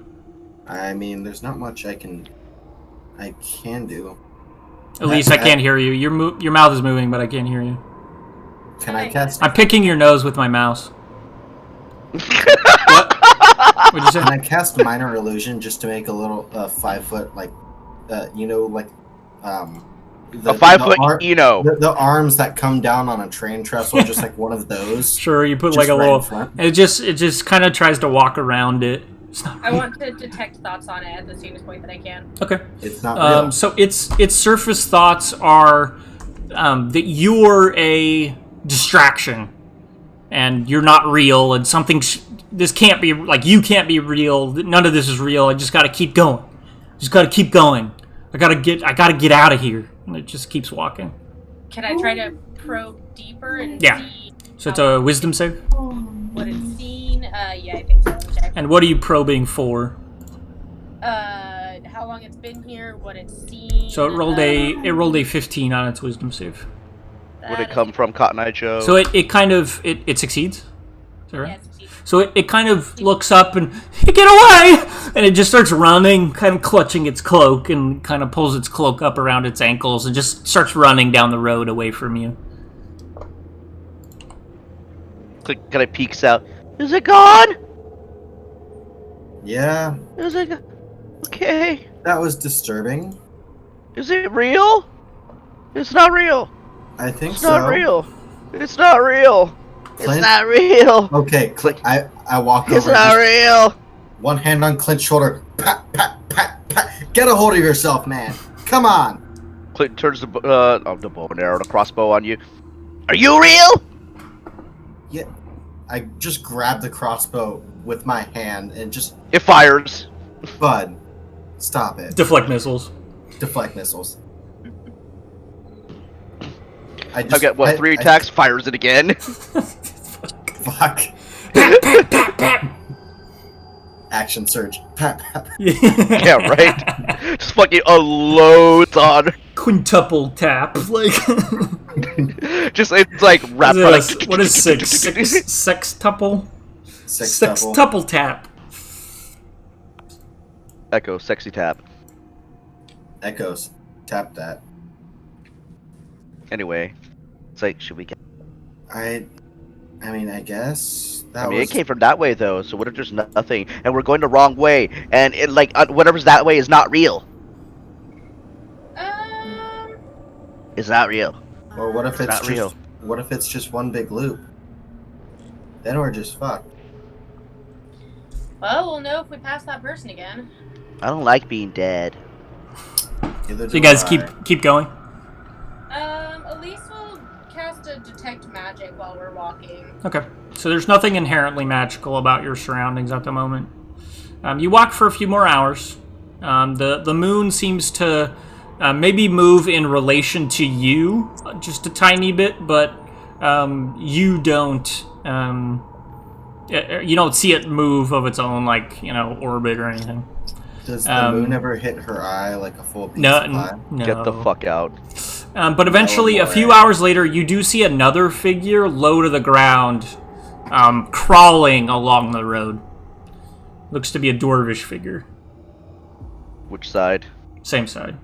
I mean, there's not much I can do. At least I can't hear you. Your mouth is moving, but I can't hear you. Can I cast? I'm picking your nose with my mouse. What? What'd you say? Can I cast minor illusion just to make a little 5 foot A 5 foot, the arms that come down on a train trestle, just like one of those. Sure, you put Just like a right in little. front. It just kind of tries to walk around it. It's not I want to detect thoughts on it at the soonest point that I can. okay. It's not real. So its surface thoughts are that you're a distraction, and you're not real, and this can't be like you can't be real. None of this is real. I just got to keep going. Just got to keep going. I gotta get out of here. And it just keeps walking. Can I try to probe deeper and Yeah. see So it's a wisdom save. what it's seen? Yeah, I think so. Let me check. And what are you probing for? How long it's been here, what it's seen. So it rolled a 15 on its wisdom save. Would it come from Cotton Eye Joe? So it kind of succeeds. Is that right? Yeah, it's seen. So it kind of looks up and, "Hey, get away!" And it just starts running, kind of clutching its cloak, and kind of pulls its cloak up around its ankles and just starts running down the road away from you. Clint kind of peeks out. "Is it gone? Yeah, Is it okay? that was disturbing. Is it real? It's not real. I think It's so. not real. It's not real. It's Clint? not real. Okay, I walk It's over. not just real." one hand on Clint's shoulder. Pat, pat, pat, pat. Get a hold of yourself, man. Come on. Clint turns the bow and arrow, the crossbow on you. "Are you real?" Yeah. I just grab the crossbow with my hand and just, It fires. Bud, stop it. Deflect missiles. Deflect missiles. I get 3 attacks. Fires it again. Fuck. Action surge. Pat, pat. Yeah, right. Just fucking unloads on. Quintuple tap. Like Just it's like wrapped. what is sextuple? Sextuple. Sextuple tap. Echo, sexy tap. Echoes. Tap that. Anyway, it's like, should we get? I mean, I guess that I mean, was. it came from that way though. So what if there's nothing, and we're going the wrong way, and it like whatever's that way is not real. It's not real. Or what if It's it's not just? real. What if it's just one big loop? Then we're just fucked. Well, we'll know if we pass that person again. I don't like being dead. Neither So you do guys I. keep going. Elise will cast a detect magic while we're walking. Okay. So there's nothing inherently magical about your surroundings at the moment. You walk for a few more hours. The moon seems to maybe move in relation to you just a tiny bit, but you don't. You don't see it move of its own, like, orbit or anything. Does the moon ever hit her eye like a full piece No, of pie? no. Get the fuck out. But eventually, a few hours later, you do see another figure low to the ground, crawling along the road. Looks to be a dwarvish figure. Which side? Same side.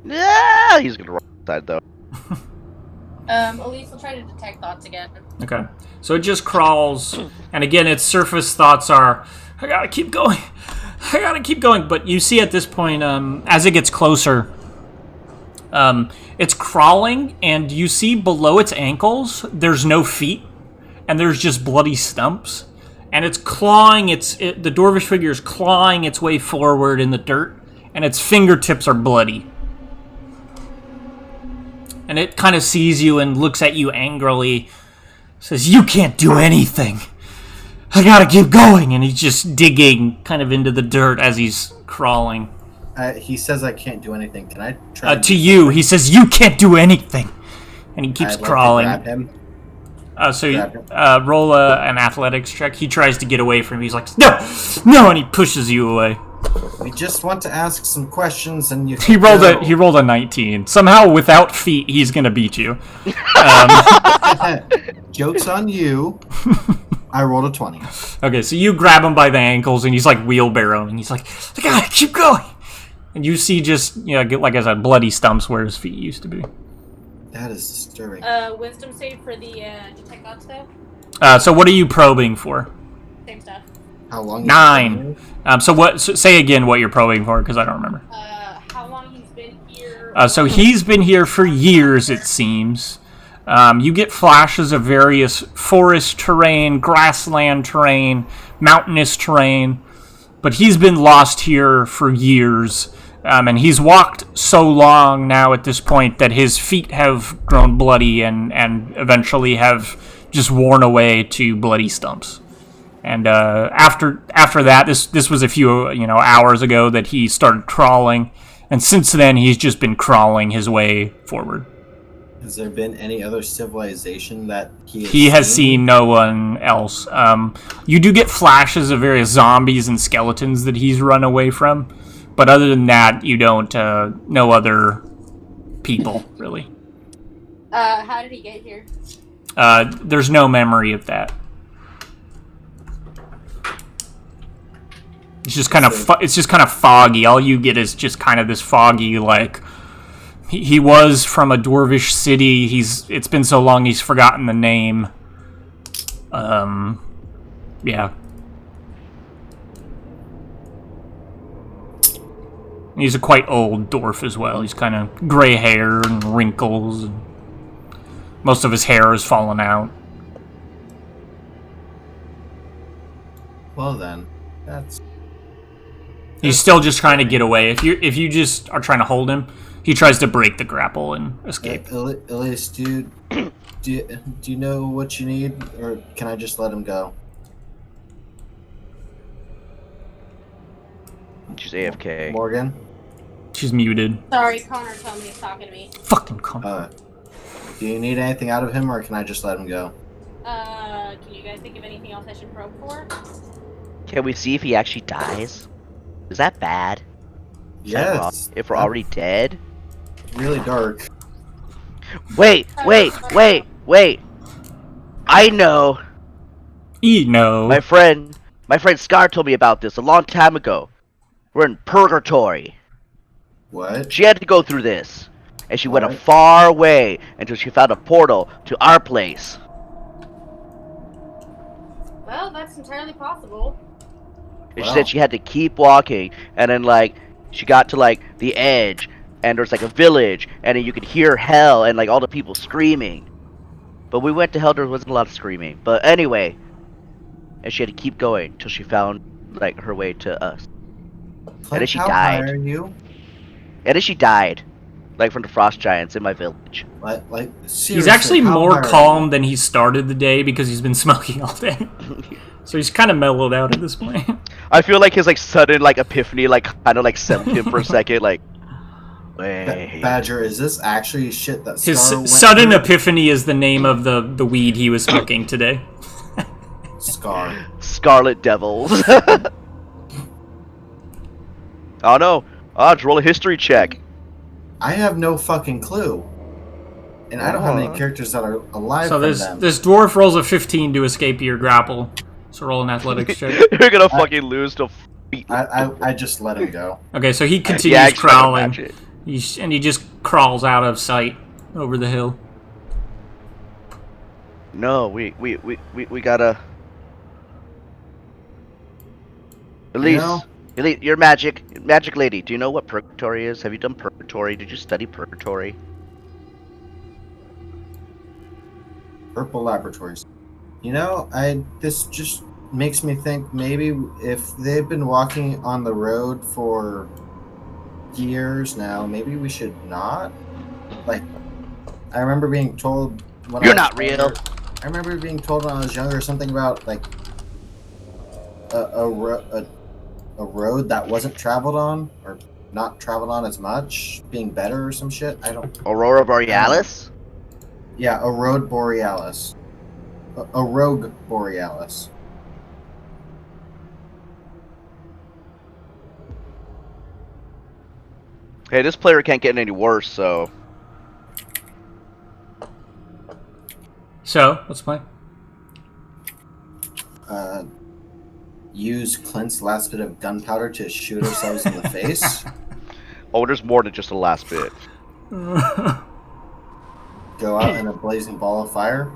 Yeah, he's gonna wrong side though. Elise will try to detect thoughts again. Okay. So it just crawls, and again, its surface thoughts are, I gotta keep going. I gotta keep going. But you see at this point, as it gets closer, it's crawling, and you see below its ankles, there's no feet, and there's just bloody stumps. And it's clawing, the dwarvish figure is clawing its way forward in the dirt, and its fingertips are bloody. And it kind of sees you and looks at you angrily, says, "You can't do anything. I gotta keep going." And he's just digging kind of into the dirt as he's crawling. He says I can't do anything. Can I try To you, he says, "You can't do anything." And he keeps I'd crawling. Like to grab him. So you, roll an athletics check. He tries to get away from you. He's like, "No, no," and he pushes you away. We just want to ask some questions, and you. He rolled a 19. Somehow, without feet, he's gonna beat you. Joke's on you. I rolled a 20. Okay, so you grab him by the ankles, and he's like wheelbarrowing. He's like, "I gotta keep going." And you see just, like I said, bloody stumps where his feet used to be. That is disturbing. Wisdom save for the detect thoughts though? So what are you probing for? Same stuff. How long? 9. So say again what you're probing for, because I don't remember. How long he's been here? So he's been here for years, it seems. You get flashes of various forest terrain, grassland terrain, mountainous terrain, but he's been lost here for years. And he's walked so long now at this point that his feet have grown bloody and eventually have just worn away to bloody stumps. And after that, this was a few hours ago that he started crawling, and since then he's just been crawling his way forward. Has there been any other civilization that he has seen? No one else. You do get flashes of various zombies and skeletons that he's run away from. But other than that, you don't know other people, really. How did he get here? There's no memory of that. It's just kind of foggy. All you get is just kind of this foggy, like, he was from a dwarvish city. It's been so long he's forgotten the name. Yeah. He's a quite old dwarf as well. He's kind of gray hair and wrinkles, and most of his hair has fallen out. Well then, that's. He's still just trying to get away. If you just are trying to hold him, he tries to break the grapple and escape. Elias, do you know what you need, or can I just let him go? She's AFK. Morgan? She's muted. Sorry, Connor told me he's talking to me. Fucking Connor. Do you need anything out of him, or can I just let him go? Can you guys think of anything else I should probe for? Can we see if he actually dies? Is that bad? Is that wrong? Yes. If we're already dead? Really dark. Wait! I know! No. My friend Scar told me about this a long time ago. We're in purgatory. What? She had to go through this. And she went a What? far way until she found a portal to our place. Well, that's entirely possible. And she Wow. said she had to keep walking, and then she got to the edge, and there's a village, and then you could hear hell and all the people screaming. But we went to hell, there wasn't a lot of screaming. But anyway, and she had to keep going till she found her way to us. Clint, then she how died. high are you? And then she died. like from the frost giants in my village. Like He's seriously, actually how more hard- calm than he started the day because he's been smoking all day. So he's kind of mellowed out at this point. I feel like his like sudden like epiphany like kind of like settled him for a second. Like, wait, Badger, is this actually shit that His Scar went sudden through? epiphany is the name of the weed he was smoking today. Scar. Scarlet Devils. Oh no! Just roll a history check. I have no fucking clue. And I don't have any characters that are alive So from them. this dwarf rolls a 15 to escape your grapple. So roll an athletics check. You're gonna fucking lose to. I just let him go. Okay, so he Yeah, continues I expect him to match crawling. it. And he just crawls out of sight over the hill. No, we gotta. Elise, know? Elise, you're magic lady. Do you know what purgatory is? Have you done purgatory? Did you study purgatory? Purple Laboratories. You know, this just makes me think maybe if they've been walking on the road for years now, maybe we should not. Like, I remember being told when You're I was not real. younger- I remember being told when I was younger something about like a road that wasn't traveled on or not traveled on as much being better or some shit. I don't. Aurora Borealis? Yeah, a road borealis. A rogue borealis. Hey, this player can't get any worse, so. So, what's the plan? Use Clint's last bit of gunpowder to shoot ourselves in the face. Oh, there's more than just the last bit. Go out in a blazing ball of fire.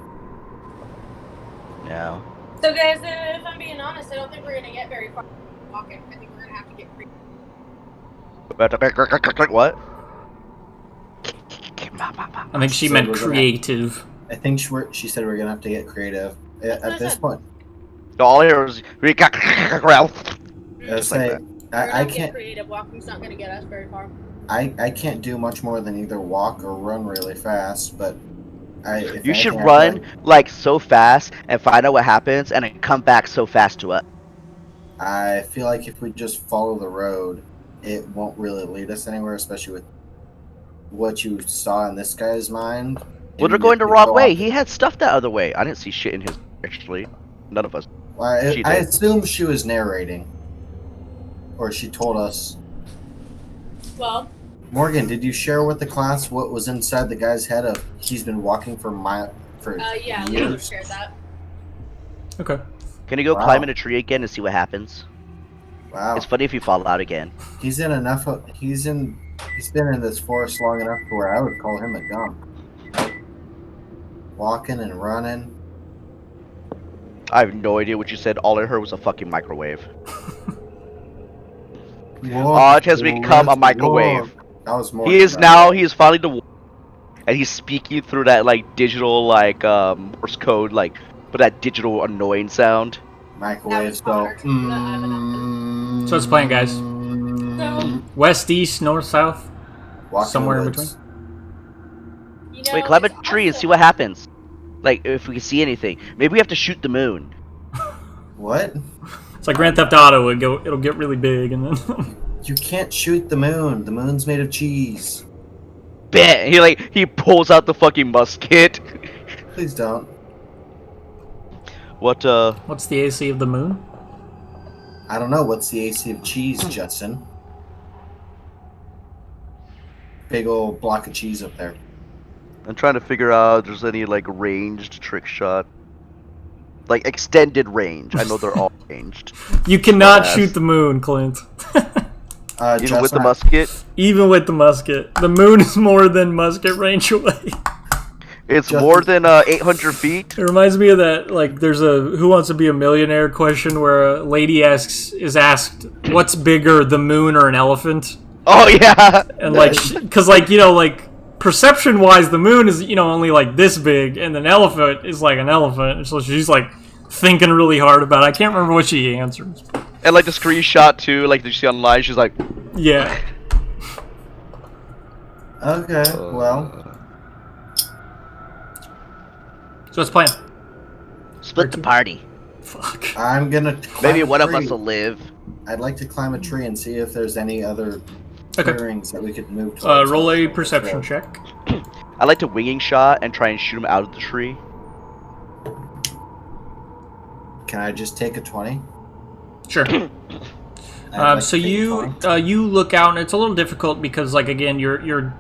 Yeah. So, guys, if I'm being honest, I don't think we're gonna get very far walking. I think we're gonna have to get free. What? I think she So meant we're gonna- creative. I think she said we're gonna have to get creative at this point. All I hear is I Just say like I can't. Creative walking's not gonna get us very far. I can't do much more than either walk or run really fast, but if You should anything, I feel run like so fast and find out what happens, and then come back so fast to us. I feel like if we just follow the road, it won't really lead us anywhere, especially with what you saw in this guy's mind. Well, they're going the wrong way. He had stuff that other way. I didn't see shit in his. Actually, none of us. Well, She I did. assume she was narrating, or she told us. Well, Morgan, did you share with the class what was inside the guy's head? Of he's been walking for yeah, we years. shared that. Okay. Can you go Wow. climb in a tree again and see what happens? Wow, It's funny if you fall out again. he's in enough. He's been in this forest long enough to where I would call him a gump. Walking and running. I have no idea what you said. All I heard was a fucking microwave. Whoa, it has become a microwave. whoa. That was more. He is now. He is finally the. And he's speaking through that like digital like Morse code like, but that digital annoying sound. Microwave. That was So. hard. So what's the plan, guys? So, West, east, north, south? Walk somewhere in the woods. you know, Wait, climb a it's tree and also- see what happens. Like if we can see anything. Maybe we have to shoot the moon. What? It's like Grand Theft Auto. It'll get really big, and then You can't shoot the moon. The moon's made of cheese. Bet he pulls out the fucking musket. Please don't. What what's the AC of the moon? I don't know. What's the AC of cheese, Justin? Big old block of cheese up there. I'm trying to figure out if there's any like ranged trick shot. Like extended range. I know they're all ranged. You cannot Yes. shoot the moon, Clint. Even with the Justin, musket. Even with the musket. The moon is more than musket range away. It's Justin- more than 800 feet. It reminds me of that, like, there's a Who Wants to Be a Millionaire question where a lady is asked, what's bigger, the moon or an elephant? Oh yeah. And, like, because, like, you know, like, perception-wise, the moon is, you know, only, like, this big, and an elephant is, like, an elephant. And so she's, like, thinking really hard about it. I can't remember what she answers. And like the screenshot too, like that you see online, she's like, Yeah. Okay, well, So let's plan. Split the party. Fuck. I'm gonna climb Maybe a one of tree. us will live. I'd like to climb a tree and see if there's any other Okay. clearings that we could move towards. Roll a this perception road. check. I like to winging shot and try and shoot him out of the tree. Can I just take a 20? Sure. I'd like So to take a you 20. you look out, and it's a little difficult because, like, again, you're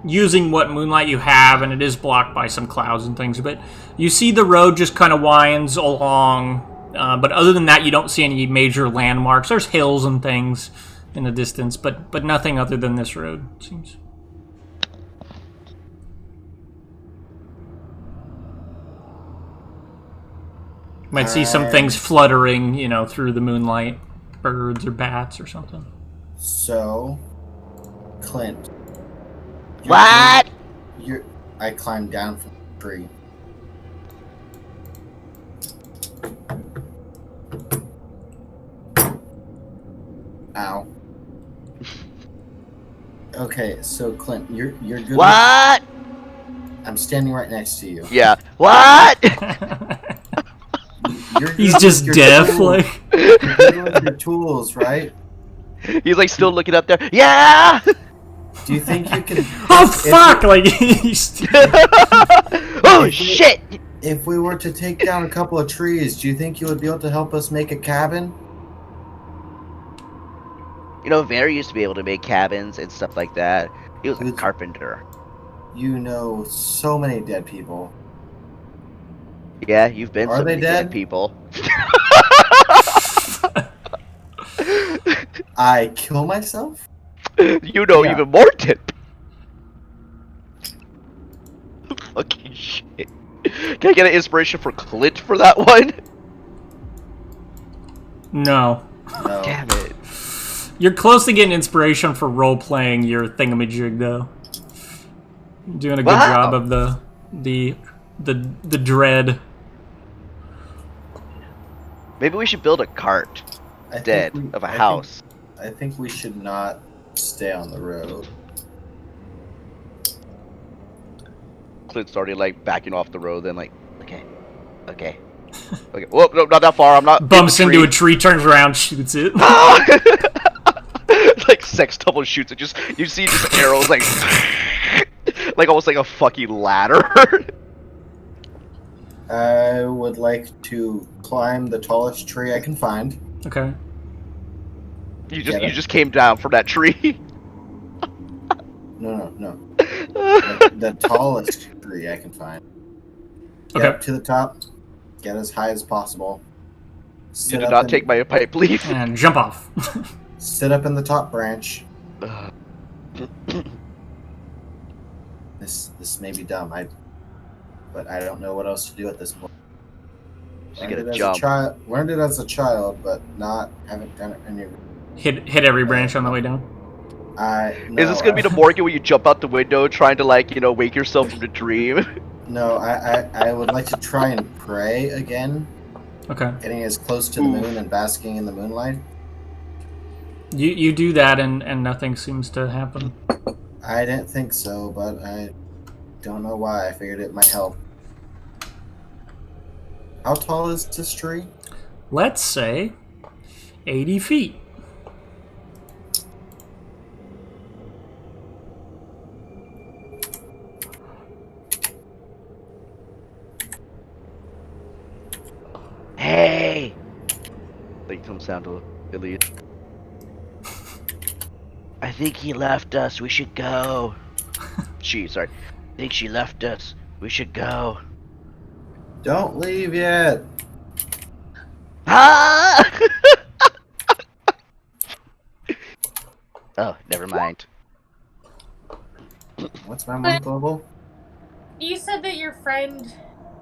using what moonlight you have, and it is blocked by some clouds and things. But you see the road just kind of winds along. But other than that, you don't see any major landmarks. There's hills and things in the distance, but nothing other than this road, it seems. You might see some things fluttering, through the moonlight. Birds or bats or something. So, Clint. What? I climbed down from the tree. Ow. Okay, so Clint, you're good. What? I'm standing right next to you. Yeah. What? You're good He's with just your deaf, tools. like. You're good with your tools, right? He's like still looking up there. Yeah. Do you think you can? Oh if- fuck! Like he's. Oh shit. If we were to take down a couple of trees, do you think you would be able to help us make a cabin? You know, Very used to be able to make cabins and stuff like that. He was a Who's- carpenter. You know so many dead people. Yeah, you've been Are some they of the dead dead? people. I kill myself? You know Yeah. even more dead. Fucking shit. Can I get an inspiration for Clint for that one? No. No. Damn it. You're close to getting inspiration for role playing your thingamajig, though. You're doing a good Wow. job of the dread. Maybe we should build a cart I think dead we- of a I think- house. I think we should not stay on the road. Clint's already like backing off the road. Then like, okay. Okay. Whoa, no, not that far. I'm not. Bumps into a tree, turns around, shoots it. Like sex double shoots it. Just you see just arrows like, like almost like a fucking ladder. I would like to climb the tallest tree I can find. Okay. You Get it? just came down from that tree. No. The tallest tree I can find. Get Okay. up to the top. Get as high as possible. You Sit did up not in- take my pipe leaf. And jump off. Sit up in the top branch. This may be dumb. But I don't know what else to do at this point. Should get a Learned it jump. learned it as a child, but haven't done it any. hit every branch on the way down. Is this gonna be the Morgan where you jump out the window trying to like wake yourself from the dream? No, I would like to try and pray again, Okay. getting as close to the moon and basking in the moonlight. You do that and nothing seems to happen. I didn't think so, but I don't know why. I figured it might help. How tall is this tree? Let's say 80 feet. Hey! Like comes down to Elite. I think he left us. We should go. Sorry. I think she left us. We should go. Don't leave yet. Ah! Oh, never mind. What's my month level? You said that your friend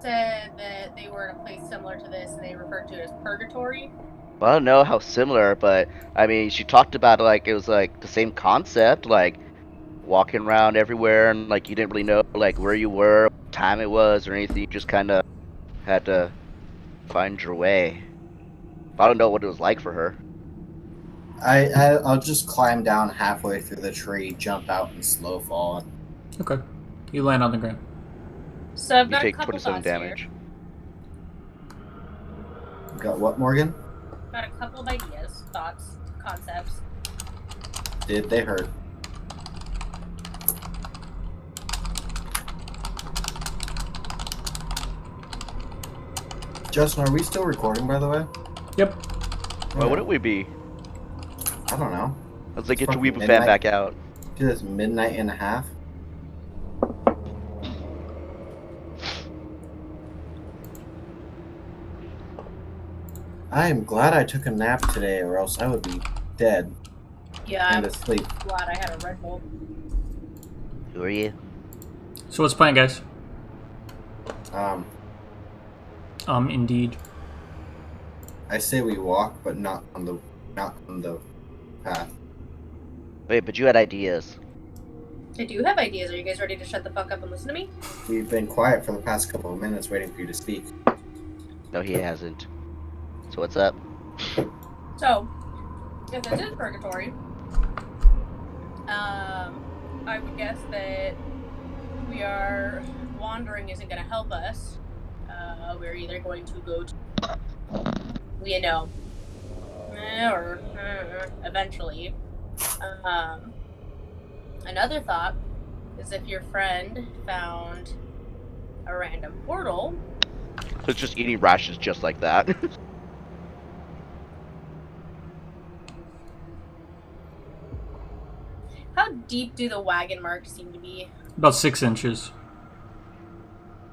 said that they were in a place similar to this and they referred to it as purgatory. Well, I don't know how similar, but I mean, she talked about like it was like the same concept, like walking around everywhere, and like you didn't really know like where you were, what time it was, or anything. You just kind of had to find your way. I don't know what it was like for her. I'll just climb down halfway through the tree, jump out, and slow fall. Okay. You land on the ground. So I've You got a take couple 27 thoughts damage. here. Got what, Morgan? Got a couple of ideas, thoughts, concepts. Did they hurt? Justin, are we still recording, by the way? Yep. Why wouldn't we be? I don't know. I was like, get your Fucking weeble fan midnight. back out. Dude, it's midnight and a half. I am glad I took a nap today, or else I would be dead Yeah, and I'm asleep. glad I had a Red Bull. Who are you? So what's the plan, guys? Um, Indeed. I say we walk, but not on the path. Wait, but you had ideas. I do have ideas. Are you guys ready to shut the fuck up and listen to me? We've been quiet for the past couple of minutes, waiting for you to speak. No, he hasn't. So what's up? So, if this is purgatory, I would guess that we are wandering isn't going to help us. We're either going to go to, or eventually. Another thought is if your friend found a random portal. So it's just eating rations just like that. How deep do the wagon marks seem to be? About 6 inches.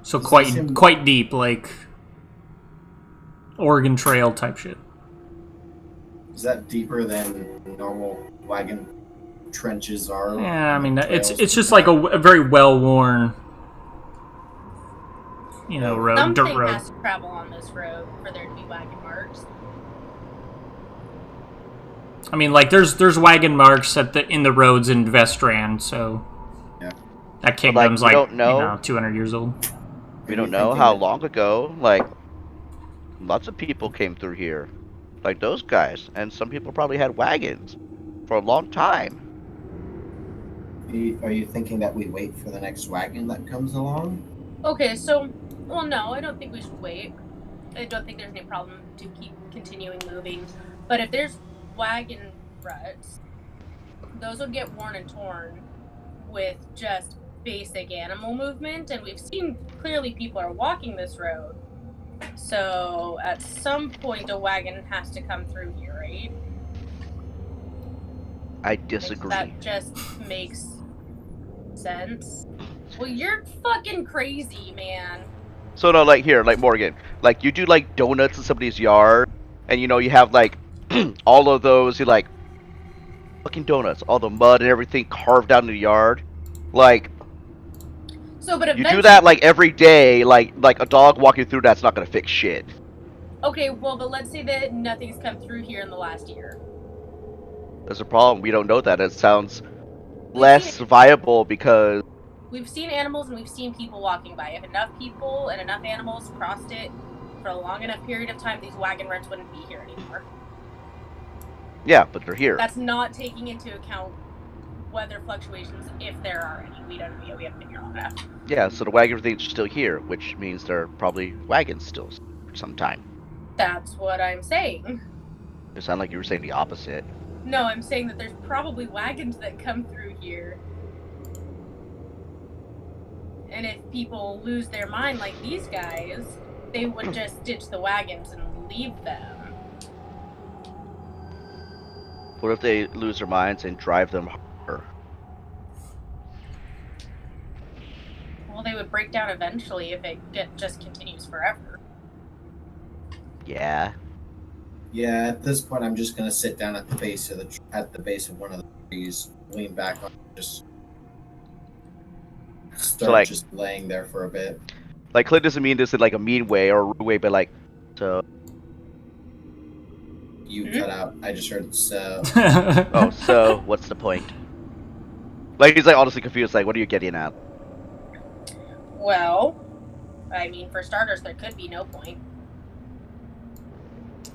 So Does quite that seem- quite deep, like Oregon Trail type shit. Is that deeper than normal wagon trenches are? Yeah, I mean Trails? it's just like a very well worn, road, dirt Something road. has to travel on this road for there to be wagon marks. I mean, like there's wagon marks in the roads in Vestran, so Yeah. that kingdom's we don't know. 200 years old. We Are don't you know thinking how that- long ago, lots of people came through here. Like those guys. And some people probably had wagons for a long time. Are you thinking that we wait for the next wagon that comes along? Okay, so, well, no, I don't think we should wait. I don't think there's any problem to keep continuing moving. But if there's wagon ruts, those will get worn and torn with just basic animal movement. And we've seen clearly people are walking this road. So at some point, a wagon has to come through here, right? I disagree. That just makes sense. Well, you're fucking crazy, man. So no, like Morgan, like you do like donuts in somebody's yard, and you have like all of those, fucking donuts, all the mud and everything carved out in the yard. Like So, but you eventually, do that like every day, like a dog walking through that's not gonna fix shit. okay, well, but let's say that nothing's come through here in the last year. There's a problem. We don't know that. It sounds less viable because We've seen animals and we've seen people walking by. If enough people and enough animals crossed it for a long enough period of time, these wagon ruts wouldn't be here anymore. yeah, but they're here. That's not taking into account weather fluctuations, if there are any. We don't know. We haven't been here long enough. Yeah, so the wagon thing's still here, which means there are probably wagons still for some time. That's what I'm saying. It sounded like you were saying the opposite. No, I'm saying that there's probably wagons that come through here. And if people lose their mind like these guys, they would just ditch the wagons and leave them. What if they lose their minds and drive them harder? Well, they would break down eventually if it just continues forever. Yeah. Yeah, at this point, I'm just gonna sit down at the base of one of the trees, lean back on, just start just laying there for a bit. Like Clint doesn't mean this in like a mean way or a rude way, but like, so. You cut out. I just heard so. Oh, so what's the point? Like he's like honestly confused. Like, what are you getting at? Well, I mean, for starters, there could be no point.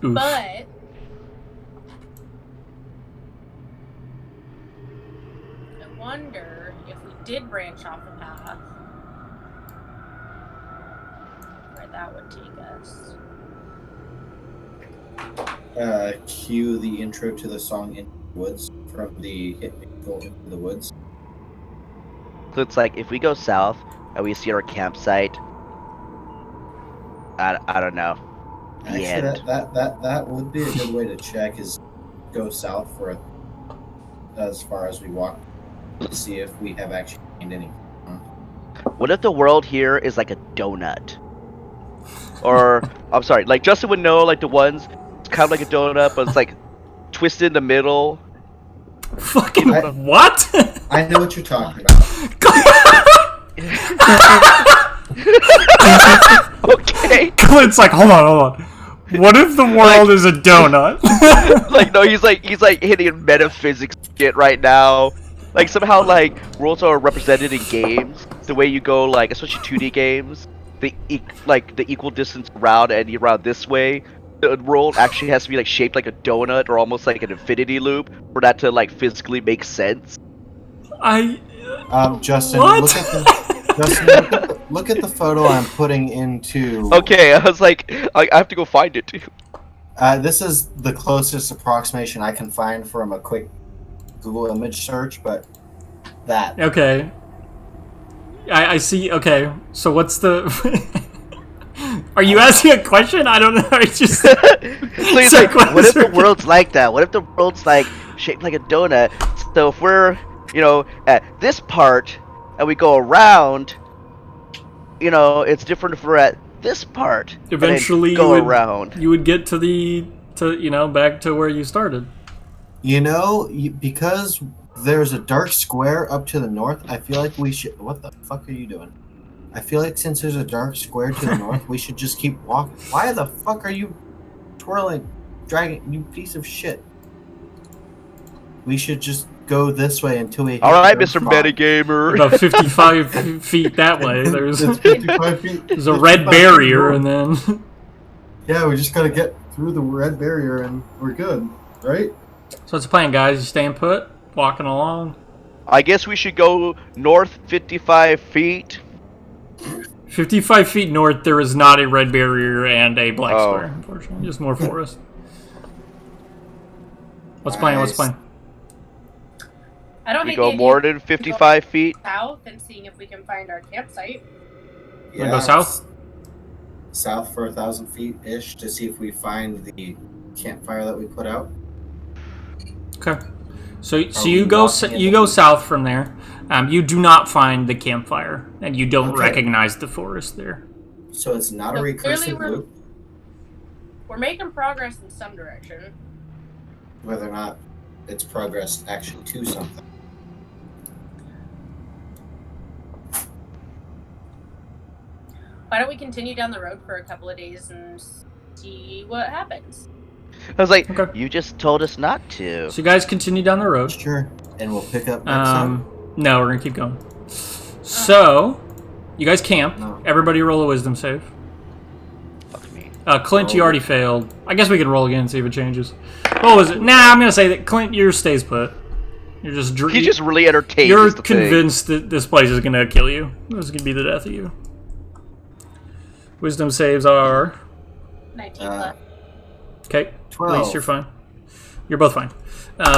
Oof. But wonder if we did branch off the path, where that would take us. Cue the intro to the song Into the Woods from the hit musical Into the Woods. So it's like if we go south and we see our campsite, I don't know. The Actually, end. that would be a good way to check is go south for as far as we walk to see if we have actually gained any. What if the world here is like a donut? Or I'm sorry, like Justin would know, like the ones it's kind of like a donut, but it's like twisted in the middle. Fucking I- what? I know what you're talking about. Okay. Clint's like, hold on. What if the world is a donut? Like no, he's like hitting metaphysics shit right now. Like somehow like worlds are represented in games. The way you go like especially 2D games, the equal distance around and you round this way. The world actually has to be like shaped like a donut or almost like an infinity loop for that to like physically make sense. Justin, What? look at the photo I'm putting into. Okay, I was like, I have to go find it too. This is the closest approximation I can find from a quick Google image search, but that. Okay. I see. Okay, so what's the... Are you asking a question? I don't know. It's just... So he's So like, what if the closer. world's like that? What if the world's like shaped like a donut? So if we're, at this part and we go around, it's different if we're at this part. and then Eventually go around. you would get to back to where you started. Because there's a dark square up to the north, I feel like we should... What the fuck are you doing? I feel like since there's a dark square to the north, we should just keep walking. Why the fuck are you twirling, dragging, you piece of shit? We should just go this way until we hit Alright, the Mr. spot. Metagamer. About 55 feet that way. There's It's 55 feet. a red 55 barrier, feet and then... Yeah, we just gotta get through the red barrier and we're good, right? So what's the plan, guys? You staying put? Walking along? I guess we should go north 55 feet. 55 feet north, there is not a red barrier and a black Oh. square, unfortunately. Just more forest. What's the plan? What's the plan? I don't We think go the more idea than 55 feet. of south and seeing if we can find our campsite. Wanna go south? South for 1,000 feet ish to see if we find the campfire that we put out. Okay. So we you go walking in you the go woods? south from there. You do not find the campfire, and you don't Okay. recognize the forest there. So it's not a So clearly recursive loop, We're making progress in some direction. whether or not it's progress actually to something. Why don't we continue down the road for a couple of days and see what happens? I was like, Okay. you just told us not to. So you guys continue down the road. Sure. And we'll pick up next time. No, we're gonna keep going. So, you guys camp. No. Everybody roll a wisdom save. Fuck me. Clint, you already failed. I guess we can roll again and see if it changes. What was it? Nah, I'm gonna say that Clint, yours stays put. You're just He's just really entertained. You're is the thing. convinced that this place is gonna kill you. This is gonna be the death of you. Wisdom saves are 19 Uh, left. okay. 12. At least you're fine. You're both fine.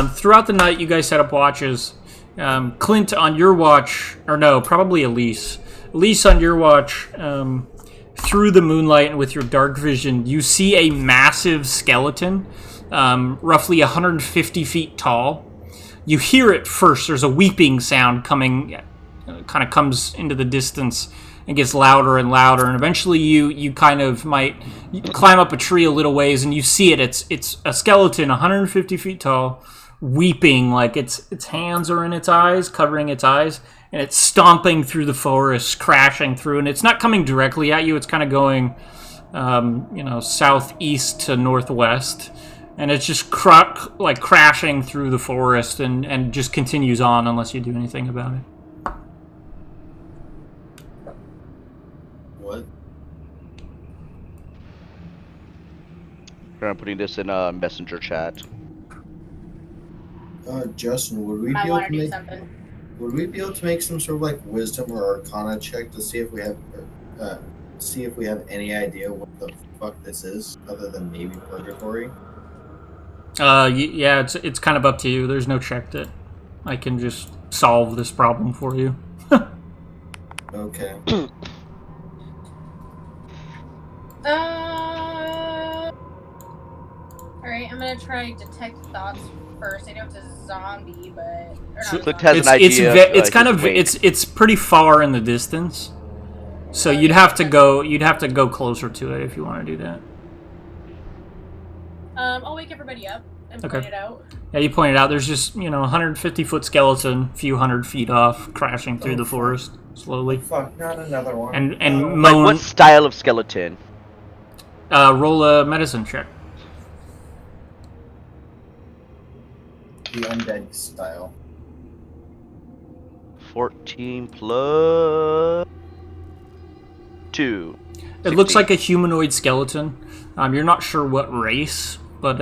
Throughout the night, you guys set up watches. Clint, on your watch, or no, probably Elise. Elise, on your watch, through the moonlight and with your dark vision, you see a massive skeleton, roughly 150 feet tall. You hear it first. There's a weeping sound coming, kind of comes into the distance and gets louder and louder, and eventually you kind of might climb up a tree a little ways, and you see it. It's a skeleton, 150 feet tall, weeping, like its hands are in its eyes, covering its eyes, and it's stomping through the forest, crashing through, and it's not coming directly at you. It's kind of going, southeast to northwest, and it's just crashing through the forest and just continues on unless you do anything about it. What? I'm putting this in a messenger chat. Justin, would we I be able want to to do make... something. Would we be able to make some sort of like wisdom or arcana check to see if we have any idea what the fuck this is, other than maybe purgatory? Yeah, it's kind of up to you. There's no check that I can just solve this problem for you. Okay. Alright, I'm gonna try detect thoughts first. I know it's a zombie, but or not So- a Clint zombie. has an idea. It's kind his of weight. it's pretty far in the distance, so you'd have to go closer to it if you want to do that. I'll wake everybody up and Okay. point it out. Yeah, you pointed out there's just 150-foot skeleton, a few hundred feet off, crashing through the forest slowly, Fuck, not another one. and Like, moan. what style of skeleton? Roll a medicine check. The undead style. 14 plus 2. It looks 16. like a humanoid skeleton. You're not sure what race, but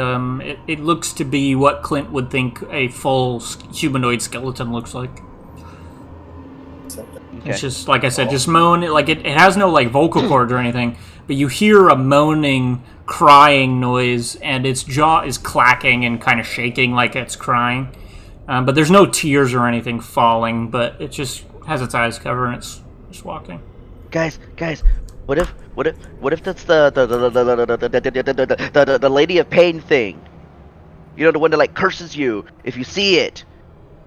it looks to be what Clint would think a full humanoid skeleton looks like. Okay. It's just, like I said, just moan. Like it has no like vocal cords or anything, but you hear a moaning, crying noise, and its jaw is clacking and kind of shaking like it's crying. But there's no tears or anything falling, but it just has its eyes covered and it's just walking. Guys, what if that's the Lady of Pain thing? You know, the one that like curses you if you see it.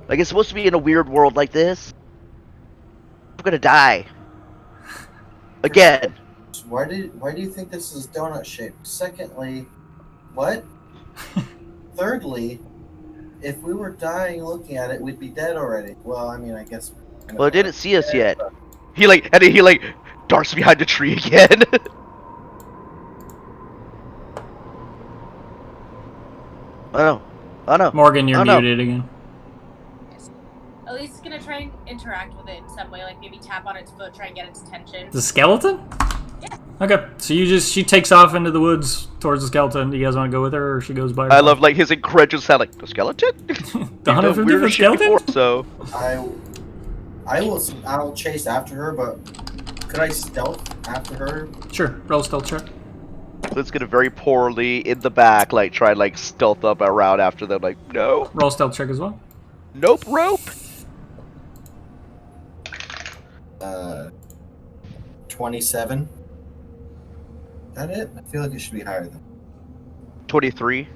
Like, it's supposed to be in a weird world like this. We're gonna die again. Why do you think this is donut shaped? Secondly, what? Thirdly, if we were dying looking at it, we'd be dead already. Well, I mean, I guess. Well, it didn't see us yet. He darts behind the tree again. Oh no. Morgan, you're Oh, no. muted again. Elise is gonna try and interact with it in some way, like maybe tap on its foot, try and get its attention. The skeleton? Yeah. Okay, so she takes off into the woods towards the skeleton. Do you guys want to go with her, or she goes by I herself? love like his incredulous sound, like the skeleton. the You've done 150 weirder foot shit skeleton? before, so I'll chase after her, but could I stealth after her? Sure, roll stealth check. Clint's gonna very poorly in the back, like try and like stealth up around after them. Like, no, Roll stealth check as well. nope, rope. 27. That it? I feel like it should be higher than. 23.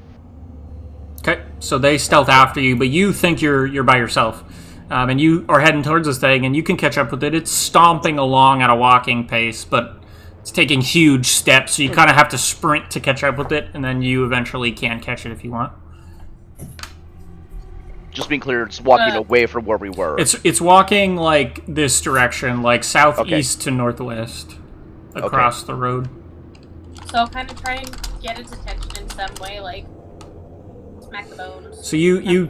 Okay, so they stealth after you, but you think you're by yourself, and you are heading towards this thing, and you can catch up with it. It's stomping along at a walking pace, but it's taking huge steps, so you kind of have to sprint to catch up with it, and then you eventually can catch it if you want. Just being clear, it's walking away from where we were. It's walking like this direction, like southeast to northwest, across the road. So I'll kind of try and get its attention in some way, like smack the bones. So you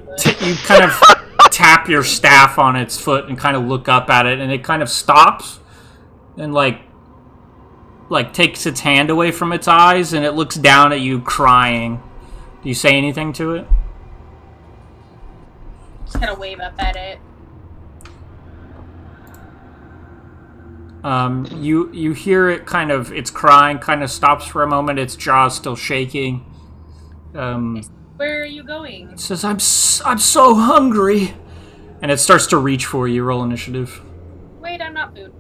kind of tap your staff on its foot and kind of look up at it, and it kind of stops and like takes its hand away from its eyes, and it looks down at you crying. Do you say anything to it? Just kind of wave up at it. You hear it kind of, it's crying, kind of stops for a moment, its jaw's still shaking. Where are you going? It says, I'm so hungry. And it starts to reach for you. Roll initiative. Wait, I'm not food.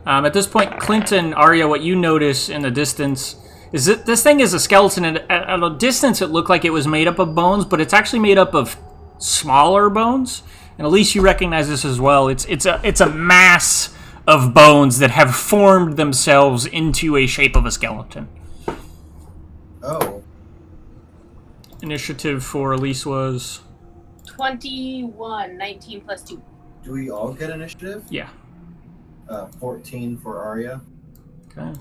At this point, Clinton, Arya, what you notice in the distance is that this thing is a skeleton. And at a distance, it looked like it was made up of bones, but it's actually made up of smaller bones. And at least you recognize this as well. It's a mass of bones that have formed themselves into a shape of a skeleton. Oh. Initiative for Elise was 21, 19 plus 2. Do we all get initiative? yeah. 14 for Arya. Okay.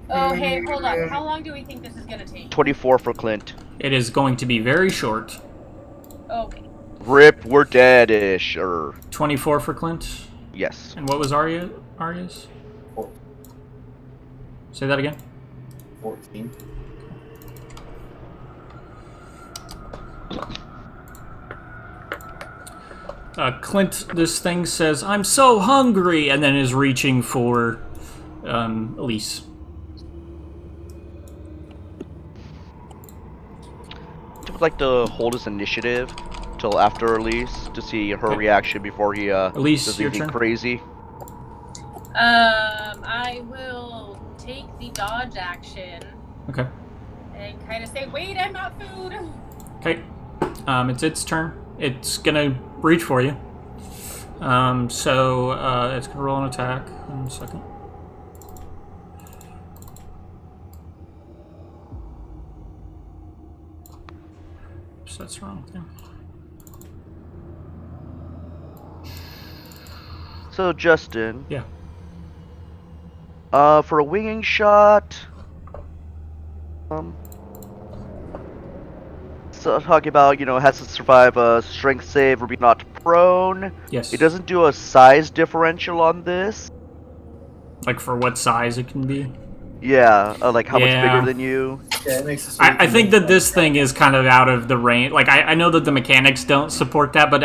Oh, hey, hold on. How long do we think this is gonna take? 24 for Clint. It is going to be very short. Okay. Rip, we're dead-ish. 24 for Clint. Yes. And what was Arya's? Four. Say that again. 14. Clint, this thing says, "I'm so hungry," and then is reaching for Elise. I would like to hold his initiative till after Elise to see her Okay. reaction before he Elise, does your anything turn. crazy. I will take the dodge action Okay. and kind of say, "Wait, I'm not food." Okay. It's its turn. It's gonna reach for you. So it's gonna roll an attack in a second. Oops, that's the wrong thing. So Justin, Yeah. for a winging shot, so talking about has to survive a strength save or be knocked prone. Yes. It doesn't do a size differential on this. Like for what size it can be. Yeah, like how much Yeah. bigger than you. Yeah, it makes it so I think that this thing is kind of out of the range. Like I know that the mechanics don't support that, but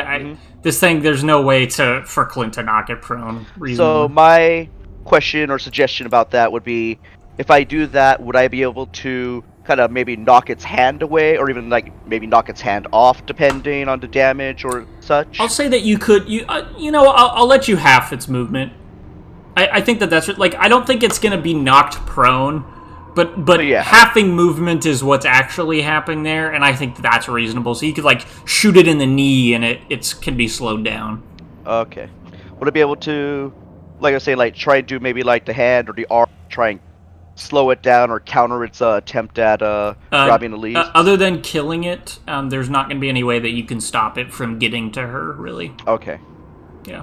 this thing, there's no way for Clint to knock it prone reasonably. So my question or suggestion about that would be, if I do that, would I be able to kind of maybe knock its hand away, or even like maybe knock its hand off, depending on the damage or such? I'll say that you could. I'll let you half its movement. I think that's like, I don't think it's gonna be knocked prone, but yeah. halving movement is what's actually happening there, and I think that's reasonable. So you could like shoot it in the knee, and it can be slowed down. Okay. Would I be able to, like I say, like try and do maybe like the hand or the arm, try and slow it down or counter its attempt at grabbing Elise? Other than killing it, there's not going to be any way that you can stop it from getting to her, really. Okay. Yeah.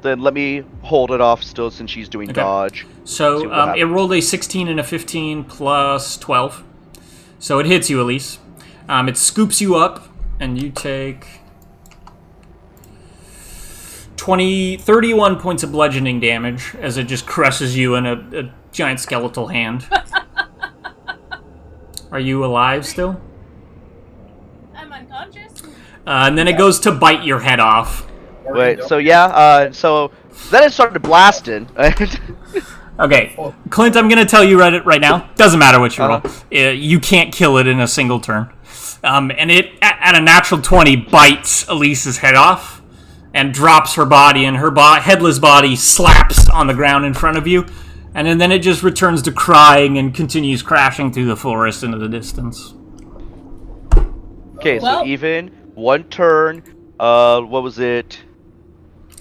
Then let me hold it off still since she's doing dodge. So it rolled a 16 and a 15 plus 12. So it hits you, Elise. It scoops you up, and you take 31 points of bludgeoning damage as it just crushes you in a giant skeletal hand. Are you alive still? I'm unconscious. And then it goes to bite your head off. Wait, so so then it started blasting. Okay, Clint, I'm going to tell you right now. Doesn't matter what you roll. You can't kill it in a single turn. And it, at a natural 20, bites Elise's head off and drops her body, and her headless body slaps on the ground in front of you. And then it just returns to crying and continues crashing through the forest into the distance. Okay, so even one turn. What was it?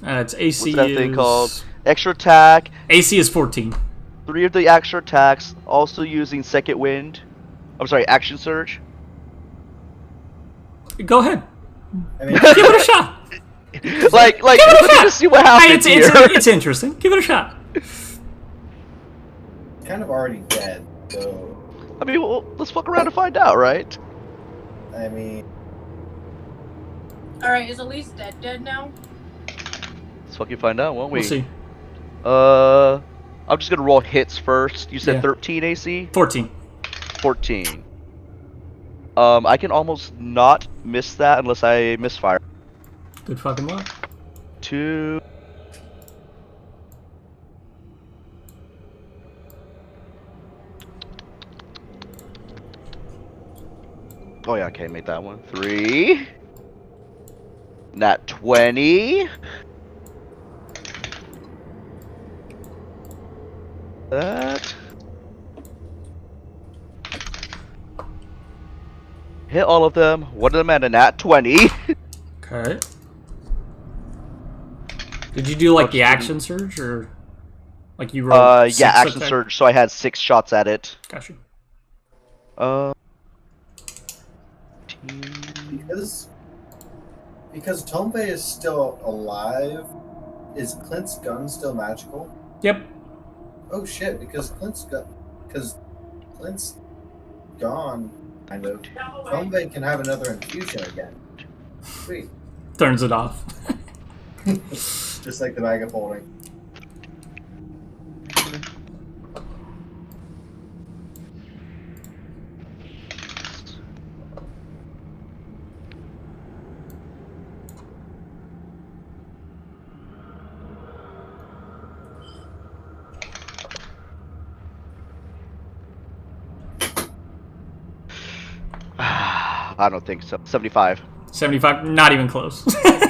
Its AC What's that is... thing called? Extra attack. AC is 14. 3 of the extra attacks, also using second wind. I'm sorry, action surge. Go ahead. I mean, Give it a shot. like, let me just see what happens here. It's interesting. Give it a shot. it's kind of already dead, so I mean, well, let's fuck around and find out, right? I mean, All right, is Elise dead now? Let's fucking find out, won't we? We'll see. I'm just gonna roll hits first. You said Yeah. 13 AC? 14. 14. I can almost not miss that unless I misfire. Good fucking luck. 2. Oh yeah, okay, made that one. 3. Nat 20. That. Hit all of them. One of them at a nat 20. Okay. Did you do like the action surge, or like you rolled? Yeah, six action attack? surge. So I had 6 shots at it. Gotcha. because Tombe is still alive, is Clint's gun still magical? Yep. Oh shit! Because Clint's gone, kind of. Tombe can have another infusion again. Sweet. Turns it off. Just like the bag of holding. I don't think so. 75. 75? Not even close.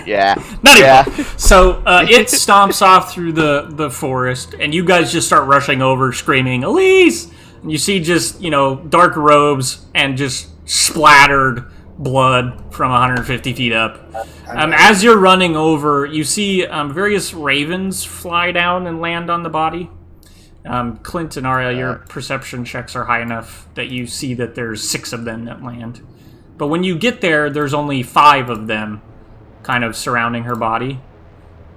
Yeah. Not even Yeah. close. So it stomps off through the forest, and you guys just start rushing over, screaming, Elise! And you see just, dark robes and just splattered blood from 150 feet up. As you're running over, you see various ravens fly down and land on the body. Clint and Arya, your perception checks are high enough that you see that there's 6 of them that land. But when you get there, there's only 5 of them kind of surrounding her body.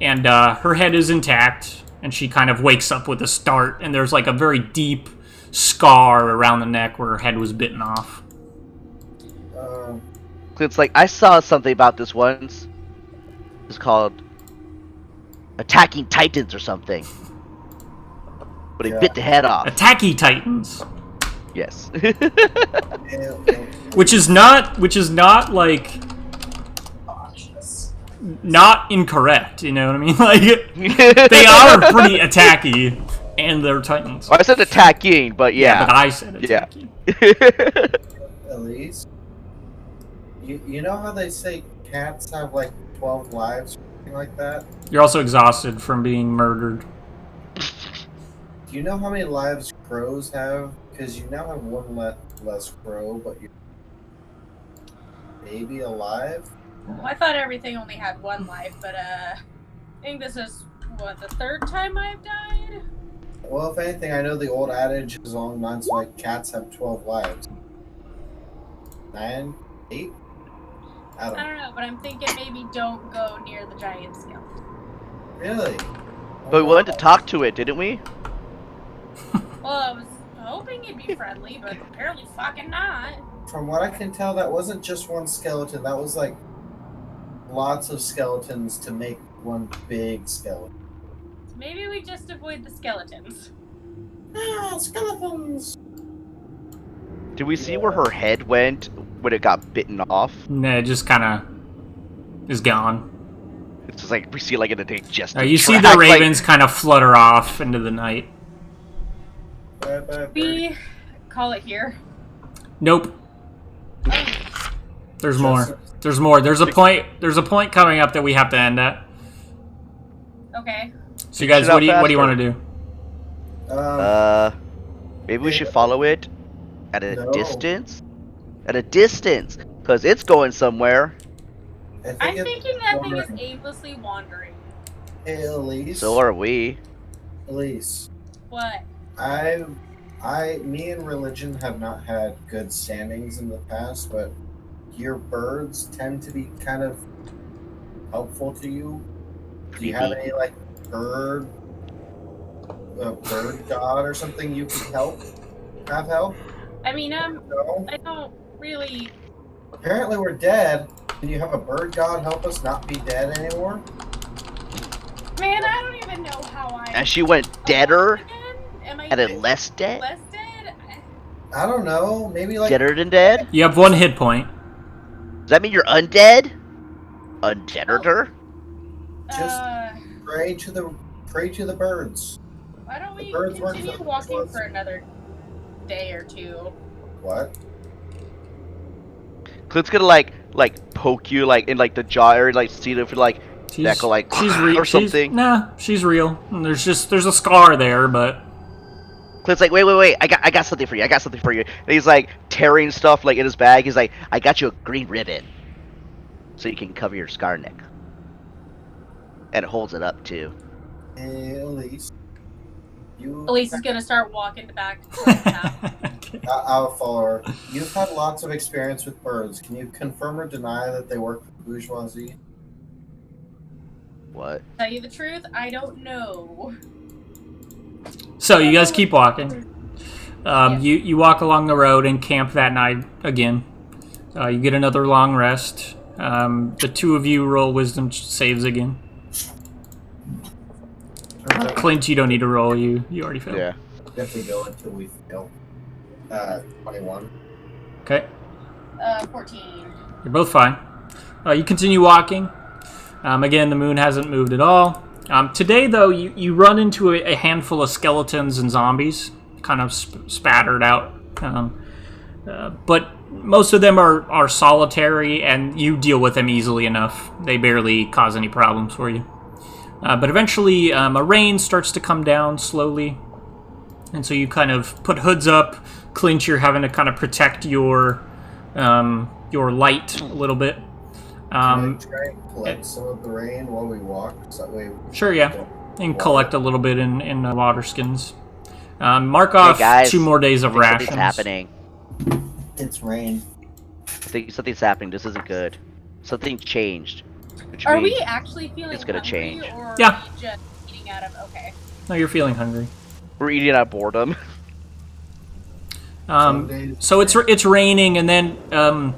And her head is intact, and she kind of wakes up with a start, and there's like a very deep scar around the neck where her head was bitten off. Clint's like, I saw something about this once. It's called Attacking Titans or something. But he bit the head off. Attacky Titans. Yes. Which is not like not incorrect, you know what I mean? Like they are pretty attacky, and they're Titans. Well, I said attacking, but yeah. But I said attacky. At least, you know how they say cats have like 12 lives, or something like that? You're also exhausted from being murdered. Do you know how many lives crows have? Because you now have one less crow, but you're maybe alive? Well, I thought everything only had 1 life, but I think this is, the 3rd time I've died? Well, if anything, I know the old adage is along the lines like cats have 12 lives. 9? 8? I don't I don't know, but I'm thinking maybe don't go near the giant skeleton. Really? But we wanted to talk to it, didn't we? Well, I was hoping it'd be friendly, but apparently fucking not. From what I can tell, that wasn't just one skeleton. That was like lots of skeletons to make one big skeleton. Maybe we just avoid the skeletons. Ah, skeletons! Did we see where her head went when it got bitten off? Nah, it just kind of is gone. It's just like we see like in a digestive You see tract, the ravens kind of flutter off into the night. We call it here. Nope. There's more. There's more. There's a point coming up that we have to end at. Okay. So you guys, what do you want to do? Maybe we should follow it at a No. distance. At a distance, because it's going somewhere. I'm thinking that thing is aimlessly wandering. Hey, Elise. So are we. Elise. What? Me and religion have not had good standings in the past, but your birds tend to be kind of helpful to you. Do you have any like bird god or something you can have help? I mean, No. I don't really. Apparently we're dead. Can you have a bird god help us not be dead anymore? Man, I don't even know how I. And she went deader Again? Am I and then less dead. less dead? I don't know. Maybe like Deader than dead. You have 1 hit point. Does that mean you're undead? Undeader? Just pray to the birds. Why don't we birds weren't continue so- walking for another day or 2? What? Clint's gonna like poke you like in like the jaw or like see if it like neck like or something. She's real. There's a scar there, but Clint's like, wait, I got something for you. And he's like tearing stuff like in his bag. He's like, I got you a green ribbon, so you can cover your scar neck, and it holds it up too. Hey, Elise. Elise is gonna start walking back towards the path. I'll follow her. You've had lots of experience with birds. Can you confirm or deny that they work for bourgeoisie? What? Tell you the truth, I don't know. So you guys keep walking. You walk along the road and camp that night again. You get another long rest. The 2 of you roll wisdom saves again. Clint, you don't need to roll. You already failed. Yeah. Definitely go until we fail. 21. Okay. 14. You're both fine. You continue walking. Again, the moon hasn't moved at all. Today, though, you run into a handful of skeletons and zombies, kind of spattered out. But most of them are solitary, and you deal with them easily enough. They barely cause any problems for you. But eventually, a rain starts to come down slowly, and so you kind of put hoods up. Clint, you're having to kind of protect your light a little bit. Can I try and collect some of the rain while we walk? So that way Sure, yeah. And collect a little bit in water skins. Mark off Hey guys, 2 more days of rations. Something's happening. it's rain. I think something's happening. This isn't good. Something changed. Which Are means we actually feeling it's gonna hungry, change. or Yeah. are we just eating out of... Okay. No, you're feeling hungry. We're eating out of boredom. So it's raining, and then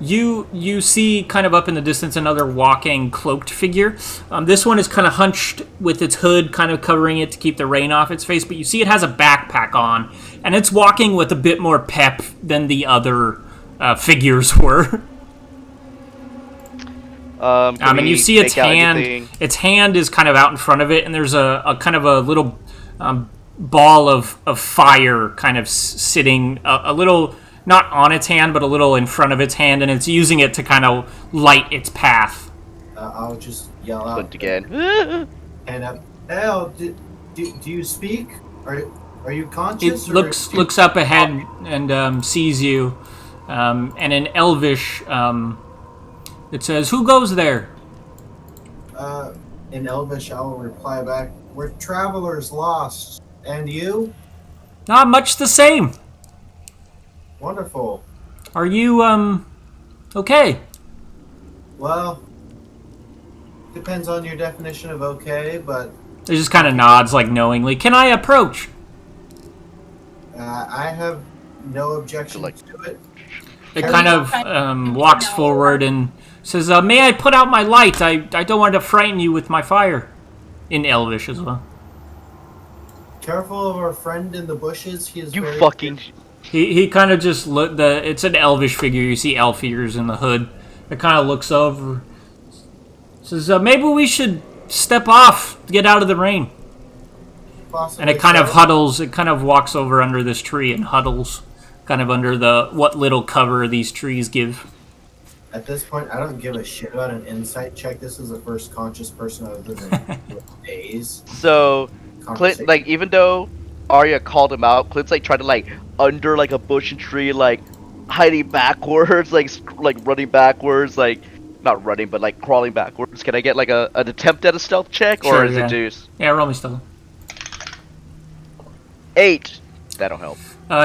you see kind of up in the distance another walking cloaked figure. This one is kind of hunched with its hood kind of covering it to keep the rain off its face, but you see it has a backpack on, and it's walking with a bit more pep than the other figures were. And you see its hand. Anything? Its hand is kind of out in front of it, and there's a kind of a little ball of fire kind of sitting a little, not on its hand, but a little in front of its hand, and it's using it to kind of light its path. I'll just yell out. Clint again. And Al, do you speak? Are you conscious? It looks up ahead and sees you, and in Elvish, it says, "Who goes there?" In Elvish, I will reply back, "We're travelers lost. And you?" Not much the same. Wonderful. Are you, okay? Well, depends on your definition of okay, but It just kind of nods, like, knowingly. Can I approach? I have no objection to it. It kind of walks forward and says, "May I put out my light? I don't want to frighten you with my fire." In Elvish as well. Careful of our friend in the bushes. He is You very fucking. He kind of just it's an Elvish figure. You see elf figures in the hood. It kind of looks over. Says, "Maybe we should step off to get out of the rain." possibly And it kind of so. huddles. It kind of walks over under this tree and huddles, kind of under what little cover these trees give. At this point, I don't give a shit about an insight check. This is the first conscious person I've been in days. So, Clint, Conversation. like, even though Arya called him out, Clint's like trying to like under like a bush and tree, like hiding backwards, like running backwards, like not running, but like crawling backwards. Can I get like an attempt at a stealth check, or Sure, is yeah. it deuce? Yeah, roll me stealth. 8. That'll help.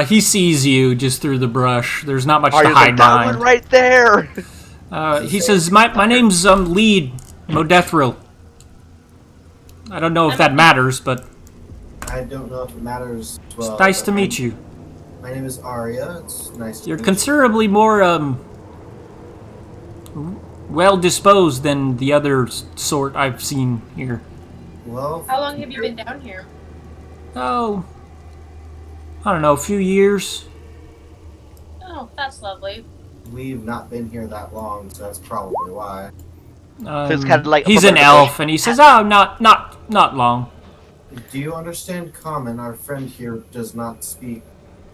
He sees you just through the brush. There's not much to Arya's hide like, that one behind. right there. He says, "My name's Lead Modethril." I don't know if that matters, but I don't know if it matters. it's Well, nice to meet you. My name is Arya. It's nice to You're meet considerably more well disposed than the other sort I've seen here. you. Well, How long have you been down here? Oh, I don't know, a few years. Oh, that's lovely. we've not been here that long, so that's probably why. It's kinda like he's up an under the elf, bush. and he says, "Oh, not long." Do you understand Common? Our friend here does not speak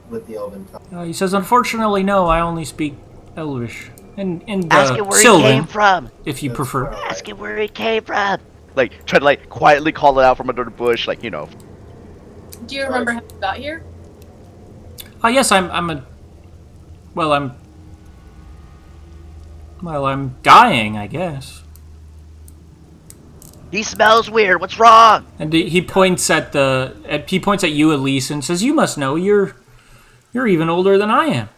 with the Elven tongue. He says, "Unfortunately, no. I only speak Elvish and Ask him where he Sylvan, came from. if you That's prefer." right. Ask him where he came from. Like try to like quietly call it out from under the bush, like, you know. Do you remember how you got here? Yes, I'm dying, I guess. He smells weird. What's wrong? And he points at you, Elise, and says, "You must know. You're even older than I am."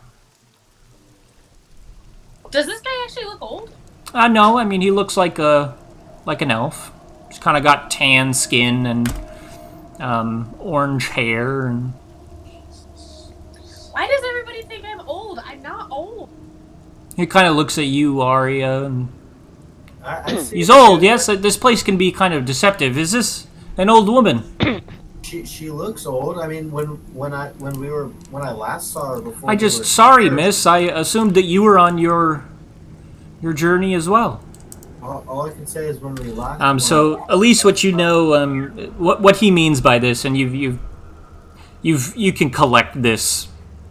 Does this guy actually look old? No, I mean he looks like an elf. He's kind of got tan skin and orange hair, and Why does everybody think I'm old? I'm not old. he kind of looks at you, Arya, and I see he's that old. she- Yes, this place can be kind of deceptive. Is this an old woman? She looks old. I mean, when I last saw her before. I we just were sorry, here, miss. I assumed that you were on your journey as well. All I can say is when we last. So at least what you know, what he means by this, and you can collect this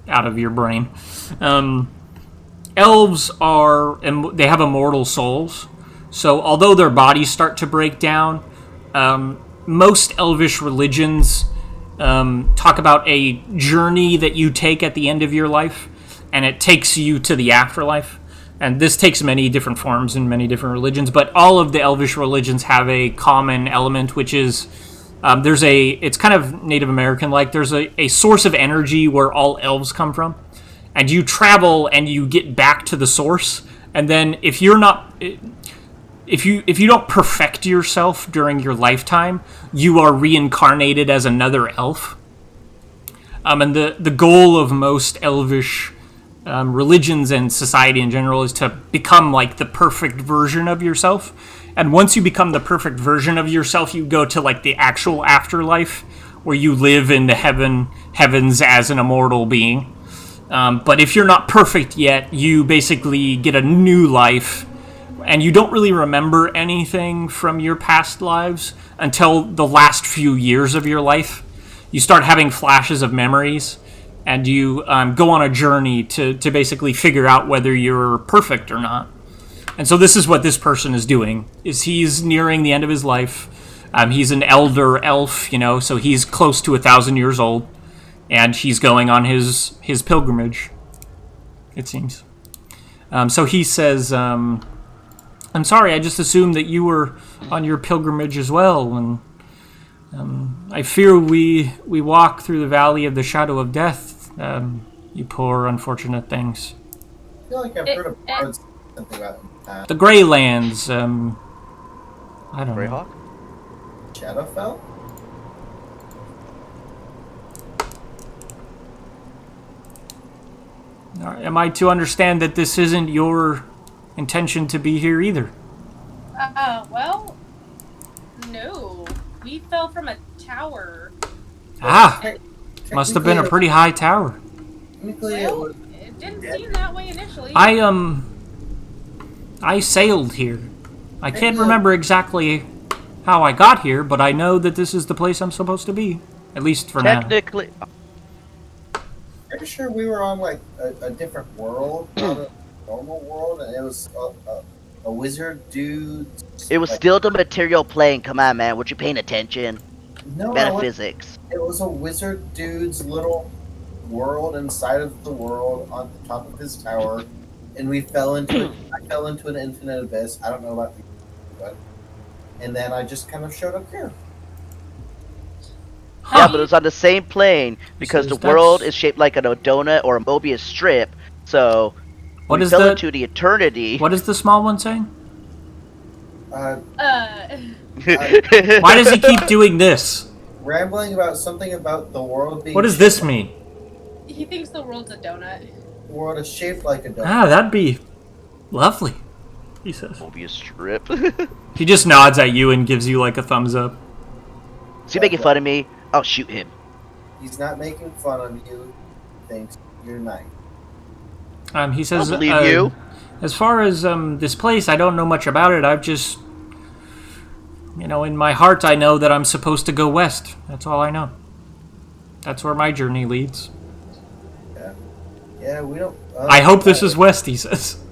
out of your brain. elves they have immortal souls. So although their bodies start to break down, most elvish religions talk about a journey that you take at the end of your life, and it takes you to the afterlife. And this takes many different forms in many different religions, but all of the elvish religions have a common element, which is it's kind of Native American-like. There's a source of energy where all elves come from, and you travel and you get back to the source. And then if you don't perfect yourself during your lifetime, you are reincarnated as another elf. And the goal of most elvish religions and society in general is to become like the perfect version of yourself. And once you become the perfect version of yourself, you go to like the actual afterlife, where you live in the heavens as an immortal being. But if you're not perfect yet, you basically get a new life, and you don't really remember anything from your past lives until the last few years of your life. You start having flashes of memories, and you go on a journey to basically figure out whether you're perfect or not. And so this is what this person is doing, is he's nearing the end of his life. He's an elder elf, so he's close to 1,000 years old, and he's going on his pilgrimage, it seems. So he says, I'm sorry, I just assumed that you were on your pilgrimage as well, and I fear we walk through the valley of the shadow of death, you poor unfortunate things. I feel like I've heard of words something about The Greylands, I don't know. Greyhawk? Shadowfell? Am I to understand that this isn't your intention to be here either? Well, no. We fell from a tower. Must have been a pretty high tower. Technically, Well, it didn't seem that way initially. I sailed here. I can't remember exactly how I got here, but I know that this is the place I'm supposed to be. At least for now. Technically, pretty sure we were on like a different world, not a normal world, and it was a wizard dude. it was still the material plane. Come on, man. Were you paying attention? No, Metaphysics. it was a wizard dude's little world inside of the world on the top of his tower, and we fell into it. I fell into an infinite abyss. I don't know about you, but and then I just kind of showed up here. Yeah, but it was on the same plane because the That's- world is shaped like a donut or a Mobius strip. So What we is fell the into the eternity. what is the small one saying? Why Why does he keep doing this? Rambling about something about the world being. What does this mean? He thinks the world's a donut. The world is shaped like a donut. That'd be lovely, he says. Mobius strip? He just nods at you and gives you like a thumbs up. Is he making fun of me? I'll shoot him. He's not making fun of you. He thinks you're nice. He says, I'll believe you. As far as this place, I don't know much about it. I've just, in my heart, I know that I'm supposed to go west. That's all I know. That's where my journey leads. Yeah, we don't. I hope this is west, he says.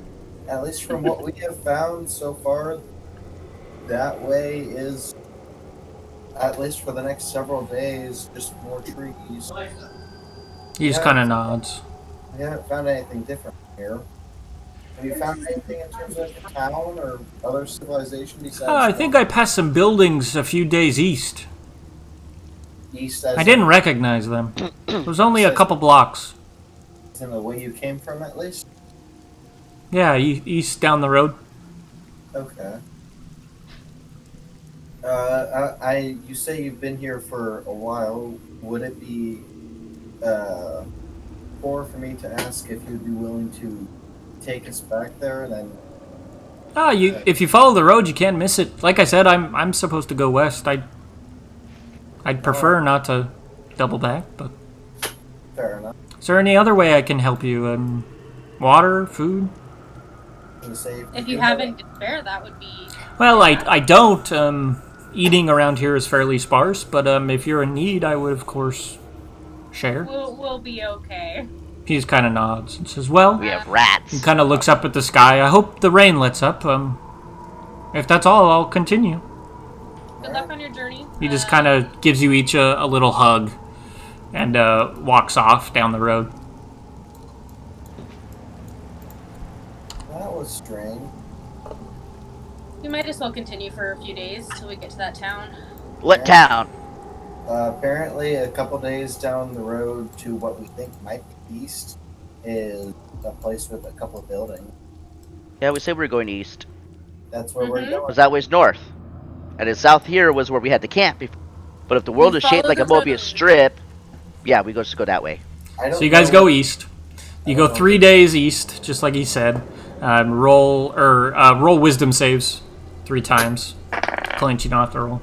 At least from what we have found so far, that way is, at least for the next several days, just more trees. He just kind of nods. We haven't found anything different here. Have you found anything in terms of the town or other civilization besides? I think I passed some buildings a few days east. East as I didn't recognize them. It was only a couple blocks. in the way you came from, at least. Yeah, east down the road. Okay. You say you've been here for a while. Would it be poor for me to ask if you'd be willing to take us back there and then? If you follow the road, you can't miss it. Like I said, I'm supposed to go west. I'd prefer not to double back, but Fair enough. is there any other way I can help you? Water, food? You say If you haven't to spare, that would be. Well, I don't. Eating around here is fairly sparse, but if you're in need, I would of course share. We'll be okay. He just kind of nods and says, well, We have rats. he kind of looks up at the sky. I hope the rain lets up. If that's all, I'll continue. Good luck on your journey. He just kind of gives you each a little hug and walks off down the road. That was strange. We might as well continue for a few days till we get to that town. What town? Apparently, a couple days down the road to what we think might be east is a place with a couple of buildings. Yeah, we said we were going east. That's where we're going. Because that way's north. And then south here was where we had the camp before. But if the world We is shaped follow like a the road. Mobius strip, yeah, we just go that way. So you guys go east. You go 3 days east, just like he said. Roll wisdom saves 3 times. Clint, you don't have to roll.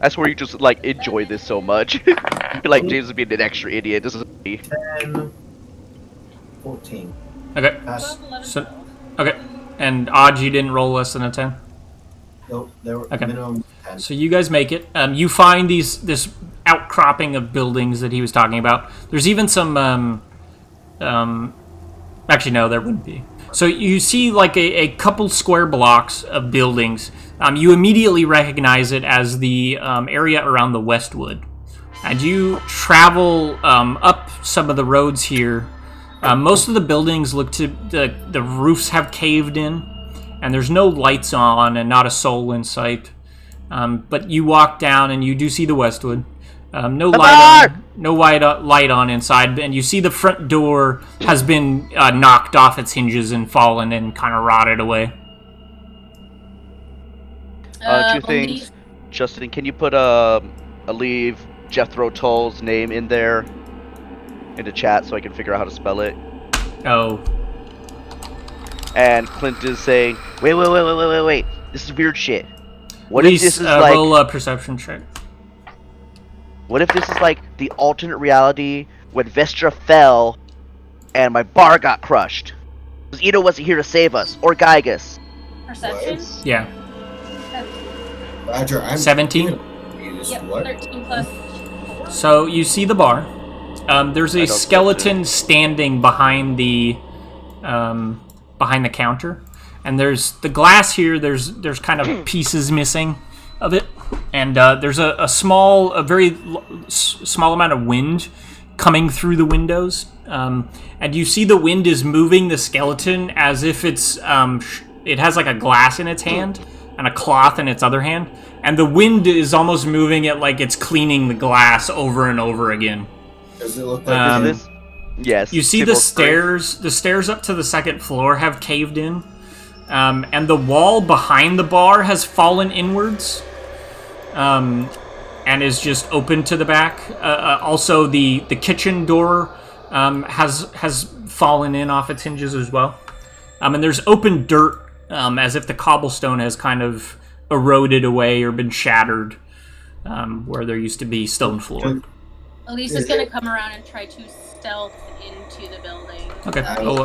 That's where you just, like, enjoy this so much. Like, James is being an extra idiot. This is me. 10, 14. Okay. 12, 11, So, 12. okay. And odds you didn't roll less than a 10? Nope, there were Okay. minimum 10. So you guys make it. You find this outcropping of buildings that he was talking about. There's even some. Actually, no, there wouldn't be. So you see like a couple square blocks of buildings. You immediately recognize it as the area around the Westwood. And you travel up some of the roads here. Most of the buildings look to the roofs have caved in, and there's no lights on and not a soul in sight. But you walk down and you do see the Westwood. No light on inside, and you see the front door has been knocked off its hinges and fallen and kind of rotted away. Two things. Justin, can you put leave Jethro Tull's name in there in the chat so I can figure out how to spell it? Oh, And Clint is saying, wait. This is weird shit. What if please this is like? roll a perception check. What if this is like the alternate reality when Vestra fell and my bar got crushed? Because Ito wasn't here to save us, or Gygus. Perception? Yeah, Roger, I'm 17. confused. Yep, What? 13 plus 4. So you see the bar. There's a don't skeleton standing behind the counter, and there's the glass here. There's kind of pieces missing of it, and there's a very small amount of wind coming through the windows, and you see the wind is moving the skeleton as if it's it has like a glass in its hand and a cloth in its other hand, and the wind is almost moving it like it's cleaning the glass over and over again. Does it look like Is this? Yes. You see Table the of Strength. stairs. The stairs up to the second floor have caved in, and the wall behind the bar has fallen inwards, and is just open to the back. Also, the kitchen door has fallen in off its hinges as well, and there's open dirt, as if the cobblestone has kind of eroded away or been shattered, where there used to be stone floor. Elise is going to come around and try to stealth into the building. Okay,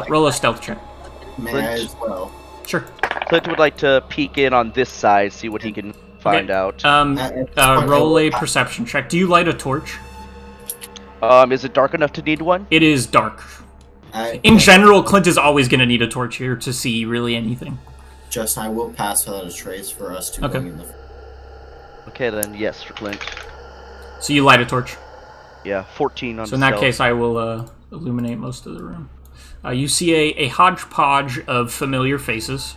roll a stealth check. May I as well? Sure. Clint would like to peek in on this side, see what he can find out. Roll a perception check. Do you light a torch? Is it dark enough to need one? It is dark. In general, Clint is always going to need a torch here to see really anything. Justin, I will pass without a trace for us to Okay. going in the. Okay, then yes for Clint. So you light a torch. Yeah, 14 on So in that stealth. case, I will illuminate most of the room. You see a hodgepodge of familiar faces.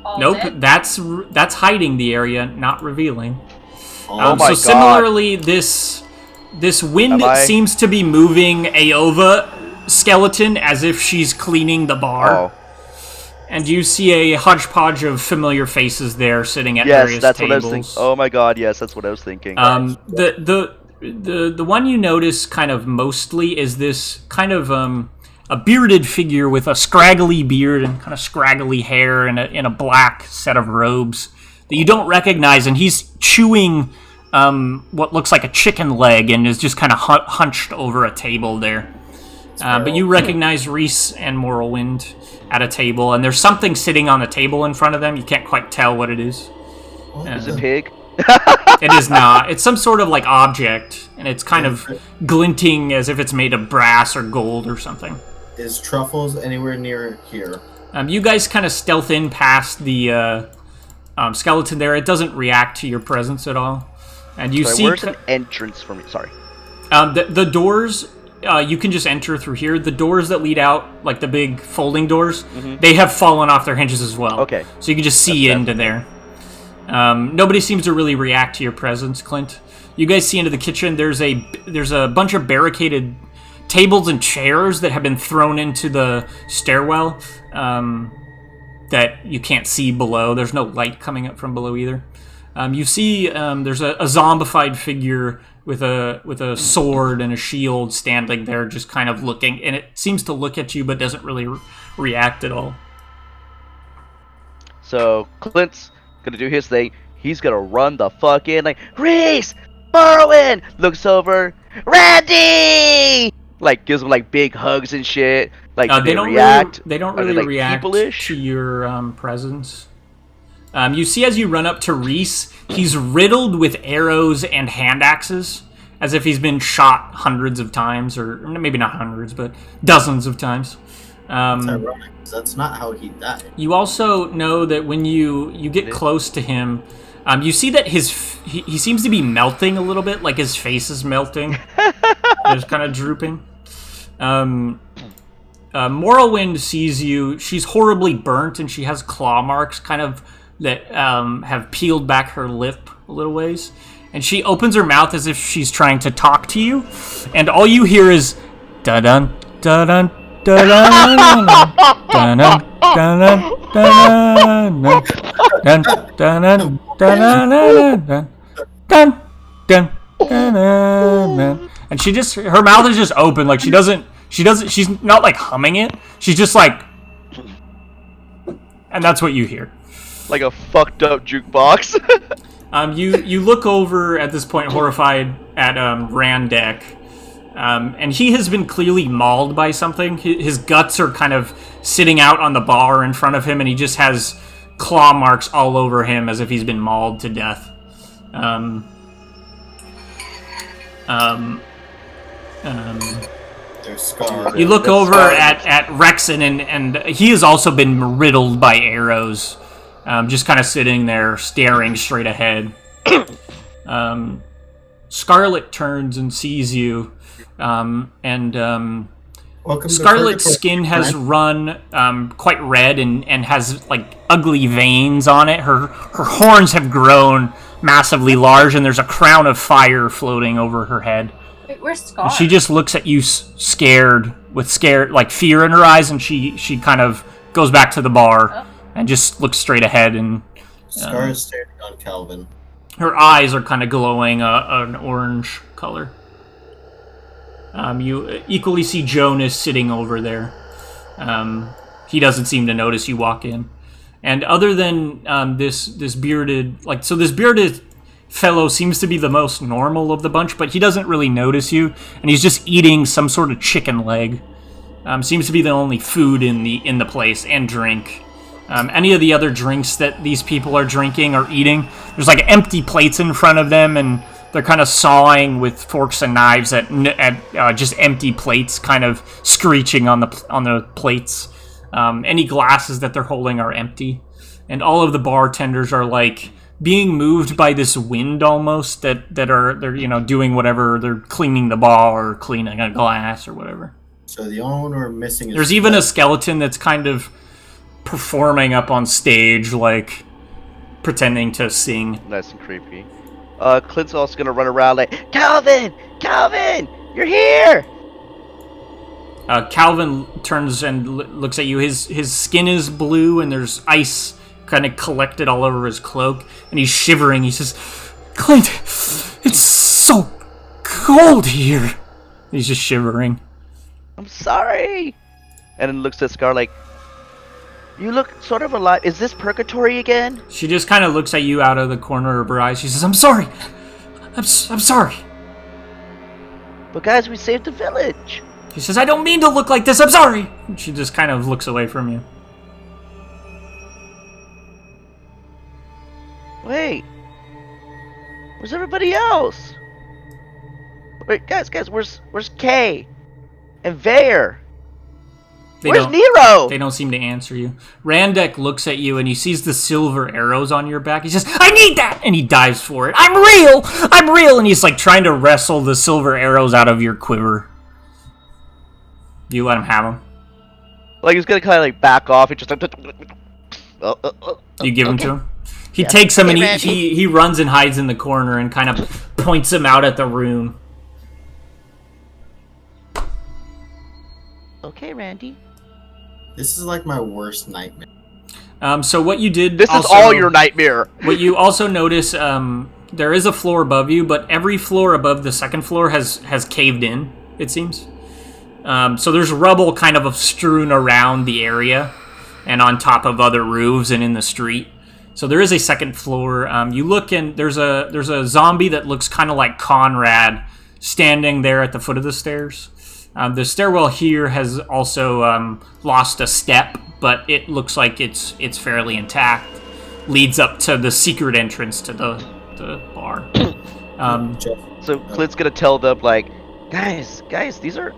All Nope, dead? that's hiding the area, not revealing. Oh my so God. similarly, this wind Am I- seems to be moving Aova skeleton as if she's cleaning the bar. Oh, And you see a hodgepodge of familiar faces there sitting at yes, various that's tables. what I was thinking. Oh my God, yes, that's what I was thinking. The one you notice kind of mostly is this kind of a bearded figure with a scraggly beard and kind of scraggly hair and in a black set of robes that you don't recognize, and he's chewing what looks like a chicken leg and is just kind of hunched over a table there. But you recognize Reese and Morrowind at a table, and there's something sitting on the table in front of them. You can't quite tell what it is. Is it pig? It is not. It's some sort of like object, and it's kind of glinting as if it's made of brass or gold or something. Is Truffles anywhere near here? You guys kind of stealth in past the skeleton there. It doesn't react to your presence at all. And you see... Where's an entrance for me? Sorry. The doors, you can just enter through here. The doors that lead out, like the big folding doors, they have fallen off their hinges as well. Okay. So you can just see into there. Nobody seems to really react to your presence, Clint. You guys see into the kitchen. There's a bunch of barricaded tables and chairs that have been thrown into the stairwell that you can't see below. There's no light coming up from below either. You see there's a zombified figure with a sword and a shield standing there just kind of looking, and it seems to look at you but doesn't really react at all. So Clint's gonna do his thing. He's gonna run the fuck in like, Reese! Morrowind! Looks over, Randy! Like, gives him like big hugs and shit. Like, they don't react? They don't Are they, really like, react people-ish? to your presence. You see as you run up to Reese, he's riddled with arrows and hand axes, as if he's been shot hundreds of times, or maybe not hundreds, but dozens of times. It's ironic, 'cause that's not how he died. You also know that when you get close to him, you see that he seems to be melting a little bit, like his face is melting. It's kind of drooping. Morrowind sees you. She's horribly burnt, and she has claw marks kind of that have peeled back her lip a little ways. And she opens her mouth as if she's trying to talk to you. And all you hear is da-dun, da-dun, da-dun, da-dun, da-dun, da-dun, dun, dun, dun, dun, dun, dun. And she just, her mouth is just open, like she's not like humming it. She's just like, and that's what you hear. Like a fucked up jukebox. You look over at this point, horrified, at Randek, and he has been clearly mauled by something. His guts are kind of sitting out on the bar in front of him, and he just has claw marks all over him as if he's been mauled to death. There's scars. You look over at Rexon, and he has also been riddled by arrows. Just kind of sitting there, staring straight ahead. Scarlet turns and sees you, and Welcome to Scarlet's Purgatory, skin has friend. run quite red and has like ugly veins on it. Her horns have grown massively large, and there's a crown of fire floating over her head. Wait, where's Scar? And she just looks at you scared, like fear in her eyes, and she kind of goes back to the bar and just looks straight ahead, and Scar is staring on Calvin. her eyes are kind of glowing an orange color. You equally see Jonas sitting over there. He doesn't seem to notice you walk in. And other than this bearded, this bearded fellow seems to be the most normal of the bunch, but he doesn't really notice you, and he's just eating some sort of chicken leg. Seems to be the only food in the place, and drink. Any of the other drinks that these people are drinking or eating, there's like empty plates in front of them, and they're kind of sawing with forks and knives at just empty plates, kind of screeching on the plates. Any glasses that they're holding are empty, and all of the bartenders are like being moved by this wind almost. They're doing whatever. They're cleaning the bar or cleaning a glass or whatever. So the only one we're missing is... There's even a skeleton that's kind of performing up on stage, like pretending to sing. Nice and creepy. Clint's also gonna run around like, Calvin, you're here. Calvin turns and looks at you. His skin is blue, and there's ice kind of collected all over his cloak, and he's shivering. He says, "Clint, it's so cold here." He's just shivering. I'm sorry. And then looks at Scar like, you look sort of alive. Is this purgatory again? She just kind of looks at you out of the corner of her eyes. She says, "I'm sorry. I'm sorry." But guys, we saved the village. She says, "I don't mean to look like this. I'm sorry." And she just kind of looks away from you. Wait. Where's everybody else? Wait, guys, where's Kay? And Vare? Where's Nero? They don't seem to answer you. Randek looks at you and he sees the silver arrows on your back. He says, I need that! And he dives for it. I'm real! And he's like trying to wrestle the silver arrows out of your quiver. You let him have them. Like he's gonna kind of like back off. He just like. You give them to him. He takes them and he runs and hides in the corner and kind of points them out at the room. Okay, Randy. This is like my worst nightmare. So what you did... This is all your nightmare. What you also notice, there is a floor above you, but every floor above the second floor has caved in, it seems. So there's rubble kind of strewn around the area and on top of other roofs and in the street. So there is a second floor. You look and there's a zombie that looks kind of like Conrad standing there at the foot of the stairs. The stairwell here has also lost a step, but it looks like it's fairly intact. Leads up to the secret entrance to the bar. So Clint's gonna tell them like, guys, these are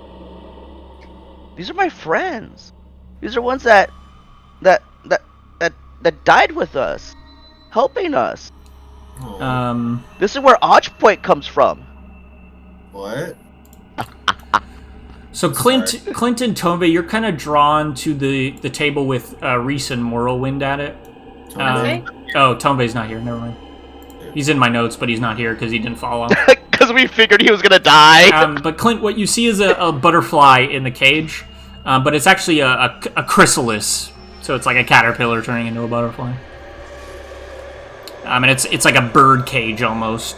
my friends. These are ones that died with us, helping us. This is where Arch Point comes from. What? So Clint and Tombe, you're kind of drawn to the table with Reese and Morrowind at it. Tombe's not here. Never mind. He's in my notes, but he's not here because he didn't follow. Because we figured he was gonna die. But Clint, what you see is a butterfly in the cage, but it's actually a chrysalis. So it's like a caterpillar turning into a butterfly. And it's like a bird cage almost.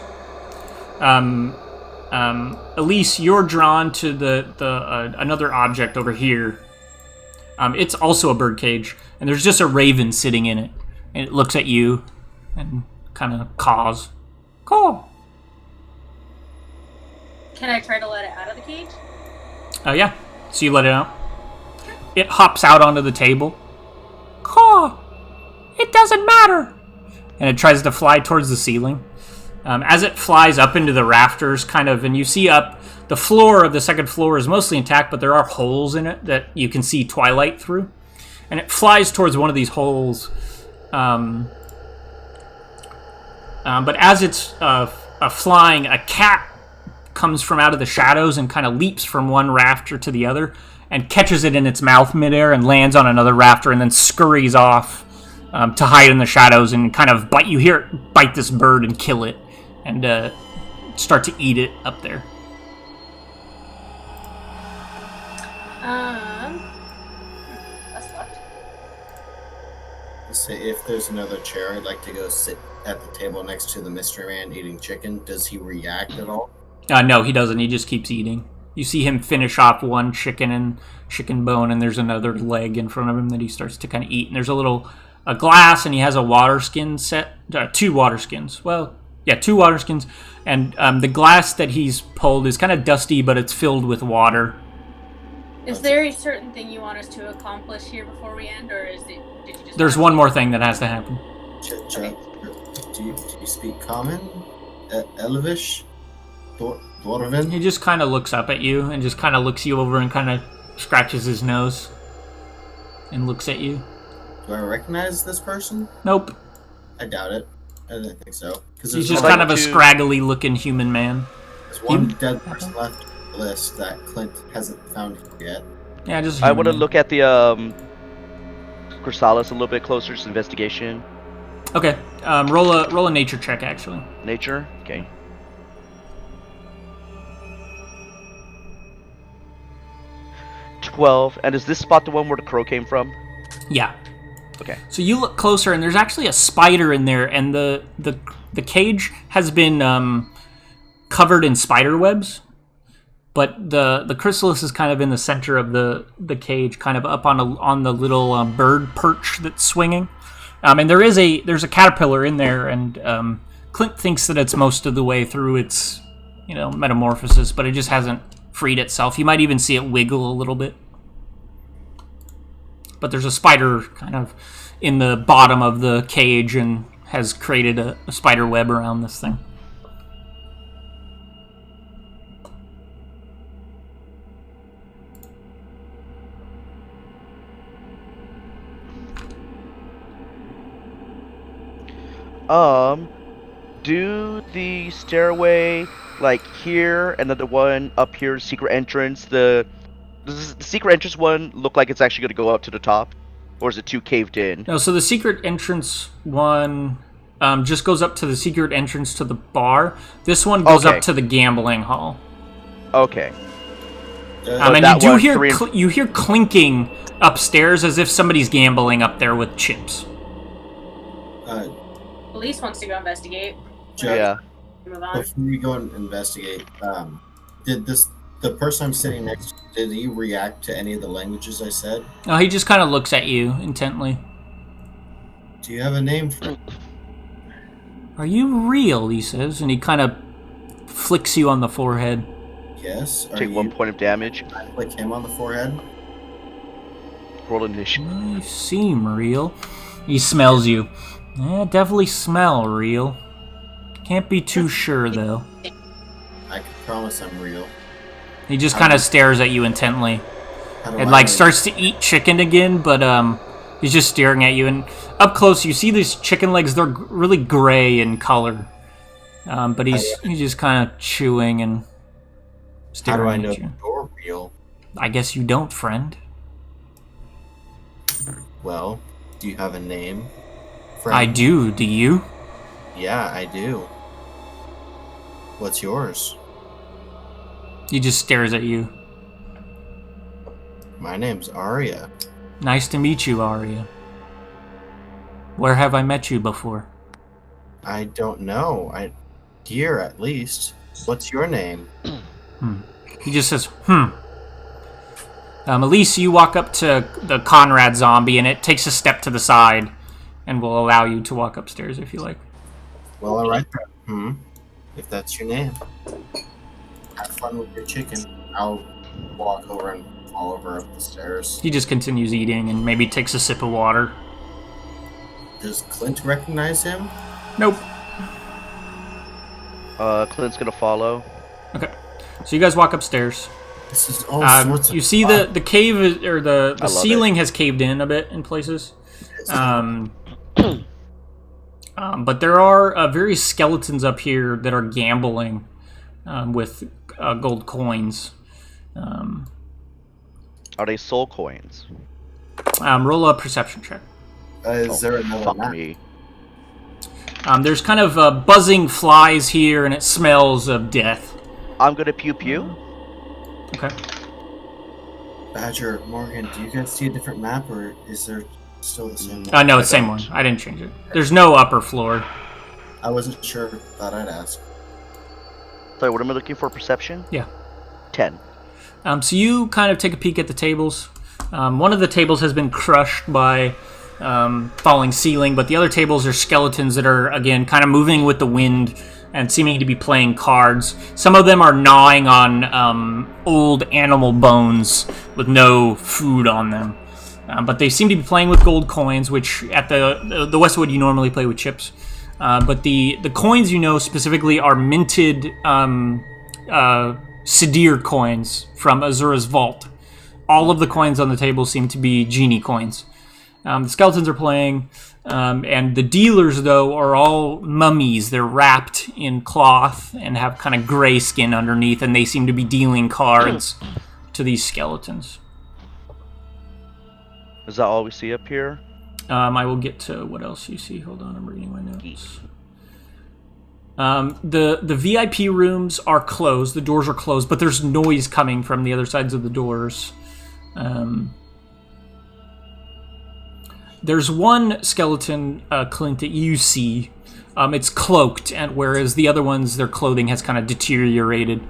Elise, you're drawn to the another object over here. It's also a bird cage, and there's just a raven sitting in it, and it looks at you and kind of caws. Caw. Can I try to let it out of the cage? Yeah. So you let it out. It hops out onto the table. Caw. It doesn't matter. And it tries to fly towards the ceiling. As it flies up into the rafters, kind of, and you see up, the floor of the second floor is mostly intact, but there are holes in it that you can see twilight through. And it flies towards one of these holes. But as it's flying, a cat comes from out of the shadows and kind of leaps from one rafter to the other and catches it in its mouth midair and lands on another rafter and then scurries off to hide in the shadows and kind of bite. You hear it bite this bird and kill it. And start to eat it up there. That's fucked. Let's say if there's another chair, I'd like to go sit at the table next to the mystery man eating chicken. Does he react at all? No, he doesn't. He just keeps eating. You see him finish off one chicken bone, and there's another leg in front of him that he starts to kind of eat. And there's a glass, and he has a water skin set. 2 water skins. Well... Yeah, 2 water skins, and the glass that he's pulled is kind of dusty, but it's filled with water. Is there a certain thing you want us to accomplish here before we end, or did you just... There's one more thing that has to happen. Do you speak Common? Elvish? Dwarven? He just kind of looks up at you, and just kind of looks you over and kind of scratches his nose. And looks at you. Do I recognize this person? Nope. I doubt it. I didn't think so. He's just kind of a scraggly-looking human man. There's one dead person left on the list that Clint hasn't found yet. Yeah, just. I want to look at the chrysalis a little bit closer, just investigation. Okay, roll a nature check actually. Nature, okay. $12, and is this spot the one where the crow came from? Yeah. Okay. So you look closer, and there's actually a spider in there, and the cage has been covered in spider webs, but the chrysalis is kind of in the center of the cage, kind of up on the little bird perch that's swinging, and there's a caterpillar in there, and Clint thinks that it's most of the way through its metamorphosis, but it just hasn't freed itself. You might even see it wiggle a little bit. But there's a spider kind of in the bottom of the cage and has created a spider web around this thing. Do the stairway like here and then the one up here, secret entrance, does the secret entrance one look like it's actually going to go up to the top, or is it too caved in? No, so the secret entrance one just goes up to the secret entrance to the bar. This one goes Okay. up to the gambling hall. Okay. And you that do one, hear three and- you hear clinking upstairs as if somebody's gambling up there with chips. Police wants to go investigate. Jeff, Yeah. Move on. before we go and investigate, did the person I'm sitting next to, did he react to any of the languages I said? Oh, he just kind of looks at you intently. Do you have a name for it? Are you real? He says, and he kind of flicks you on the forehead. Yes. Are Take you 1 point of damage. like him on the forehead? Roll initiative. You seem real. He smells you. Yeah, definitely smell real. Can't be too sure though. I can promise I'm real. He just kind of stares at you intently. How do And I like know? starts to eat chicken again, but he's just staring at you. And up close, you see these chicken legs. They're really gray in color. But he's just kind of chewing and How staring do I at know you. you're real? I guess you don't, friend. Well, do you have a name? I do. Do you? Yeah, I do. What's yours? He just stares at you. My name's Arya. Nice to meet you, Arya. Where have I met you before? I don't know. Here at least. What's your name? He just says, Elise, you walk up to the Conrad zombie, and it takes a step to the side and will allow you to walk upstairs if you like. Well, alright then. If that's your name. Have fun with your chicken. I'll walk over and fall over up the stairs. He just continues eating and maybe takes a sip of water. Does Clint recognize him? Nope. Clint's gonna follow. Okay. So you guys walk upstairs. This is all sorts of You see the cave or the love ceiling has caved in a bit in places. But there are various skeletons up here that are gambling with gold coins. Are they soul coins? Roll a perception check. Is there another Fuck map? me. There's kind of buzzing flies here, and it smells of death. I'm gonna pew pew. Okay. Badger, Morgan, do you guys see a different map, or is there still the same one? No, it's the same one. I didn't change it. There's no upper floor. I wasn't sure. Thought I'd ask. Sorry, what am I looking for? Perception? Yeah. 10. So you kind of take a peek at the tables. One of the tables has been crushed by falling ceiling, but the other tables are skeletons that are, again, kind of moving with the wind and seeming to be playing cards. Some of them are gnawing on old animal bones with no food on them. But they seem to be playing with gold coins, which at the Westwood you normally play with chips. But the coins you know specifically are minted Sadir coins from Azura's vault. All of the coins on the table seem to be genie coins. The skeletons are playing, and the dealers, though, are all mummies. They're wrapped in cloth and have kind of gray skin underneath, and they seem to be dealing cards to these skeletons. Is that all we see up here? I will get to what else you see. Hold on, I'm reading my notes. The VIP rooms are closed. The doors are closed, but there's noise coming from the other sides of the doors. There's one skeleton, Clint, that you see. It's cloaked, and whereas the other ones, their clothing has kind of deteriorated.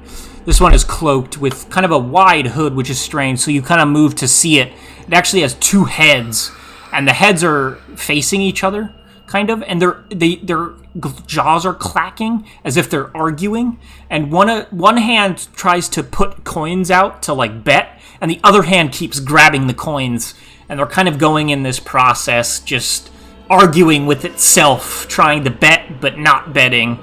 This one is cloaked with kind of a wide hood, which is strange, so you kind of move to see it. It actually has two heads, and the heads are facing each other, kind of, and their jaws are clacking as if they're arguing, and one hand tries to put coins out to, like, bet, and the other hand keeps grabbing the coins, and they're kind of going in this process, just arguing with itself, trying to bet, but not betting.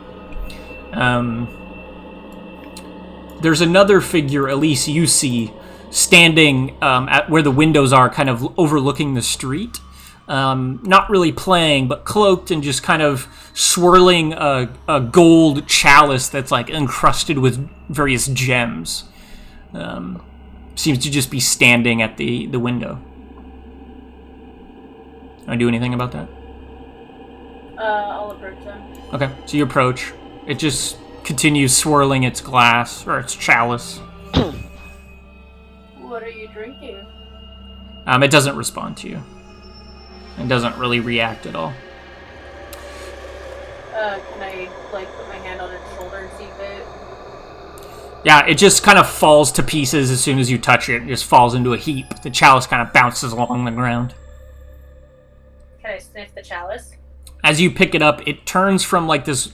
There's another figure, Elise, you see, standing at where the windows are, kind of overlooking the street. not really playing, but cloaked and just kind of swirling a gold chalice that's like encrusted with various gems. Seems to just be standing at the window. Can I do anything about that? I'll approach them. Okay, so you approach. It just continues swirling its glass, or its chalice. What are you drinking? It doesn't respond to you. It doesn't really react at all. Can I, like, put my hand on its shoulder and see if it... Yeah, it just kind of falls to pieces as soon as you touch it. It just falls into a heap. The chalice kind of bounces along the ground. Can I sniff the chalice? As you pick it up, it turns from like this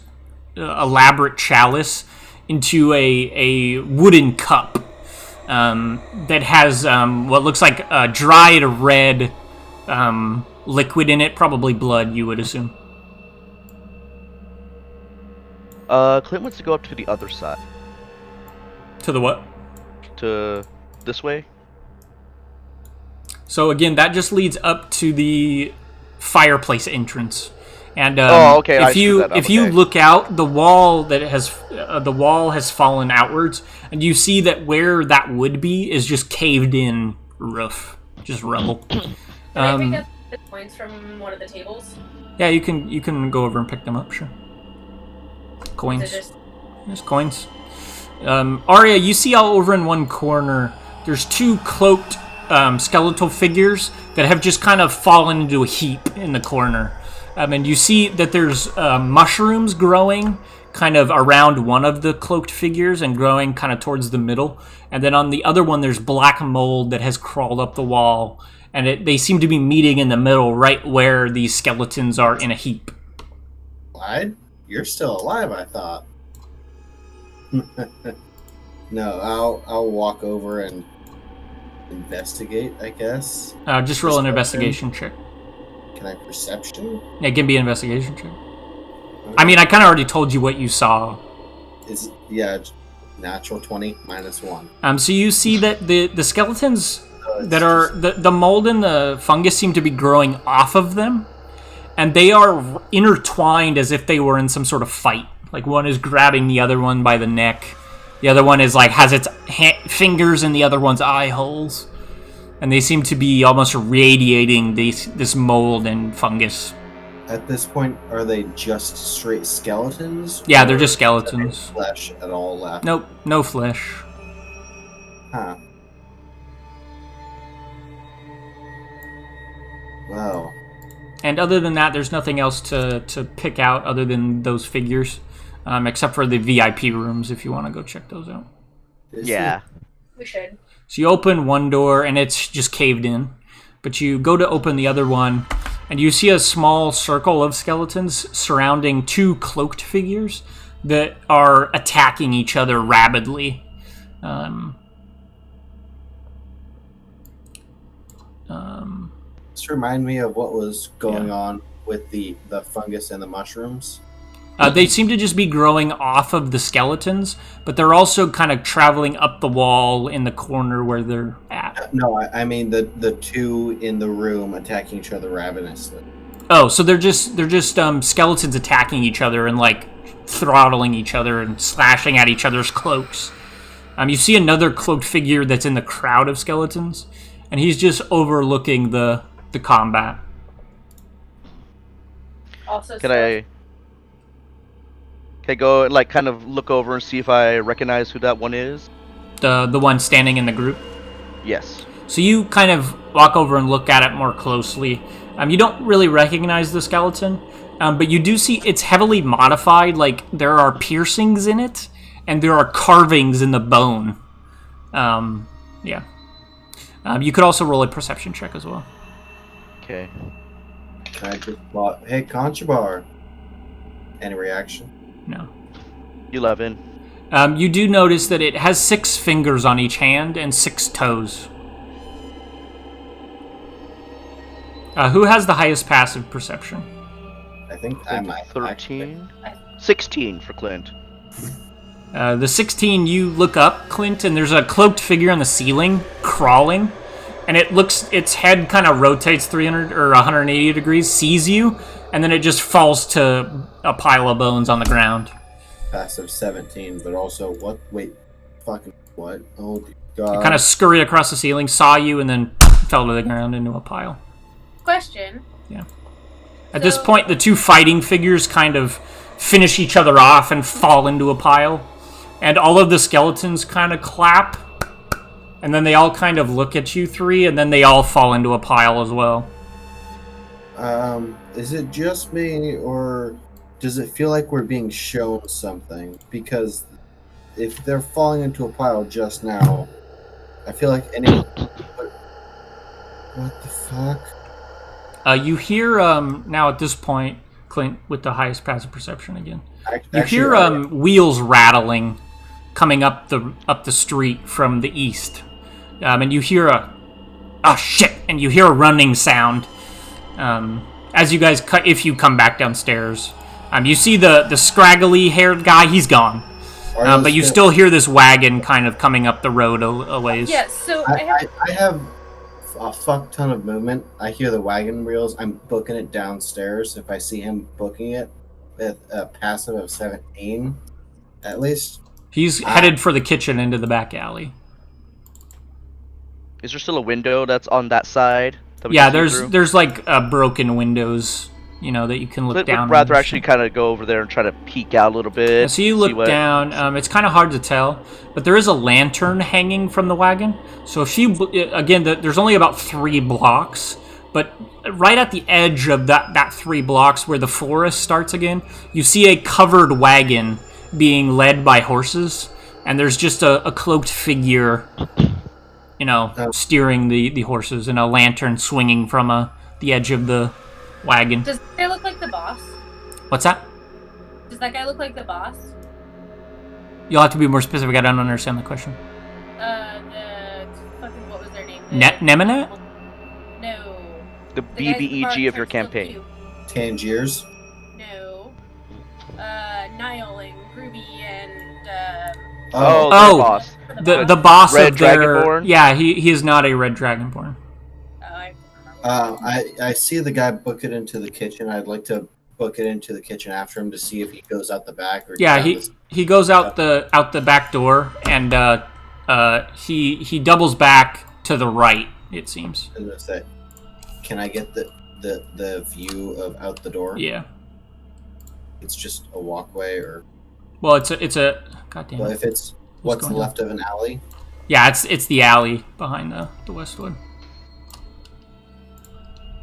elaborate chalice into a wooden cup that has what looks like a dried red liquid in it, probably blood, you would assume. Clint wants to go up to the other side. To the what? To this way? So again, that just leads up to the fireplace entrance. And okay, if you look out, the wall has fallen outwards, and you see that where that would be is just caved in roof, just rubble. Can I pick up the coins from one of the tables? Yeah, you can go over and pick them up, sure. Coins. Is it just... There's coins. Arya, you see out over in one corner, there's two cloaked skeletal figures that have just kind of fallen into a heap in the corner. And you see that there's mushrooms growing kind of around one of the cloaked figures and growing kind of towards the middle. And then on the other one, there's black mold that has crawled up the wall. And they seem to be meeting in the middle, right where these skeletons are in a heap. Lied? You're still alive, I thought. No, I'll walk over and investigate, I guess. Just roll an investigation check. Can I perception? Yeah, give me an investigation check. I mean, I kind of already told you what you saw. Natural 20 -1. So you see that the skeletons that are the mold and the fungus seem to be growing off of them, and they are intertwined as if they were in some sort of fight. Like one is grabbing the other one by the neck, the other one is like has its fingers in the other one's eye holes. And they seem to be almost radiating this mold and fungus. At this point, are they just straight skeletons? Yeah, they're just skeletons. Flesh at all left? Nope, no flesh. Huh. Wow. And other than that, there's nothing else to pick out other than those figures. Except for the VIP rooms, if you want to go check those out. Yeah. We should. So you open one door, and it's just caved in. But you go to open the other one, and you see a small circle of skeletons surrounding two cloaked figures that are attacking each other rapidly. This remind me of what was going on with the fungus and the mushrooms. They seem to just be growing off of the skeletons, but they're also kind of traveling up the wall in the corner where they're at. No, I mean the two in the room attacking each other ravenously. Oh, so they're just skeletons attacking each other and like throttling each other and slashing at each other's cloaks. You see another cloaked figure that's in the crowd of skeletons, and he's just overlooking the combat. Also, Can I go and like kind of look over and see if I recognize who that one is? The one standing in the group? Yes. So you kind of walk over and look at it more closely. You don't really recognize the skeleton, but you do see it's heavily modified. Like, there are piercings in it, and there are carvings in the bone. Yeah. You could also roll a perception check as well. Okay. I just bought, hey, Conchabar. Any reaction? No. 11. You do notice that it has 6 fingers on each hand and 6 toes. Who has the highest passive perception? I think I might. 13? 16 for Clint. The 16, you look up, Clint, and there's a cloaked figure on the ceiling, crawling. and its head kind of rotates 300 or 180 degrees, sees you, and then it just falls to a pile of bones on the ground. Passive 17, but also what? Wait, fucking what? Oh dear God! It kind of scurried across the ceiling, saw you, and then fell to the ground into a pile. Question. Yeah. At this point, the two fighting figures kind of finish each other off and fall into a pile. And all of the skeletons kind of clap. And then they all kind of look at you three, and then they all fall into a pile as well. Is it just me, or does it feel like we're being shown something? Because if they're falling into a pile just now, I feel like any... What the fuck? You hear, now at this point, Clint, with the highest passive perception again. You Actually, hear wheels rattling coming up the street from the east. And you hear oh shit, and you hear a running sound. As you guys if you come back downstairs. You see the scraggly haired guy, he's gone. But you still hear this wagon kind of coming up the road a ways. Yeah, so I have a fuck ton of movement. I hear the wagon wheels. I'm booking it downstairs. If I see him booking it with a passive of 17, at least. He's headed for the kitchen into the back alley. Is there still a window that's on that side? Yeah, there's like broken windows, that you can look down. Would rather actually kind of go over there and try to peek out a little bit. Yeah, so you look down. It's kind of hard to tell, but there is a lantern hanging from the wagon. So if you again, there's only about 3 blocks, but right at the edge of that 3 blocks where the forest starts again, you see a covered wagon being led by horses, and there's just a cloaked figure, steering the horses, and a lantern swinging from the edge of the wagon. Does that guy look like the boss? What's that? Does that guy look like the boss? You'll have to be more specific. I don't understand the question. What was their name? Neminate? No. The BBEG of your campaign. Tangiers? No. Niall and Ruby and the boss. The boss Red of their... Dragonborn? Yeah, he is not a Red Dragonborn. I see the guy book it into the kitchen. I'd like to book it into the kitchen after him to see if he goes out the back or... Yeah, he goes out the back door, and he doubles back to the right, it seems. I was gonna say, can I get the view of out the door? Yeah. It's just a walkway, or... Well, it's a goddamn. Well, if it's what's left of an alley. Yeah, it's the alley behind the Westwood.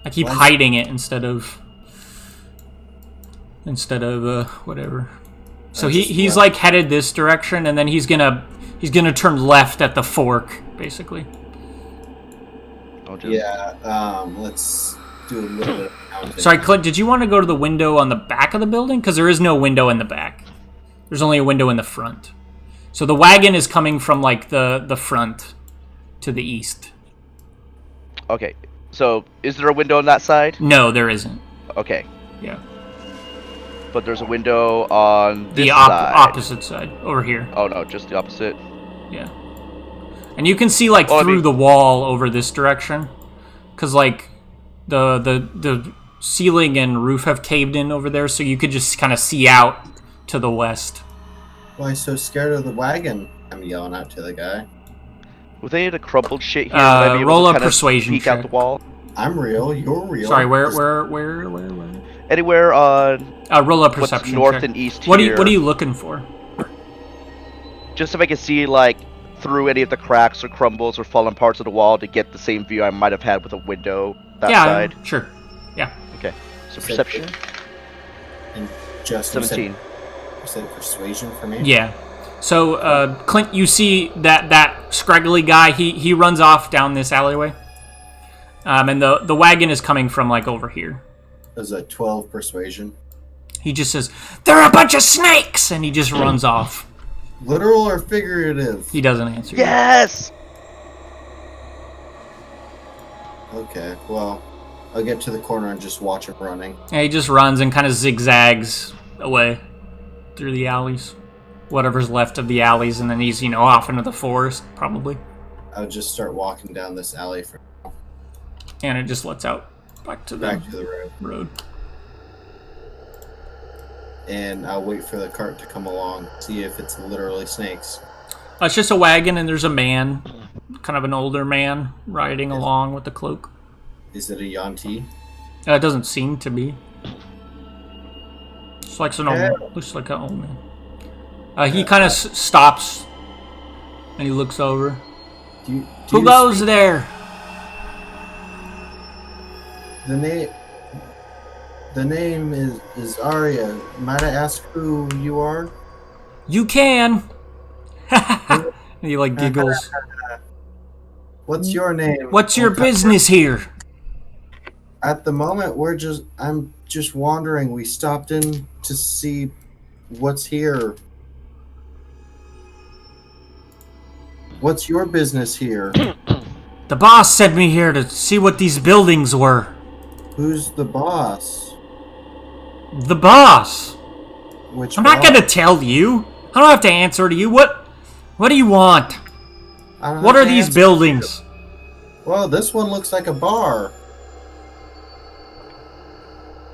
I keep hiding it instead of whatever. So he's like headed this direction, and then he's gonna turn left at the fork, basically. Yeah. Let's do a little bit of counting. Sorry, Clint, did you want to go to the window on the back of the building? Because there is no window in the back. There's only a window in the front. So the wagon is coming from like the front to the east. Okay. So, is there a window on that side? No, there isn't. Okay. Yeah. But there's a window on this the side. opposite side, over here. Oh no, just the opposite. Yeah. And you can see like through the wall over this direction, because like the ceiling and roof have caved in over there, so you could just kind of see out to the west. Why so scared of the wagon? I'm yelling out to the guy. Was any of the crumpled shit here? Roll a persuasion peek check. out the wall. I'm real. You're real. Sorry, where? Anywhere on. Roll a perception north check. and east What here. are you looking for? Just if I can see like through any of the cracks or crumbles or fallen parts of the wall to get the same view I might have had with a window that side. Sure. Yeah. Okay. So perception. And just 17. You said persuasion for me. Yeah. So, Clint, you see that scraggly guy, he runs off down this alleyway. And the wagon is coming from, like, over here. There's a 12 persuasion. He just says, "They're a bunch of snakes!" And he just runs off. Literal or figurative? He doesn't answer. Yes! Okay, well, I'll get to the corner and just watch him running. Yeah, he just runs and kind of zigzags away through the alleys. Whatever's left of the alleys, and then he's, off into the forest, probably. I would just start walking down this alley from And it just lets out back to the road. And I'll wait for the cart to come along, see if it's literally snakes. It's just a wagon, and there's a man, kind of an older man, riding along with the cloak. Is it a Yanti? It doesn't seem to be. It's like looks like an old man. He kind of stops, and he looks over. Who goes there? The name is Arya. Might I ask who you are? You can. He like giggles. What's your name? What's your business here? At the moment, I'm just wandering. We stopped in to see what's here. What's your business here? The boss sent me here to see what these buildings were. Who's the boss? The boss. Which I'm not gonna tell you. I don't have to answer to you. What do you want? What are these buildings? Well, this one looks like a bar.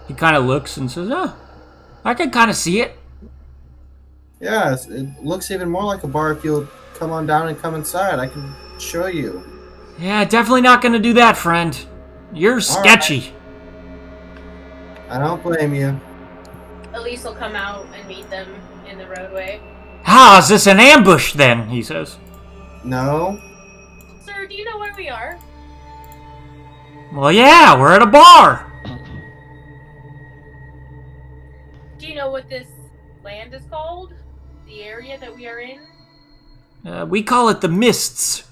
He kind of looks and says, I can kind of see it. Yeah, it looks even more like a bar if you'll come on down and come inside. I can show you. Yeah, definitely not gonna do that, friend. You're sketchy. I don't blame you. Elise will come out and meet them in the roadway. Ah, is this an ambush then? He says. No. Sir, do you know where we are? Well, yeah, we're at a bar. Do you know what this land is called? The area that we are in? We call it the Mists.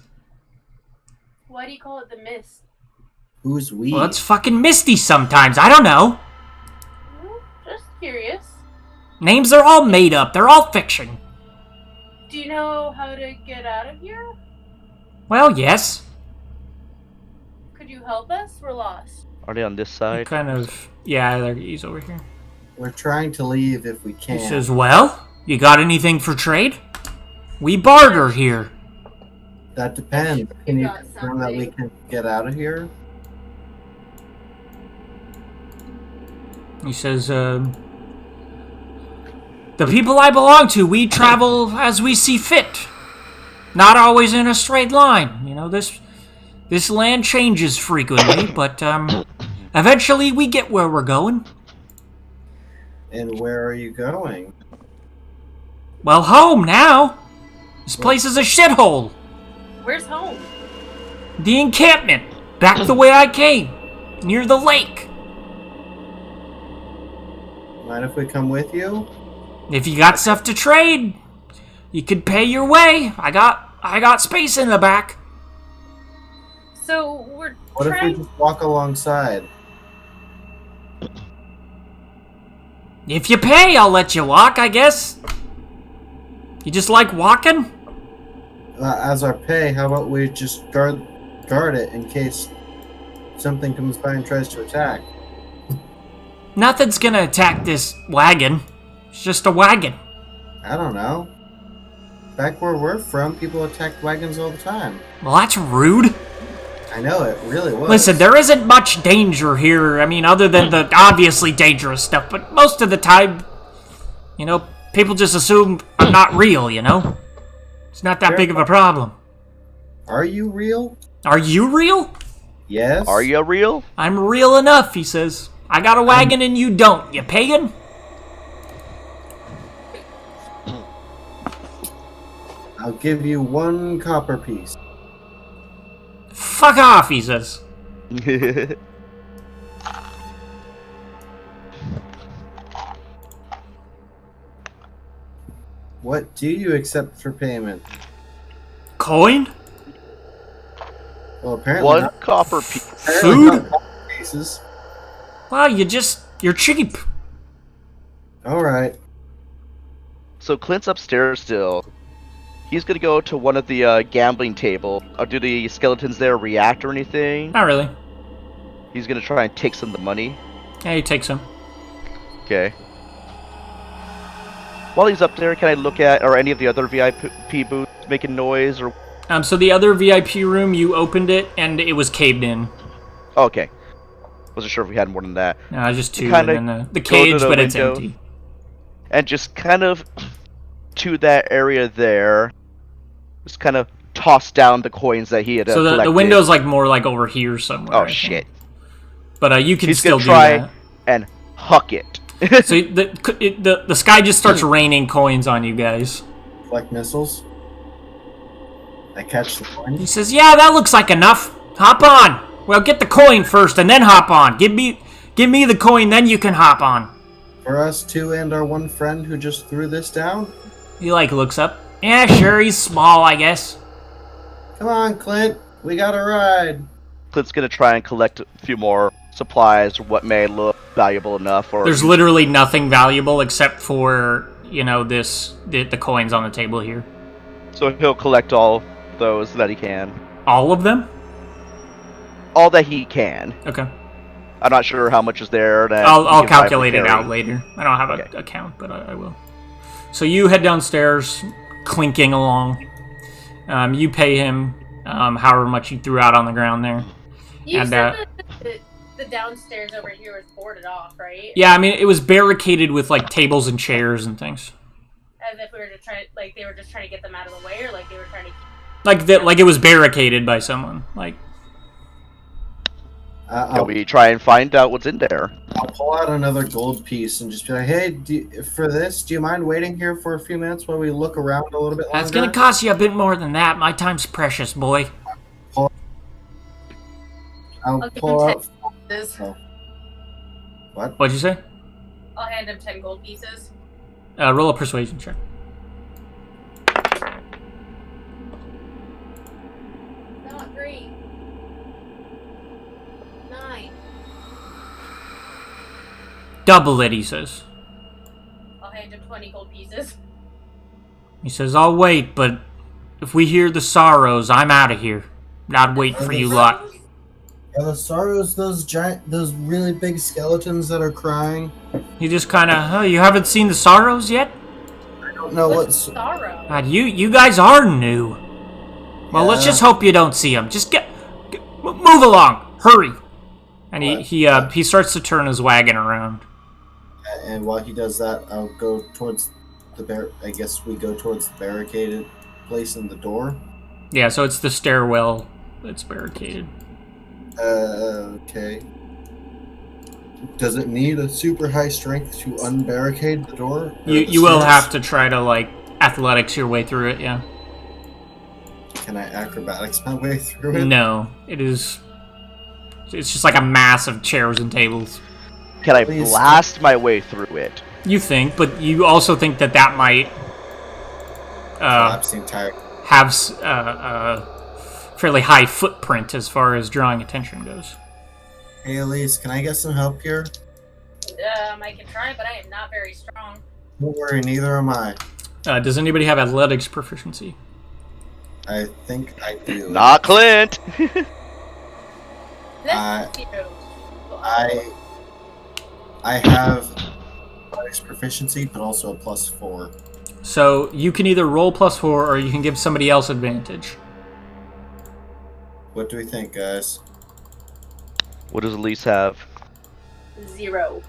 Why do you call it the Mist? Who's we? Well, it's fucking misty sometimes. I don't know. Just curious. Names are all made up. They're all fiction. Do you know how to get out of here? Well, yes. Could you help us? We're lost. Are they on this He side? kind of... Yeah, he's over here. We're trying to leave if we can. He says, well, you got anything for trade? We barter here. That depends. Can you got confirm that we something. can get out of here? He says, the people I belong to, we travel as we see fit. Not always in a straight line. You know, this land changes frequently, but eventually we get where we're going. And where are you going? Well, home now. This place is a shithole. Where's home? The encampment. Back the way I came. Near the lake. Mind if we come with you? If you got stuff to trade, you could pay your way. I got space in the back. So we're What if we just walk alongside? If you pay, I'll let you walk, I guess. You just like walking? As our pay, how about we just guard it in case something comes by and tries to attack? Nothing's gonna attack this wagon. It's just a wagon. I don't know. Back where we're from, people attack wagons all the time. Well, that's rude. I know, it really was. Listen, there isn't much danger here. I mean, other than the obviously dangerous stuff. But most of the time, you know, people just assume I'm not real, you know? It's not that big of a problem. Are you real? Are you real? Yes. Are you real? I'm real enough, he says. I got a wagon and you don't. You paying? I'll give you 1 copper piece. Fuck off, he says. What do you accept for payment? Coin? Well, apparently One not. copper piece. Apparently Food? not copper pieces. Well, you're cheap. Alright. So Clint's upstairs still. He's gonna go to one of the gambling table. Do the skeletons there react or anything? Not really. He's gonna try and take some of the money. Yeah, he takes some. Okay. While he's up there, can I look at, or any of the other VIP booths making noise, or... So the other VIP room, you opened it, and it was caved in. Okay. Wasn't sure if we had more than that. No, just two, Kinda and then the go to cage, the but it's window. empty. And just kind of to that area there, just kind of toss down the coins that he had So the collected. window's like more like over here somewhere. Oh I think. shit! But you can He's still gonna try do and huck it. that. So the sky just starts raining coins on you guys. Like missiles. I catch the He coin. says, "Yeah, that looks like enough. Hop on. Well, get the coin first, and then hop on. Give me the coin, then you can hop on." For us two and our one friend who just threw this down. He like looks up. Yeah, sure, he's small, I guess. Come on, Clint. We got a ride. Clint's gonna try and collect a few more supplies, what may look valuable enough. Or There's literally nothing valuable except for the coins on the table here. so he'll collect all those that he can, All of them? all that he can. Okay. I'm not sure how much is there. That I'll he can buy for calculate it carry. out later. I don't have Okay. a count, but I will. So you head downstairs, clinking along. You pay him however much you threw out on the ground there. You And, said that the downstairs over here was boarded off, right? Yeah, I mean, it was barricaded with, like, tables and chairs and things. As if we were just trying, like they were just trying to get them out of the way, or like they were trying to. Like it was barricaded by someone. Like, Can I'll, we try and find out what's in there? I'll pull out another gold piece and just be like, hey, for this, do you mind waiting here for a few minutes while we look around a little bit longer? that's gonna cost you a bit more than that. My time's precious, boy. I'll I'll give pull him out. 10 pieces. What? What'd you say? I'll hand him 10 gold pieces. Roll a persuasion check. Not great. 9. Double it, he says. I'll hand him 20 gold pieces. He says, I'll wait, but if we hear the sorrows, I'm out of here. Not wait for you lot. Are the sorrows those really big skeletons that are crying? He just kind of, you haven't seen the sorrows yet? I don't know What's what's. sorrow? God, you guys are new. Well, let's Yeah. just hope you don't see them. Just move along. Hurry. And he starts to turn his wagon around. And while he does that, I'll go towards I guess we go towards the barricaded place in the door. Yeah, so it's the stairwell that's barricaded. Okay. Does it need a super high strength to unbarricade the door? Or the You will stairs? have to try to, like, athletics your way through it, yeah. Can I acrobatics my way through it? No, it's just like a mass of chairs and tables. Can I Please. blast my way through it? You think, but you also think that might Collapse the entire. have fairly high footprint as far as drawing attention goes. Hey, Elise, can I get some help here? I can try, but I am not very strong. Don't worry, neither am I. Does anybody have athletics proficiency? I think I do. Not Clint. Let's see. I have athletics proficiency, but also a +4. So you can either roll +4 or you can give somebody else advantage. What do we think, guys? What does Elise have? 0.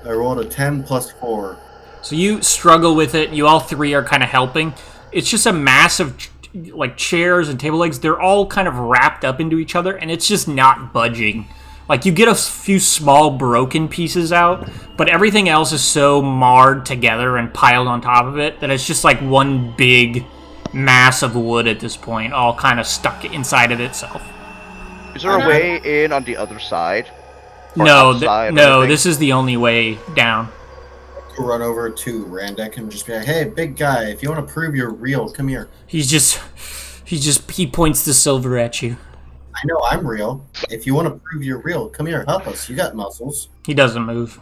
I rolled a 10 +4. So you struggle with it. You all three are kind of helping. It's just a mass of like chairs and table legs. They're all kind of wrapped up into each other, and it's just not budging. Like, you get a few small broken pieces out, but everything else is so marred together and piled on top of it that it's just like one big mass of wood at this point, all kind of stuck inside of itself. Is there a way in on the other side? Or No, outside or no, anything? this is the only way down. To run over to Randek and just be like, hey, big guy, if you want to prove you're real, come here. He points the silver at you. I know I'm real. If you want to prove you're real, come here, help us. You got muscles. He doesn't move.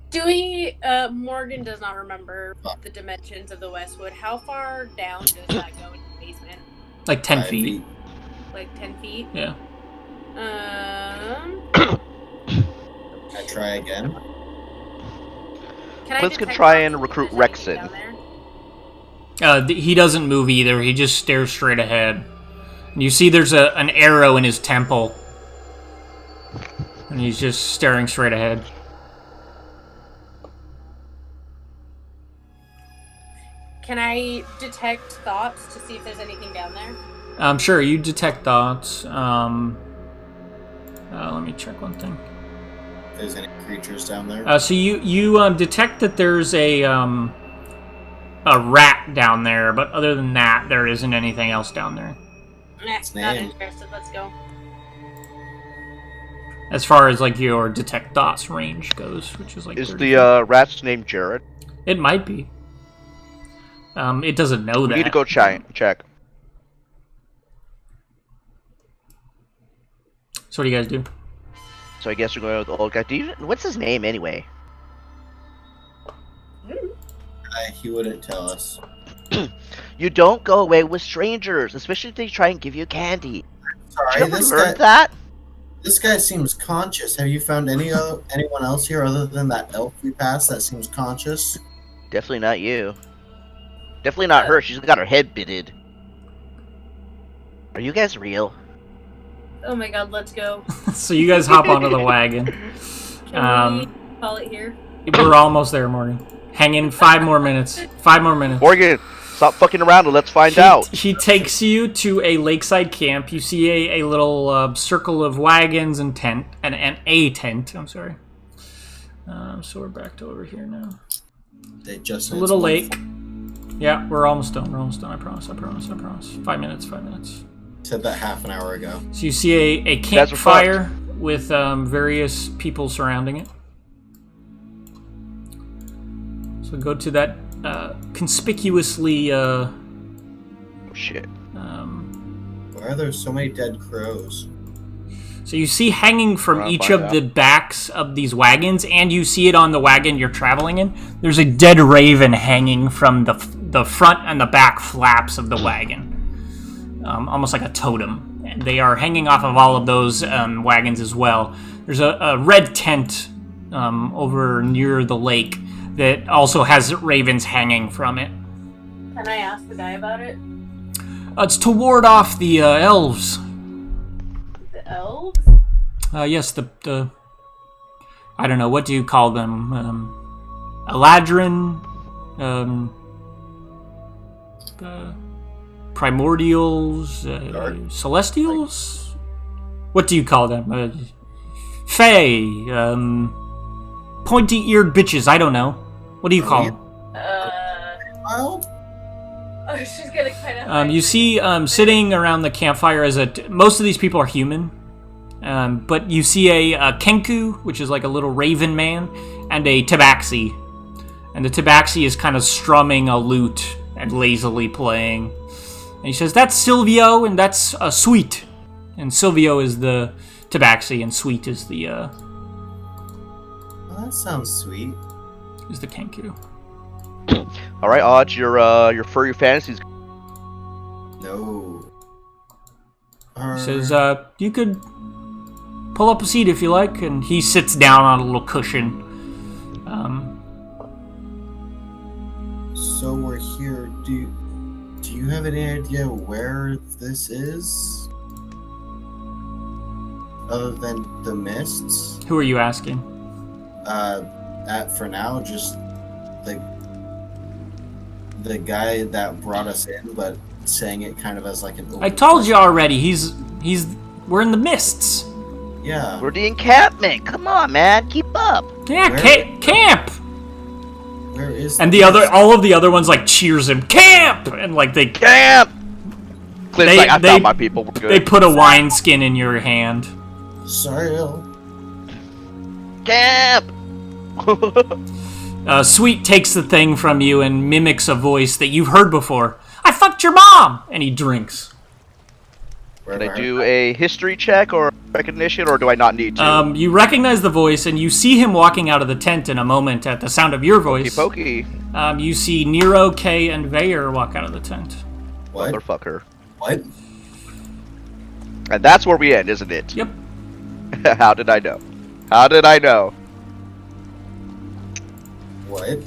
Do we, Morgan does not remember the dimensions of the Westwood. How far down does that go in the basement? Like 10 5 feet. Like 10 feet? Yeah. I try again. Can I Clint's gonna detect try if and there's recruit anything Rexon. down there? He doesn't move either. He just stares straight ahead. And you see there's an arrow in his temple. And he's just staring straight ahead. Can I detect thoughts to see if there's anything down there? Sure, you detect thoughts. Let me check one thing. If there's any creatures down there. So you detect that there's a rat down there, but other than that, there isn't anything else down there. Not interested. Let's go. As far as like your detect thoughts range goes, which is like. Is 30 the rat's name Jared? It might be. It doesn't know that. We need to go check. So what do you guys do? So I guess we're going with the old guy. What's his name anyway? He wouldn't tell us. You don't go away with strangers, especially if they try and give you candy. Sorry, Did you ever learn that? This guy seems conscious. Have you found anyone else here other than that elf we passed that seems conscious? Definitely not you. Definitely not her. She's got her head bitted. Are you guys real? Oh my god, let's go. So you guys hop onto the wagon. Can we call it here? We're almost there, Morgan. Hang in 5 more minutes. 5 more minutes. Morgan, stop fucking around and let's find out. He takes you to a lakeside camp. You see a little circle of wagons and a tent. I'm sorry. So we're back to over here now. They just a little lake. Yeah, we're almost done. I promise. 5 minutes. Said that half an hour ago. So you see a campfire with various people surrounding it. So go to that conspicuously. Oh shit! Why are there so many dead crows? So you see hanging from each of the backs of these wagons, and you see it on the wagon you're traveling in. There's a dead raven hanging from the front and the back flaps of the wagon, almost like a totem. And they are hanging off of all of those wagons as well. There's a red tent over near the lake that also has ravens hanging from it. Can I ask the guy about it? It's to ward off the elves. The elves? Yes, the I don't know, what do you call them? Eladrin? Primordials? Celestials? What do you call them? Fae? Pointy-eared bitches, I don't know. What do you call them? I was just gonna kind of. You see, sitting around the campfire most of these people are human, but you see a Kenku, which is like a little raven man, and a Tabaxi, and the Tabaxi is kind of strumming a lute and lazily playing. And he says, "That's Silvio, and that's Sweet," and Silvio is the Tabaxi, and Sweet is the. Well, that sounds sweet. Is the Kenku. All right, Odds, your furry fantasies. No. He says, "You could pull up a seat if you like," and he sits down on a little cushion. So we're here. Do you have any idea where this is? Other than the mists? Who are you asking? For now, just the guy that brought us in, but saying it kind of as like an. I told you already. We're in the mists. Yeah. We're the encampment. Come on, man, keep up. Yeah, camp. Where is? And all of the other ones like cheers him. Camp, and like they camp. Clint's like, I found my people. We're good. They put a wineskin in your hand. Sorry. Camp. Sweet takes the thing from you and mimics a voice that you've heard before. I fucked your mom! And he drinks. Can I do a history check or recognition, or do I not need to? You recognize the voice, and you see him walking out of the tent in a moment at the sound of your voice. Pokey. You see Nero, Kay, and Vayer walk out of the tent. What? Motherfucker. What? And that's where we end, isn't it? Yep. How did I know? How did I know? What?